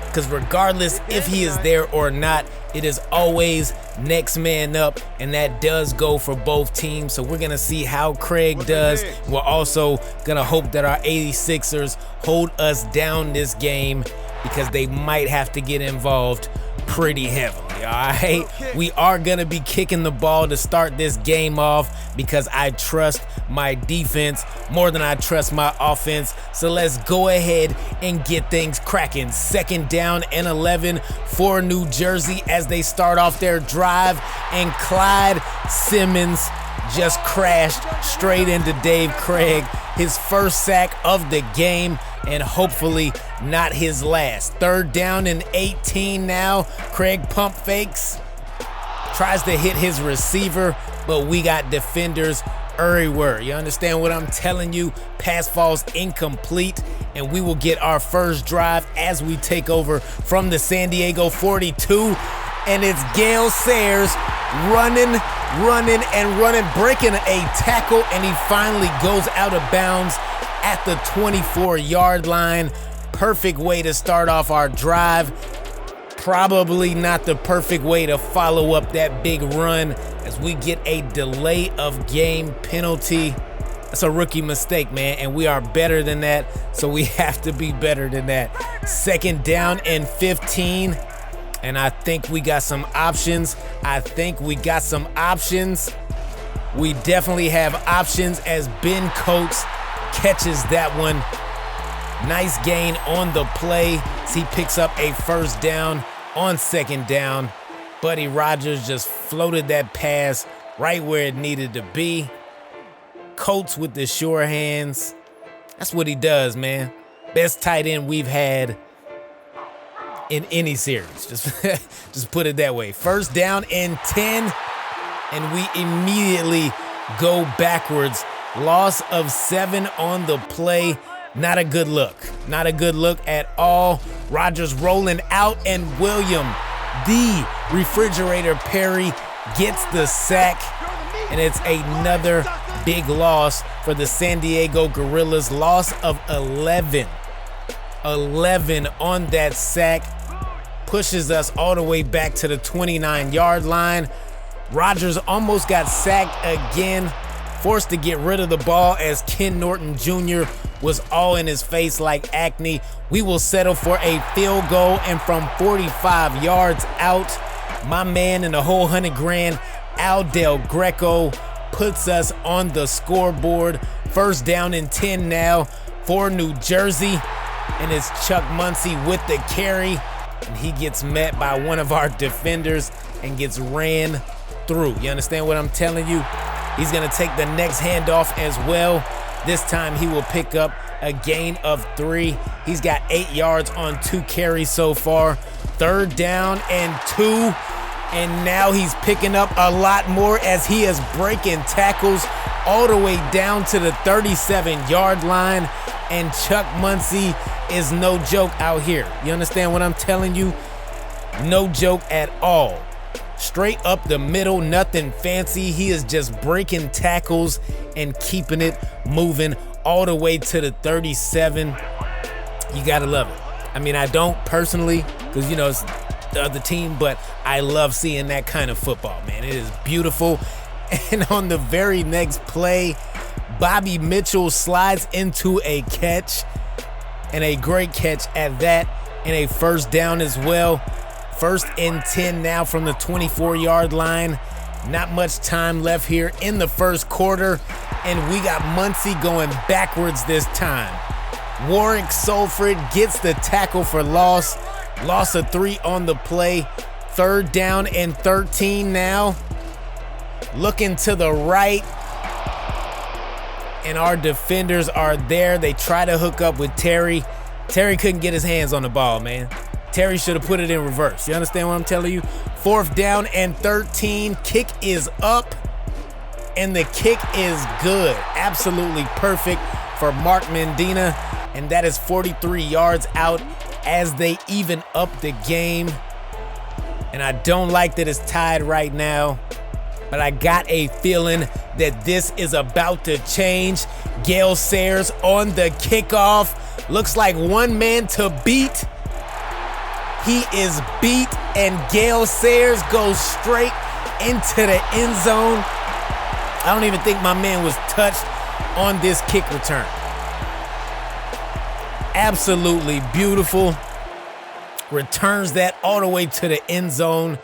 Because regardless if he is there or not, it is always next man up, and that does go for both teams. So we're going to see how Craig does. We're also going to hope that our 86ers hold us down this game because they might have to get involved pretty heavily. all right? We are going to be kicking the ball to start this game off because I trust my defense more than I trust my offense. So let's go ahead and get things cracking. 2nd down and 11 for New Jersey as they start off their drive, and Clyde Simmons just crashed straight into Dave Krieg, his first sack of the game, and hopefully not his last. 3rd down and 18 now. Krieg pump fakes, tries to hit his receiver, but we got defenders everywhere. You understand what I'm telling you? Pass falls incomplete, and we will get our first drive as we take over from the San Diego 42. And it's Gale Sayers running, breaking a tackle, and he finally goes out of bounds at the 24-yard line. Perfect way to start off our drive. Probably not the perfect way to follow up that big run as we get a delay of game penalty. That's a rookie mistake, man, and we are better than that, so we have to be better than that. 2nd down and 15. And I think we got some options. We definitely have options as Ben Coates catches that one. Nice gain on the play as he picks up a 1st down on 2nd down. Buddy Rogers just floated that pass right where it needed to be. Coates with the sure hands. That's what he does, man. Best tight end we've had in any series. Just put it that way. 1st down and 10, and we immediately go backwards. Loss of 7 on the play. Not a good look. Not a good look at all. Rodgers rolling out, and William, the refrigerator Perry, gets the sack, and it's another big loss for the San Diego Gorillas. Loss of 11. 11 on that sack. Pushes us all the way back to the 29-yard line. Rodgers almost got sacked again, forced to get rid of the ball as Ken Norton Jr. was all in his face like acne. We will settle for a field goal, and from 45 yards out, my man in the whole $100,000, Al Del Greco, puts us on the scoreboard. 1st down and 10 now for New Jersey, and it's Chuck Muncie with the carry. And he gets met by one of our defenders and gets ran through. You understand what I'm telling you? He's going to take the next handoff as well. This time he will pick up a gain of 3. He's got 8 yards on 2 carries so far. 3rd down and 2. And now he's picking up a lot more as he is breaking tackles all the way down to the 37-yard line. And Chuck Muncie is no joke out here. You understand what I'm telling you? No joke at all. Straight up the middle, nothing fancy. He is just breaking tackles and keeping it moving all the way to the 37. You gotta love it. I mean, I don't personally, because, you know, it's the other team, but I love seeing that kind of football, man. It is beautiful. And on the very next play, Bobby Mitchell slides into a catch, and a great catch at that, and a 1st down as well. 1st and 10 now from the 24-yard line. Not much time left here in the 1st quarter, and we got Muncie going backwards this time. Warwick Solford gets the tackle for loss. Loss of 3 on the play. 3rd down and 13 now. Looking to the right, and our defenders are there. They try to hook up with Terry. Terry couldn't get his hands on the ball, man. Terry should have put it in reverse. You understand what I'm telling you? 4th down and 13. Kick is up, and the kick is good. Absolutely perfect for Mark Mendina, and that is 43 yards out as they even up the game. And I don't like that it's tied right now, but I got a feeling that this is about to change. Gale Sayers on the kickoff. Looks like one man to beat. He is beat, and Gale Sayers goes straight into the end zone. I don't even think my man was touched on this kick return. Absolutely beautiful. Returns that all the way to the end zone.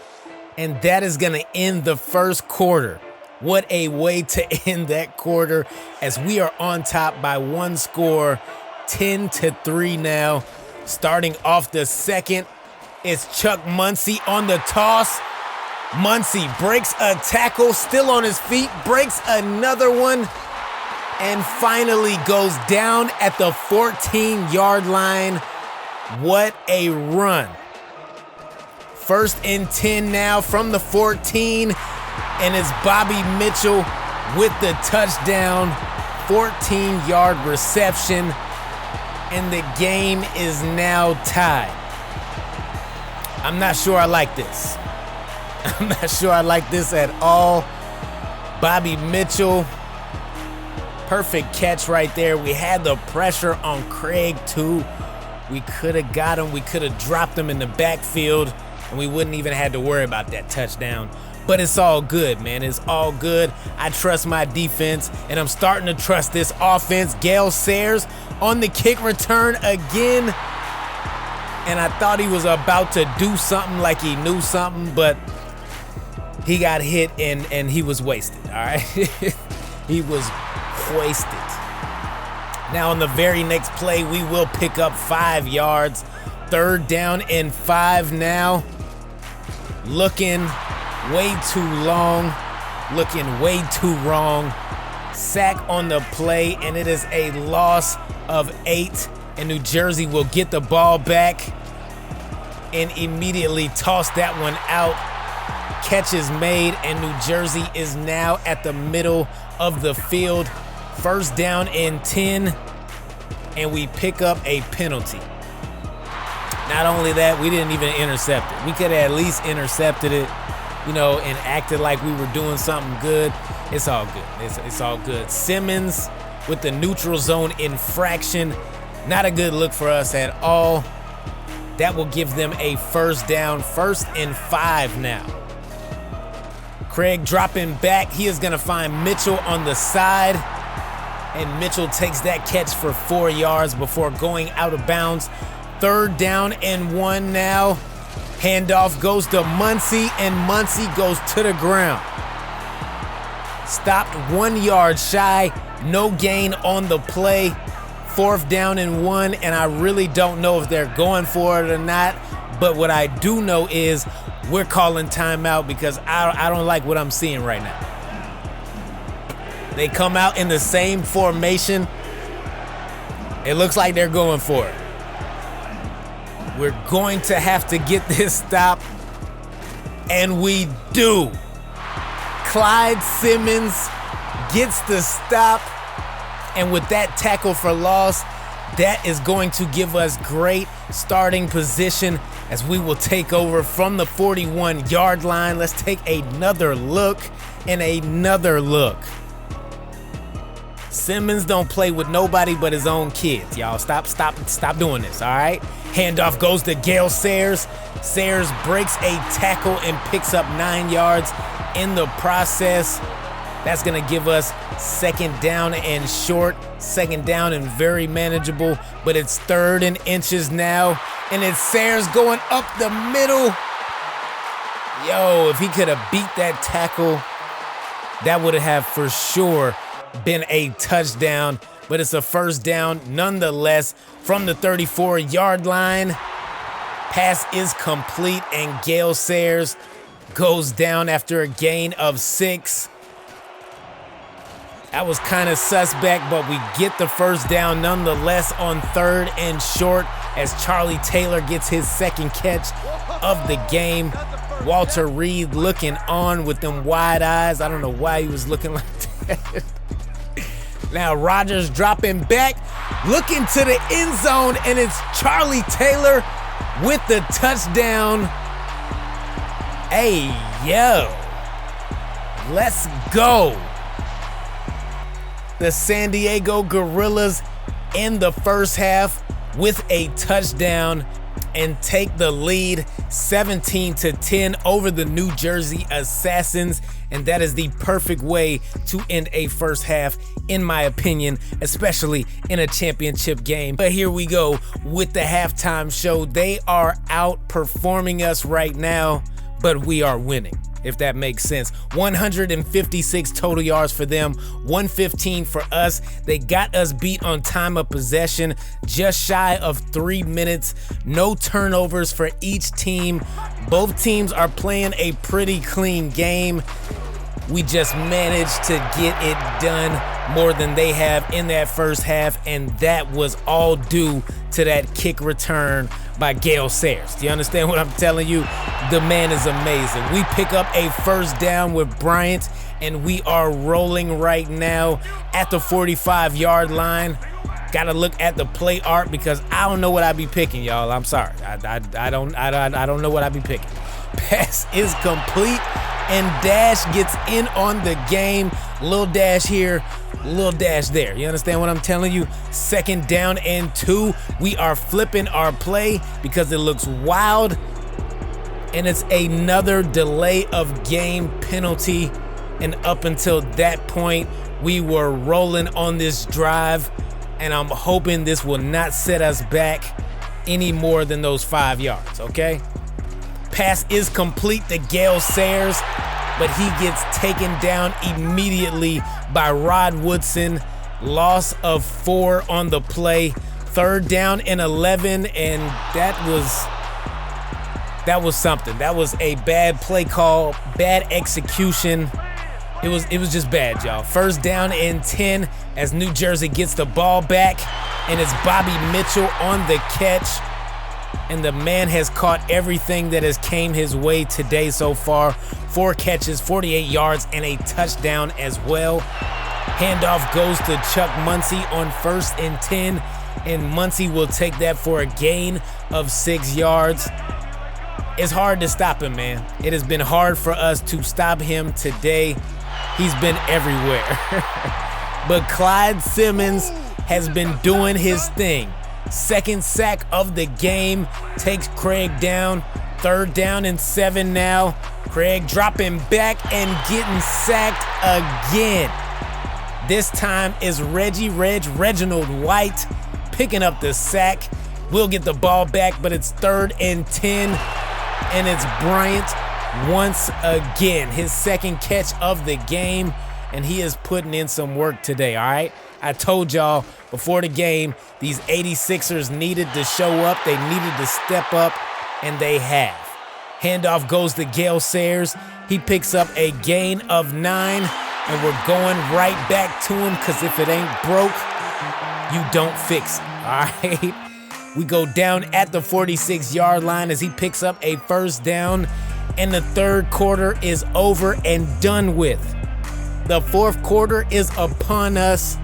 And that is going to end the first quarter. What a way to end that quarter as we are on top by one score, 10-3 now. Starting off the second, it's Chuck Muncie on the toss. Muncie breaks a tackle, still on his feet, breaks another one, and finally goes down at the 14-yard line. What a run. 1st and 10 now from the 14, and it's Bobby Mitchell with the touchdown, 14-yard reception, and the game is now tied. I'm not sure I like this. I'm not sure I like this at all. Bobby Mitchell, perfect catch right there. We had the pressure on Craig too. We could have got him. We could have dropped him in the backfield, and we wouldn't even have to worry about that touchdown. But it's all good, man. It's all good. I trust my defense, and I'm starting to trust this offense. Gale Sayers on the kick return again. And I thought he was about to do something like he knew something, but he got hit and he was wasted, all right? He was wasted. Now on the very next play, we will pick up 5 yards. 3rd down and 5 now. Looking way too long, looking way too wrong. Sack on the play, and it is a loss of 8. And New Jersey will get the ball back and immediately toss that one out. Catch is made, and New Jersey is now at the middle of the field. 1st down and 10, and we pick up a penalty. Not only that, we didn't even intercept it. We could have at least intercepted it, and acted like we were doing something good. It's all good. It's all good. Simmons with the neutral zone infraction. Not a good look for us at all. That will give them a 1st down, 1st and 5 now. Craig dropping back. He is going to find Mitchell on the side. And Mitchell takes that catch for 4 yards before going out of bounds. 3rd down and 1 now. Handoff goes to Muncie, and Muncie goes to the ground. Stopped 1 yard shy. No gain on the play. 4th down and 1, and I really don't know if they're going for it or not. But what I do know is we're calling timeout because I don't like what I'm seeing right now. They come out in the same formation. It looks like they're going for it. We're going to have to get this stop, and we do. Clyde Simmons gets the stop, and with that tackle for loss, that is going to give us great starting position as we will take over from the 41-yard line. Let's take another look and another look. Simmons don't play with nobody but his own kids. Y'all stop doing this, all right? Handoff goes to Gale Sayers. Sayers breaks a tackle and picks up 9 yards in the process. That's gonna give us 2nd down and short, 2nd down and very manageable, but it's 3rd and inches now, and it's Sayers going up the middle. Yo, if he could have beat that tackle, that would have for sure been a touchdown, but it's a 1st down nonetheless from the 34-yard line. Pass is complete, and Gale Sayers goes down after a gain of 6. That was kind of suspect, but we get the 1st down nonetheless on 3rd and short as Charlie Taylor gets his 2nd catch of the game. Walter Reed looking on with them wide eyes. I don't know why he was looking like that. Now Rodgers dropping back, looking to the end zone, and it's Charlie Taylor with the touchdown. Hey, yo, let's go. The San Diego Gorillas in the first half with a touchdown and take the lead 17-10 over the New Jersey Assassins. And that is the perfect way to end a first half, in my opinion, especially in a championship game. But here we go with the halftime show. They are outperforming us right now but we are winning, if that makes sense. 156 total yards for them, 115 for us. They got us beat on time of possession, just shy of 3 minutes. No turnovers for each team. Both teams are playing a pretty clean game. We just managed to get it done more than they have in that first half, and that was all due to that kick return by Gale Sayers. Do you understand what I'm telling you? The man is amazing. We pick up a first down with Bryant, and we are rolling right now at the 45-yard line. Got to look at the play art because I don't know what I be picking, y'all. I'm sorry. I don't know what I be picking. Pass is complete, and Dash gets in on the game. Little dash here, little dash there. You understand what I'm telling you? 2nd down and 2. We are flipping our play because it looks wild, and it's another delay of game penalty. And up until that point, we were rolling on this drive, and I'm hoping this will not set us back any more than those 5 yards, okay? Pass is complete to Gale Sayers, but he gets taken down immediately by Rod Woodson. Loss of 4 on the play. 3rd down and 11, and that was something. That was a bad play call, bad execution. It was just bad, y'all. 1st down and 10 as New Jersey gets the ball back, and it's Bobby Mitchell on the catch. And the man has caught everything that has came his way today so far. 4 catches, 48 yards, and a touchdown as well. Handoff goes to Chuck Muncie on 1st and 10, and Muncie will take that for a gain of 6 yards. It's hard to stop him, man. It has been hard for us to stop him today. He's been everywhere. But Clyde Simmons has been doing his thing. 2nd sack of the game takes Craig down. 3rd down and 7 now. Craig dropping back and getting sacked again. This time is Reginald White picking up the sack. We'll get the ball back, but it's 3rd and 10, and it's Bryant once again. His 2nd catch of the game, and he is putting in some work today, all right? I told y'all before the game, these 86ers needed to show up. They needed to step up, and they have. Handoff goes to Gale Sayers. He picks up a gain of 9, and we're going right back to him because if it ain't broke, you don't fix it, all right? We go down at the 46-yard line as he picks up a 1st down, and the 3rd quarter is over and done with. The 4th quarter is upon us,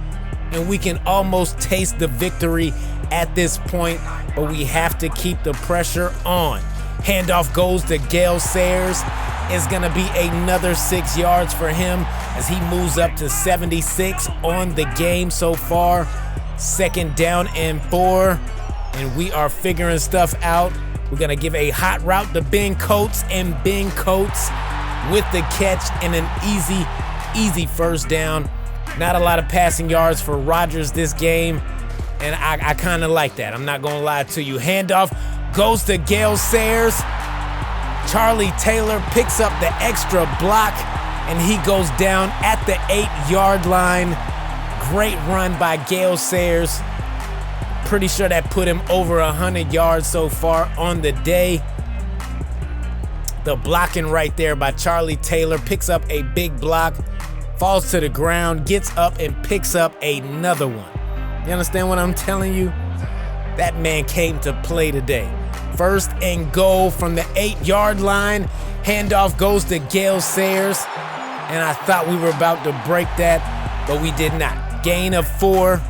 and we can almost taste the victory at this point, but we have to keep the pressure on. Handoff goes to Gale Sayers. It's gonna be another 6 yards for him as he moves up to 76 on the game so far. 2nd down and 4, and we are figuring stuff out. We're gonna give a hot route to Ben Coates, and Ben Coates with the catch and an easy 1st down. Not a lot of passing yards for Rodgers this game, and I kind of like that. I'm not going to lie to you. Handoff goes to Gale Sayers. Charlie Taylor picks up the extra block, and he goes down at the 8-yard line. Great run by Gale Sayers. Pretty sure that put him over 100 yards so far on the day. The blocking right there by Charlie Taylor picks up a big block. Falls to the ground, gets up, and picks up another one. You understand what I'm telling you? That man came to play today. 1st and goal from the 8-yard line. Handoff goes to Gale Sayers, and I thought we were about to break that, but we did not. Gain of 4.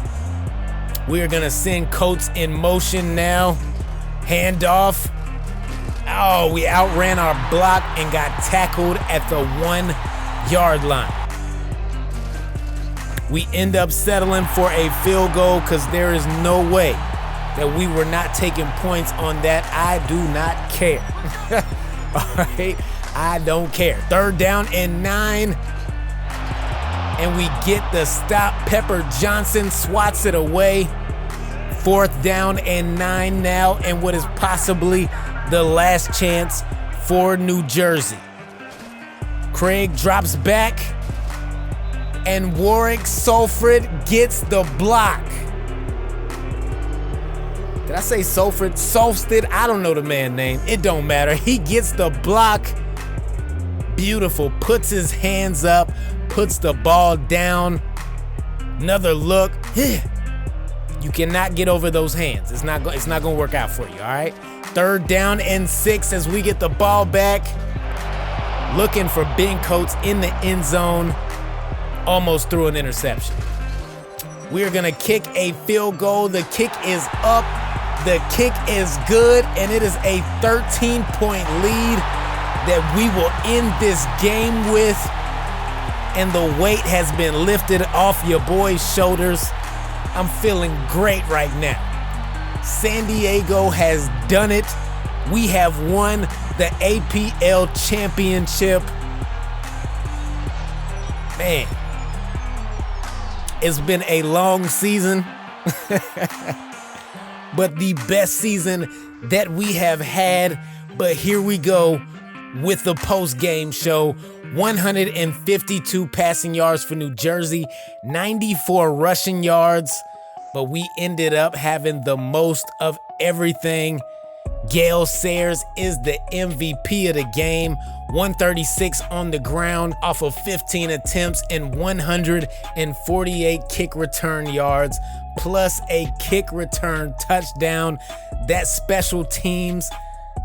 We are going to send Coates in motion now. Handoff. Oh, we outran our block and got tackled at the 1-yard line. We end up settling for a field goal because there is no way that we were not taking points on that. I do not care. All right, I don't care. 3rd down and 9. And we get the stop. Pepper Johnson swats it away. 4th down and 9 now, and what is possibly the last chance for New Jersey. Craig drops back, and Warwick Solfrid gets the block. Did I say Solfrid? Solfrid? I don't know the man's name. It don't matter. He gets the block. Beautiful. Puts his hands up, puts the ball down. Another look. You cannot get over those hands. It's not going to work out for you, all right? 3rd down and 6 as we get the ball back. Looking for Ben Coates in the end zone. Almost threw an interception. We're going to kick a field goal. The kick is up. The kick is good, and it is a 13-point lead that we will end this game with. And the weight has been lifted off your boy's shoulders. I'm feeling great right now. San Diego has done it. We have won the APL championship. Man, it's been a long season, but the best season that we have had. But here we go with the post-game show. 152 passing yards for New Jersey, 94 rushing yards, but we ended up having the most of everything. Gale Sayers is the MVP of the game. 136 on the ground off of 15 attempts and 148 kick return yards, plus a kick return touchdown. That special teams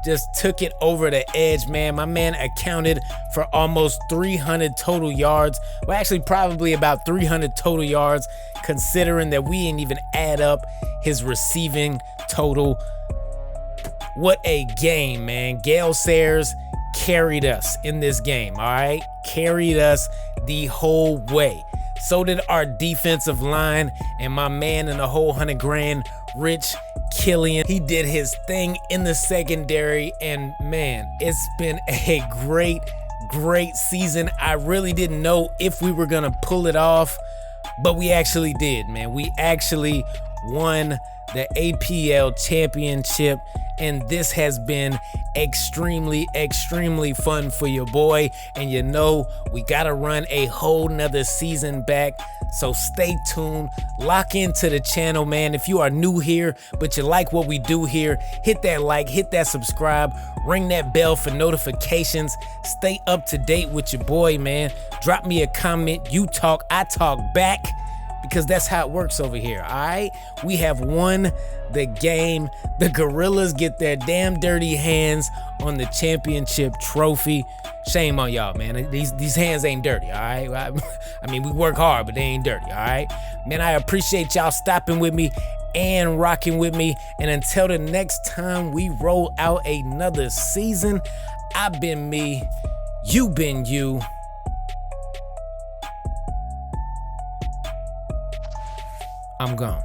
just took it over the edge, man. My man accounted for almost 300 total yards. Well, actually, probably about 300 total yards, considering that we didn't even add up his receiving total. What a game, man. Gale Sayers carried us in this game, all right? Carried us the whole way. So did our defensive line, and my man in the whole $100,000, Rich Killian. He did his thing in the secondary, and man, it's been a great season. I really didn't know if we were gonna pull it off, but we actually did, man. We actually won the APL championship, and this has been extremely fun for your boy. And you know, we gotta run a whole nother season back, so stay tuned, lock into the channel, man. If you are new here but you like what we do here, hit that like, hit that subscribe, ring that bell for notifications. Stay up to date with your boy, man. Drop me a comment. You talk, I talk back, because that's how it works over here, all right? We have won the game. The Gorillas get their damn dirty hands on the championship trophy. Shame on y'all, man. These hands ain't dirty, all right? I mean, we work hard, but they ain't dirty, all right? Man, I appreciate y'all stopping with me and rocking with me. And until the next time we roll out another season, I've been me, you been you. I'm gone.